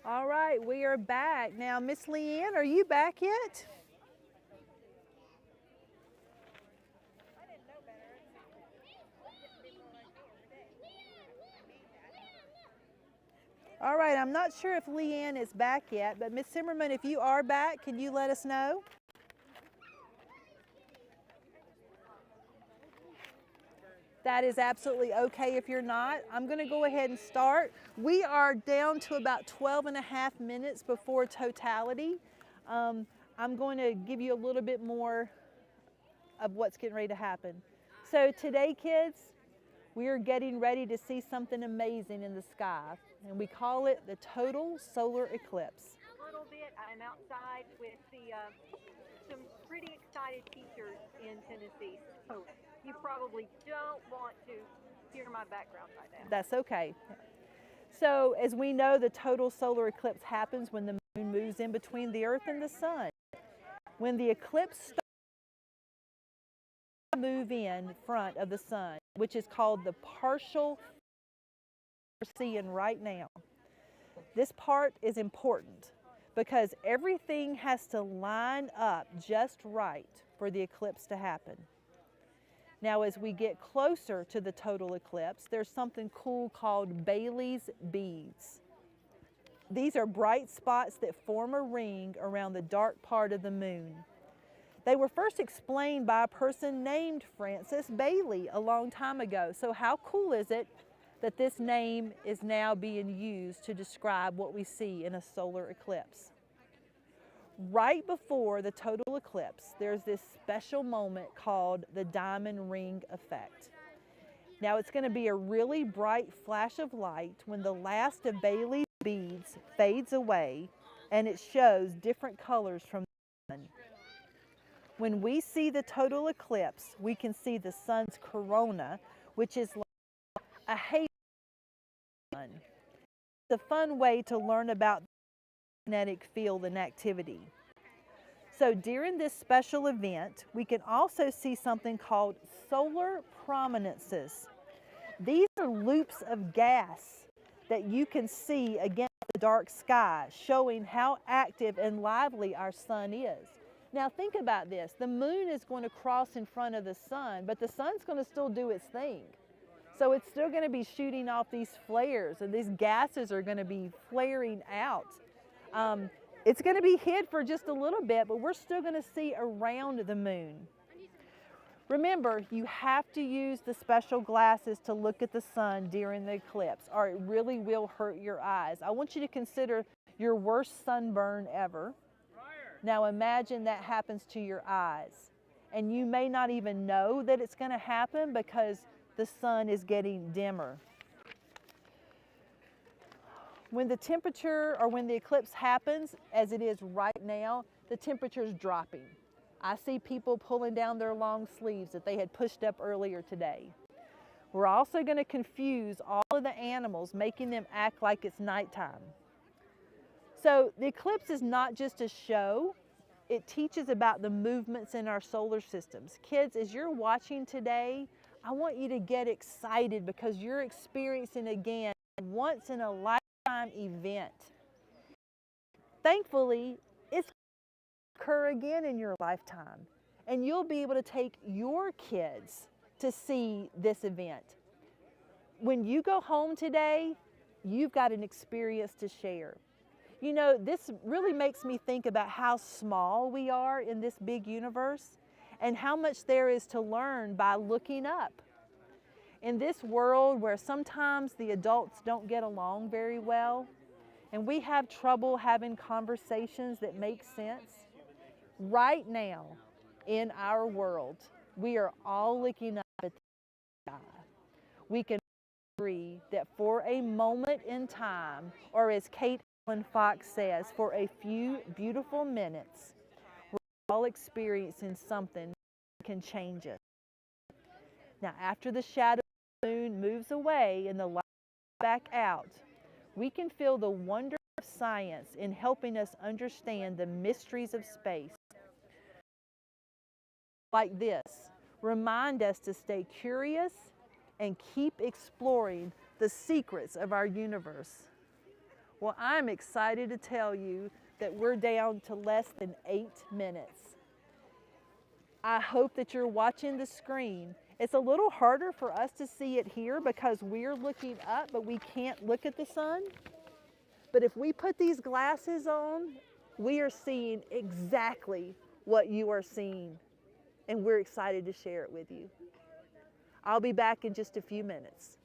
All right, we are back. Now, Miss Leanne, are you back yet? All right, I'm not sure if Leanne is back yet, but Miss Zimmerman, if you are back, can you let us know? That is absolutely okay if you're not. I'm going to go ahead and start. We are down to about 12.5 minutes before totality. I'm going to give you a little bit more of what's getting ready to happen. So today, kids, we are getting ready to see something amazing in the sky, and we call it the total solar eclipse. A little bit. I'm outside with some pretty excited teachers in Tennessee. So you probably don't want to hear my background right now. That's okay. So as we know, the total solar eclipse happens when the moon moves in between the earth and the sun. When the eclipse starts, move in front of the sun, which is called the partial we're seeing right now. This part is important because everything has to line up just right for the eclipse to happen. Now, as we get closer to the total eclipse, there's something cool called Bailey's beads. These are bright spots that form a ring around the dark part of the moon. They were first explained by a person named Francis Bailey a long time ago. So how cool is it that this name is now being used to describe what we see in a solar eclipse? Right before the total eclipse, there's this special moment called the diamond ring effect. Now it's going to be a really bright flash of light when the last of Bailey's beads fades away and it shows different colors from the sun. When we see the total eclipse, we can see the sun's corona, which is like a halo. It's a fun way to learn about the magnetic field and activity. So during this special event, we can also see something called solar prominences. These are loops of gas that you can see against the dark sky, showing how active and lively our sun is. Now think about this. The moon is going to cross in front of the sun, but the sun's going to still do its thing. So it's still going to be shooting off these flares, and these gases are going to be flaring out. It's going to be hid for just a little bit, but we're still going to see around the moon. Remember, you have to use the special glasses to look at the sun during the eclipse, or it really will hurt your eyes. I want you to consider your worst sunburn ever. Now imagine that happens to your eyes, and you may not even know that it's going to happen because the sun is getting dimmer. When the temperature or when the eclipse happens, as it is right now, the temperature is dropping. I see people pulling down their long sleeves that they had pushed up earlier today. We're also going to confuse all of the animals, making them act like it's nighttime. So the eclipse is not just a show, it teaches about the movements in our solar systems. Kids, as you're watching today, I want you to get excited because you're experiencing again a once in a lifetime event. Thankfully, it's going to occur again in your lifetime, and you'll be able to take your kids to see this event. When you go home today, you've got an experience to share. You know, this really makes me think about how small we are in this big universe and how much there is to learn by looking up. In this world where sometimes the adults don't get along very well and we have trouble having conversations that make sense, right now in our world, we are all looking up at the sky. We can agree that for a moment in time, or as Kate Fox says, for a few beautiful minutes, we're all experiencing something that can change us. Now, after the shadow of the moon moves away and the light back out, we can feel the wonder of science in helping us understand the mysteries of space. Like this, remind us to stay curious and keep exploring the secrets of our universe. Well, I'm excited to tell you that we're down to less than 8 minutes. I hope that you're watching the screen. It's a little harder for us to see it here because we're looking up, but we can't look at the sun. But if we put these glasses on, we are seeing exactly what you are seeing, and we're excited to share it with you. I'll be back in just a few minutes.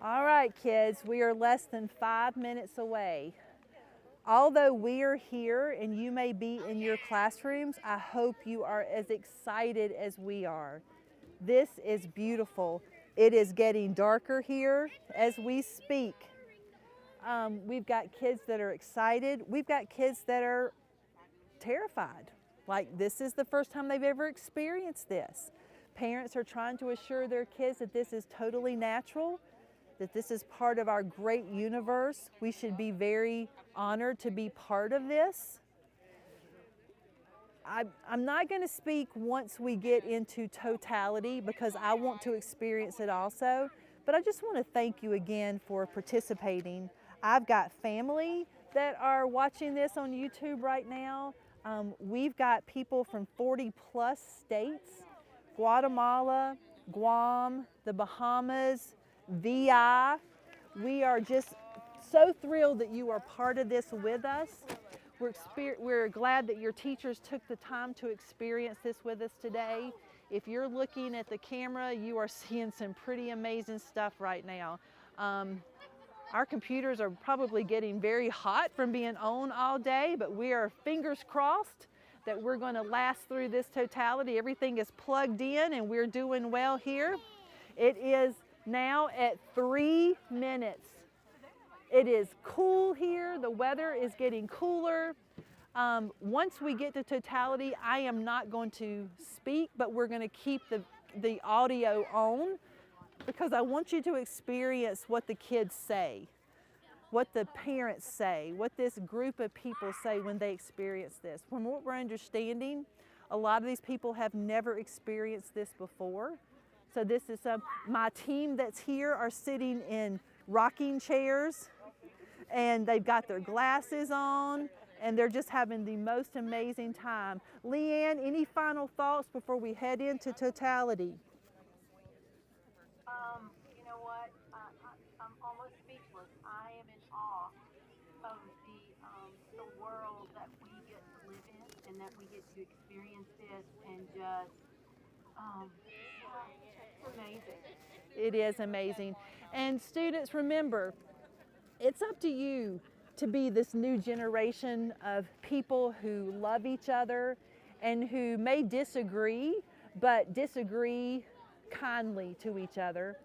All right, kids, we are less than 5 minutes away. Although we are here and you may be in your classrooms, I hope you are as excited as we are. This is beautiful. It is getting darker here as we speak. We've got kids that are excited. We've got kids that are terrified. Like, this is the first time they've ever experienced this. Parents are trying to assure their kids that this is totally natural, that this is part of our great universe. We should be very honored to be part of this. I'm not going to speak once we get into totality because I want to experience it also, but I just want to thank you again for participating. I've got family that are watching this on YouTube right now. We've got people from 40+ states, Guatemala, Guam, the Bahamas, VI. We are just so thrilled that you are part of this with us. We're glad that your teachers took the time to experience this with us today. If you're looking at the camera, you are seeing some pretty amazing stuff right now. Our computers are probably getting very hot from being on all day, but we are fingers crossed that we're going to last through this totality. Everything is plugged in and we're doing well here. It is now at 3 minutes. It is cool here. The weather is getting cooler. Once we get to Totality, I am not going to speak, but we're going to keep the audio on because I want you to experience what the kids say, what the parents say, what this group of people say when they experience this. From what we're understanding, a lot of these people have never experienced this before. So this is my team that's here are sitting in rocking chairs and they've got their glasses on and they're just having the most amazing time. Leanne, any final thoughts before we head into Totality? You know what? I'm almost speechless. I am in awe of the world that we get to live in and that we get to experience this and just, it's amazing. It is amazing. And students, remember, it's up to you to be this new generation of people who love each other and who may disagree, but disagree kindly to each other.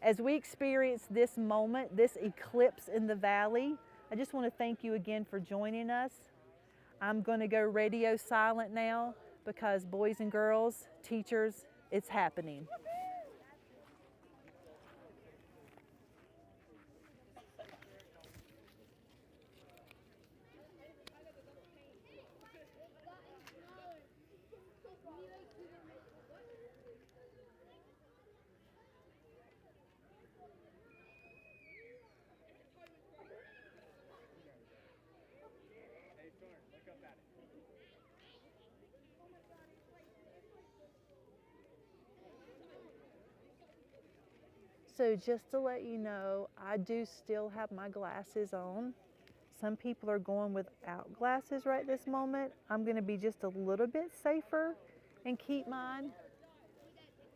As we experience this moment, this eclipse in the valley, I just want to thank you again for joining us. I'm going to go radio silent now because boys and girls, teachers, it's happening. So just to let you know, I do still have my glasses on. Some people are going without glasses right this moment. I'm going to be just a little bit safer and keep mine,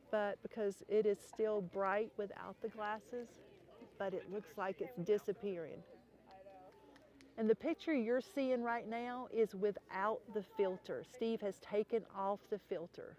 but because it is still bright without the glasses, but it looks like it's disappearing. And the picture you're seeing right now is without the filter. Steve has taken off the filter.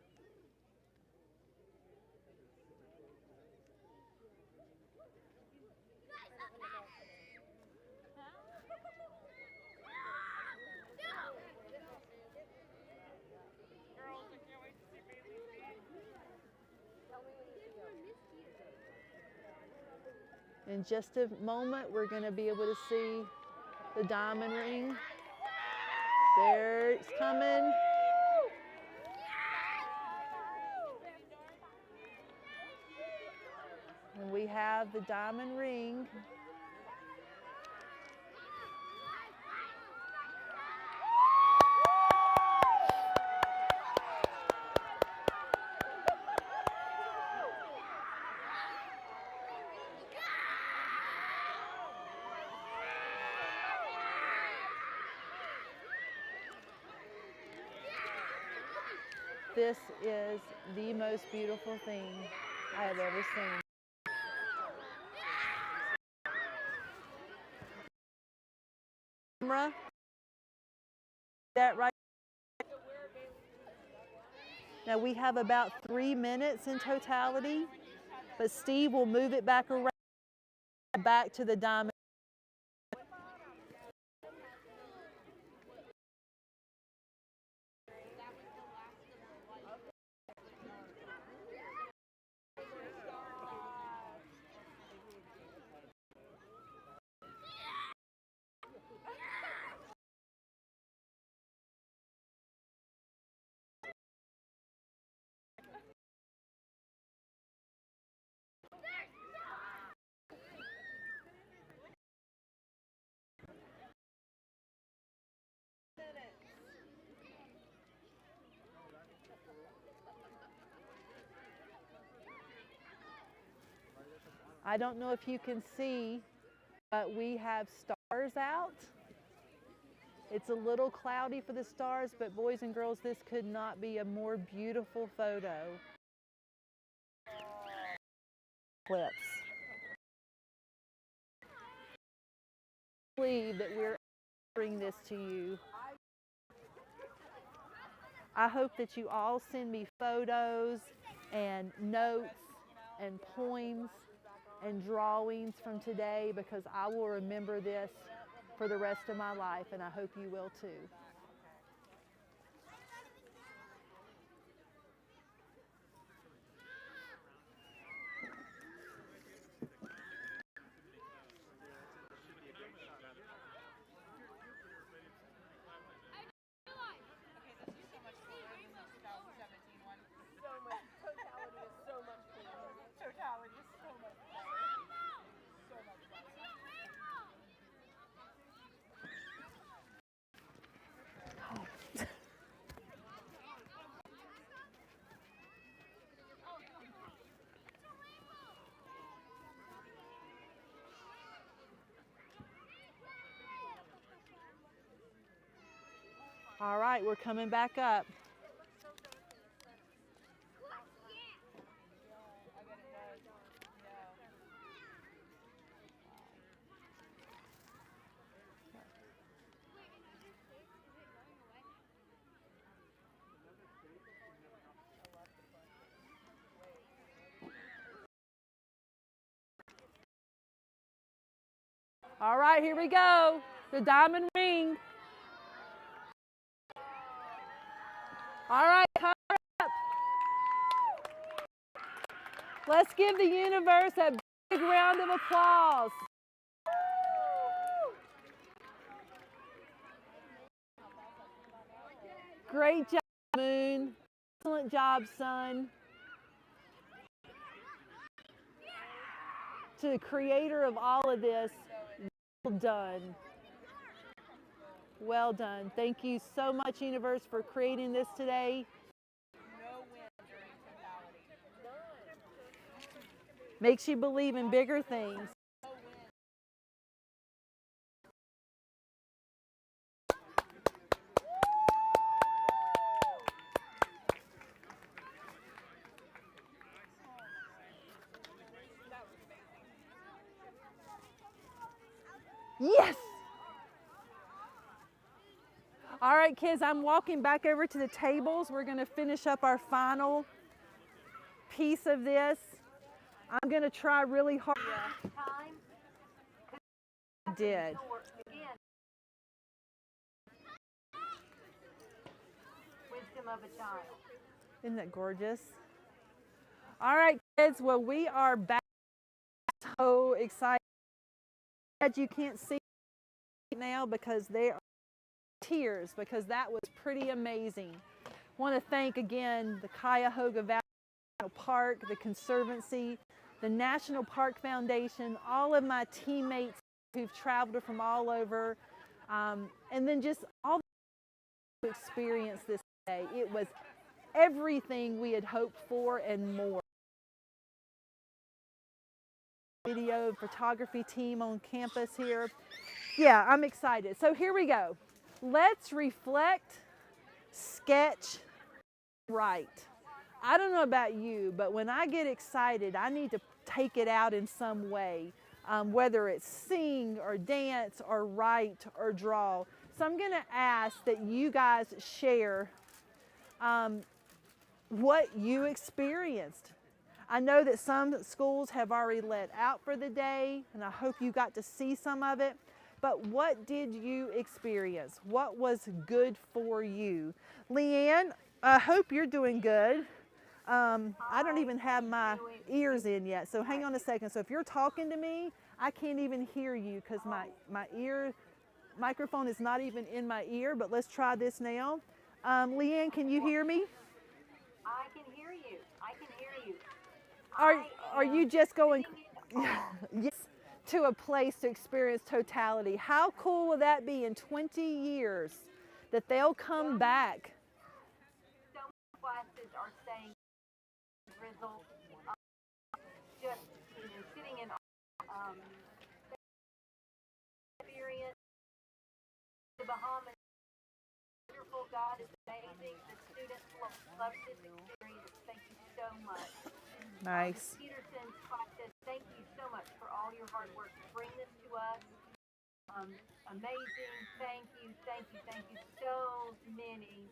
In just a moment, we're going to be able to see the diamond ring. There it's coming. And we have the diamond ring. This is the most beautiful thing I have ever seen. Camera, that right. Now we have about 3 minutes in Totality, but Steve will move it back around, back to the diamond. I don't know if you can see, but we have stars out. It's a little cloudy for the stars, but boys and girls, this could not be a more beautiful photo. Eclipse. I believe that we're offering this to you. I hope that you all send me photos and notes and poems and drawings from today because I will remember this for the rest of my life, and I hope you will too. Totality is so much cooler. Totality is so much better. So much better. All right, we're coming back up. All right, here we go. The diamond ring. All right, cover up. Let's give the universe a big round of applause. Great job, Moon. Excellent job, Sun. To the creator of all of this, well done. Well done. Thank you so much, universe, for creating this today. Makes you believe in bigger things. Yes! All right, kids, I'm walking back over to the tables. We're going to finish up our final piece of this. I'm going to try really hard. I did. Wisdom of a child. Isn't that gorgeous? All right, kids, well, we are back. So excited. You can't see now because they are tears, because that was pretty amazing. I want to thank again the Cuyahoga Valley National Park, the Conservancy, the National Park Foundation, all of my teammates who've traveled from all over, and then just all the experience this day. It was everything we had hoped for and more. Video photography team on campus here. Yeah, I'm excited. So here we go. Let's reflect, sketch, write. I don't know about you, but when I get excited, I need to take it out in some way, whether it's sing or dance or write or draw. So I'm going to ask that you guys share what you experienced. I know that some schools have already let out for the day, and I hope you got to see some of it. But what did you experience? What was good for you? Leanne, I hope you're doing good. I don't even have my ears in yet, so hang on a second. So if you're talking to me, I can't even hear you because my ear microphone is not even in my ear, but let's try this now. Leanne, can you hear me? I can hear you. I can hear you. Are you just going yes, to a place to experience totality? How cool will that be in 20 years that they'll come back? So many classes are saying drizzle, just sitting in experience. The Bahamas, wonderful. God is amazing. The students love this experience. Thank you so much. Nice. Peterson's class says, thank you so much for all your hard work to bring this to us. Amazing. Thank you, thank you, thank you. So many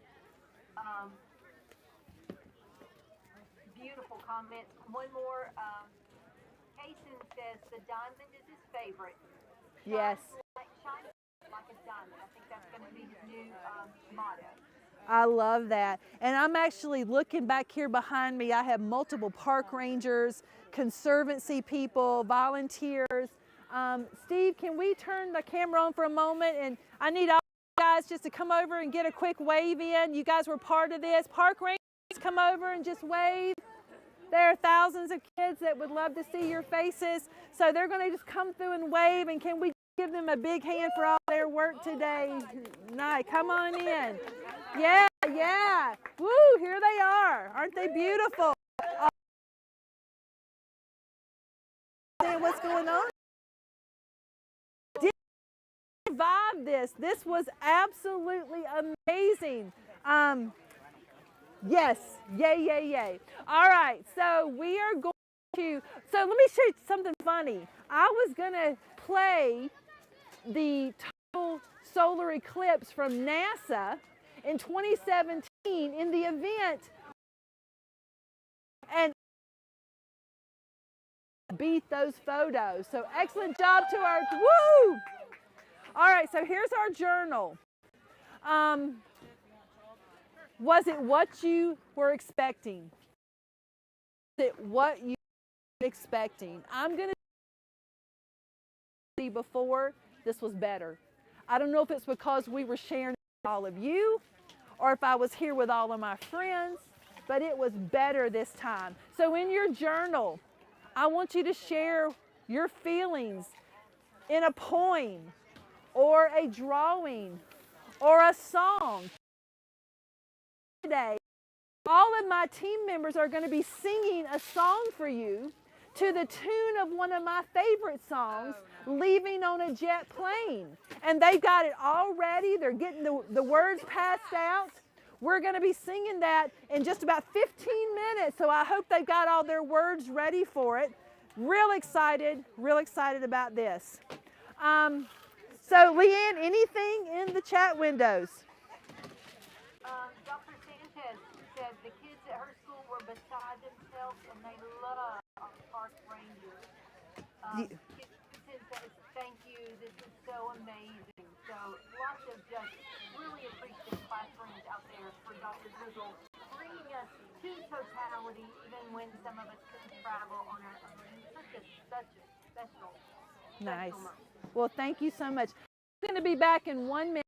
beautiful comments. One more. Kason says the diamond is his favorite. Yes. Shine like a diamond. I think that's going to be his new motto. I love that. And I'm actually looking back here behind me. I have multiple park rangers, Conservancy people, volunteers. Steve, can we turn the camera on for a moment? And I need all you guys just to come over and get a quick wave in. You guys were part of this. Park rangers, come over and just wave. There are thousands of kids that would love to see your faces. So they're going to just come through and wave. And can we give them a big hand for all their work today? Nice. Come on in. Yeah, yeah. Woo, here they are. Aren't they beautiful? What's going on? Did you survive this? This was absolutely amazing. Yes, yay, yay, yay. All right, so we are going to, so let me show you something funny. I was going to play the total solar eclipse from NASA in 2017 in the event and beat those photos. So excellent job to our, woo! All right, so here's our journal. Was it what you were expecting? Was it what you were expecting? I'm going to see before, this was better. I don't know if it's because we were sharing with all of you or if I was here with all of my friends, but it was better this time. So in your journal, I want you to share your feelings in a poem or a drawing or a song. Today, all of my team members are going to be singing a song for you to the tune of one of my favorite songs, Leaving on a Jet Plane. And they've got it all ready. They're getting the words passed out. We're going to be singing that in just about 15 minutes, so I hope they've got all their words ready for it. Real excited about this. So Leanne, anything in the chat windows? Dr. Sanchez said the kids at her school were beside themselves and they love our park rangers. Susan says, thank you, this is so amazing. So lots of just really appreciative classrooms out there for Dr. Drizzle bringing us to Totality even when some of us couldn't travel on our own. Such a special. Nice. Well, thank you so much. I'm going to be back in 1 minute.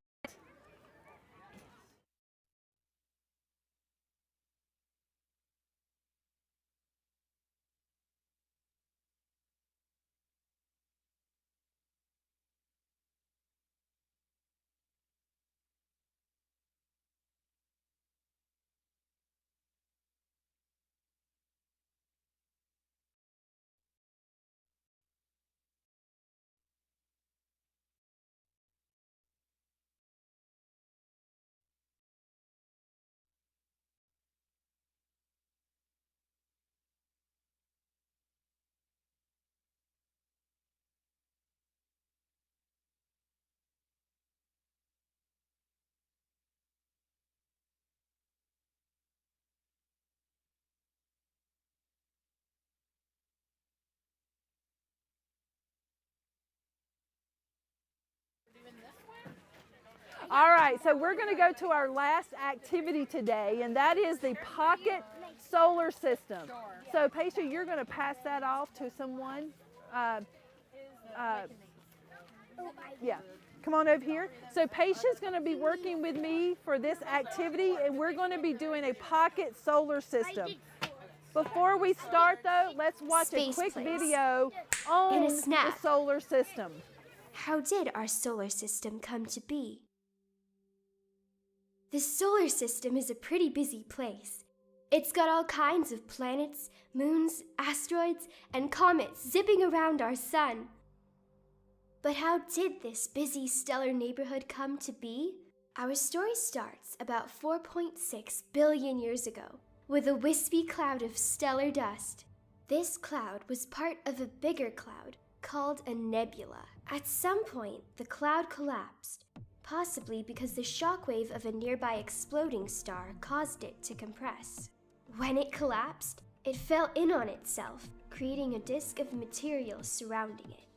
All right, so we're going to go to our last activity today, and that is the pocket solar system. So, Paisha, you're going to pass that off to someone. Yeah, come on over here. So, Paisha's going to be working with me for this activity, and we're going to be doing a pocket solar system. Before we start, though, let's watch a quick video on the solar system. How did our solar system come to be? The solar system is a pretty busy place. It's got all kinds of planets, moons, asteroids, and comets zipping around our sun. But how did this busy stellar neighborhood come to be? Our story starts about 4.6 billion years ago with a wispy cloud of stellar dust. This cloud was part of a bigger cloud called a nebula. At some point, the cloud collapsed, possibly because the shockwave of a nearby exploding star caused it to compress. When it collapsed, it fell in on itself, creating a disk of material surrounding it.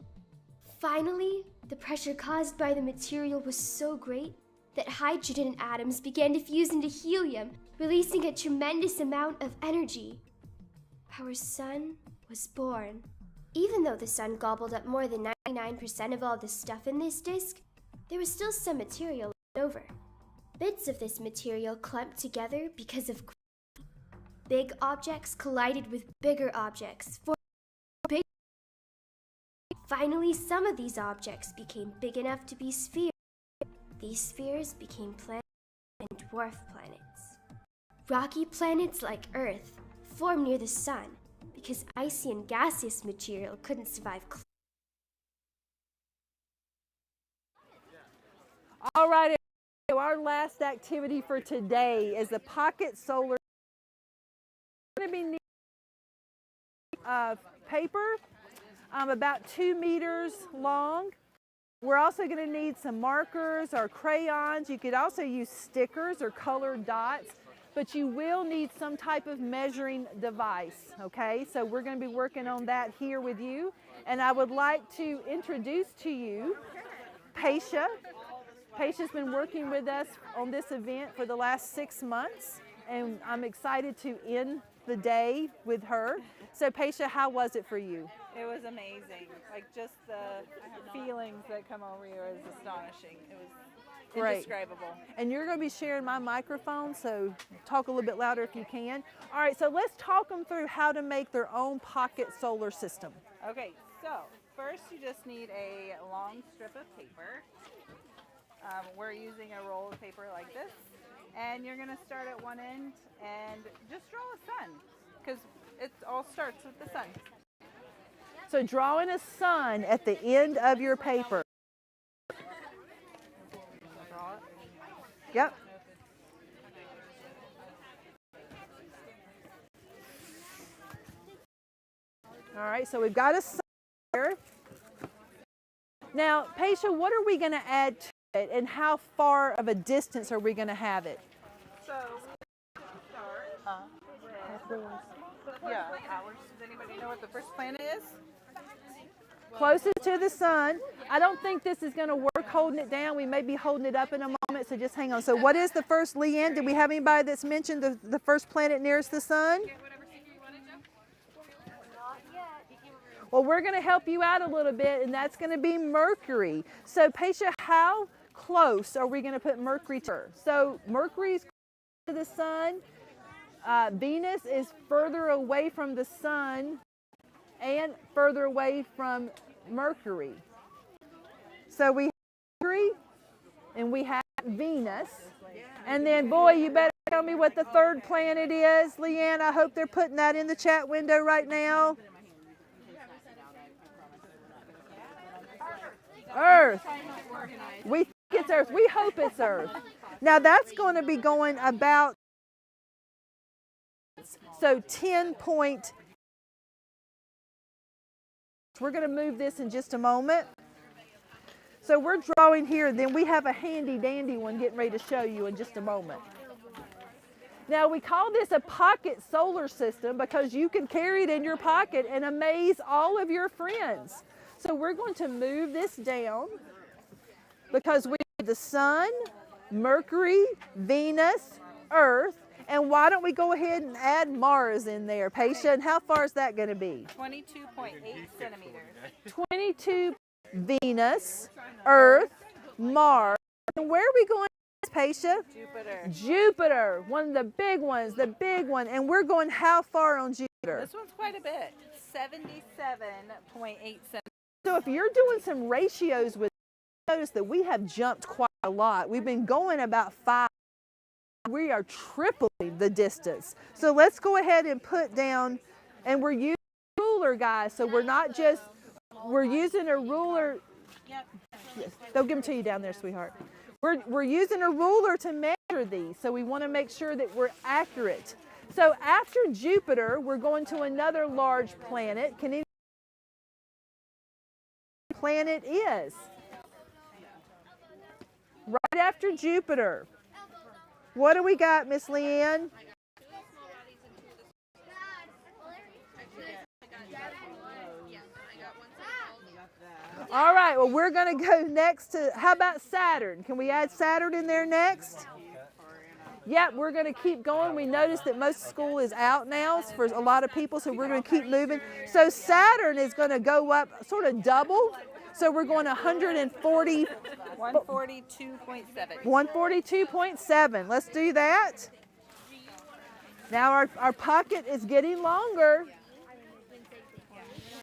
Finally, the pressure caused by the material was so great that hydrogen atoms began to fuse into helium, releasing a tremendous amount of energy. Our sun was born. Even though the sun gobbled up more than 99% of all the stuff in this disk, there was still some material left over. Bits of this material clumped together because of gravity. Big objects collided with bigger objects, forming big. Finally, some of these objects became big enough to be spheres. These spheres became planets and dwarf planets. Rocky planets like Earth formed near the sun because icy and gaseous material couldn't survive. All right, so our last activity for today is the pocket solar. We're going to be needing paper about 2 meters long. We're also going to need some markers or crayons. You could also use stickers or colored dots, but you will need some type of measuring device, okay? So we're going to be working on that here with you. And I would like to introduce to you Paisha. Paisha's been working with us on this event for the last 6 months, and I'm excited to end the day with her. So Paisha, how was it for you? It was amazing. Like, just the feelings that come over you is astonishing. It was Great. indescribable. And you're going to be sharing my microphone, so talk a little bit louder if you can. All right, so let's talk them through how to make their own pocket solar system. Okay, so first you just need a long strip of paper. We're using a roll of paper like this. And you're going to start at one end and just draw a sun, because it all starts with the sun. So drawing a sun at the end of your paper. Draw it. Yep. All right, so we've got a sun here. Now, Paisha, what are we going to add to it, and how far of a distance are we going to have it? So we start with, ours. Does anybody know what the first planet is? Closest to the sun. I don't think this is going to work holding it down. We may be holding it up in a moment, so just hang on. So what is the first, Leanne? Did we have anybody that's mentioned the first planet nearest the sun? Well, we're going to help you out a little bit, and that's going to be Mercury. So, Paisha, how close are we going to put Mercury to her? So, Mercury's close to the sun. Venus is further away from the sun and further away from Mercury. So, we have Mercury and we have Venus. And then, boy, you better tell me what the third planet is. Leanne, I hope they're putting that in the chat window right now. Earth. We think it's Earth. We hope it's Earth. Now that's going to be going about, so 10 point. We're going to move this in just a moment. So we're drawing here, then we have a handy dandy one getting ready to show you in just a moment. Now we call this a pocket solar system because you can carry it in your pocket and amaze all of your friends. So we're going to move this down because we have the sun, Mercury, Venus, Earth, and why don't we go ahead and add Mars in there, Paisha? And how far is that going to be? 22.8 centimeters. 22 Venus, Earth, Mars. And where are we going, Paisha? Jupiter. Jupiter, one of the big ones, the big one. And we're going how far on Jupiter? This one's quite a bit, 77.8 centimeters. So if you're doing some ratios with, notice that we have jumped quite a lot. We've been going about 5. We are tripling the distance. So let's go ahead and put down, and we're using a ruler, guys. So we're not just, we're using a ruler. Yes, they'll give them to you down there, sweetheart. We're using a ruler to measure these. So we want to make sure that we're accurate. So after Jupiter, we're going to another large planet. Can any planet is? Right after Jupiter. What do we got, Miss Leanne? right, well, we're going to go next to, how about Saturn? Can we add Saturn in there next? Yep, we're going to keep going. We noticed that most school is out now for a lot of people, so we're going to keep moving. So Saturn is going to go up sort of double. So we're going 140. 142.7. 142.7. Let's do that. Now our pocket is getting longer.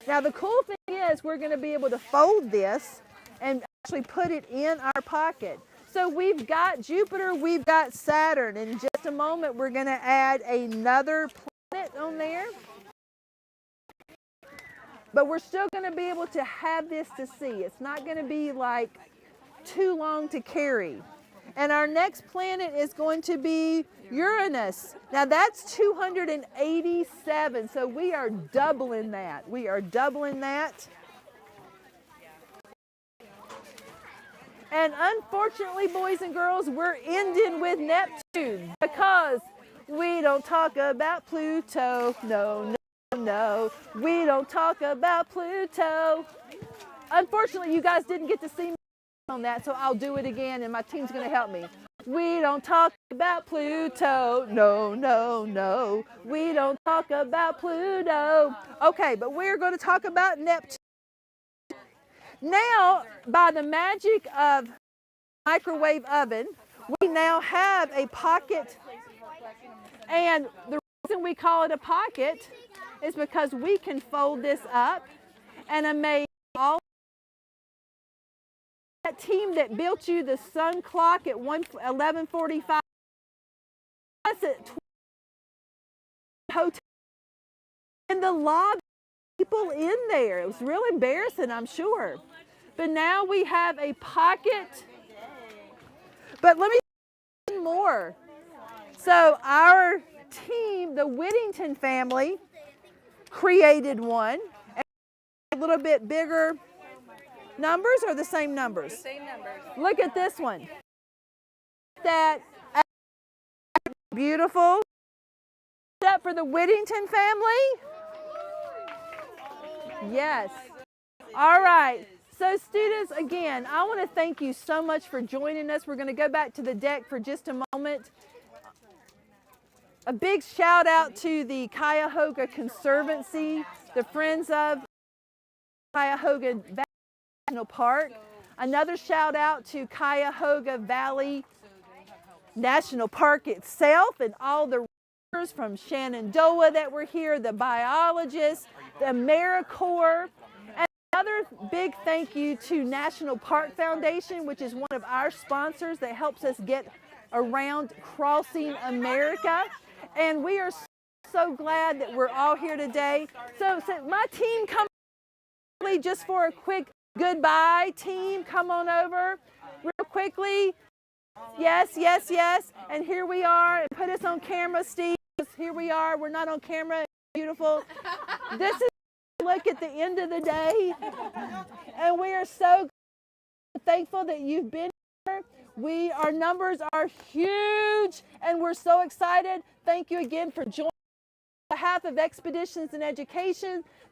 Now the cool thing is we're going to be able to fold this and actually put it in our pocket. So we've got Jupiter, we've got Saturn. In just a moment, we're going to add another planet on there. But we're still going to be able to have this to see. It's not going to be like too long to carry. And our next planet is going to be Uranus. Now that's 287, so we are doubling that. We are doubling that. And unfortunately, boys and girls, we're ending with Neptune because we don't talk about Pluto. No, no, no. We don't talk about Pluto. Unfortunately, you guys didn't get to see me on that, so I'll do it again, and my team's going to help me. We don't talk about Pluto. No, no, no. We don't talk about Pluto. Okay, but we're going to talk about Neptune. Now, by the magic of microwave oven, we now have a pocket, and the reason we call it a pocket is because we can fold this up and make all that team that built you the sun clock at 11:45. That's at hotel in the lobby. People in there. It was real embarrassing, I'm sure. But now we have a pocket. But let me say more. So our team, the Whittington family, created one. A little bit bigger numbers or the same numbers? The same numbers. Look at this one. That beautiful. Up for the Whittington family? Yes. All right. So students, again, I want to thank you so much for joining us. We're going to go back to the deck for just a moment. A big shout out to the Cuyahoga Conservancy, the Friends of Cuyahoga Valley National Park. Another shout out to Cuyahoga Valley National Park itself and all the rangers from Shenandoah that were here, the biologists, the AmeriCorps. And another big thank you to National Park Foundation, which is one of our sponsors that helps us get around crossing America. And we are so glad that we're all here today. So my team, come just for a quick goodbye. Team, come on over real quickly. Yes, yes, yes. And here we are. Put us on camera, Steve. Here we are. We're not on camera. Beautiful. This is a look at the end of the day. And we are so thankful that you've been here. Our numbers are huge, and we're so excited. Thank you again for joining. On behalf of Expeditions and Education, the